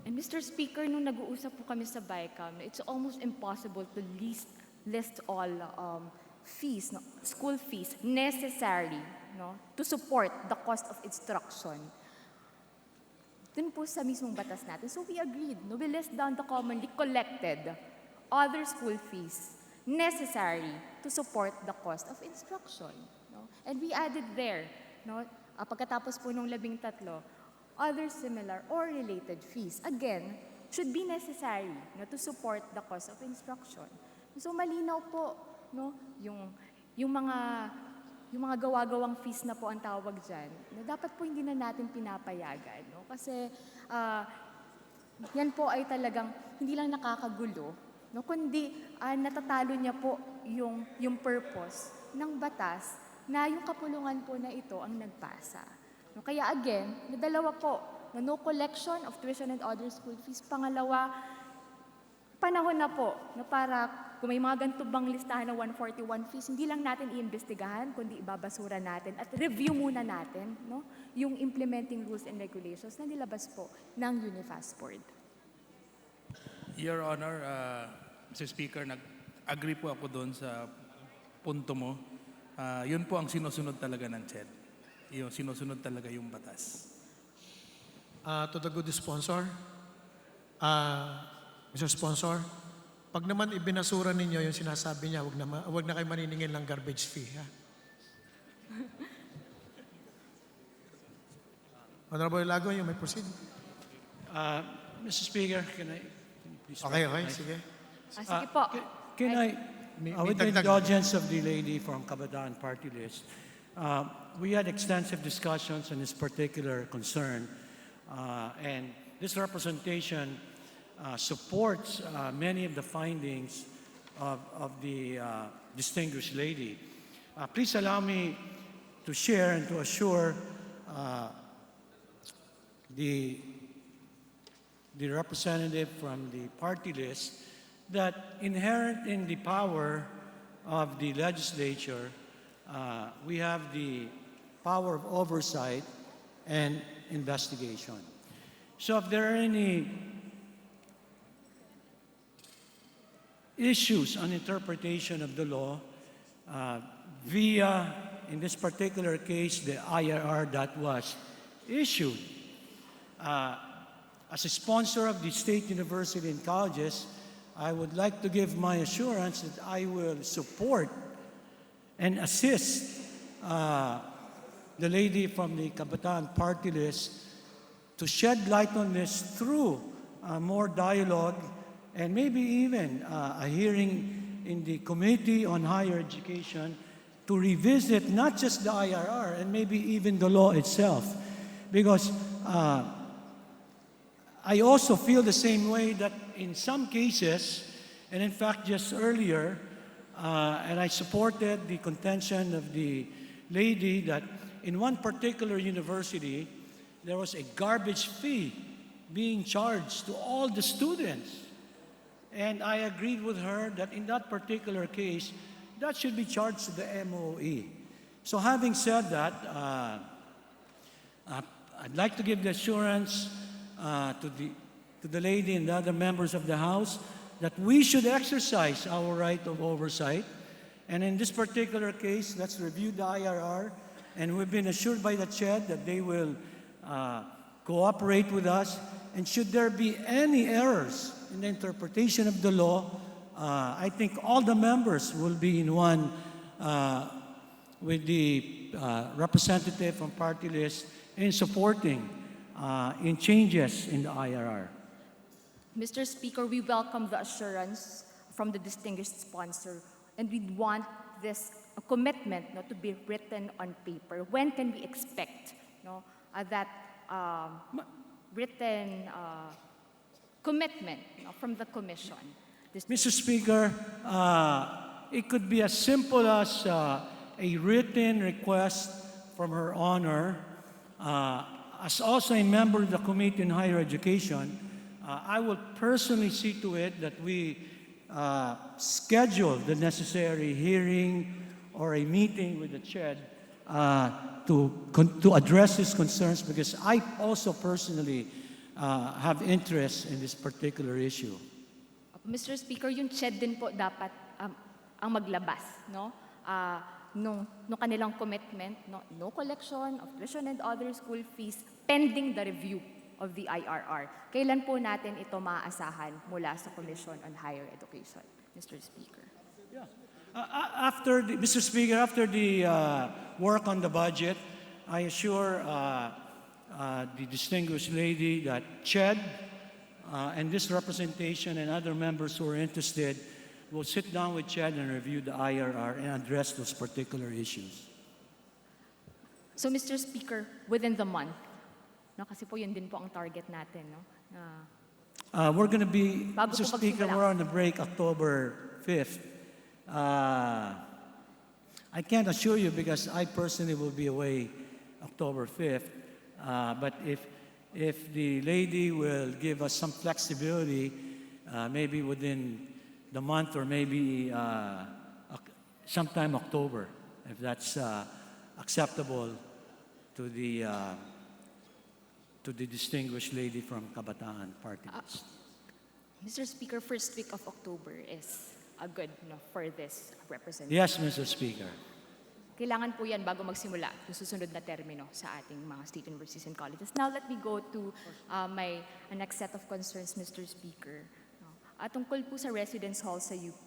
And Mr. Speaker, nung nag-uusap po kami sa BICAM, it's almost impossible to list all fees, school fees necessary to support the cost of instruction. Dun po sa mismong batas natin. So we agreed, we list down the commonly collected other school fees necessary to support the cost of instruction. And we added there, pagkatapos po nung 13, other similar or related fees, again, should be necessary to support the cost of instruction. So malinaw po, yung mga gawa-gawang fees na po ang tawag dyan, dapat po hindi na natin pinapayagan. Kasi yan po ay talagang hindi lang nakakagulo, kundi natatalo niya po yung purpose ng batas na yung kapulungan po na ito ang nagpasa. Kaya again, dalawa po, no collection of tuition and other school fees. Pangalawa, panahon na po para kung may mga ganito bang listahan ng 141 fees, hindi lang natin iimbestigahan, kundi ibabasura natin at review muna natin yung implementing rules and regulations na nilabas po ng Unifast Board. Your Honor, Mr. Speaker, nag-agree po ako doon sa punto mo. Yun po ang sinusunod talaga ng CHED. Yung sinusunod talaga yung batas. To the good sponsor, Mr. Sponsor, pag naman ibinasura ninyo yung sinasabi niya, wag na kayo maniningil ng garbage fee. Ha? Honorable Lago, you may proceed. Mr. Speaker, can I please... Okay, sige. Sige po. Can I, with the indulgence of the lady from Kabataan Party List, we had extensive discussions on this particular concern, and this representation supports many of the findings of the distinguished lady. Please allow me to share and to assure the representative from the party list that inherent in the power of the legislature, we have the power of oversight and investigation. So if there are any issues on interpretation of the law via, in this particular case, the IRR that was issued, as a sponsor of the state university and colleges, I would like to give my assurance that I will support and assist the lady from the Kabataan party list to shed light on this through more dialogue and maybe even a hearing in the Committee on Higher Education to revisit not just the IRR and maybe even the law itself. Because I also feel the same way that in some cases, and in fact just earlier, and I supported the contention of the lady that in one particular university, there was a garbage fee being charged to all the students. And I agreed with her that in that particular case, that should be charged to the MOE. So having said that, I'd like to give the assurance to the lady and the other members of the House that we should exercise our right of oversight. And in this particular case, let's review the IRR. And we've been assured by the CHED that they will cooperate with us. And should there be any errors in the interpretation of the law, I think all the members will be in one with the representative from party list in supporting in changes in the IRR. Mr. Speaker, we welcome the assurance from the distinguished sponsor, and we want this commitment to be written on paper. When can we expect that written commitment from the Commission? Mr. Speaker, it could be as simple as a written request from Her Honor. As also a member of the Committee on Higher Education, I will personally see to it that we schedule the necessary hearing or a meeting with the CHED to address these concerns, because I also personally have interest in this particular issue. Mr. Speaker, yung CHED din po dapat ang maglabas, nung kanilang commitment, no collection of tuition and other school fees pending the review of the IRR. Kailan po natin ito maaasahan mula sa Commission on Higher Education, Mr. Speaker? Mr. Speaker, after the work on the budget, I assure the distinguished lady that CHED and this representation and other members who are interested will sit down with CHED and review the IRR and address those particular issues. So, Mr. Speaker, within the month, kasi po yun din po ang target natin, we're going to be, Bago Mr. po Speaker, magsimula. we're on the break October 5th. I can't assure you because I personally will be away October 5th. But if the lady will give us some flexibility, maybe within the month or maybe sometime October, if that's acceptable to the distinguished lady from Kabataan Party List. Mr. Speaker, first week of October is good for this representation. Yes, Mr. Speaker. Kailangan po yan bago magsimula yung susunod na termino sa ating mga state universities and colleges. Now, let me go to my next set of concerns, Mr. Speaker. Tungkol po sa residence hall sa UP.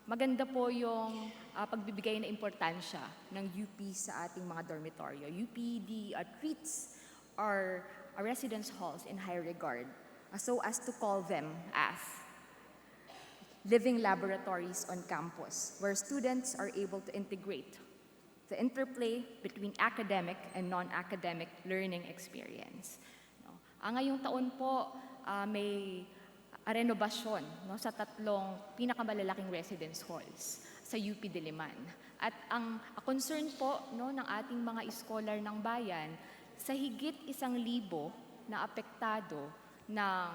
Maganda po yung pagbibigay na importansya ng UP sa ating mga dormitoryo. UPD treats our residence halls in high regard so as to call them as living laboratories on campus where students are able to integrate the interplay between academic and non-academic learning experience. Ngayong taon po, may renovasyon no, sa tatlong pinakamalalaking residence halls sa UP Diliman. At ang concern po no, ng ating mga scholar ng bayan, sa higit 1,000 na apektado ng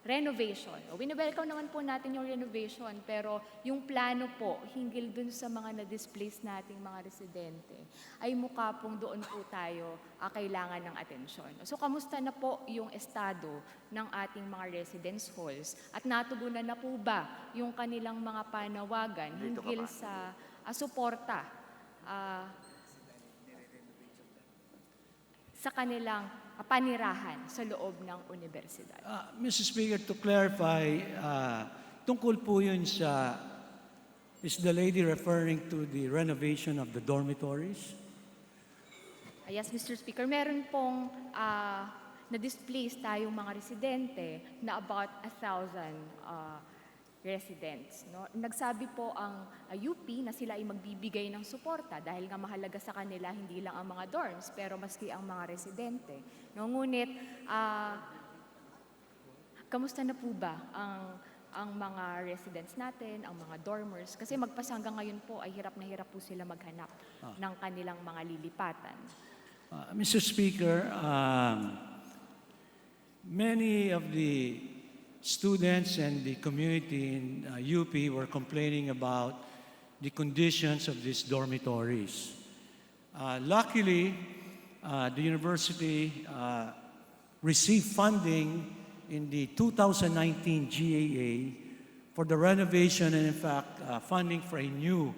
renovation. Wini-welcome naman po natin yung renovation, pero yung plano po hinggil dun sa mga na-displace nating mga residente ay mukha pong doon po tayo kailangan ng atensyon. So, kamusta na po yung estado ng ating mga residence halls at natugunan na po ba yung kanilang mga panawagan hinggil sa suporta sa kanilang panirahan sa loob ng universidad? Mr. Speaker, to clarify, tungkol po yun sa, is the lady referring to the renovation of the dormitories? Yes, Mr. Speaker, meron pong na-displace tayong mga residente na about 1,000 residents. No? Nagsabi po ang UP na sila ay magbibigay ng suporta dahil nga mahalaga sa kanila hindi lang ang mga dorms pero maski ang mga residente. No? Ngunit, kamusta na po ba ang mga residents natin, ang mga dormers? Kasi magpasanggang ngayon po ay hirap na hirap po sila maghanap ng kanilang mga lilipatan. Mr. Speaker, many of the students and the community in UP were complaining about the conditions of these dormitories. Luckily, the university received funding in the 2019 GAA for the renovation and, in fact, funding for a new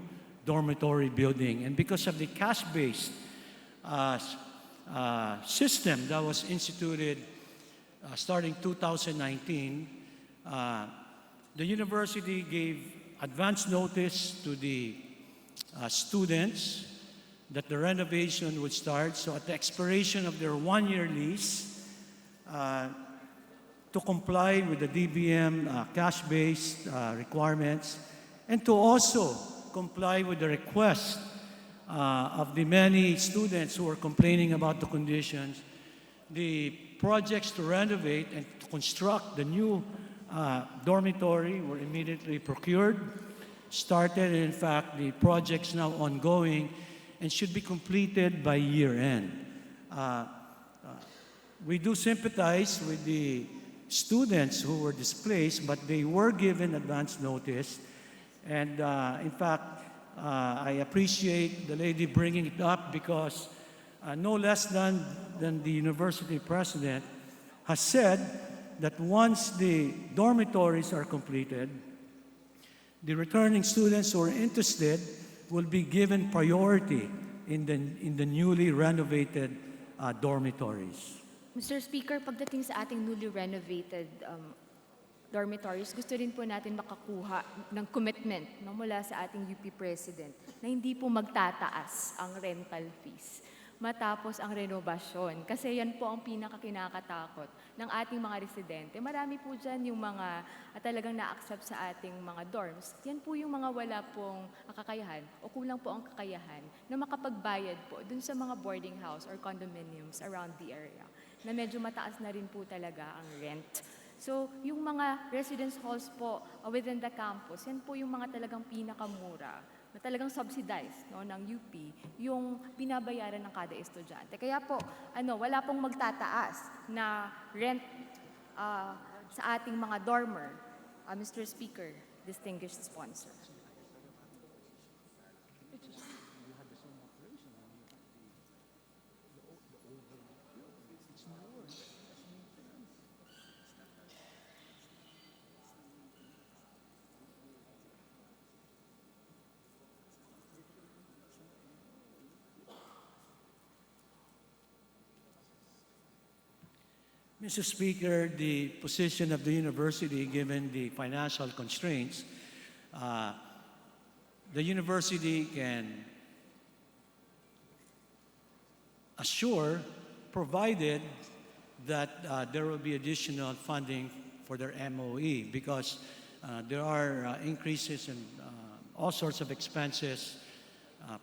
dormitory building. And because of the cash-based system that was instituted starting 2019, the university gave advance notice to the students that the renovation would start. So at the expiration of their one-year lease, to comply with the DBM cash-based requirements, and to also comply with the request of the many students who are complaining about the conditions, the projects to renovate and to construct the new dormitory were immediately procured, started, and in fact, the project's now ongoing and should be completed by year-end. We do sympathize with the students who were displaced, but they were given advance notice. And in fact, I appreciate the lady bringing it up because no less than the university president has said that once the dormitories are completed, the returning students who are interested will be given priority in the newly renovated dormitories. Mr. Speaker, pagdating sa ating newly renovated dormitories, gusto rin po natin makakuha ng commitment mula sa ating UP President na hindi po magtataas ang rental fees matapos ang renovasyon. Kasi yan po ang pinakakinakatakot ng ating mga residente. Marami po dyan yung mga talagang na-accept sa ating mga dorms. Yan po yung mga wala pong kakayahan o kulang po ang kakayahan na makapagbayad po dun sa mga boarding house or condominiums around the area na medyo mataas na rin po talaga ang rent. So, yung mga residence halls po within the campus, yan po yung mga talagang pinakamura na talagang subsidized ng UP, yung binabayaran ng kada estudyante. Kaya po, wala pong magtataas na rent sa ating mga dormer, Mr. Speaker, distinguished sponsor. Mr. Speaker, the position of the university, given the financial constraints, the university can assure, provided that there will be additional funding for their MOE, because there are increases in all sorts of expenses,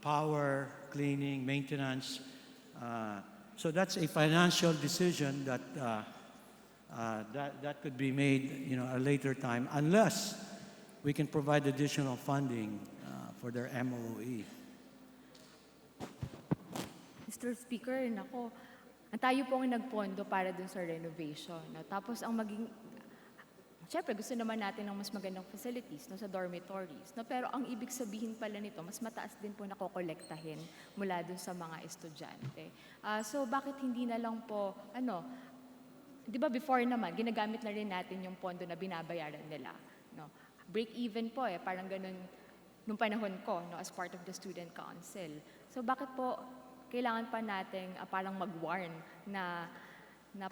power, cleaning, maintenance. So that's a financial decision that that could be made, a later time, unless we can provide additional funding for their MOE. Mr. Speaker, nako, tayo po ang nagpondo para dun sa renovation. No? Tapos ang siyempre gusto naman natin ng mas magandang facilities no, sa dormitories. No? Pero ang ibig sabihin pala nito, mas mataas din po nakokolektahin mula dun sa mga estudyante. So bakit hindi na lang po, di ba before naman, ginagamit na rin natin yung pondo na binabayaran nila. No? Break even po parang ganun nung panahon ko no, as part of the student council. So bakit po kailangan pa nating parang mag-warn na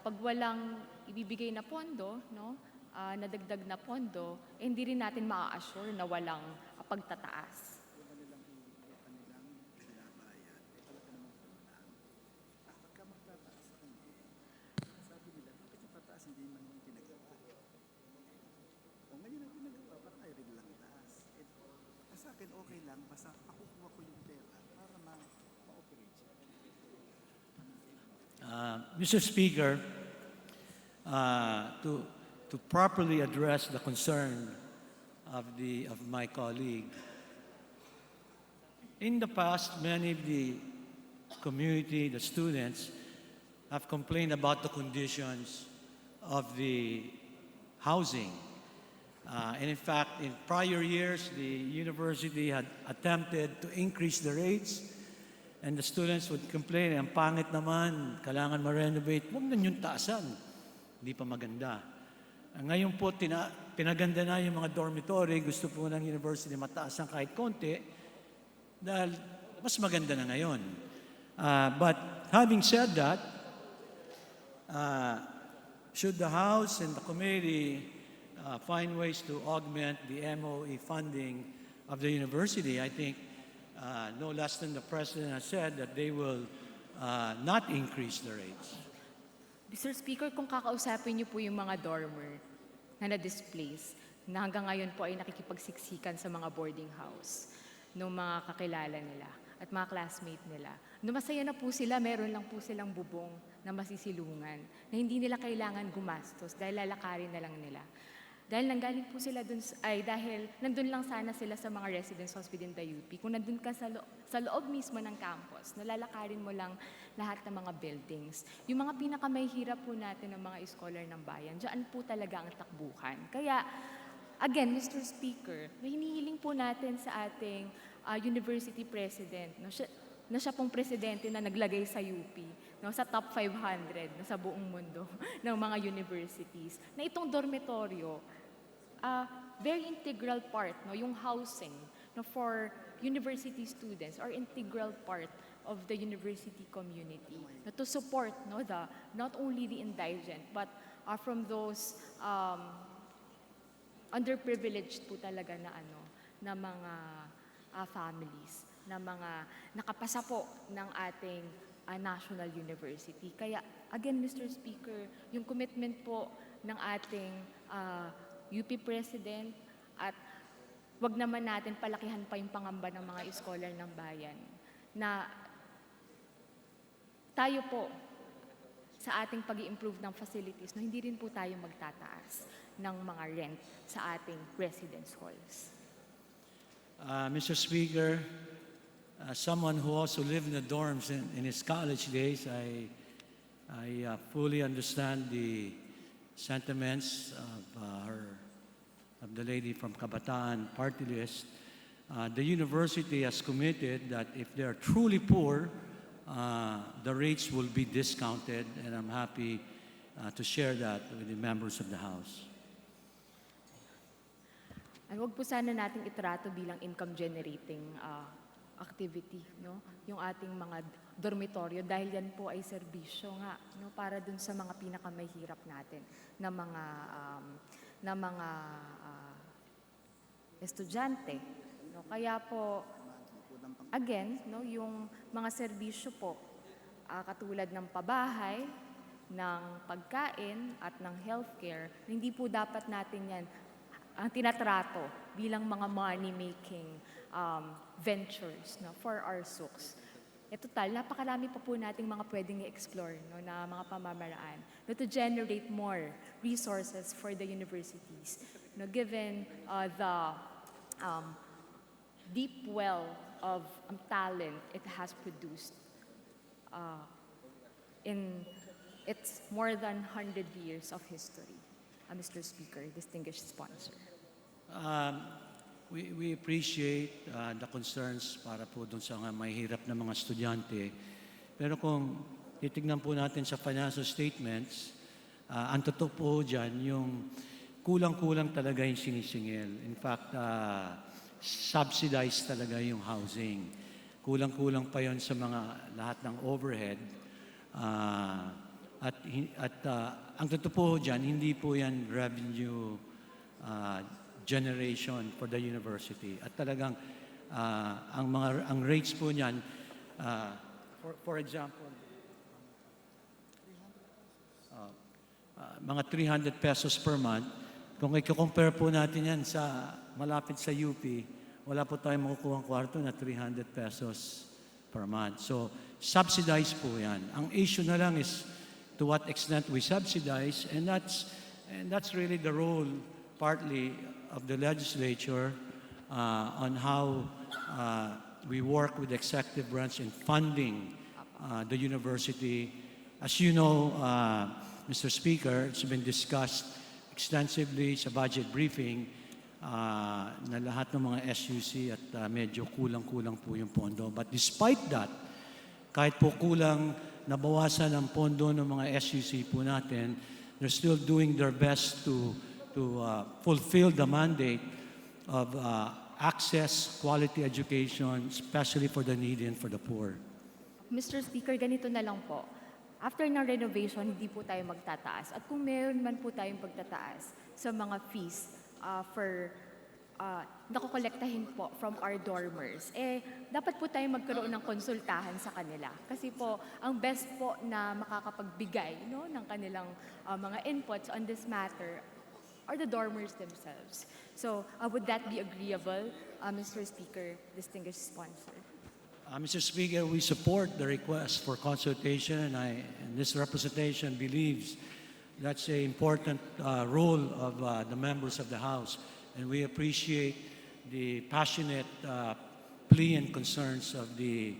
pag walang ibibigay na pondo, no, nadagdag na pondo, hindi rin natin maa-assure na walang pagtataas. Okay lang, basta pakukuha ko yung pera para ma-operate siya. Mr. Speaker, to properly address the concern of my colleague, in the past, many of the community, the students, have complained about the conditions of the housing. And in fact, in prior years, the university had attempted to increase the rates, and the students would complain, ang pangit naman, kailangan ma-renovate, huwag na yung taasan. Hindi pa maganda. Ngayon po, pinaganda na yung mga dormitory, gusto po ng university mataasan kahit konti, dahil mas maganda na ngayon. But having said that, should the House and the committee find ways to augment the MOE funding of the university, I think no less than the President has said that they will not increase the rates. Mr. Speaker, kung kakausapin niyo po yung mga dormer na na-displace, na hanggang ngayon po ay nakikipagsiksikan sa mga boarding house ng mga kakilala nila at mga classmate nila. Nung masaya na po sila, meron lang po silang bubong na masisilungan na hindi nila kailangan gumastos dahil lalakarin na lang nila. Dahil nanggaling po sila dahil nandun lang sana sila sa mga residence halls within the UP. Kung nandun ka sa loob mismo ng campus, nalalakarin mo lang lahat ng mga buildings. Yung mga pinakamahihirap po natin ng mga scholar ng bayan, dyan po talaga ang takbuhan. Kaya, again, Mr. Speaker, hinihiling po natin sa ating university president, na siya pong presidente na naglagay sa UP, sa top 500 sa buong mundo ng mga universities, na itong dormitoryo, very integral part, yung housing for university students or integral part of the university community to support not only the indigent but from those underprivileged po talaga na mga families, na mga nakapasa po ng ating national university. Kaya again, Mr. Speaker, yung commitment po ng ating UP President at wag naman natin palakihan pa yung pangamba ng mga scholar ng bayan na tayo po sa ating pag-i-improve ng facilities, no, hindi rin po tayo magtataas ng mga rent sa ating residence halls. Mr. Speaker, someone who also lived in the dorms in his college days, I fully understand the sentiments of the lady from Kabataan party list. The university has committed that if they are truly poor, the rates will be discounted, and I'm happy to share that with the members of the House. Huwag po sana nating itrato bilang income-generating activity, no? Yung ating mga dormitoryo, dahil yan po ay serbisyo nga, no? Para dun sa mga pinakamahirap natin na mga estudyante. No? Kaya po, again, no, yung mga serbisyo po, katulad ng pabahay, ng pagkain at ng healthcare, hindi po dapat natin yan ang tinatrato bilang mga money-making ventures, no, for our SUCs. total, napakarami pa po nating mga pwedeng i-explore, no, na mga pamamaraan, no, to generate more resources for the universities, no, given the deep well of talent it has produced in its more than 100 years of history. Mr. Speaker, distinguished sponsor. We appreciate the concerns para po dun sa mahihirap na mga estudyante. Pero kung titignan po natin sa financial statements, ang totoo po dyan, yung kulang-kulang talaga yung sinisingil. In fact, subsidized talaga yung housing. Kulang-kulang pa yon sa mga lahat ng overhead. At ang totoo po dyan, hindi po yan revenue generation for the university. At talagang ang rates po niyan, for example, mga 300 pesos per month. Kung i-compare po natin yan sa malapit sa UP, wala po tayong makukuha kwarto na 300 pesos per month. So, subsidized po yan. Ang issue na lang is to what extent we subsidize, and that's really the role partly of the legislature on how we work with the executive branch in funding the university. As you know, Mr. Speaker, it's been discussed extensively sa budget briefing na lahat ng mga SUC at medyo kulang-kulang po yung pondo. But despite that, kahit po kulang, nabawasan ang pondo ng mga SUC po natin, they're still doing their best to fulfill the mandate of access, quality education, especially for the needy and for the poor. Mr. Speaker, ganito na lang po. After ng renovation, hindi po tayo magtataas. At kung meron man po tayong pagtataas sa mga fees nakukolektahin po from our dormers, dapat po tayo magkaroon ng konsultahan sa kanila. Kasi po, ang best po na makakapagbigay, no, ng kanilang mga inputs on this matter are the dormers themselves. So, would that be agreeable, Mr. Speaker, distinguished sponsor? Mr. Speaker, we support the request for consultation, and this representation believes that's an important role of the members of the House, and we appreciate the passionate plea and concerns of the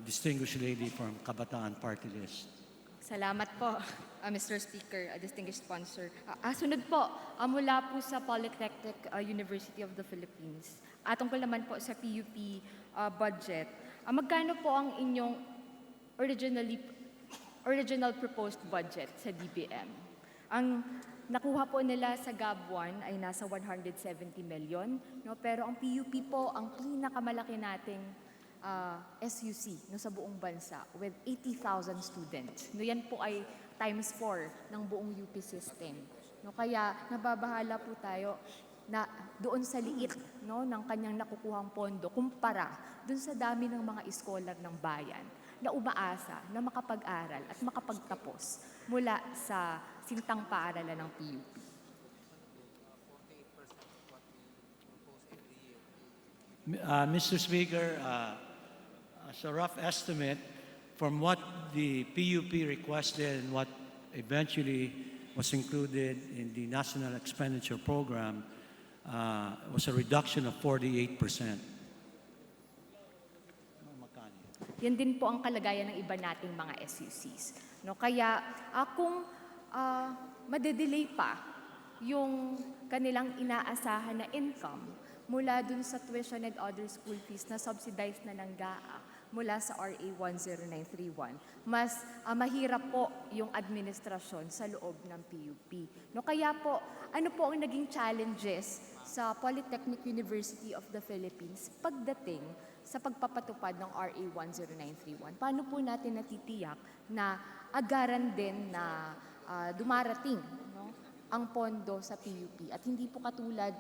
distinguished lady from Kabataan Party List. Salamat po, Mr. Speaker, distinguished sponsor. Sunod po, mula po sa Polytechnic University of the Philippines. Tungkol naman po sa PUP budget, magkano po ang inyong original proposed budget sa DBM? Ang nakuha po nila sa GAB1 ay nasa 170 million, no? Pero ang PUP po ang pinakamalaki nating SUC no, sa buong bansa with 80,000 students. No, yan po ay times 4 ng buong UP system. No, kaya nababahala po tayo na doon sa liit, no, ng kanyang nakukuhang pondo kumpara doon sa dami ng mga scholar ng bayan na umaasa na makapag-aral at makapagtapos mula sa sintang paaralan ng PUP. Mr. Speaker, as a rough estimate, from what the PUP requested and what eventually was included in the National Expenditure Program, was a reduction of 48%. Yan din po ang kalagayan ng iba nating mga SUCs. No, kaya kung madedelay pa yung kanilang inaasahan na income mula dun sa tuition and other school fees na subsidized na ng GAA mula sa RA 10931, mas mahirap po yung administrasyon sa loob ng PUP. No, kaya po, ano po ang naging challenges sa Polytechnic University of the Philippines pagdating sa pagpapatupad ng RA 10931? Paano po natin natitiyak na agaran din na dumarating, no, ang pondo sa PUP at hindi po katulad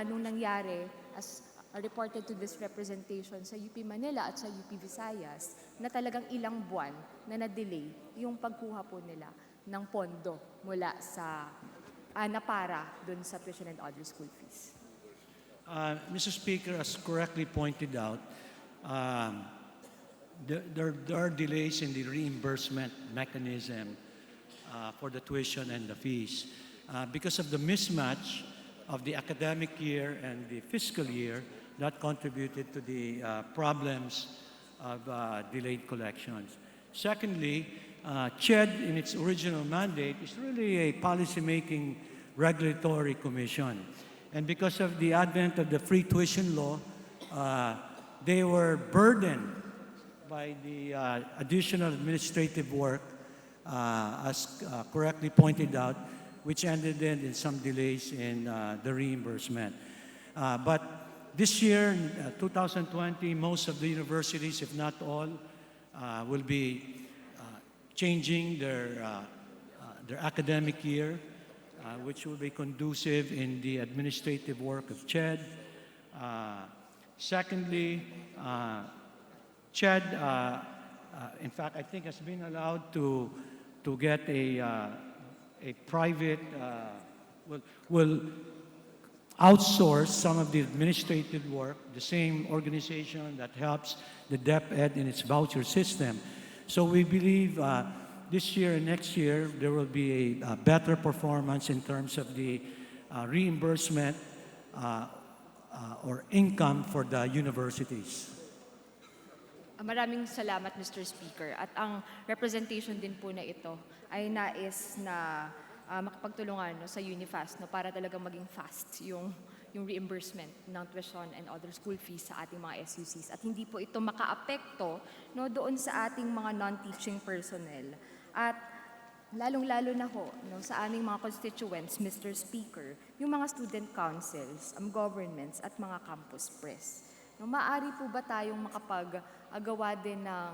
nung nangyari as reported to this representation sa UP Manila at sa UP Visayas na talagang ilang buwan na na-delay yung pagkuha po nila ng pondo mula sa na para dun sa tuition and other school fees. Mr. Speaker, as correctly pointed out, there are delays in the reimbursement mechanism for the tuition and the fees. Because of the mismatch of the academic year and the fiscal year, that contributed to the problems of delayed collections. Secondly, CHED in its original mandate is really a policy-making regulatory commission. And because of the advent of the free tuition law, they were burdened by the additional administrative work, as correctly pointed out, which ended in some delays in the reimbursement. But this year, in 2020, most of the universities, if not all, will be changing their academic year, which will be conducive in the administrative work of CHED. Secondly, CHED, in fact, I think has been allowed to get a private, will outsource some of the administrative work, the same organization that helps the DepEd in its voucher system. So we believe this year and next year there will be a better performance in terms of the reimbursement or income for the universities. Maraming salamat, Mr. Speaker. At ang representation din po na ito ay nais na makapagtulungan sa Unifast para talagang maging fast yung reimbursement ng tuition and other school fees sa ating mga SUCs. At hindi po ito makaapekto doon sa ating mga non-teaching personnel. At lalong-lalo na sa aming mga constituents, Mr. Speaker, yung mga student councils, governments at mga campus press. Maaari po ba tayong makapag-agawa din ng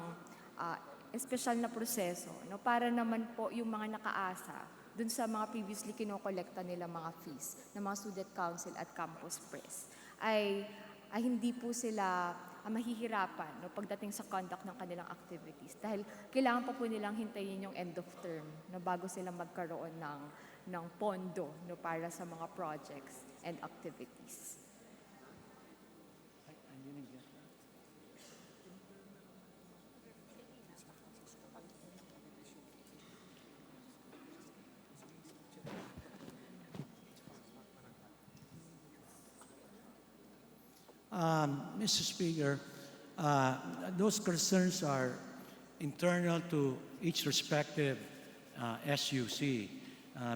espesyal na proseso para naman po yung mga nakaasa dun sa mga previously kinokolekta nila mga fees ng mga student council at campus press ay hindi po sila mahihirapan pagdating sa conduct ng kanilang activities dahil kailangan pa po nilang hintayin yung end of term bago sila magkaroon ng pondo para sa mga projects and activities. Mr. Speaker, those concerns are internal to each respective SUC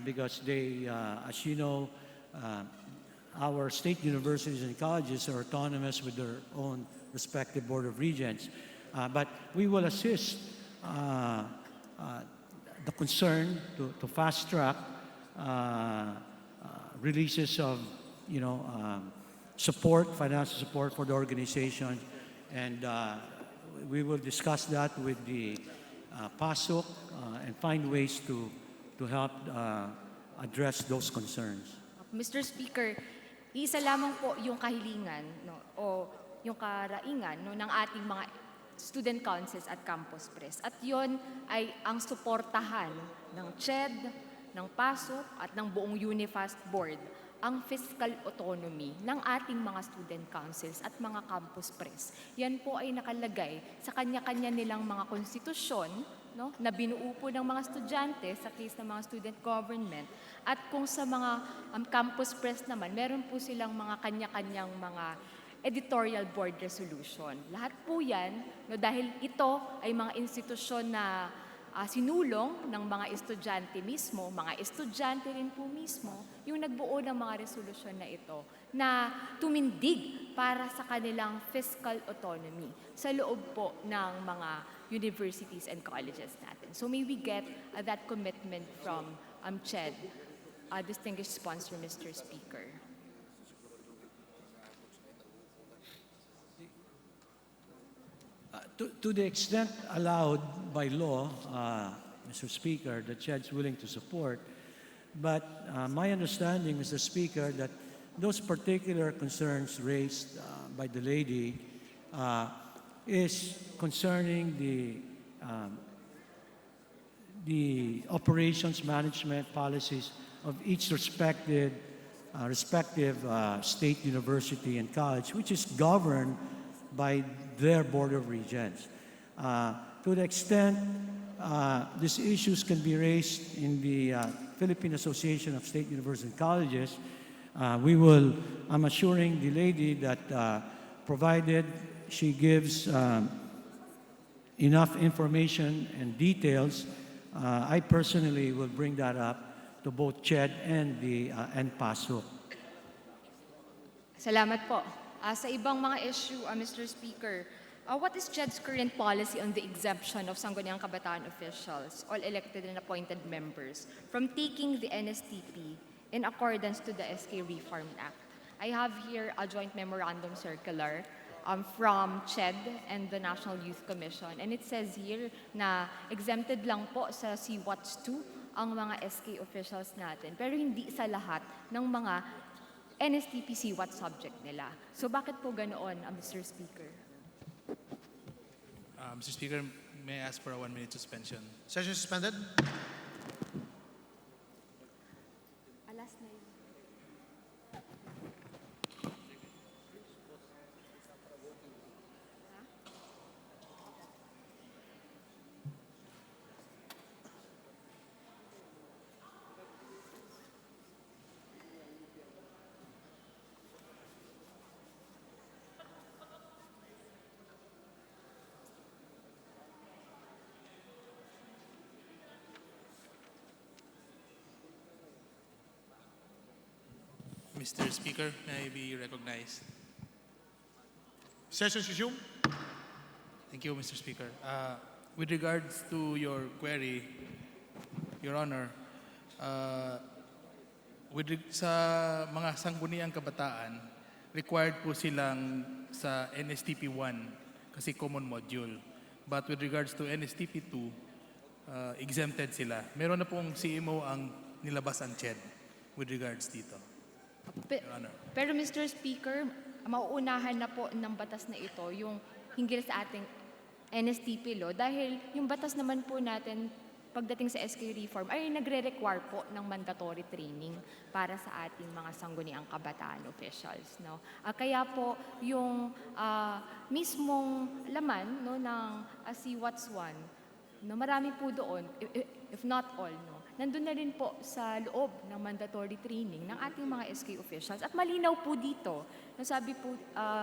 because they, as you know, our state universities and colleges are autonomous with their own respective Board of Regents. But we will assist the concern to fast track releases of, support, financial support for the organization, and we will discuss that with the PASOK and find ways to help address those concerns. Mr. Speaker, isa lamang po yung kahilingan o yung karaingan ng ating mga student councils at campus press. At yon ay ang suportahan ng CHED, ng PASOK at ng buong Unifast Board ang fiscal autonomy ng ating mga student councils at mga campus press. Yan po ay nakalagay sa kanya-kanya nilang mga konstitusyon na binuo po ng mga estudyante sa case ng mga student government. At kung sa mga campus press naman, meron po silang mga kanya-kanyang mga editorial board resolution. Lahat po yan dahil ito ay mga institusyon na sinulong ng mga estudyante mismo, mga estudyante rin po mismo, yung nagbuo ng mga resolusyon na ito na tumindig para sa kanilang fiscal autonomy sa loob po ng mga universities and colleges natin. So may we get that commitment from CHED, distinguished sponsor, Mr. Speaker. To the extent allowed by law, Mr. Speaker, the CHED is willing to support. But my understanding, Mr. Speaker, that those particular concerns raised by the lady is concerning the operations management policies of each respective state university and college, which is governed by their Board of Regents. To the extent these issues can be raised in the Philippine Association of State Universities and Colleges, I'm assuring the lady that provided she gives enough information and details, I personally will bring that up to both CHED and PASO. Salamat po. Sa ibang mga issue, Mr. Speaker, what is CHED's current policy on the exemption of Sangguniang Kabataan officials, all elected and appointed members, from taking the NSTP in accordance to the SK Reform Act? I have here a joint memorandum circular from CHED and the National Youth Commission, and it says here na exempted lang po sa CWATS 2 ang mga SK officials natin, pero hindi sa lahat ng mga NSTP CWATS subject nila. So bakit po ganoon, Mr. Speaker? Mr. Speaker, may I ask for a 1-minute suspension? Session suspended. Alas na yun. Mr. Speaker, may I be recognized? Session resumed. Thank you, Mr. Speaker. With regards to your query, Your Honor, sa mga sangguniang kabataan, required po silang sa NSTP 1 kasi common module. But with regards to NSTP 2, exempted sila. Meron na pong CMO ang nilabas ang CHED with regards dito. Your Honor. Pero Mr. Speaker, mauunahan na po ng batas na ito yung hinggil sa ating NSTP law dahil yung batas naman po natin pagdating sa SK reform ay nagre-require po ng mandatory training para sa ating mga sangguniang kabataan officials. No? Kaya po yung mismong laman no, ng CWATS 1, no, marami po doon, if not all, no, nandun na rin po sa loob ng mandatory training ng ating mga SK officials. At malinaw po dito, nasabi po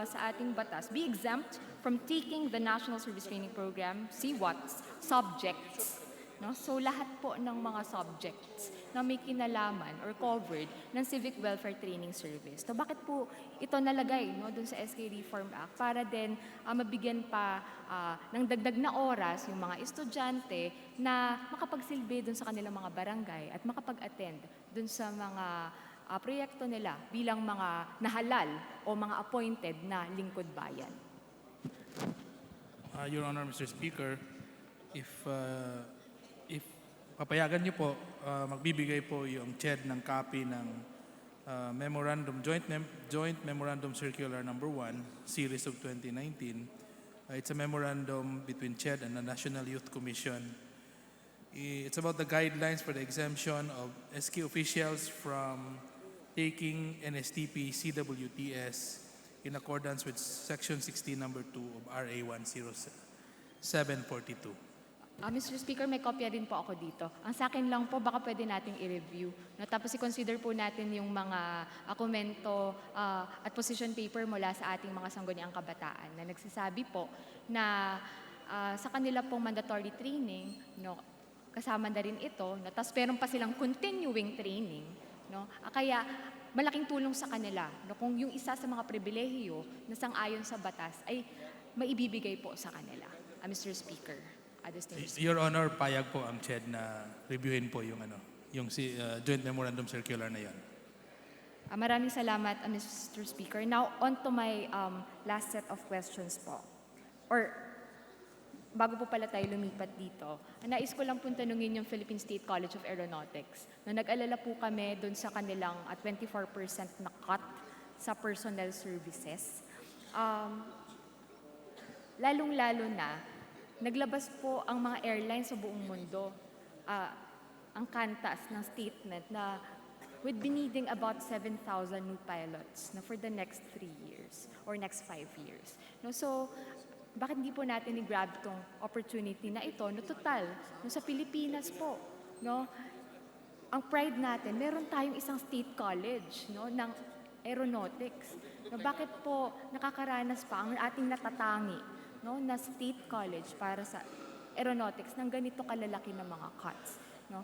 sa ating batas, be exempt from taking the National Service Training Program, CWATS, subjects. No? So lahat po ng mga subjects na may kinalaman or covered ng Civic Welfare Training Service. So bakit po ito nalagay no, dun sa SK Reform Act para din mabigyan pa ng dagdag na oras yung mga estudyante na makapagsilbi dun sa kanilang mga barangay at makapag-attend dun sa mga proyekto nila bilang mga nahalal o mga appointed na lingkod bayan. Your Honor, Mr. Speaker, if papayagan niyo po, magbibigay po yung CHED ng copy ng Joint Memorandum Circular Number 1, Series of 2019. It's a memorandum between CHED and the National Youth Commission. It's about the guidelines for the exemption of SK officials from taking NSTP CWTS in accordance with Section 16, Number 2 of RA 10742. Mr. Speaker, may kopya din po ako dito. Ang sa akin lang po, baka pwede nating i-review. No? Tapos i-consider po natin yung mga komento at position paper mula sa ating mga sangguniang kabataan na nagsasabi po na sa kanila pong mandatory training, no, kasama na rin ito, no? Tapos meron pa silang continuing training. No? Kaya malaking tulong sa kanila no? Kung yung isa sa mga pribilehiyo na sang-ayon sa batas ay maibibigay po sa kanila. Mr. Speaker. Your Honor, payag po ang CHED na reviewin po yung Joint Memorandum Circular na yan. Maraming salamat, Mr. Speaker. Now, on to my last set of questions po. Or, bago po pala tayo lumipat dito, nais ko lang po tanungin yung Philippine State College of Aeronautics. Na nag-alala po kami doon sa kanilang 24% na cut sa personnel services. Lalong-lalo na, naglabas po ang mga airlines sa buong mundo, ang kantas ng statement na we'd be needing about 7,000 new pilots na for the next 3 years or next 5 years. No, so, Bakit hindi po natin i-grab tong opportunity na ito no total no sa Pilipinas po, no? Ang pride natin, meron tayong isang state college, no, ng aeronautics. No, bakit po nakakaranas pa ang ating natatangi, no, na state college para sa aeronautics ng ganito kalalaki na mga cuts, no?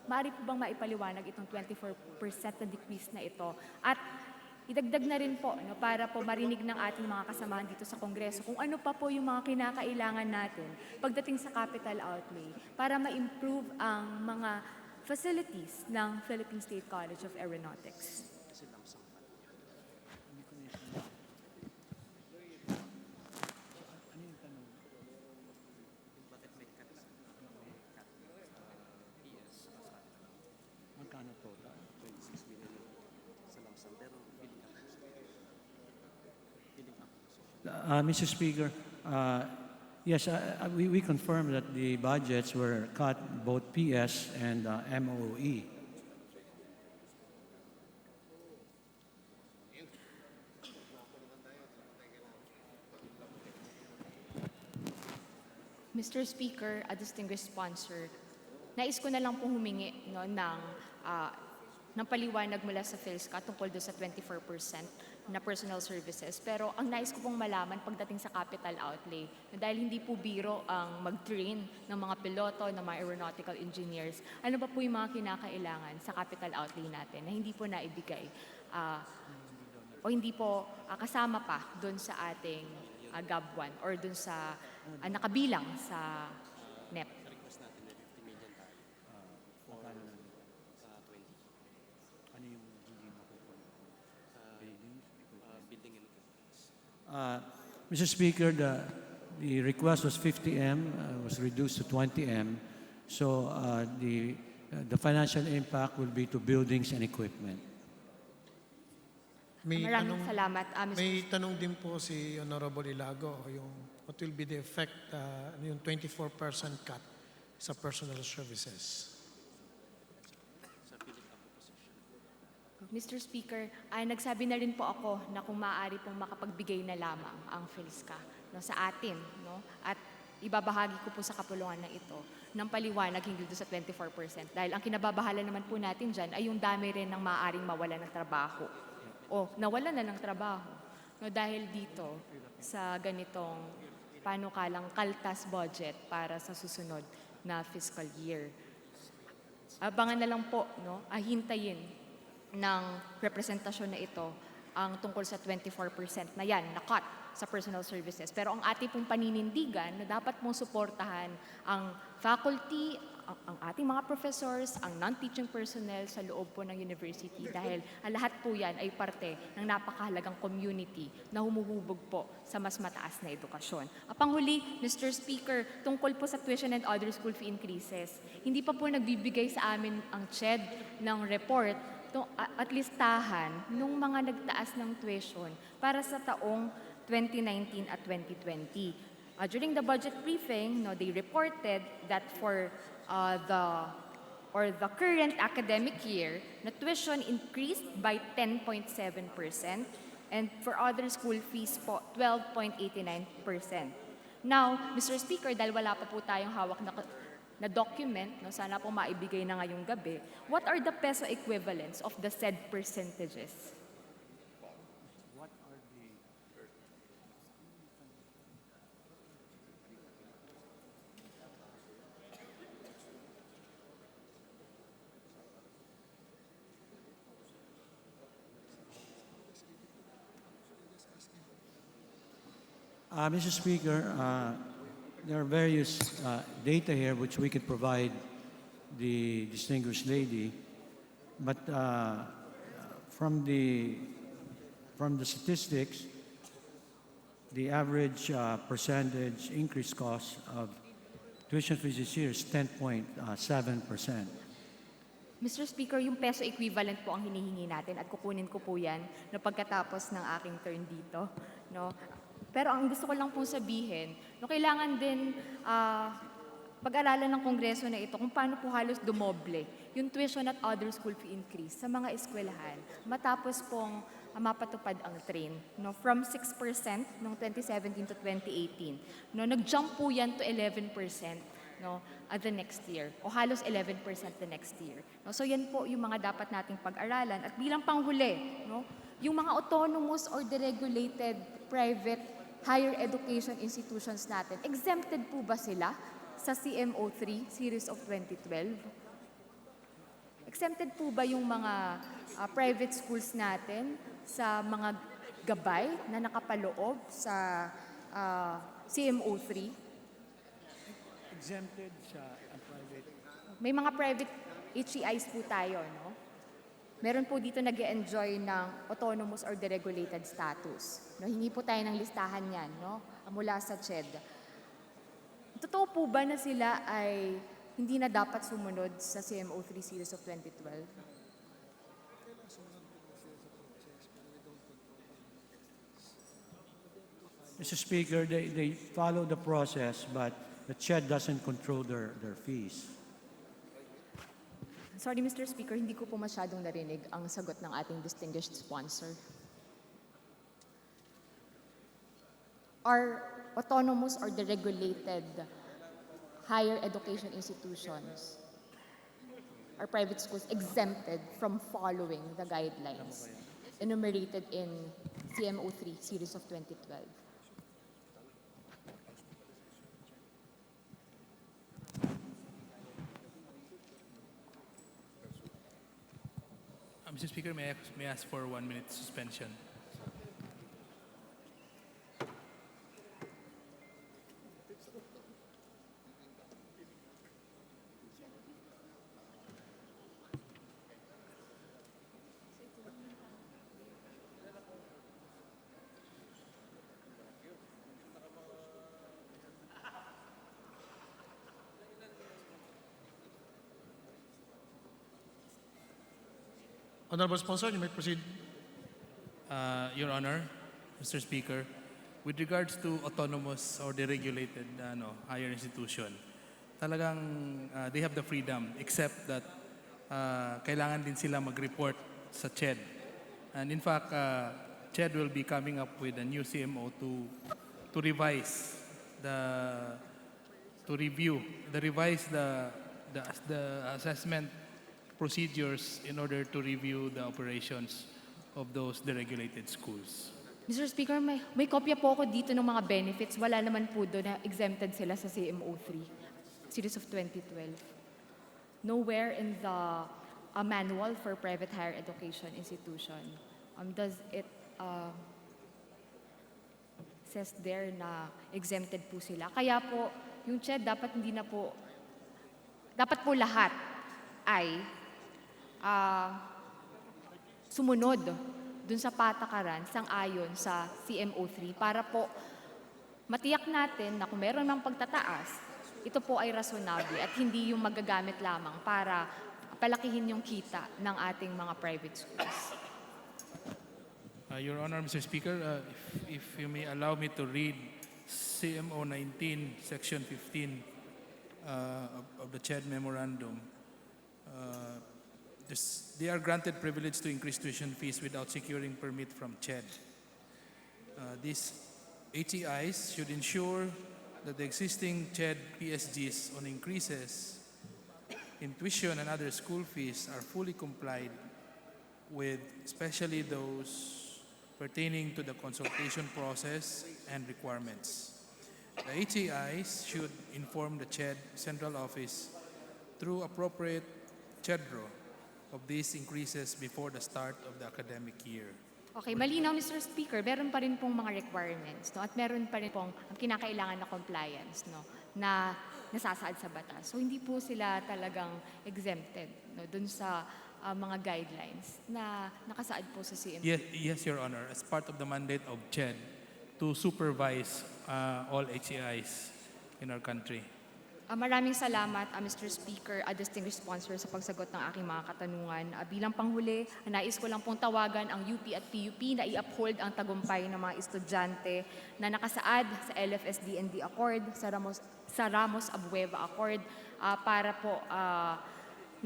Maaari po bang maipaliwanag itong 24% na decrease na ito? At idagdag na rin po, no, para po marinig ng ating mga kasamahan dito sa Kongreso kung ano pa po yung mga kinakailangan natin pagdating sa capital outlay para ma-improve ang mga facilities ng Philippine State College of Aeronautics. Mr. Speaker, yes, we confirm that the budgets were cut both PS and MOE. Mr. Speaker, a distinguished sponsor, nais ko na lang pong humingi no, ng paliwanag mula sa PhilSCA tungkol doon sa 24% na personal services. Pero ang nais ko pong malaman pagdating sa capital outlay, dahil hindi po biro ang mag-train ng mga piloto, ng mga aeronautical engineers, ano ba po yung mga kinakailangan sa capital outlay natin na hindi po naibigay o hindi po kasama pa doon sa ating GAB1 or doon sa nakabilang sa NEP. Mr. Speaker, the request was 50M, was reduced to 20M. So the financial impact will be to buildings and equipment. Maraming salamat, Mr. May tanong din po si Honorable Ilago, yung what will be the effect, yung 24% cut sa personal services. Mr. Speaker, nagsabi na rin po ako na kung maaari pong makapagbigay na lamang ang PhilSCA no, sa atin. No? At ibabahagi ko po sa kapulungan na ito ng paliwanag hinggil doon sa 24%. Dahil ang kinababahala naman po natin dyan ay yung dami rin ng maaaring mawala ng trabaho o nawala na ng trabaho. No, dahil dito sa ganitong panukalang kaltas budget para sa susunod na fiscal year. Abangan na lang po, no, hintayin ng representasyon na ito ang tungkol sa 24% na yan, na-cut sa personal services. Pero ang ating pong paninindigan na dapat mong suportahan ang faculty, ang ating mga professors, ang non-teaching personnel sa loob po ng university dahil ang lahat po yan ay parte ng napakahalagang community na humuhubog po sa mas mataas na edukasyon. Panghuli, Mr. Speaker, tungkol po sa tuition and other school fee increases, hindi pa po nagbibigay sa amin ang CHED ng report at listahan ng mga nagtaas ng tuition para sa taong 2019 at 2020. During the budget briefing, they reported that for the current academic year, the tuition increased by 10.7% and for other school fees po, 12.89%. Now, Mr. Speaker, dahil wala pa po tayong hawak na document, sana po maibigay na ngayong gabi, what are the peso equivalents of the said percentages? Mr. Speaker, there are various data here which we could provide the distinguished lady, but from the statistics, the average percentage increase cost of tuition fees this year is 10.7%. Mr. Speaker, yung peso equivalent po ang hinihingi natin at kukunin ko po yan no, pagkatapos ng aking turn dito. No? Pero ang gusto ko lang pong sabihin, no, kailangan din pag-aralan ng Kongreso na ito kung paano po halos dumoble yung tuition at other school fee increase sa mga eskwelahan matapos pong mapatupad ang train. No? From 6% noong 2017 to 2018. No? Nag-jump po yan to 11%. No, the next year, o halos 11% the next year. No, so yan po yung mga dapat nating pag-aralan. At bilang panghuli, no, yung mga autonomous or deregulated private higher education institutions natin, exempted po ba sila sa CMO3 series of 2012? Exempted po ba yung mga private schools natin sa mga gabay na nakapaloob sa CMO3? Exempted sa private. May mga private HEIs po tayo, no? Meron po dito nag-e-enjoy ng autonomous or deregulated status. No, hingi po tayo ng listahan yan, no? Mula sa CHED. Totoo po ba na sila ay hindi na dapat sumunod sa CMO3 series of 2012? Mr. Speaker, they follow the process, but the CHED doesn't control their fees. Sorry, Mr. Speaker, hindi ko po masyadong narinig ang sagot ng ating distinguished sponsor. Are autonomous or deregulated higher education institutions or private schools exempted from following the guidelines enumerated in CMO3 series of 2012? Mr. Speaker, may I ask for 1 minute suspension? Honorable Sponsor, you may proceed. Your Honor, Mr. Speaker, with regards to autonomous or deregulated higher institution, talagang they have the freedom except that kailangan din sila mag-report sa CHED. And in fact, CHED will be coming up with a new CMO to revise revise the assessment procedures in order to review the operations of those deregulated schools. Mr. Speaker, may kopya po ako dito ng mga benefits. Wala naman po doon na exempted sila sa CMO3, series of 2012. Nowhere in the manual for private higher education institution does it says there na exempted po sila. Kaya po, yung CHED dapat dapat po lahat ay sumunod dun sa patakaran sang-ayon sa CMO3 para po matiyak natin na kung meron ng pagtataas, ito po ay rasonable at hindi yung magagamit lamang para palakihin yung kita ng ating mga private schools. Your Honor, Mr. Speaker, if you may allow me to read CMO 19, Section 15 of the CHED Memorandum. They are granted privilege to increase tuition fees without securing permit from CHED. These HEIs should ensure that the existing CHED PSGs on increases in tuition and other school fees are fully complied with, especially those pertaining to the consultation process and requirements. The HEIs should inform the CHED Central Office through appropriate CHEDRO of these increases before the start of the academic year. Okay, malinaw, Mr. Speaker, meron pa rin pong mga requirements, no? At meron pa rin pong kinakailangan na compliance, no? Na nasasaad sa batas. So hindi po sila talagang exempted, no? Dun sa mga guidelines na nakasaad po sa CMO. Yes, Your Honor. As part of the mandate of CHED to supervise all HEIs in our country. Maraming salamat, Mr. Speaker, distinguished sponsor sa pagsagot ng aking mga katanungan. Bilang panghuli, nais ko lang pong tawagan ang UP at PUP na i-uphold ang tagumpay ng mga estudyante na nakasaad sa LFSD&D Accord, sa Ramos Abueva Accord, para po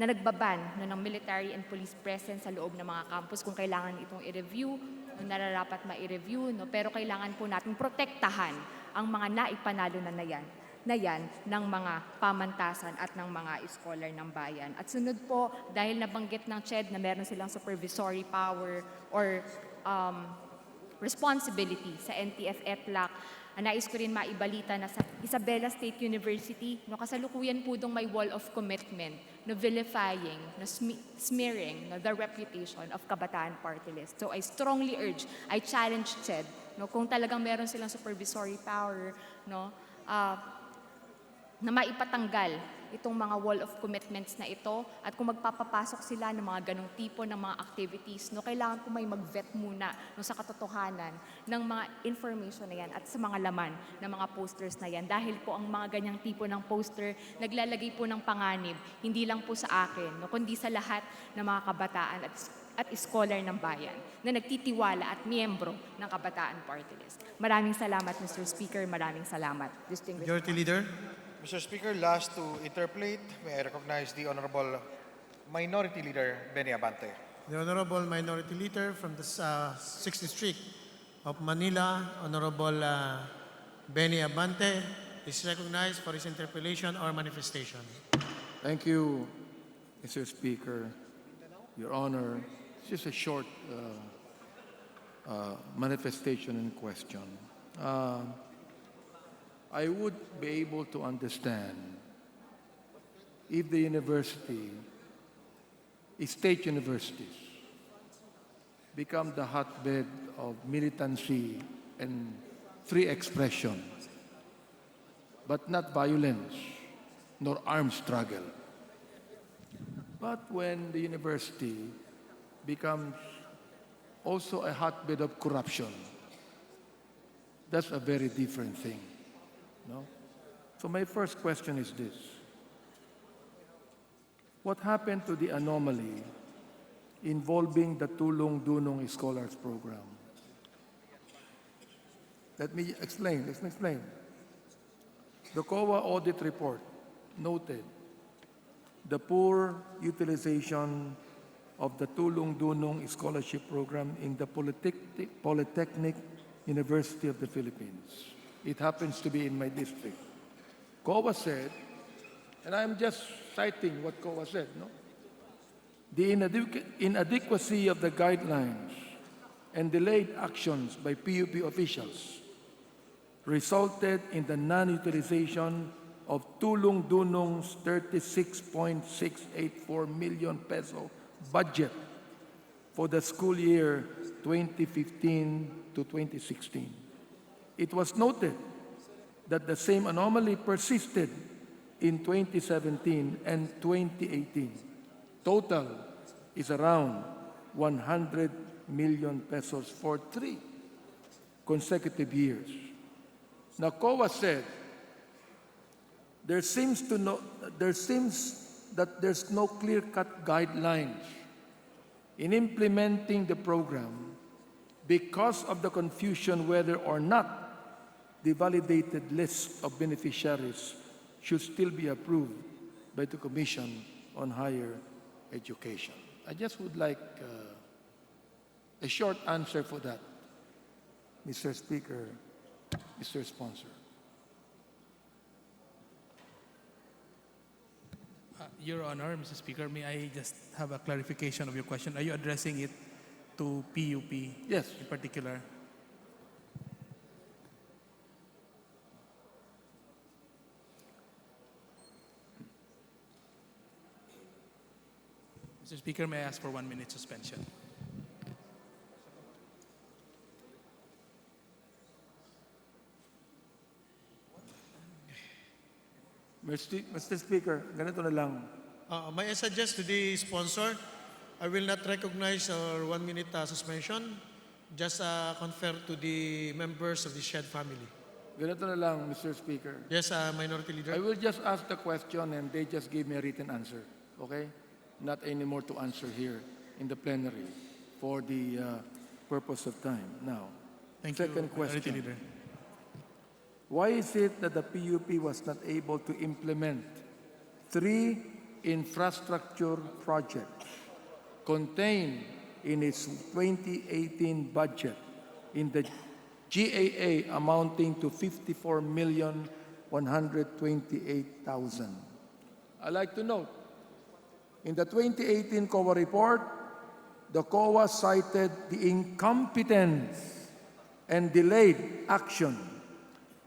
na nagbaban ng military and police presence sa loob ng mga campus kung kailangan itong i-review no, nararapat ma-review, no, pero kailangan po natin protektahan ang mga naipanalo na yan ng mga pamantasan at ng mga scholar ng bayan. At sunod po, dahil nabanggit ng CHED na meron silang supervisory power or responsibility sa NTF-ETLAC, nais ko rin maibalita na sa Isabela State University, no, kasalukuyan po dong may wall of commitment, no, vilifying, no, smearing, no, the reputation of Kabataan Party List. So I strongly urge, I challenge CHED, no, kung talagang meron silang supervisory power, no, na maipatanggal itong mga wall of commitments na ito, at kung magpapapasok sila ng mga ganong tipo ng mga activities, no, kailangan po may mag-vet muna, no, sa katotohanan ng mga information na yan at sa mga laman ng mga posters na yan. Dahil po ang mga ganyang tipo ng poster naglalagay po ng panganib, hindi lang po sa akin, no, kundi sa lahat ng mga kabataan at scholar ng bayan na nagtitiwala at miyembro ng Kabataan Party List. Maraming salamat, Mr. Speaker. Maraming salamat, distinguished Majority Leader. Mr. Speaker, last to interpolate, may I recognize the Honorable Minority Leader Benny Abante. The Honorable Minority Leader from the 6th District of Manila, Honorable Benny Abante, is recognized for his interpellation or manifestation. Thank you, Mr. Speaker. Your Honor, this is a short manifestation in question. I would be able to understand if the university, state universities, become the hotbed of militancy and free expression, but not violence nor armed struggle. But when the university becomes also a hotbed of corruption, that's a very different thing. No? So my first question is this. What happened to the anomaly involving the Tulong Dunong Scholars Program? Let me explain. The COA audit report noted the poor utilization of the Tulong Dunong Scholarship Program in the Polytechnic University of the Philippines. It happens to be in my district. COA said, and I'm just citing what COA said, no? The inadequacy of the guidelines and delayed actions by PUP officials resulted in the non-utilization of Tulong Dunong's 36.684 million peso budget for the school year 2015 to 2016. It was noted that the same anomaly persisted in 2017 and 2018. Total is around 100 million pesos for 3 consecutive years. Now, COA said there seems that there's no clear-cut guidelines in implementing the program because of the confusion whether or not the validated list of beneficiaries should still be approved by the Commission on Higher Education. I just would like a short answer for that, Mr. Speaker, Mr. Sponsor. Your Honor, Mr. Speaker, may I just have a clarification of your question? Are you addressing it to PUP? Yes. In particular? Mr. Speaker, may I ask for 1 minute suspension? Mr. Speaker, ganito na lang. May I suggest to the sponsor, I will not recognize our 1 minute suspension. Just confer to the members of the shared family. Ganito na lang, Mr. Speaker. Yes, Minority Leader. I will just ask the question and they just give me a written answer, okay? Not anymore to answer here in the plenary for the purpose of time. Now, second question. Leader. Why is it that the PUP was not able to implement 3 infrastructure projects contained in its 2018 budget in the GAA amounting to 54,128,000. I'd like to note, in the 2018 COA report, the COA cited the incompetence and delayed action.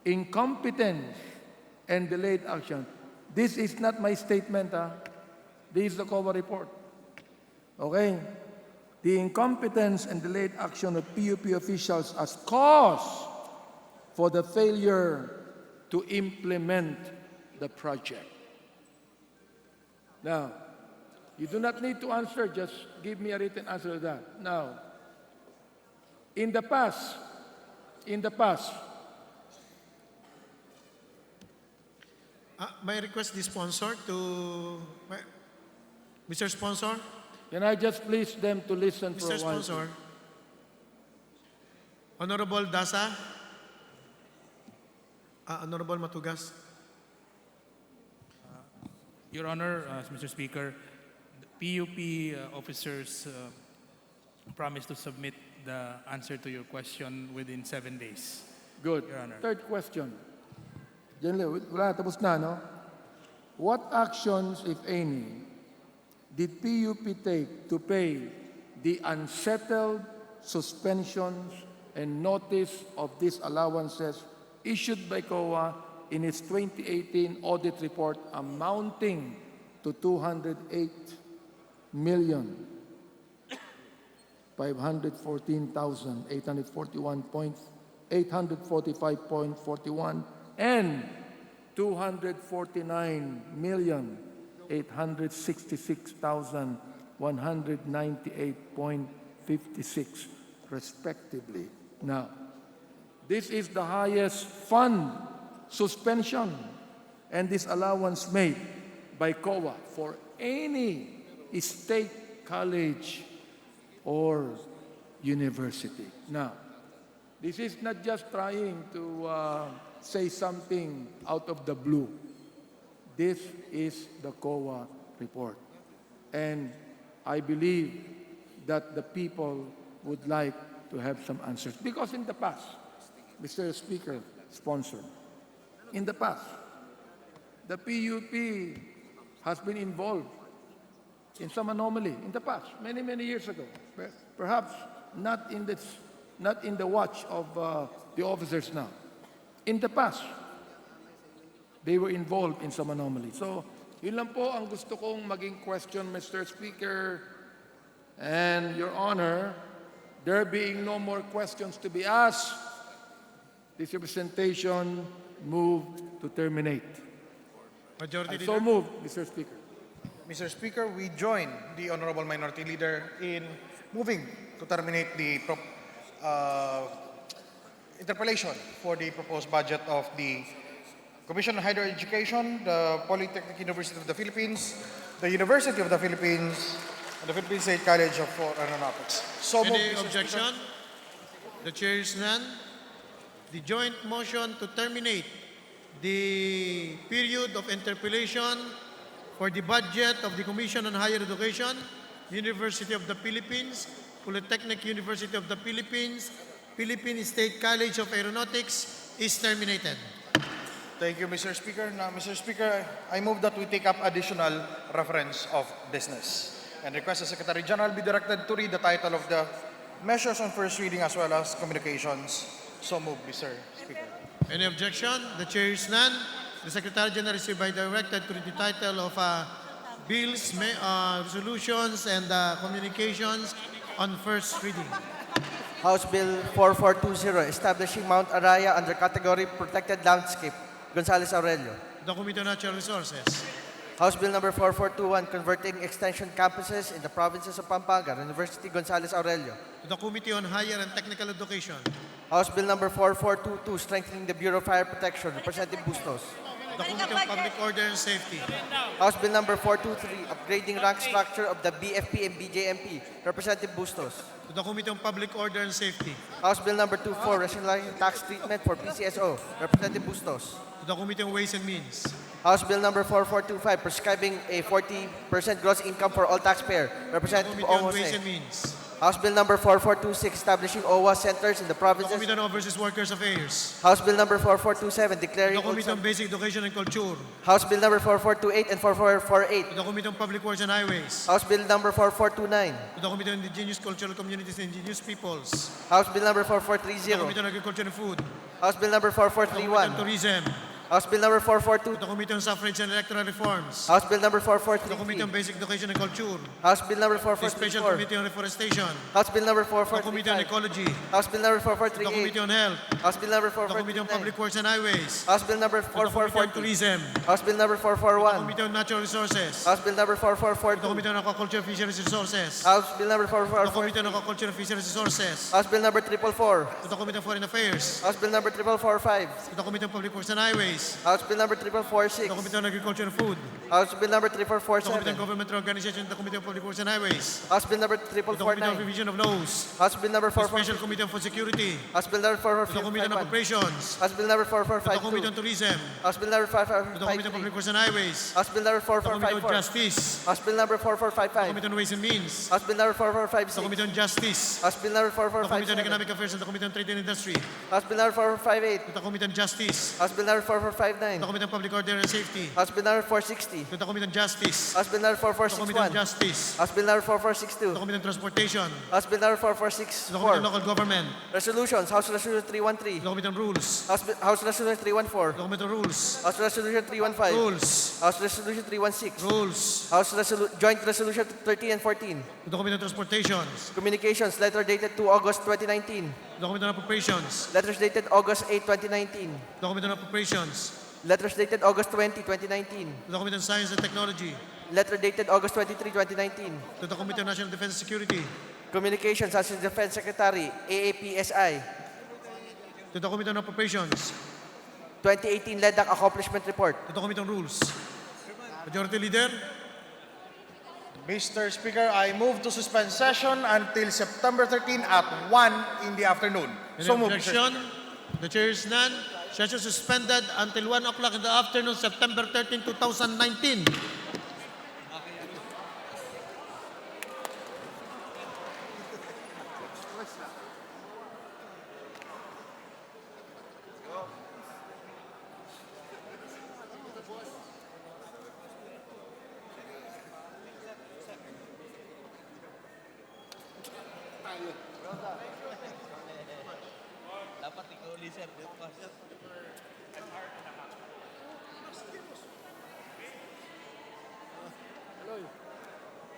Incompetence and delayed action. This is not my statement. This is the COA report. Okay? The incompetence and delayed action of PUP officials as cause for the failure to implement the project. Now, you do not need to answer, just give me a written answer to that. Now, in the past, may I request the sponsor to... Mr. Sponsor? can I just please them to listen for Mr. a while? Sponsor? Honorable Dasa? Honorable Matugas? Your Honor, Mr. Speaker, the PUP officers promised to submit the answer to your question within 7 days. Good. Your Honor. Third question. Generally, wala, tapos na, no? What actions, if any, did PUP take to pay the unsettled suspensions and notice of these allowances issued by COA in its 2018 audit report amounting to 208,514,845.41 and 249,866,198.56 respectively. Now, this is the highest fund suspension and disallowance made by COA for any state college or university. Now, this is not just trying to say something out of the blue. This is the COA report. And I believe that the people would like to have some answers. Because in the past, Mr. Speaker, sponsor, in the past, the PUP has been involved in some anomaly in the past, many, many years ago. Perhaps not in the watch of the officers now. In the past, they were involved in some anomaly. So, yun lang po ang gusto kong maging question, Mr. Speaker. And Your Honor, there being no more questions to be asked, this representation moved to terminate. Majority So Leader? moved, Mr. Speaker. Mr. Speaker, we join the Honorable Minority Leader in moving to terminate the interpellation for the proposed budget of the Commission on Higher Education, the Polytechnic University of the Philippines, the University of the Philippines, and the Philippine State College of Aeronautics. So moved, Any Mr. objection? Speaker. The chair is none. The joint motion to terminate the period of interpellation for the budget of the Commission on Higher Education, University of the Philippines, Polytechnic University of the Philippines, Philippine State College of Aeronautics is terminated. Thank you, Mr. Speaker. Now, Mr. Speaker, I move that we take up additional reference of business and request the Secretary General be directed to read the title of the measures on first reading as well as communications. So moved, Mr. Speaker. Any objection? The chair is none. The Secretary General is hereby directed to read the title of bills, resolutions, and communications on first reading. House Bill 4420, establishing Mount Araya under category Protected Landscape, Gonzales Aurelio. The Committee on Natural Resources. House Bill number 4421, converting extension campuses in the provinces of Pampanga, University Gonzales Aurelio. The Committee on Higher and Technical Education. House Bill number 4422, strengthening the Bureau of Fire Protection, Representative Bustos. The Committee on Public Order and Safety. House Bill number 423, upgrading rank structure of the BFP and BJMP, Representative Bustos. To the Committee on Public Order and Safety. House Bill number 24, rationalizing tax treatment for PCSO, Representative Bustos. To the Committee on Ways and Means. House Bill number 4425, prescribing a 40% gross income for all taxpayers, Representative Committee on Ong Ways Jose. and Means. House Bill number 4426, establishing OWA centers in the To the provinces. Committee on Overseas Workers Affairs. House Bill number 4427, To declaring the Committee on Basic Education and Culture. House Bill number 4428 and 4448. To the Committee on Public Works and Highways. House Bill number 4429. To the Committee on Indigenous Cultural Communities and Indigenous Peoples. House Bill number To the 4430. Committee on Agriculture and Food. To House Bill number the Committee on 4431. Tourism. House Bill number To 442. the Committee on Suffrage and Electoral Reforms. House Bill number To the Committee 4433. on Basic Education and Culture. House Bill number To the Special 4434. Committee on Reforestation. House Bill number To the Committee on 4435. Ecology. House Bill number To the Committee 4438. on Health. House Bill number To the Committee on 4439. Public Works and Highways. House Bill number To the Committee on 4440. Tourism. House Bill number To the 441. Committee on Natural Resources. House Bill number To the 4442. Committee on Aquaculture and Fisheries Resources. House Bill number To the 444. Committee on Aquaculture and Fisheries Resources. House Bill number 444. To the Committee on Foreign Affairs. House Bill number 4445. To the Committee on Public Works and Highways. House Bill number To the 4446. Committee on Agriculture and Food. House Bill number To the Committee on 3447. Government Organization. To the Committee on Public Works and Highways. House Bill number To the Committee on 3449. Revision of Laws. House Bill number To the Special 4450. Committee on Food Security. House Bill number To the Committee on 4451. Appropriations. House Bill number To the Committee 4452. on Tourism. House Bill number To the Committee on 5553. Public Works and Highways. House Bill number To the Committee on 4454. Justice. House Bill number To the 4455. Committee on Ways and Means. House Bill number To the 4456. Committee on Justice. House Bill number To the Committee on 4457. Economic Affairs and the Committee on Trade and Industry. House Bill number 4458. To the Committee on Justice. House Bill number To the 4459. Committee on Public Order and Safety. House Bill number 460. To the Committee on Justice. House Bill number To the Committee on 4461. Justice. House Bill number To the 4462. Committee on Transportation. House Bill number To the Committee on 4464. Local Government. Resolutions. House Resolution To 313. the Committee on Rules. House Resolution To 314. the Committee on Rules. House Resolution 315. Rules. House Resolution 316. Rules. Joint Resolution 13 and 14. To the Committee on Transportation. Communications. Letter dated 2 August 2019. To the Committee on Appropriations. Letters dated August 8, 2019. To the Committee on Appropriations. Letters dated August 20, 2019. To the Committee on Science and Technology. Letter dated August 23, 2019. To the Committee on National Defense and Security. Communications, Assistant Defense Secretary, AAPSI. To the Committee on Appropriations. 2018 LEDAC Accomplishment Report. To the Committee on Rules. Majority Leader. Mr. Speaker, I move to suspend session until September 13 at 1 in the afternoon. Any So moved, Mr. objection? The chair is none. Session suspended until 1 o'clock in the afternoon, September 13, 2019. Dapat ikaw, sir. Hello.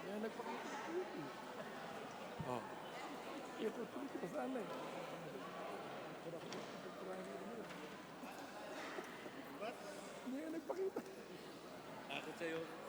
Yan, nagpakita ko yun. Oh. Ito, ito, sana eh. Hindi, nagpakita. Takot sa'yo.